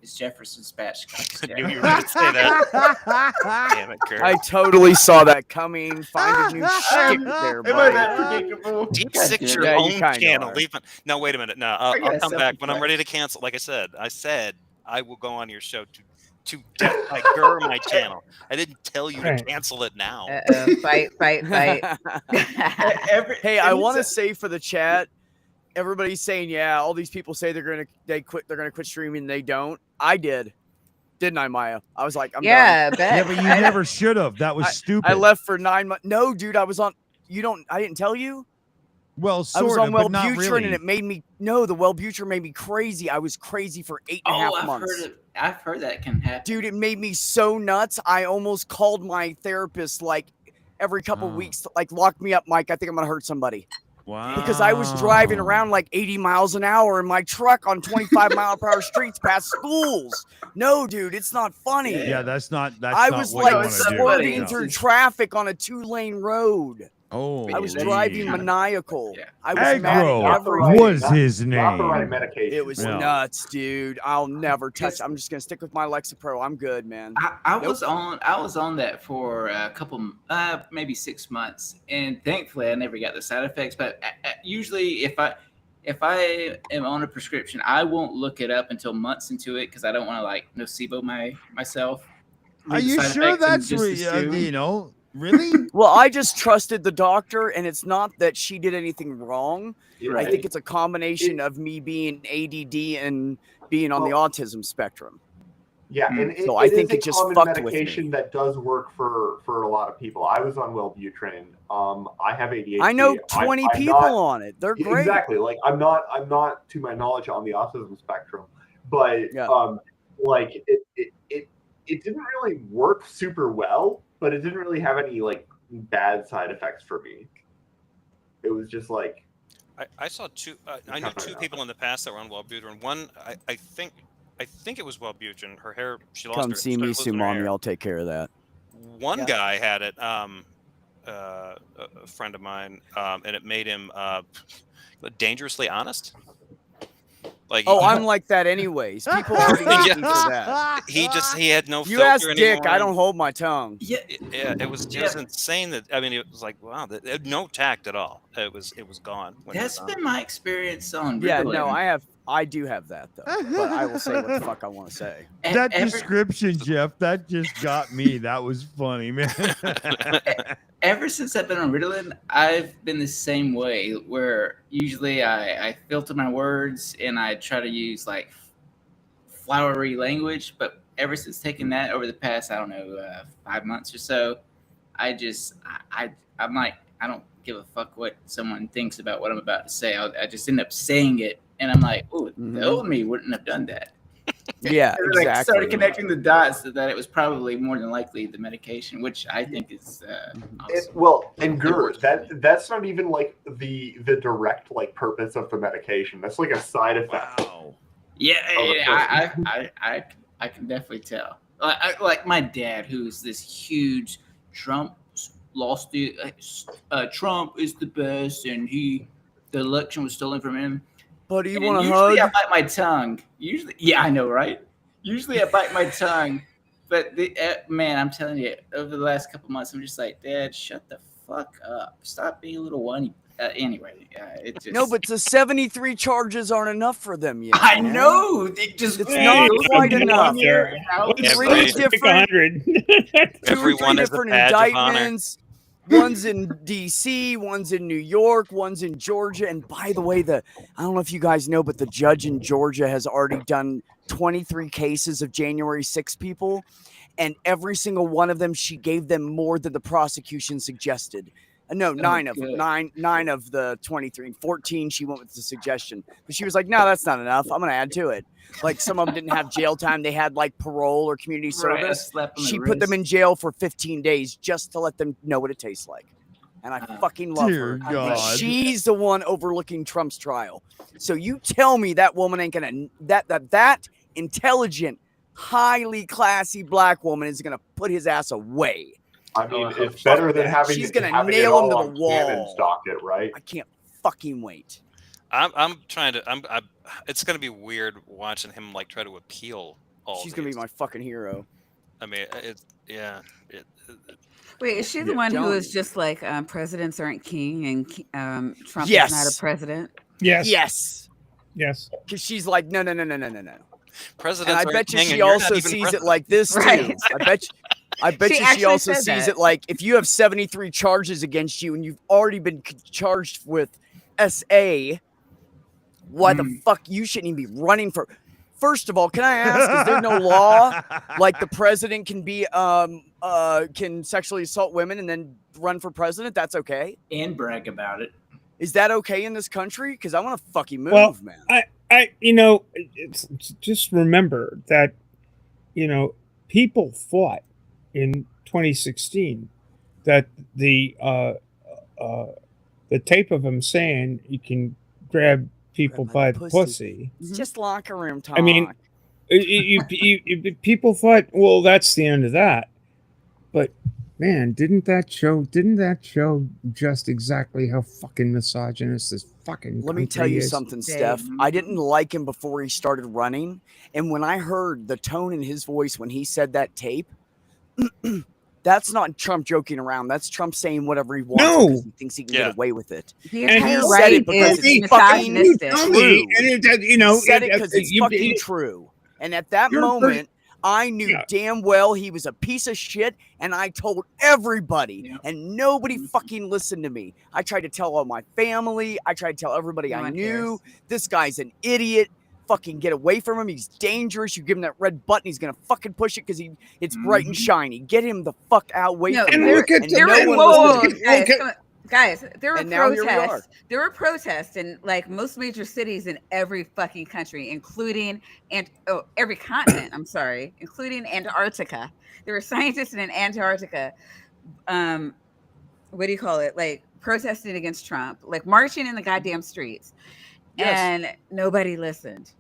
M: is Jefferson Spatchcock's
L: I knew
M: channel.
L: you were going to say that. Damn it, Gur.
H: I totally saw that coming. Find a new shtick there,
E: Am I
H: buddy.
E: that predictable?
L: Deep Six your
H: Yeah, you
L: own
H: kinda
L: channel.
H: are.
L: Leave it. No, wait a minute. No, I'll
M: guess
L: come
M: so.
L: back when I'm ready to cancel. Like I said I will go on your show to death by Gur my channel. I didn't tell you to
C: Right.
L: cancel it now.
B: Fight.
H: Hey, I want to say for the chat, everybody's saying, yeah, all these people say they're gonna quit streaming, and they don't. I did, didn't I, Maya? I was like, I'm done.
B: Yeah, Beck.
I: Yeah, but you never should have. That was stupid.
H: I left for 9 months. No, dude, I was on. I didn't tell you.
I: Well,
H: I was
I: sort
H: on
I: of, but not
H: Wellbutrin,
I: really.
H: and it made me. No, the Wellbutrin made me crazy. I was crazy for 8.5 months.
M: I've heard that can happen.
H: Dude, it made me so nuts. I almost called my therapist like every couple weeks, to, like, lock me up, Mike. I think I'm gonna hurt somebody.
I: Wow.
H: Because I was driving around like 80 miles an hour in my truck on 25 mile per hour streets past schools. No, dude, it's not funny.
I: Yeah, that's not.
H: I
I: not
H: was
I: what
H: like
I: you wanna do.
H: swerving
I: No.
H: through traffic on a 2-lane road.
I: Oh,
H: I was driving
M: Yeah.
H: maniacal.
M: Yeah.
H: I was mad
I: Aggro
H: at everything.
I: was his
K: Not the right
I: name.
K: medication.
H: It was
I: Yeah.
H: nuts, dude. I'll never touch. I'm just gonna stick with my Lexapro. I'm good, man.
M: I was on that for a couple, maybe 6 months, and thankfully I never got the side effects. But usually, if I am on a prescription, I won't look it up until months into it because I don't want to like nocebo myself.
I: Are
M: Read the
I: you
M: side
I: sure
M: effects and
I: that's
M: just assume.
I: you know? Really?
H: Well, I just trusted the doctor, and it's not that she did anything wrong.
K: Right.
H: I think it's a combination of me being ADD and being on the autism spectrum.
K: Yeah, and
H: So
K: it
H: I think
K: is
H: it
K: a
H: just
K: common
H: fucked with
K: medication
H: me.
K: that does work for a lot of people. I was on Wellbutrin. I have ADHD.
H: I know 20
K: I'm
H: people
K: not-
H: on it. They're great.
K: Exactly. Like I'm not to my knowledge on the autism spectrum, but
H: Yeah.
K: like it didn't really work super well, but it didn't really have any like bad side effects for me. It was just like
L: I saw two. I knew two people in the past that were on Wellbutrin. One, I think it was Wellbutrin. Her hair, she lost.
H: Come
L: her,
H: see
L: started
H: me
L: losing
H: soon,
L: her
H: mommy.
L: hair.
H: I'll take care of that.
L: One guy had it. A friend of mine, and it made him dangerously honest. Like,
H: Oh, I'm like that anyways. People already hate me for that.
L: he had no
H: You
L: filter
H: ask Dick,
L: anymore.
H: I don't hold my tongue.
M: Yeah,
L: Yeah, it was insane. That I mean, it was like wow, no tact at all. It was gone. when it was
M: that's
L: on.
M: been my experience on.
H: Yeah,
M: Ritalin.
H: no, I have I do have that though, but I will say what the fuck I want to say.
I: That description, Jeff, that just got me. That was funny, man.
M: Ever since I've been on Ritalin, I've been the same way. Where usually I filter my words and I try to use like flowery language, but ever since taking that over the past, I don't know, 5 months or so, I'm like, I don't give a fuck what someone thinks about what I'm about to say. I just end up saying it, and I'm like, oh, the old me wouldn't have done that.
H: Yeah,
M: And
H: exactly.
M: I started connecting the dots so that it was probably more than likely the medication, which I think is awesome.
K: Well, and Gur, that's not even like the direct like purpose of the medication. That's like a side effect.
I: Wow.
M: Yeah, I can definitely tell. Like my dad, who's this huge Trump lost the Trump is the best, and the election was stolen from him.
H: Buddy, you
M: And
H: want to
M: usually
H: hug?
M: I bite my tongue. Usually, yeah, I know, right? Usually I bite my tongue, but man, I'm telling you, over the last couple months, I'm just like, Dad, shut the fuck up. Stop being a little whiny. Anyway, it just
H: No, but the 73 charges aren't enough for them yet.
M: I
H: man.
M: know. It just
H: It's not quite enough.
C: Let's
H: Three
C: pick
H: different,
C: 100.
H: two or three
L: Everyone is a
H: different
L: badge of honor.
H: indictments. One's in DC, one's in New York, one's in Georgia. And by the way, I don't know if you guys know, but the judge in Georgia has already done 23 cases of January 6 people. And every single one of them, she gave them more than the prosecution suggested. No, nine of the 23. 14, she went with the suggestion. But she was like, no, that's not enough. I'm going to add to it. Like some of them didn't have jail time. They had like parole or community service. She put them in jail for 15 days just to let them know what it tastes like. And I fucking love her.
I: God.
H: She's the one overlooking Trump's trial. So you tell me that woman ain't going to, that intelligent, highly classy black woman is going to put his ass away.
K: I mean, it's better than having
H: She's gonna
K: having it
H: nail him
K: all
H: to
K: on
H: the wall.
K: Cannon's docket, right?
H: I can't fucking wait.
L: I'm trying to. It's gonna be weird watching him like try to appeal all.
H: She's gonna be my fucking hero.
L: I mean, it's yeah.
B: Wait, is she the one who is just like presidents aren't king and Trump
H: Yes.
B: is not a president?
C: Yes.
H: Yes.
C: Yes.
H: Because she's like, no.
L: Presidents
H: And I
L: are
H: bet you
L: king
H: she
L: and you're not
H: also
L: even
H: sees
L: president.
H: it like this too.
B: Right.
H: I bet
B: She
H: you she
B: actually
H: also
B: said
H: sees
B: that.
H: it like if you have 73 charges against you and you've already been charged with SA, why the fuck you shouldn't even be running for? First of all, can I ask, is there no law like the president can be can sexually assault women and then run for president? That's okay.
M: and brag about it.
H: Is that okay in this country? Because I want to fucking move,
C: Well,
H: man.
C: it's just remember that, people thought in 2016 that the tape of him saying you can grab people by the pussy.
H: It's just locker room talk.
C: I mean, people thought, well, that's the end of that. But man, didn't that show just exactly how fucking misogynist this fucking
H: let me
C: country
H: tell you
C: is?
H: something, Steph. I didn't like him before he started running. And when I heard the tone in his voice when he said that tape, that's not Trump joking around. That's Trump saying whatever he wants because he thinks he can get away with it.
B: The
H: And
B: entire
H: he said
B: right
H: it because
B: is
H: it's fucking
B: misogynistic.
H: true. He said it because it's fucking true. And at that moment, I knew damn well he was a piece of shit, and I told everybody, and nobody fucking listened to me. I tried to tell all my family. I tried to tell everybody I knew. This guy's an idiot. Fucking get away from him. He's dangerous. You give him that red button, he's gonna fucking push it because it's bright and shiny. Get him the fuck out. Away from him.
B: Guys, there were
H: And now here we are.
B: protests. There were protests in like most major cities in every fucking country, including every continent. I'm sorry, including Antarctica. There were scientists in Antarctica. What do you call it? Like protesting against Trump, like marching in the goddamn streets, and nobody listened.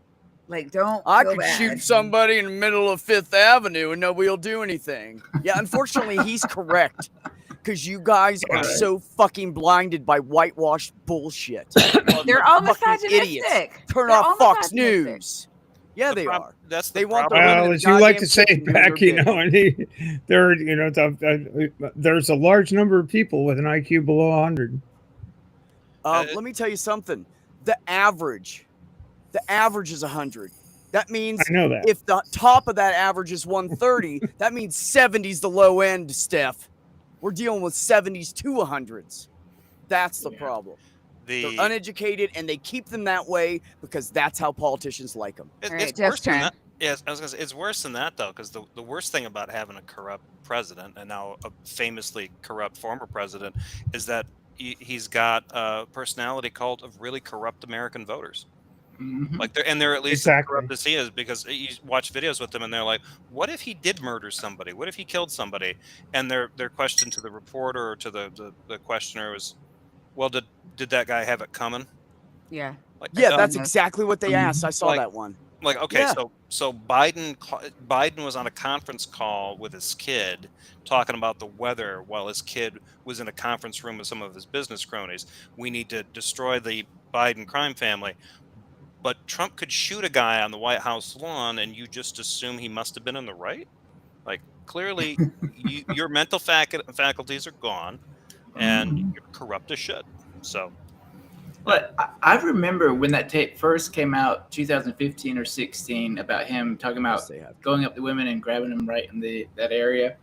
B: Like, don't.
H: I
B: feel
H: could
B: bad.
H: shoot somebody in the middle of Fifth Avenue and nobody will do anything. Yeah, unfortunately, he's correct. Because you guys are so fucking blinded by whitewashed bullshit.
B: They're all
H: fucking
B: misogynistic.
H: idiots. Turn
B: They're
H: off
B: all
H: Fox
B: misogynistic.
H: News. Yeah, they are.
L: That's
H: they want the
C: Well,
H: women
C: as
H: in the
C: you like to
H: goddamn
C: say,
H: kitchen doing
C: Beck,
H: their
C: there's a large number of people with an IQ below 100.
H: Let me tell you something. The average The average is 100. That means
C: I know that.
H: if the top of that average is 130, that means 70's the low end, Steph. We're dealing with 70's to 100's. That's the problem. They're uneducated, and they keep them that way because that's how politicians like them.
L: It's worse than that. Yes, I was gonna say it's worse than that though, because the worst thing about having a corrupt president, and now a famously corrupt former president, is that he's got a personality cult of really corrupt American voters. Like they're at least as corrupt as he is, because you watch videos with them and they're like, what if he did murder somebody? What if he killed somebody? And their question to the reporter or to the questioner was, well, did that guy have it coming?
B: Yeah.
L: Like,
H: Yeah, that's exactly what they asked. I saw that one.
L: Like, okay,
H: Yeah.
L: so Biden was on a conference call with his kid talking about the weather while his kid was in a conference room with some of his business cronies. We need to destroy the Biden crime family. But Trump could shoot a guy on the White House lawn, and you just assume he must have been in the right? Like, clearly, your mental faculties are gone, and you're corrupt as shit. So,
M: But I remember when that tape first came out, 2015 or 16, about him talking about going up to women and grabbing them right in that area.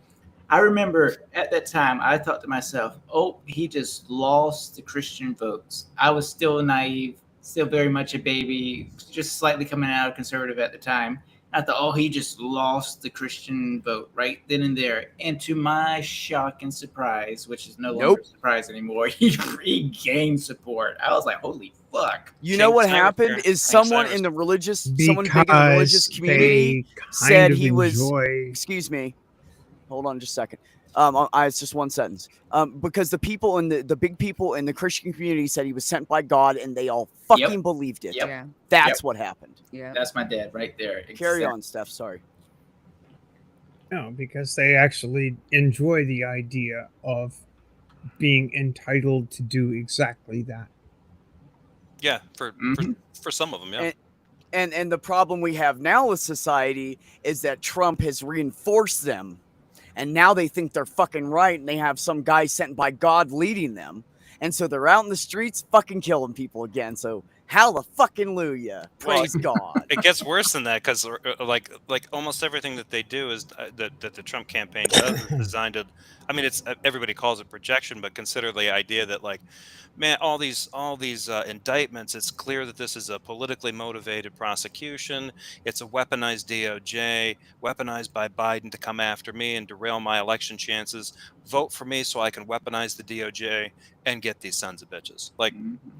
M: I remember at that time, I thought to myself, oh, he just lost the Christian votes. I was still naive, still very much a baby, just slightly coming out of conservative at the time. I thought, oh, he just lost the Christian vote right then and there. And to my shock and surprise, which is no longer a surprise anymore, he regained support. I was like, holy fuck.
H: You know what happened is someone in the someone big in the religious community said he was, excuse me, hold on just a second. It's just one sentence. Because the people in the big people in the Christian community said he was sent by God, and they all fucking believed it.
M: Yep. Yeah.
H: That's what happened.
B: Yeah.
M: That's my dad right there.
H: Carry on, Steph. Sorry.
C: No, because they actually enjoy the idea of being entitled to do exactly that.
L: yeah, for some of them, yeah.
H: And the problem we have now with society is that Trump has reinforced them. And now they think they're fucking right, and they have some guy sent by God leading them. And so they're out in the streets fucking killing people again. So hallelujah. Praise God.
L: It gets worse than that, because like almost everything that they do is that the Trump campaign does is designed to, I mean, it's everybody calls it projection, but consider the idea that, like, man, all these indictments, it's clear that this is a politically motivated prosecution. It's a weaponized DOJ, weaponized by Biden to come after me and derail my election chances. Vote for me so I can weaponize the DOJ and get these sons of bitches. Like,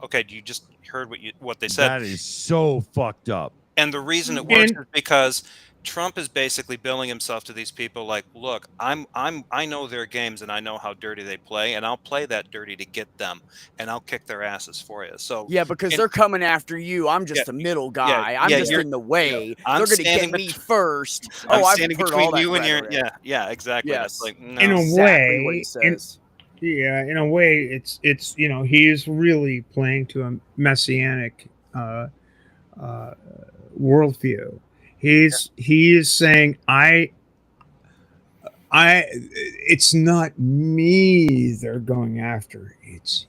L: okay, you just heard what they said.
I: That is so fucked up.
L: And the reason it works is because Trump is basically billing himself to these people like, look, I know their games and I know how dirty they play, and I'll play that dirty to get them, and I'll kick their asses for you. So
H: yeah, because they're coming after you. I'm just a middle guy. I'm just in the way. They're gonna get me first.
L: I'm
H: I've
L: standing
H: heard
L: between
H: all that
L: you and your
H: rhetoric.
L: yeah, exactly.
H: Yes.
L: That's like, no.
C: In a
H: Exactly what
C: way,
H: he says.
C: in a way, it's he is really playing to a messianic worldview. He is saying, it's not me they're going after, it's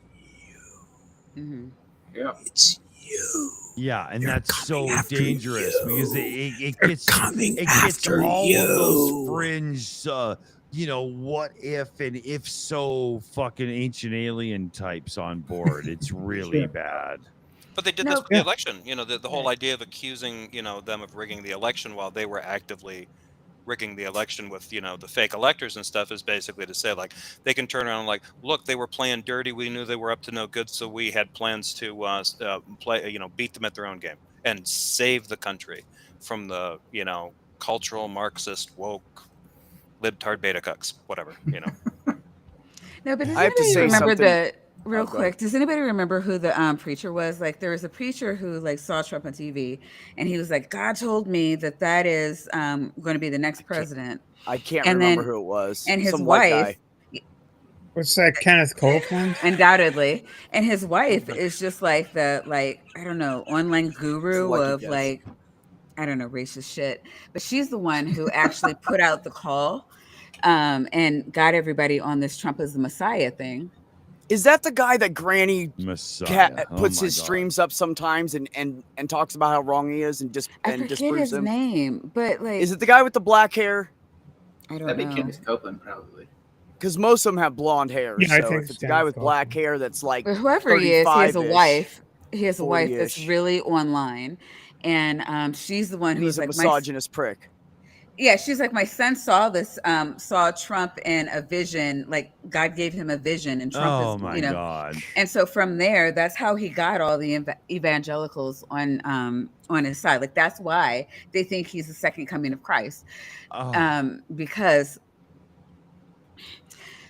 B: Mm-hmm.
M: Yeah.
C: it's you.
I: Yeah, and
C: They're
I: that's so
C: coming after
I: dangerous
C: you.
I: because it
C: They're
I: gets
C: coming
I: it gets
C: after
I: all
C: you.
I: of those fringe, what if and if so fucking ancient alien types on board. It's really
C: Sure.
I: bad.
L: But they did this with the election. The whole idea of accusing, them of rigging the election while they were actively rigging the election with, the fake electors and stuff, is basically to say, like, they can turn around and, like, look, they were playing dirty. We knew they were up to no good, so we had plans to beat them at their own game and save the country from the, cultural Marxist woke libtard beta cucks, whatever,
B: No, but does
H: I have to
B: anybody
H: say
B: remember
H: something.
B: real
H: Oh, go ahead.
B: quick? Does anybody remember who the preacher was? Like, there was a preacher who saw Trump on TV, and he was like, "God told me that is going to be the next president."
H: I can't
B: And
H: remember
B: then-
H: who it was.
B: And his
H: Some white
B: wife,
H: guy.
C: What's that, Kenneth Copeland?
B: undoubtedly, and his wife is just like the I don't know, online guru
H: Lucky
B: of
H: guess.
B: I don't know, racist shit. But she's the one who actually put out the call and got everybody on this Trump is the Messiah thing.
H: Is that the guy that Granny
I: Messiah. Oh
H: puts
I: my
H: his
I: God.
H: streams up sometimes and talks about how wrong he is and
B: I forget
H: disproves
B: his
H: him?
B: name, but like,
H: Is it the guy with the black hair?
B: I don't
M: That'd be
B: know.
M: Candace Copeland, probably.
H: Because most of them have blonde hair.
C: Yeah, I
H: so
C: think
H: if it's
C: it's
H: the guy with
C: Candace
H: black hair that's like
B: But whoever he is, he has a
H: 35-ish,
B: wife. He has a wife that's
H: 40-ish.
B: really online, and she's the one
H: and
B: who's
H: he's a
B: like
H: misogynist prick.
B: Yeah, she's like, my son saw this, saw Trump in a vision, like God gave him a vision, and Trump
I: Oh
B: is,
I: my
B: you know,
I: God.
B: and so from there, that's how he got all the evangelicals on his side. Like that's why they think he's the second coming of Christ, because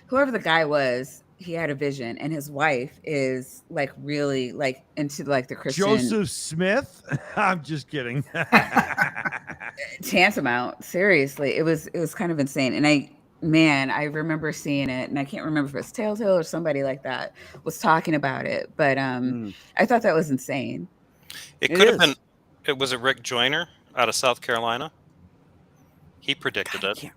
B: whoever the guy was, he had a vision, and his wife is like really like into like the Christian
I: Joseph Smith? I'm just kidding.
B: tantamount. Seriously, it was kind of insane, and I remember seeing it, and I can't remember if it was Telltale or somebody like that was talking about it, but I thought that was insane.
L: It could have been. It was Rick Joyner out of South Carolina. He predicted it.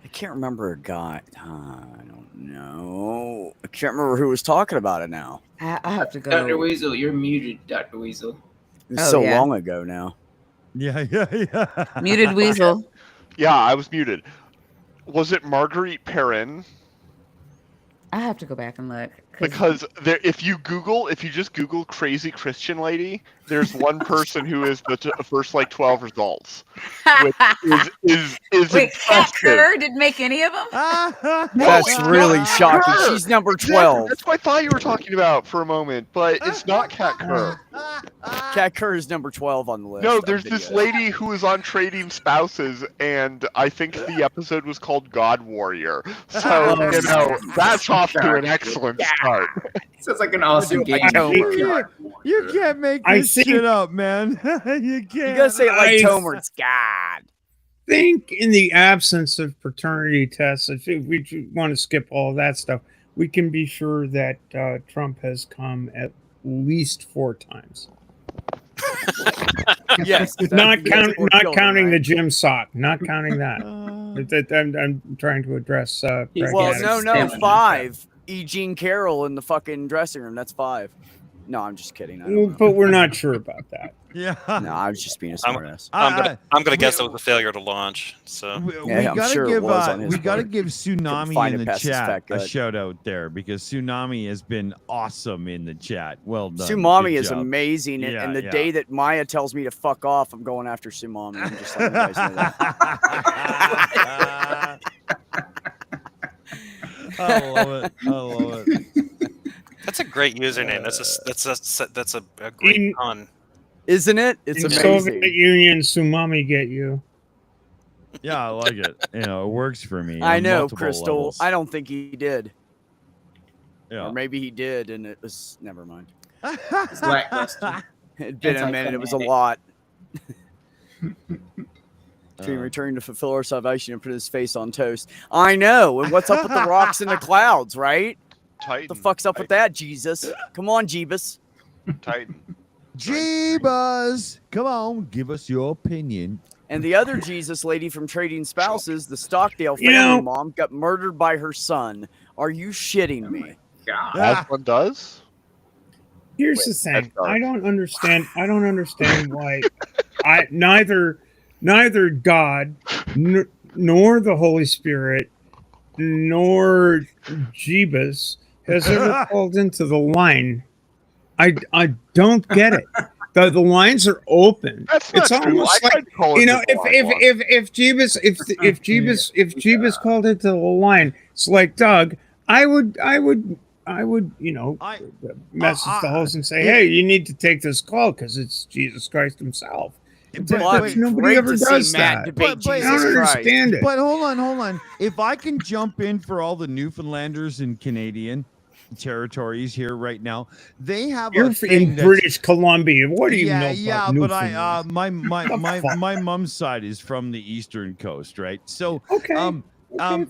H: I can't remember a guy. I don't know. I can't remember who was talking about it now.
B: I have to go.
M: Dr. Weasel, you're muted, Dr. Weasel.
H: It's so long ago now.
I: Yeah.
B: Muted Weasel.
A: Yeah, I was muted. Was it Marguerite Perrin?
B: I have to go back and look.
A: Because there, if you just Google crazy Christian lady, there's one person who is the first like 12 results, which is
B: Wait, Kat
A: impressive.
B: Kerr didn't make any of them?
H: That's really shocking. She's number 12.
A: That's what I thought you were talking about for a moment, but it's not Kat Kerr.
H: Kat Kerr is number 12 on the list.
A: No, there's this lady who is on Trading Spouses, and I think the episode was called God Warrior. So, you know, that's off to an excellent start.
M: Sounds like an awesome game.
I: You can't make this shit up, man. You can't.
H: You gotta say it like Tomer. It's God.
C: Think in the absence of paternity tests, if we want to skip all of that stuff, we can be sure that Trump has come at least 4 times.
H: Yes,
C: not counting the gym sock, not counting that. I'm trying to address.
H: Well, no, 5. E. Jean Carroll in the fucking dressing room. That's 5. No, I'm just kidding. I don't know.
C: But we're not sure about that.
I: Yeah.
H: No, I was just being a smartass.
L: I'm gonna guess it was a failure to launch. So
I: We gotta give Tsunami in the chat a shout out there, because Tsunami has been awesome in the chat. Well done.
H: Sumami
I: Good
H: is
I: job.
H: amazing,
I: Yeah,
H: and the
I: yeah.
H: day that Maya tells me to fuck off, I'm going after Sumami. I'm just letting you guys know that.
I: I love it.
L: that's a great username. That's a great pun.
H: Isn't it? It's
C: in
H: amazing.
C: Soviet Union, Tsunami get you.
I: Yeah, I like it. You know, it works for me.
H: I
I: on
H: know,
I: multiple
H: Crystal.
I: levels.
H: I don't think he did.
I: Yeah.
H: Or maybe he did, and it was never mind.
M: It's lackluster.
H: It'd been a minute. It was a lot. Between returning to fulfill our salvation and put his face on toast. I know. And what's up with the rocks in the clouds, right?
A: Titan.
H: The fuck's up with that, Jesus? Come on, Jeebus.
A: Titan.
I: Jeebus, come on, give us your opinion.
H: And the other Jesus lady from Trading Spouses, the Stockdale family mom, got murdered by her son. Are you shitting me?
A: As one does.
C: Here's the thing. I don't understand why neither God nor the Holy Spirit nor Jeebus has ever called into the line. I don't get it. The lines are open.
A: That's
C: it's
A: not true.
C: almost
A: I
C: like,
A: tried to call
C: you
A: into
C: know,
A: the line once.
C: if Jeebus called into the line, it's like, Doug, I would message the host and say, hey, you need to take this call because it's Jesus Christ himself. But nobody ever does that.
H: But
C: I don't understand it.
I: But hold on. If I can jump in for all the Newfoundlanders and Canadian territories here right now, they have
C: You're in British Columbia. What do you know about
I: but
C: Newfoundland?
I: my mom's side is from the eastern coast, right? So
C: okay.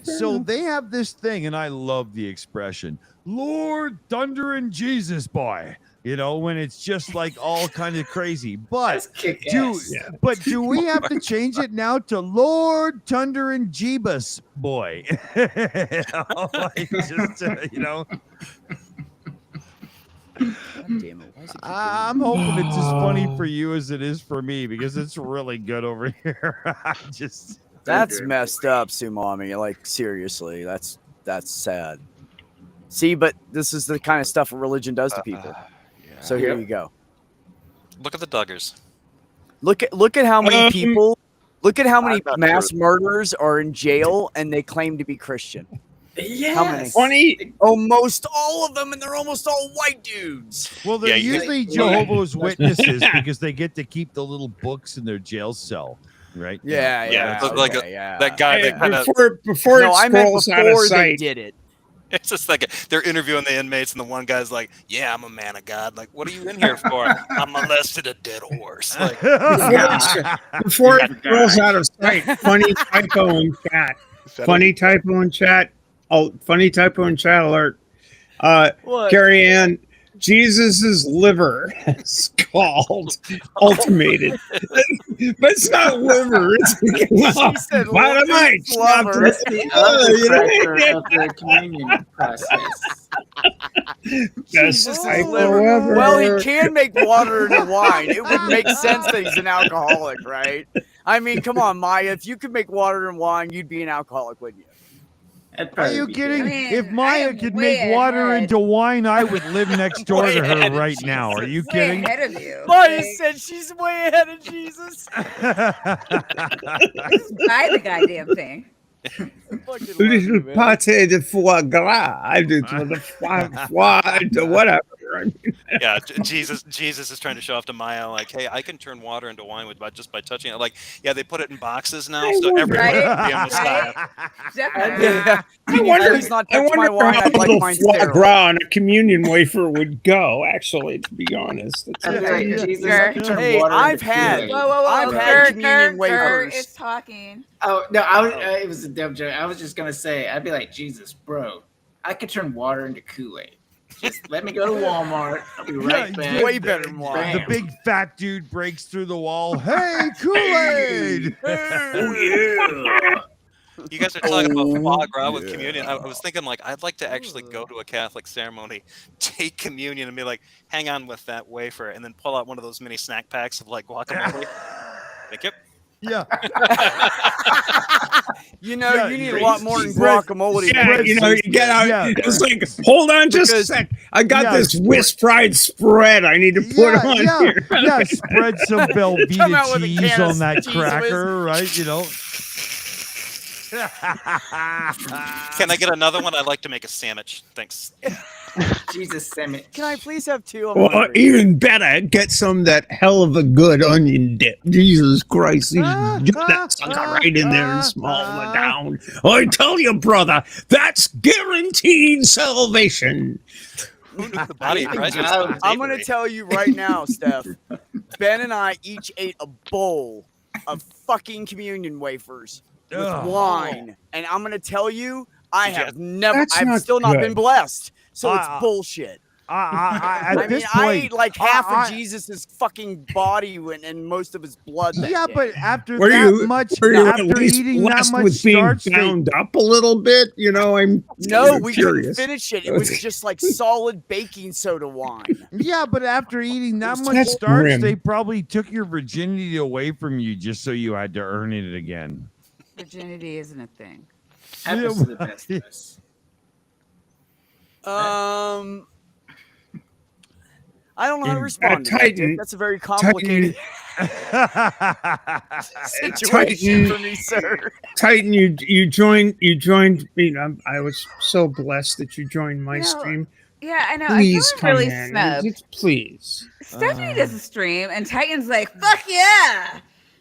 I: So they have this thing, and I love the expression, Lord Thunder and Jesus boy. You know, when it's just like all kind of crazy. But do we have to change it now to Lord Thunder and Jeebus boy? You know?
H: God damn it! Why is it keep doing
I: I'm hoping it's as funny for you as it is for me because it's really good over here.
H: That's messed up, Sumami. Like seriously, that's sad. See, but this is the kind of stuff religion does to people. So here you go.
L: Look at the Duggars.
H: Look at how many people. Look at how many
A: I'm not
H: mass
A: sure.
H: murderers are in jail and they claim to be Christian.
M: Yes.
H: How many?
C: 20.
H: Almost all of them, and they're almost all white dudes.
I: Well, they're
L: Yeah,
I: usually Jehovah's Witnesses because they get to keep the little books in their jail cell, right?
H: Yeah.
L: It's like that guy that kind of.
C: Before
H: No,
C: it
H: I meant
C: scrolls out of
H: before they
C: sight.
H: did it.
L: It's just like they're interviewing the inmates, and the one guy's like, "Yeah, I'm a man of God. Like, what are you in here for? I molested a dead horse." Like,
C: Before it scrolls out of sight. Funny typo in chat. Funny typo in chat. Oh, funny typo in chat alert.
H: What?
C: Carrie Ann, Jesus' liver is called ultimated. But it's not liver. It's
H: said
C: dynamite.
H: lover.
M: That's the other of the communion process.
C: Best
H: Jesus'
C: typo
H: liver.
C: ever.
H: Well, he can make water into wine. It would make sense that he's an alcoholic, right? I mean, come on, Maya. If you could make water and wine, you'd be an alcoholic, wouldn't you?
I: Are you kidding?
B: I mean,
I: If Maya
B: I'm
I: could
B: way
I: make water
B: ahead.
I: into wine, I would live next door
L: Way
I: to
L: ahead
I: her
L: of
I: right now. Are you
B: Way
I: kidding?
B: ahead of you.
H: Maya
B: Like,
H: said she's way ahead of Jesus.
B: buy the goddamn thing.
C: Little pate de foie gras. I did for the foie to whatever. I mean,
L: yeah, Jesus is trying to show off to Maya, like, "Hey, I can turn water into wine just by touching it." Like, yeah, they put it in boxes now, so everyone can be a Messiah.
B: Definitely.
C: I
H: Can you
C: wonder,
H: please not
C: I
H: touch my
C: wonder
H: wine?
C: how
H: I'd
C: a
H: like
C: little
H: mine
C: foie
H: sterile.
C: gras on a communion wafer would go, actually, to be honest. It's
M: I'd be like,
B: Yeah.
M: Jesus,
B: Sure.
M: I can turn
H: Hey,
M: water
H: I've
M: into
H: had-
M: Kool-Aid.
B: Whoa.
H: I've had communion
B: Gur
H: wafers.
B: is talking.
M: Oh no, I was. It was a dumb joke. I was just gonna say, I'd be like, Jesus, bro, I could turn water into Kool-Aid. Just let me go to Walmart. I'll be right back.
H: Way better than wine.
I: The big fat dude breaks through the wall. Hey, Kool-Aid!
M: Oh yeah.
L: You guys are talking about foie gras with communion. I was thinking, like, I'd like to actually go to a Catholic ceremony, take communion, and be like, "Hang on with that wafer," and then pull out one of those mini snack packs of like guacamole. Thank you.
I: Yeah.
H: You know,
I: Yeah,
H: you need a
I: great.
H: lot more than
I: Spread-
H: guacamole.
C: Yeah,
H: man.
C: you know, you get out.
I: Yeah.
C: It's like, hold on just a
H: Because-
C: sec. I got
I: Yeah,
C: this Swiss fried spread I need to put on here.
I: Yeah, spread some
H: Come out
I: Velveeta
H: with a
I: cheese
H: can of
I: on that
H: cheese
I: cracker, right? You know.
L: Can I get another one? I'd like to make a sandwich. Thanks.
M: Jesus, sandwich.
H: Can I please have two? I'm
C: Or
H: hungry.
C: even better, get some of that hell of a good onion dip. Jesus Christ, you just dip that sucker right in there and small it down. I tell you, brother, that's guaranteed salvation.
L: Who knew the body of Christ was
M: I'm
L: so
H: I'm going to
L: savory?
H: tell you right now, Steph. Ben and I each ate a bowl of fucking communion wafers with
I: Ugh.
H: wine, and I'm going to tell you, I
L: Did you-
H: have never.
C: That's
H: I've
C: not
H: still not
C: good.
H: been blessed. So it's
I: Uh,
H: bullshit.
I: At
H: I
I: this
H: mean, I
I: point,
H: ate like half
I: I-
H: of Jesus's fucking body and most of his blood. That
I: yeah,
H: day.
I: but after
C: Were
I: that
C: you,
I: much,
C: were you at
I: after
C: least
I: eating that
C: blessed
I: much
C: with being
I: starch, they-
C: bound up a little bit? You know, I'm
H: no, we
C: curious.
H: couldn't finish it. It was just like solid baking soda wine.
I: yeah, but after eating that much
C: That's
I: starch,
C: grim.
I: they probably took your virginity away from you just so you had to earn it again.
B: Virginity isn't a thing.
M: Happens to the best of us.
H: I don't know how to
I: In-
H: respond to that,
C: Titan-
H: Dick. That's a very complicated situation for me, sir.
C: Titan, you joined. You know, I was so blessed that you joined my
B: You know,
C: stream.
B: Yeah, I know.
C: Please
B: I feel
C: come
B: really
C: in.
B: snubbed.
C: Please.
B: Stephanie does a stream, and Titan's like, "Fuck yeah!"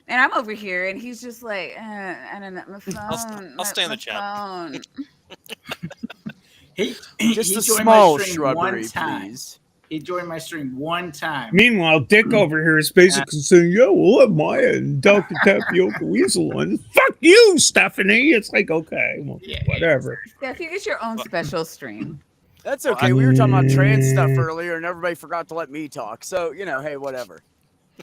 B: And I'm over here, and he's just like, "I don't know, my phone."
L: I'll stay in
B: my
L: the chat.
B: phone."
M: He
H: Just
M: he
H: a
M: joined
H: small
M: my stream one
H: shrubbery,
M: time.
H: please.
M: He joined my stream one time.
C: Meanwhile, Dick over here is basically saying, "Yeah, we'll let Maya and Dr. Tapioca Weasel on." Fuck you, Stephanie. It's like, okay, well, whatever.
B: Steph, you get your own special stream.
H: That's okay. We were talking about trans stuff earlier, and everybody forgot to let me talk. So you know, hey, whatever.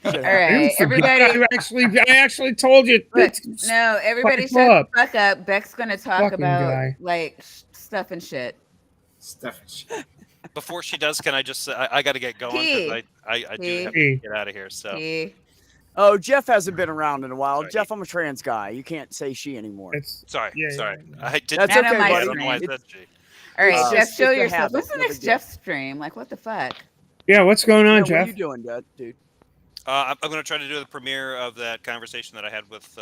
B: All right, everybody.
C: I actually told you.
B: Look, no, everybody
C: fuck
B: shut
C: up.
B: the fuck up. Beck's gonna talk
C: Fucking
B: about
C: guy.
B: like stuff and shit.
M: Stuff and shit.
L: Before she does, can I just say I got to get going because I do have to get out of here. So.
H: Oh, Jeff hasn't been around in a while.
L: Sorry.
H: Jeff, I'm a trans guy. You can't say she anymore.
L: Sorry. I did.
H: That's okay, buddy.
L: I don't know why I said she.
B: All right,
H: It's
B: Jeff,
H: just
B: show
H: a
B: yourself.
H: habit,
B: What's the
H: no
B: next
H: big deal.
B: Jeff stream? Like, what the fuck?
C: Yeah, what's going on,
H: Yeah,
C: Jeff?
H: What are you doing, dude?
L: I'm going to try to do the premiere of that conversation that I had with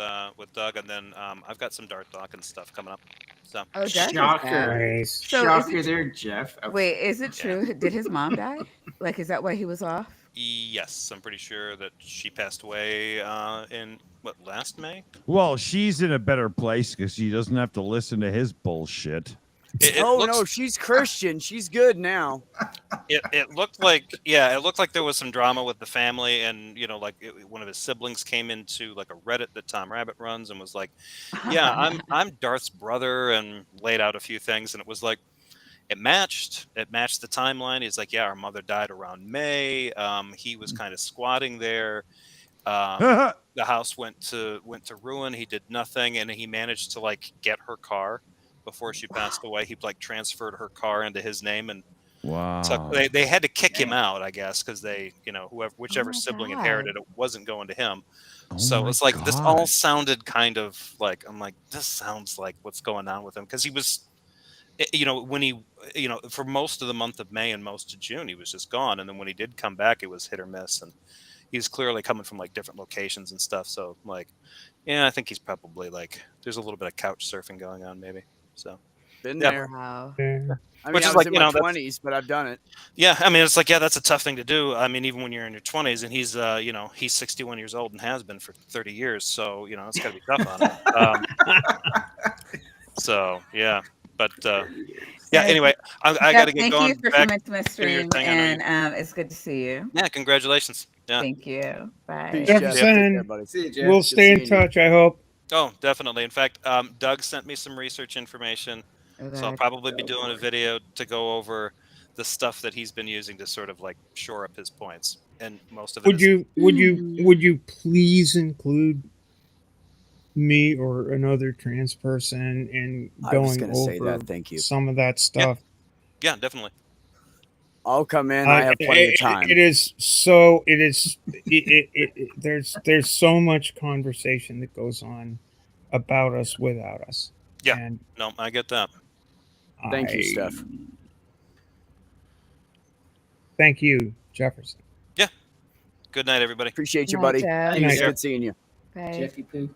L: Doug, and then I've got some DickDawkins stuff coming up. So.
B: Oh, Doug is
M: Shocker.
B: back.
C: Nice.
B: So
M: Shocker there, Jeff.
B: Wait, is it true? Did his mom die? Like, is that why he was off?
L: Yes, I'm pretty sure that she passed away in last May.
I: Well, she's in a better place because she doesn't have to listen to his bullshit.
H: No, she's Christian. She's good now.
L: It looked like it looked like there was some drama with the family, and one of his siblings came into like a Reddit that Tom Rabbit runs and was like, "Yeah, I'm Darth's brother," and laid out a few things, and it was like it matched the timeline. He's like, "Yeah, our mother died around May. He was kind of squatting there. The house went to ruin. He did nothing, and he managed to like get her car." Before she passed away, he like transferred her car into his name, and they had to kick him out, I guess, because they, whichever sibling inherited it wasn't going to him. So it's like this all sounded kind of like this sounds like what's going on with him, because he was, when he, for most of the month of May and most of June, he was just gone, and then when he did come back, it was hit or miss, and he was clearly coming from like different locations and stuff. So like, yeah, I think he's probably like there's a little bit of couch surfing going on, maybe. So,
H: been there.
B: Wow.
H: I mean,
L: Which
H: I
L: is
H: was
L: like,
H: in my 20s, but I've done it.
L: Yeah, I mean, it's like, that's a tough thing to do. I mean, even when you're in your 20s, and he's, he's 61 years old and has been for 30 years, so it's got to be tough on him. So yeah, but yeah. Anyway, I got to get going.
B: Thank you for coming to my stream, and it's good to see you.
L: Yeah, congratulations. Yeah.
B: Thank you. Bye.
H: Peace,
C: Jefferson,
M: See you, Jeff.
C: we'll stay in touch, I hope.
L: Oh, definitely. In fact, Doug sent me some research information, so I'll probably be doing a video to go over the stuff that he's been using to sort of like shore up his points. And most of it
C: would you please include me or another trans person in going over some of that stuff?
L: Yeah, definitely.
H: I'll come in. I have plenty of time.
C: There's so much conversation that goes on about us without us.
L: Yeah.
C: And
L: no, I get that.
H: Thank you, Steph.
C: Thank you, Jefferson.
L: Yeah. Good night, everybody.
H: Appreciate you,
B: Night,
H: buddy.
B: Jeff.
H: It was good seeing you.
B: Bye.
M: Jeffy Poo.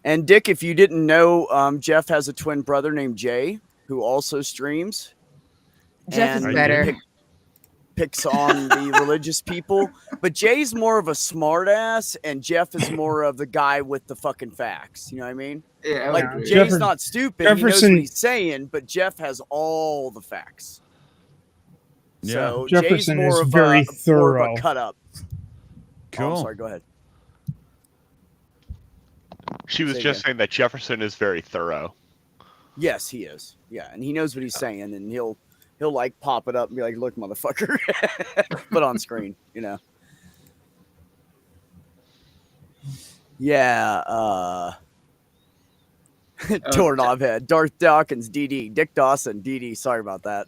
H: And Dick, if you didn't know, Jeff has a twin brother named Jay who also streams.
B: Jeff is better.
H: Picks on the religious people, but Jay's more of a smart ass, and Jeff is more of the guy with the fucking facts. You know what I mean?
M: Yeah,
H: like Jay's not stupid. He knows what he's saying, but Jeff has all the facts.
I: Yeah.
H: So
C: Jefferson
H: Jay's more
C: is
H: of
C: very
H: more
C: thorough.
H: of a cut up.
I: Cool.
H: Oh, I'm sorry. Go ahead.
A: She was just saying that Jefferson is very thorough.
H: Yes, he is. Yeah, and he knows what he's saying, and he'll like pop it up and be like, "Look, motherfucker," put on screen, Yeah. Doorknob head, Darth Dawkins, DD, Dick Dawson, DD. Sorry about that.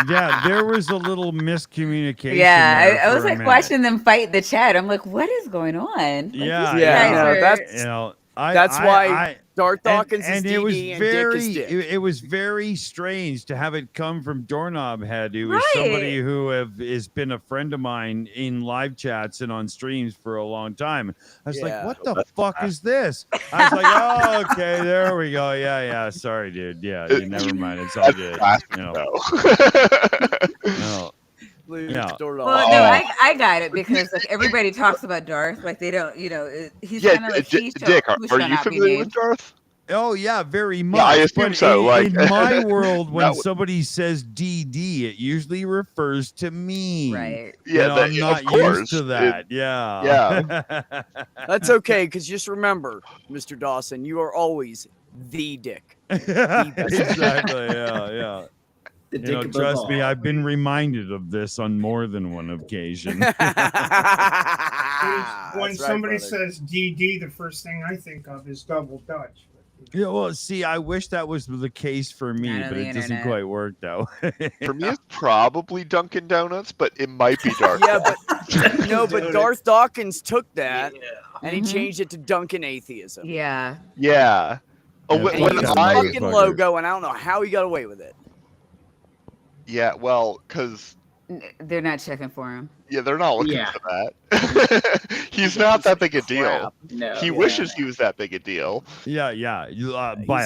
I: Yeah, there was a little miscommunication.
B: Yeah, I was like watching them fight in the chat. I'm like, what is going on? Like,
H: that's why Darth Dawkins is
I: and
H: DD
I: it was
H: and
I: very,
H: Dick is Dick.
I: it was very strange to have it come from Doorknob Head, who is somebody who has been a friend of mine in live chats and on streams for a long time. I was like, what the fuck is this? I was like, oh, okay, there we go. Yeah, sorry, dude. Yeah, never mind. It's all good. Yeah.
B: Well, no, I got it because like everybody talks about Darth, like they don't, he's kind of like
A: Dick, are you familiar with Darth?
I: Oh yeah, very much.
A: Yeah, I assume so.
I: In my world, when somebody says DD, it usually refers to me.
B: Right.
A: Yeah,
I: I'm not used to that.
A: Yeah.
H: That's okay, because just remember, Mr. Dawson, you are always the Dick.
I: Exactly. Yeah. Trust me, I've been reminded of this on more than one occasion.
C: When somebody says DD, the first thing I think of is double Dutch.
I: Yeah, well, see, I wish that was the case for me,
B: Not on
I: but
B: the
I: it doesn't
B: internet.
I: quite work though.
A: For me, it's probably Dunkin' Donuts, but it might be Dark.
H: Yeah, but no, but Darth Dawkins took that and he
B: Mhm.
H: changed it to Duncan Atheism.
B: Yeah.
A: Yeah. Oh,
I: Yeah,
A: when,
H: And he
A: when
H: used the
A: I
H: fucking logo, and I don't know how he got away with it.
A: yeah, well, because
B: They're not checking for him.
A: yeah, they're not looking
M: Yeah.
A: for that. He's not that big a deal.
H: Crap.
M: No.
A: He
M: yeah.
A: wishes he was that big a deal.
I: Yeah, by
H: he's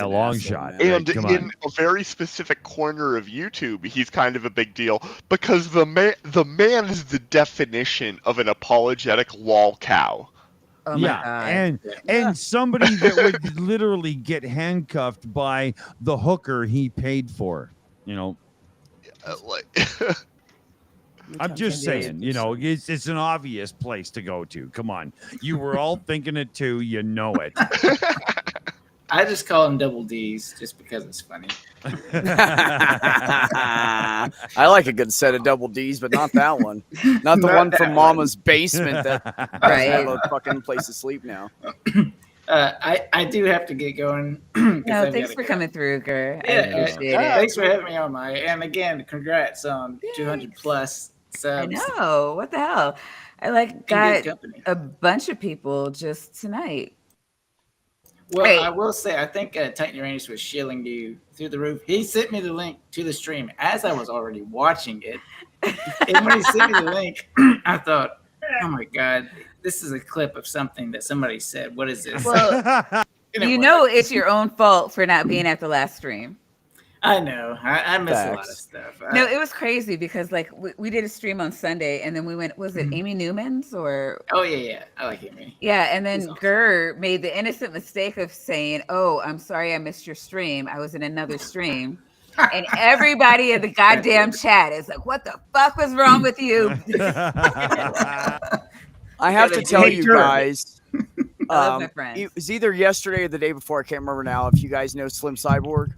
I: a
H: an
I: long
H: asshole,
I: shot.
H: man.
A: And
I: Like, come
A: in
I: on.
A: a very specific corner of YouTube, he's kind of a big deal because the man is the definition of an apologetic lol cow.
B: Oh my
I: Yeah,
B: god.
I: and somebody that would literally get handcuffed by the hooker he paid for. You know,
A: Like,
I: I'm just saying. You know, it's an obvious place to go to. Come on, you were all thinking it too. You know it.
M: I just call them double D's just because it's funny.
H: I like a good set of double D's, but not that one. Not the
M: Not
H: one
M: that
H: from
M: one.
H: Mama's basement that doesn't have
B: Right.
H: a fucking place to sleep now.
M: I do have to get going. 'cause
B: No,
M: I've
B: thanks
M: gotta
B: for
M: go.
B: coming through, Gur. I
M: Yeah,
B: appreciate
M: Thanks for having me on, Maya. And again, congrats on 200 plus
B: it. I
M: subs.
B: know. What the hell? I like
M: In good
B: got
M: company.
B: a bunch of people just tonight.
M: Well,
B: Hey.
M: I will say, I think Titan Uranus was shilling you through the roof. He sent me the link to the stream as I was already watching it. And when he sent me the link, I thought, oh my God, this is a clip of something that somebody said. What is this?
B: Well,
M: And it
B: you
M: was.
B: know it's your own fault for not being at the last stream.
M: I know. I miss a lot of
H: Facts.
M: stuff.
B: No, it was crazy because like we did a stream on Sunday and then we went, was it
M: Mm-hmm.
B: Amy Newman's or
M: Oh, yeah. I like Amy.
B: yeah, and then
M: He's awesome.
B: Gur made the innocent mistake of saying, "Oh, I'm sorry I missed your stream. I was in another stream." And everybody in the goddamn chat is like, "What the fuck was wrong with you?"
H: I have to tell you guys,
B: I love my friends.
H: it was either yesterday or the day before. I can't remember now. If you guys know Slim Cyborg,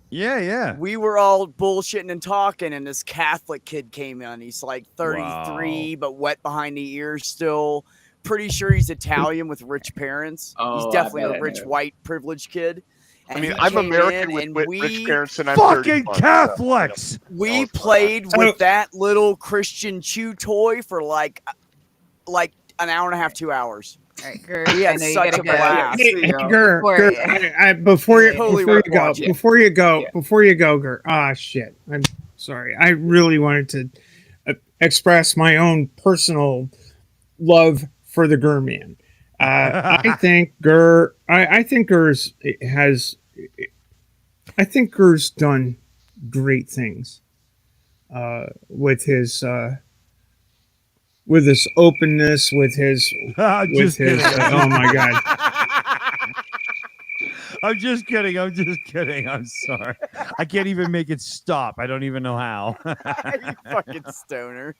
I: Yeah.
H: we were all bullshitting and talking, and this Catholic kid came in. He's like 33, but wet behind the ears still. Pretty sure he's Italian with rich parents.
M: Oh,
H: He's
M: I
H: definitely
M: bet
H: a
M: I
H: rich
M: know.
H: white privileged kid.
A: I
H: And
A: mean,
H: he
A: I'm
H: came
A: American
H: in
A: with
H: and
A: rich parents, and I'm
I: Fucking
A: 31, so,
I: Catholics.
H: we played
C: So-
H: with that little Christian chew toy for like an hour and a half, 2 hours.
B: All right, Gur,
H: We
B: I
H: had
B: know you
H: such
B: gotta
H: a
B: go.
H: blast.
C: Hey, Gur,
B: Before-
C: before you
H: Totally
C: before you
H: worth
C: go,
H: watching.
C: before you go, Gur. Ah, shit. I'm sorry. I really wanted to express my own personal love for the Gur man. I think Gur. I think Gur's has. I think Gur's done great things with his openness, with his
I: Just
C: his.
I: kidding.
C: Oh my god.
I: I'm just kidding. I'm sorry. I can't even make it stop. I don't even know how.
H: You fucking stoner.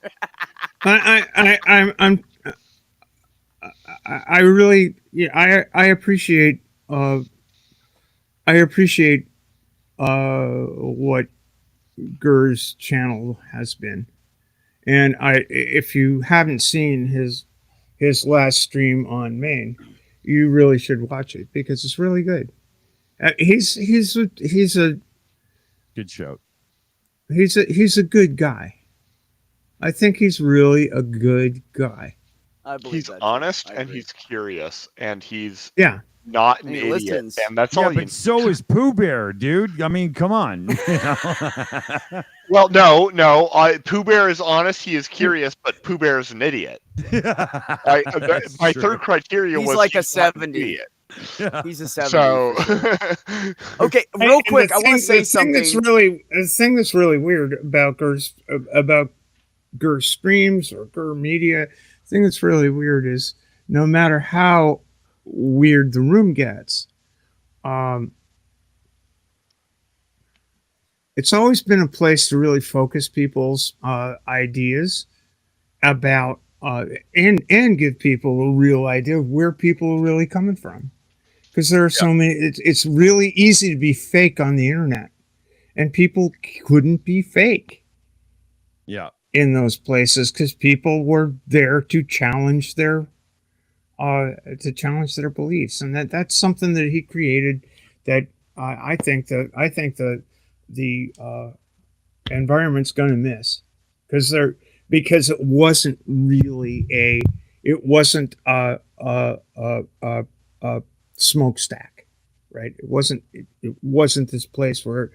C: I really, yeah, I appreciate what Gur's channel has been, and if you haven't seen his last stream on Maine, you really should watch it because it's really good. He's a
I: Good show.
C: he's a good guy. I think he's really a good guy.
H: I believe
A: He's
H: that, too.
A: honest
H: I
A: and
H: agree.
A: he's curious and he's
C: Yeah.
A: not an
H: And he
A: idiot.
H: listens.
A: And that's
I: Yeah,
A: all you
I: but so is Pooh Bear, dude. I mean, come on. You know?
A: Well, no. Pooh Bear is honest. He is curious, but Pooh Bear is an idiot.
I: That's
A: My
I: true.
A: third criteria
H: He's
A: was
H: like a
A: he's not an
H: 70.
A: idiot.
H: He's a 70.
A: So,
H: Okay,
C: Hey,
H: real
C: and
H: quick,
C: the
H: I want to say
C: thing that's
H: something.
C: the thing that's really weird about Gur streams or Gur media. The thing that's really weird is no matter how weird the room gets, it's always been a place to really focus people's ideas about and give people a real idea of where people are really coming from. Because there are so many, it's really easy to be fake on the internet, and people couldn't be fake
I: Yeah.
C: in those places because people were there to challenge their beliefs, and that's something that he created that I think the environment's going to miss because it wasn't really it wasn't a smokestack, right? It wasn't this place where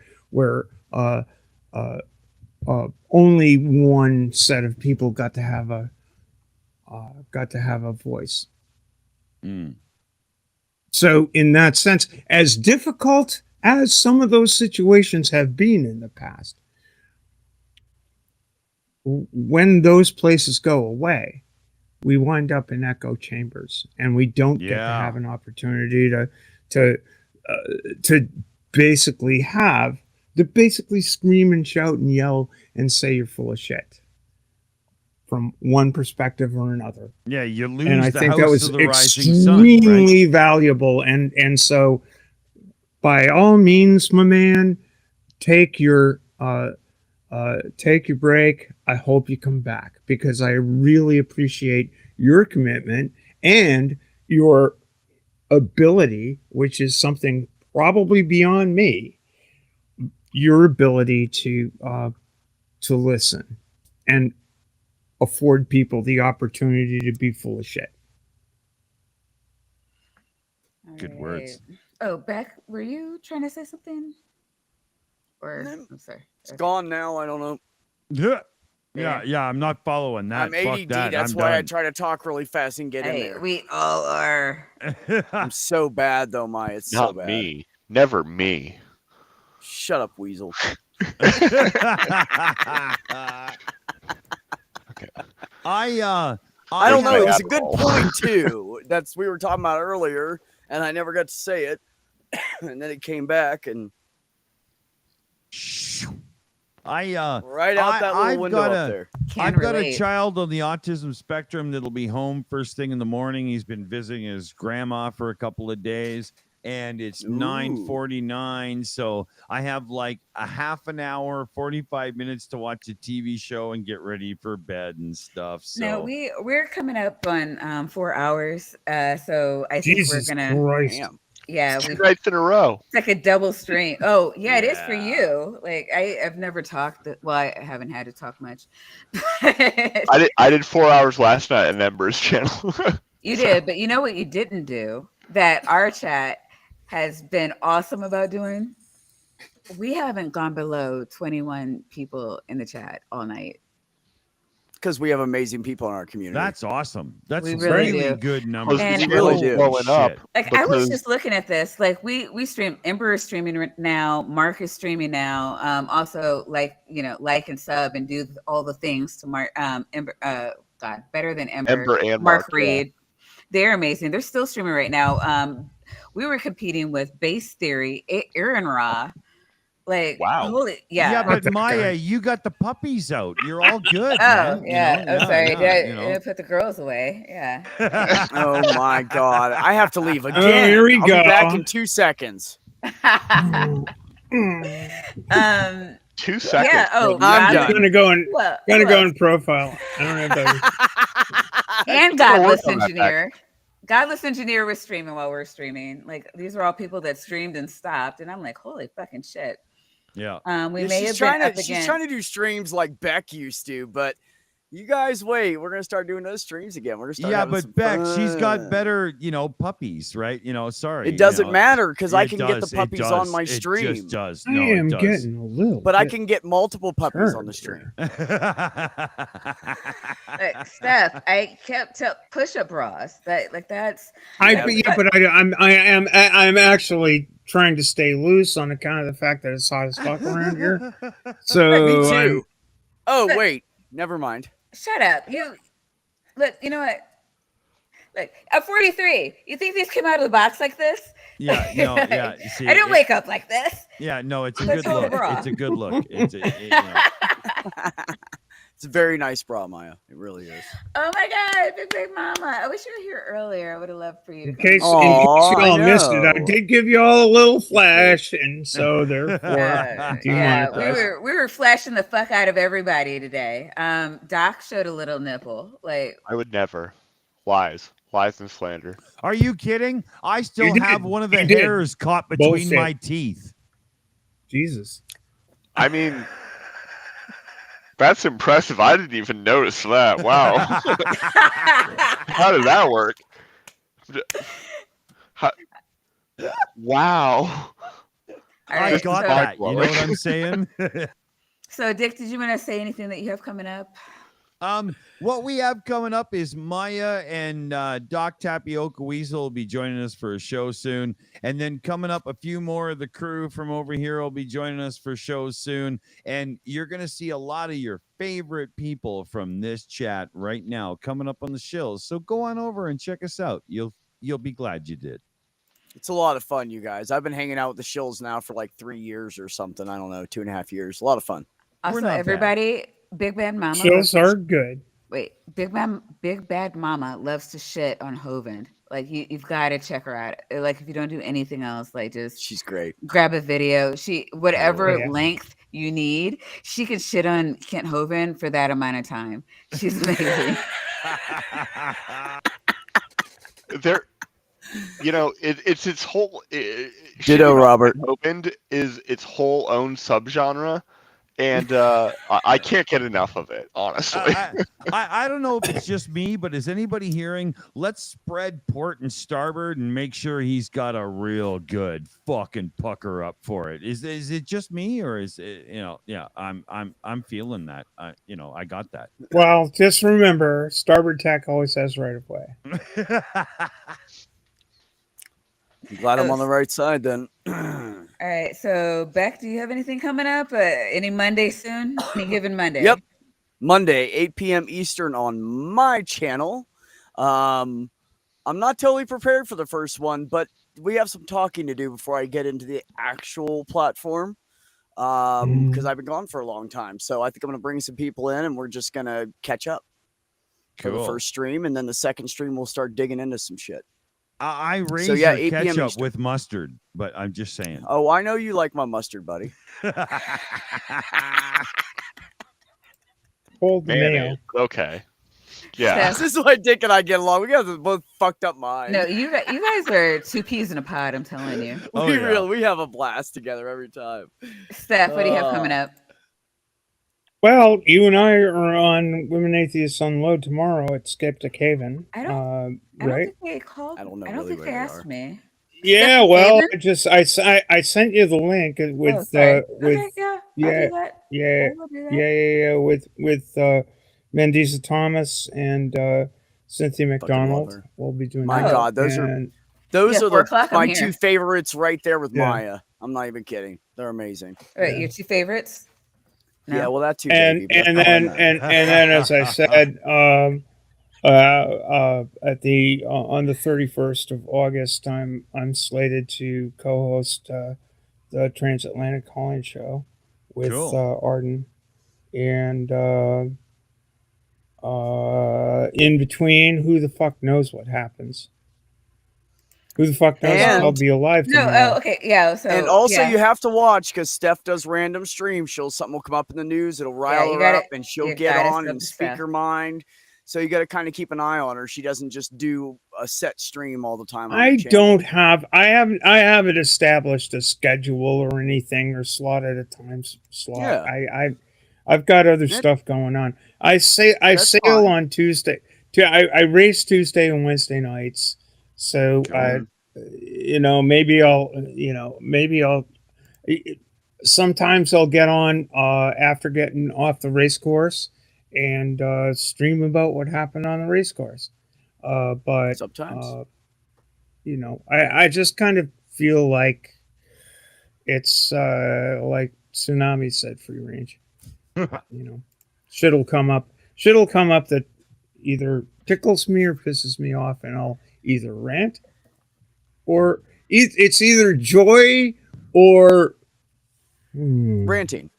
C: only one set of people got to have a voice.
I: Mm.
C: So in that sense, as difficult as some of those situations have been in the past, when those places go away, we wind up in echo chambers, and we don't get to have an opportunity to basically scream and shout and yell and say you're full of shit from one perspective or another.
I: Yeah, you lose
C: and I
I: the
C: think
I: house
C: that was
I: of the rising sun, right?
C: extremely valuable. And so, by all means, my man, take your break. I hope you come back, because I really appreciate your commitment and your ability, which is something probably beyond me. Your ability to listen and afford people the opportunity to be full of shit.
I: Good words.
B: Oh, Beck, were you trying to say something? Or I'm sorry,
H: it's gone now. I don't know.
I: Yeah. I'm not following that.
H: I'm ADD. That's why I try to talk really fast and get in there.
B: We all are.
H: I'm so bad though, Maya. It's
A: Not
H: so bad.
A: me. Never me.
H: Shut up, Weasel. I don't know. It was a good point too. We were talking about earlier, and I never got to say it, and then it came back and right out that little window up there.
I: I've got a child on the autism spectrum that'll be home first thing in the morning. He's been visiting his grandma for a couple of days, and it's 9:49. So I have like a half an hour, 45 minutes to watch a TV show and get ready for bed and stuff. So
B: no, we're coming up on 4 hours. So I think
C: Jesus
B: we're gonna.
C: Christ.
B: Damn. Yeah,
A: 2 nights in a row.
B: It's like a double stream. Oh, yeah, it is for you. Like I've never talked. Well, I haven't had to talk much.
A: I did 4 hours last night on Ember's channel.
B: You did, but you know what you didn't do? That our chat has been awesome about doing. We haven't gone below 21 people in the chat all night.
H: Because we have amazing people in our community.
I: That's awesome. That's
B: we really
I: really
B: do.
I: good numbers.
B: And
H: we really do.
A: Blowing up.
B: Like I was just looking at this. Like we stream. Ember is streaming now. Mark is streaming now. Also like and sub and do all the things to Mark. Ember. God, better than Ember.
A: Ember and
B: Mark
A: Mark,
B: Reed.
A: yeah.
B: They're amazing. They're still streaming right now. We were competing with Base Theory, Aaron Ra. Like,
A: wow.
B: Holy,
I: Yeah, but Maya, you got the puppies out. You're all good.
B: Oh,
I: man.
B: yeah.
I: I'm
B: sorry. Did I put the girls away? Yeah.
H: Oh my God. I have to leave again.
C: Here we
H: I'll
C: go.
H: be back in 2 seconds.
A: 2 seconds.
B: Yeah. Oh,
H: I'm done.
C: I'm gonna go in profile. I don't have that.
B: And Godless Engineer. Godless Engineer was streaming while we're streaming. Like these are all people that streamed and stopped, and I'm like, holy fucking shit.
I: Yeah.
H: She's trying to do streams like Beck used to, but you guys wait. We're gonna start doing those streams again. We're gonna start.
I: Yeah,
H: having
I: but
H: some
I: Beck,
H: fun.
I: she's got better, puppies, right? Sorry.
H: It doesn't matter because I can get the puppies on my stream.
I: It just does.
C: I
I: No,
C: am
I: it does.
C: getting a little.
H: But I can get multiple puppies on the stream.
B: Like, Steph, I kept push-up bras. That's.
C: I'm actually trying to stay loose on account of the fact that it's hot as fuck around here. So
H: me too. Wait, never mind.
B: Shut up. Look. You know what? Look, I'm 43. You think these came out of the box like this?
I: Yeah, no, yeah. See,
B: I didn't wake up like this.
I: Yeah, no, it's a
B: Let's
I: good look.
B: bra.
I: It's a good look.
H: It's a very nice bra, Maya. It really is.
B: Oh my God, Big Mama. I wish you were here earlier. I would have loved for you to
C: in
B: come.
C: case you all missed it, I did give you all a little flash, and so therefore,
B: we were flashing the fuck out of everybody today. Doc showed a little nipple. Like
A: I would never. Lies. Lies and slander.
I: Are you kidding? I still
C: You did.
I: have one of the
C: You did.
I: hairs caught between
C: Bullshit.
I: my teeth.
C: Jesus.
A: I mean, that's impressive. I didn't even notice that. Wow. How did that work? Wow.
B: All
I: I
B: right,
I: got
B: so-
I: that. You know what I'm saying?
B: So, Dick, did you want to say anything that you have coming up?
I: What we have coming up is Maya and Doc Tapioca Weasel will be joining us for a show soon. And then coming up, a few more of the crew from over here will be joining us for shows soon. And you're going to see a lot of your favorite people from this chat right now coming up on the shows. So go on over and check us out. You'll be glad you did.
H: It's a lot of fun, you guys. I've been hanging out with the Shills now for like 3 years or something. I don't know, 2.5 years. A lot of fun.
B: Also,
I: not bad.
B: everybody, Big Bad Mama.
C: Shows are good.
B: Wait, Big Bad Mama loves to shit on Hovind. Like you've got to check her out. Like if you don't do anything else, like just
H: She's great.
B: grab a video. Whatever
C: Yeah.
B: length you need, she can shit on Kent Hovind for that amount of time. She's amazing.
A: There, you know, it's its whole.
H: Ditto, Robert.
A: Opened is its whole own subgenre, and I can't get enough of it, honestly.
I: I don't know if it's just me, but is anybody hearing? Let's spread port and starboard and make sure he's got a real good fucking pucker up for it. Is it just me, or is it, yeah? I'm feeling that. I got that.
C: Well, just remember, starboard tack always has right of way.
H: I'm glad I'm on the right side then.
B: All right, so Beck, do you have anything coming up? Any Monday soon? Any given Monday?
H: Yep. Monday, 8 p.m. Eastern on my channel. I'm not totally prepared for the first one, but we have some talking to do before I get into the actual platform. Because I've been gone for a long time. So I think I'm going to bring some people in and we're just going to catch up for the
I: Cool.
H: first stream. And then the second stream, we'll start digging into some shit.
I: I raise
H: So, yeah,
I: your
H: 8 p.m.
I: ketchup
H: Eastern.
I: with mustard, but I'm just saying.
H: Oh, I know you like my mustard, buddy.
C: Hold the nail.
A: Mayonnaise. Okay. Yeah.
H: This is why Dick and I get along. We got both fucked up minds.
B: No, you guys are two peas in a pod. I'm telling you.
I: Oh,
H: we
I: yeah.
H: we have a blast together every time.
B: Steph, what do you have coming up?
C: Well, you and I are on Women Atheists Unload tomorrow at Skeptic Haven.
B: I don't
C: right?
B: think they called.
H: I don't know
B: I don't
H: really
B: think
H: where
B: they
H: they
B: asked
H: are.
B: me.
C: Yeah,
B: Skeptic
C: well,
B: Haven?
C: I sent you the link
B: Oh,
C: with
B: sorry.
C: with
B: Okay, yeah, I'll
C: yeah,
B: do that.
C: yeah,
B: I will do that.
C: yeah, with Mendiza Thomas and Cynthia
H: love
C: McDonald.
H: her.
C: We'll be doing
H: My
C: that.
H: God, those are
C: And
H: those
B: Yeah,
H: are
B: 4 o'clock, I'm
H: my
B: here.
H: two favorites right there with
C: Yeah.
H: Maya. I'm not even kidding. They're amazing.
B: All right, your two favorites? No.
H: Yeah, well, that too.
C: and
H: baby, but
C: and
H: I
C: then
H: like that.
C: and then as I said, at the on the 31st of August, I'm slated to co-host the Transatlantic Calling Show with
I: Cool.
C: Arden, and in between, who the fuck knows what happens? Who the fuck knows if I'll
H: And-
C: be alive
B: No,
C: tomorrow?
B: oh, okay, yeah. So
H: And also,
B: yeah.
H: you have to watch because Steph does random streams. Something will come up in the news. It'll rile
B: you
H: her
B: gotta-
H: up, and she'll
B: you
H: get
B: gotta
H: on
B: sub
H: and
B: the
H: speak
B: Steph.
H: her mind. So you got to kind of keep an eye on her. She doesn't just do a set stream all the time. On
C: I
H: her channel.
C: don't have. I haven't established a schedule or anything or slotted a time slot.
H: Yeah.
C: I've got other
H: That-
C: stuff going on. I sail
H: That's
C: sail
H: fine.
C: on Tuesday. I race Tuesday and Wednesday nights. So maybe I'll. Sometimes I'll get on after getting off the race course and stream about what happened on the race course. But
H: Sometimes.
C: I just kind of feel like it's like Tsunami said, free range. Shit'll come up that either tickles me or pisses me off, and I'll either rant or it's either joy or
H: Ranting.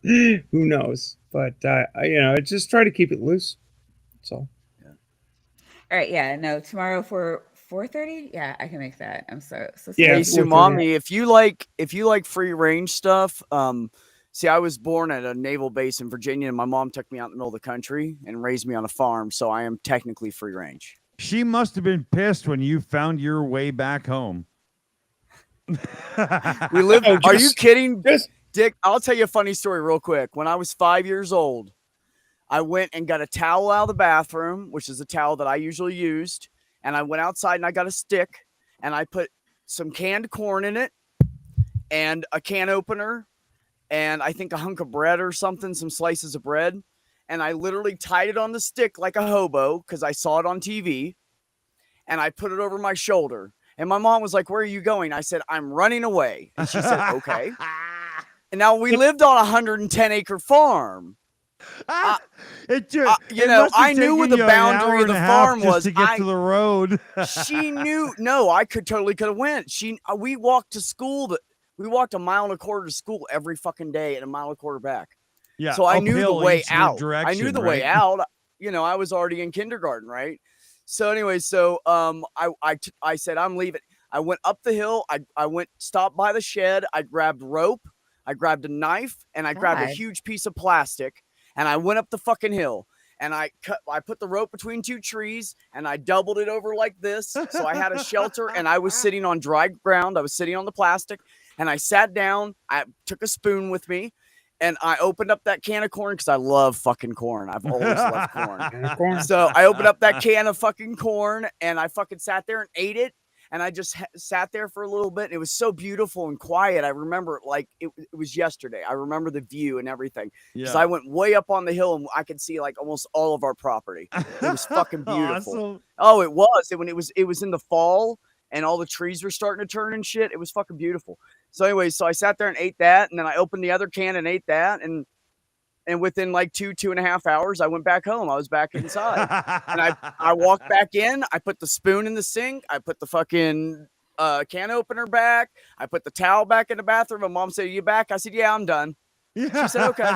C: who knows? But I just try to keep it loose. That's all.
B: All right, yeah, no, tomorrow for 4:30. Yeah, I can make that. I'm so
C: Yeah,
H: Hey,
C: it's worth it.
H: Sumami, if you like free range stuff, See, I was born at a naval base in Virginia, and my mom took me out in the middle of the country and raised me on a farm, so I am technically free range.
I: She must have been pissed when you found your way back home.
H: We live. Are you kidding, Dick? I'll tell you a funny story real quick. When I was 5 years old, I went and got a towel out of the bathroom, which is a towel that I usually used, and I went outside and I got a stick and I put some canned corn in it and a can opener and I think a hunk of bread or something, some slices of bread, and I literally tied it on the stick like a hobo because I saw it on TV, and I put it over my shoulder. And my mom was like, "Where are you going?" I said, "I'm running away." And she said, "Okay." And now we lived on a 110-acre farm. You know, I knew where the boundary of the farm was.
I: To get to the road.
H: She knew. No, I could have went. We walked to school. We walked 1.25 miles to school every fucking day and 1.25 miles back.
I: Yeah.
H: So I knew the way out. I knew the way
I: right?
H: out. You know, I was already in kindergarten, right? So anyway, I said, I'm leaving. I went up the hill. I stopped by the shed. I grabbed rope. I grabbed a knife and I grabbed a huge piece of plastic and I went up the fucking hill and I put the rope between 2 trees and I doubled it over like this. So I had a shelter and I was sitting on dry ground. I was sitting on the plastic and I sat down. I took a spoon with me and I opened up that can of corn because I love fucking corn. I've always loved corn. So I opened up that can of fucking corn and I fucking sat there and ate it. And I just sat there for a little bit. It was so beautiful and quiet. I remember it like it was yesterday. I remember the view and everything. Because I went way up on the hill and I could see like almost all of our property. It was fucking beautiful.
I: Awesome.
H: Oh, it was. It was in the fall and all the trees were starting to turn and shit. It was fucking beautiful. So anyway, so I sat there and ate that. And then I opened the other can and ate that. And within like 2.5 hours, I went back home. I was back inside. And I walked back in. I put the spoon in the sink. I put the fucking can opener back. I put the towel back in the bathroom. And Mom said, "Are you back?" I said, "Yeah, I'm done." She said, "Okay."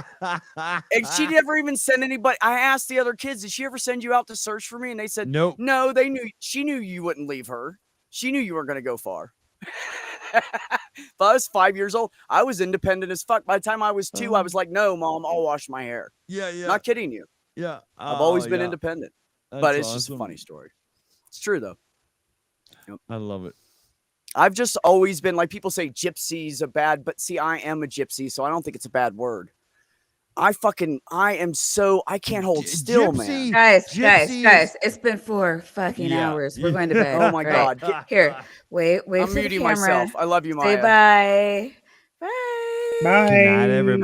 H: And she never even sent anybody. I asked the other kids, "Did she ever send you out to search for me?" And they said,
I: Nope.
H: No, they knew. She knew you wouldn't leave her. She knew you weren't going to go far. But I was 5 years old. I was independent as fuck. By the time I was 2, I was like, "No, Mom, I'll wash my hair."
I: Yeah.
H: Not kidding you.
I: Yeah.
H: I've always been independent. But it's just a funny story. It's true, though. Yep.
I: I love it.
H: I've just always been like, people say gypsy's a bad, but see, I am a gypsy, so I don't think it's a bad word. I can't hold still, man.
B: Guys, it's been 4 fucking hours. We're going to bed.
H: Oh my God.
B: Here, wait
H: I'm
B: for the
H: muting
B: camera.
H: myself. I love you, Maya.
B: Say bye. Bye.
C: Bye.
I: Good night, everybody.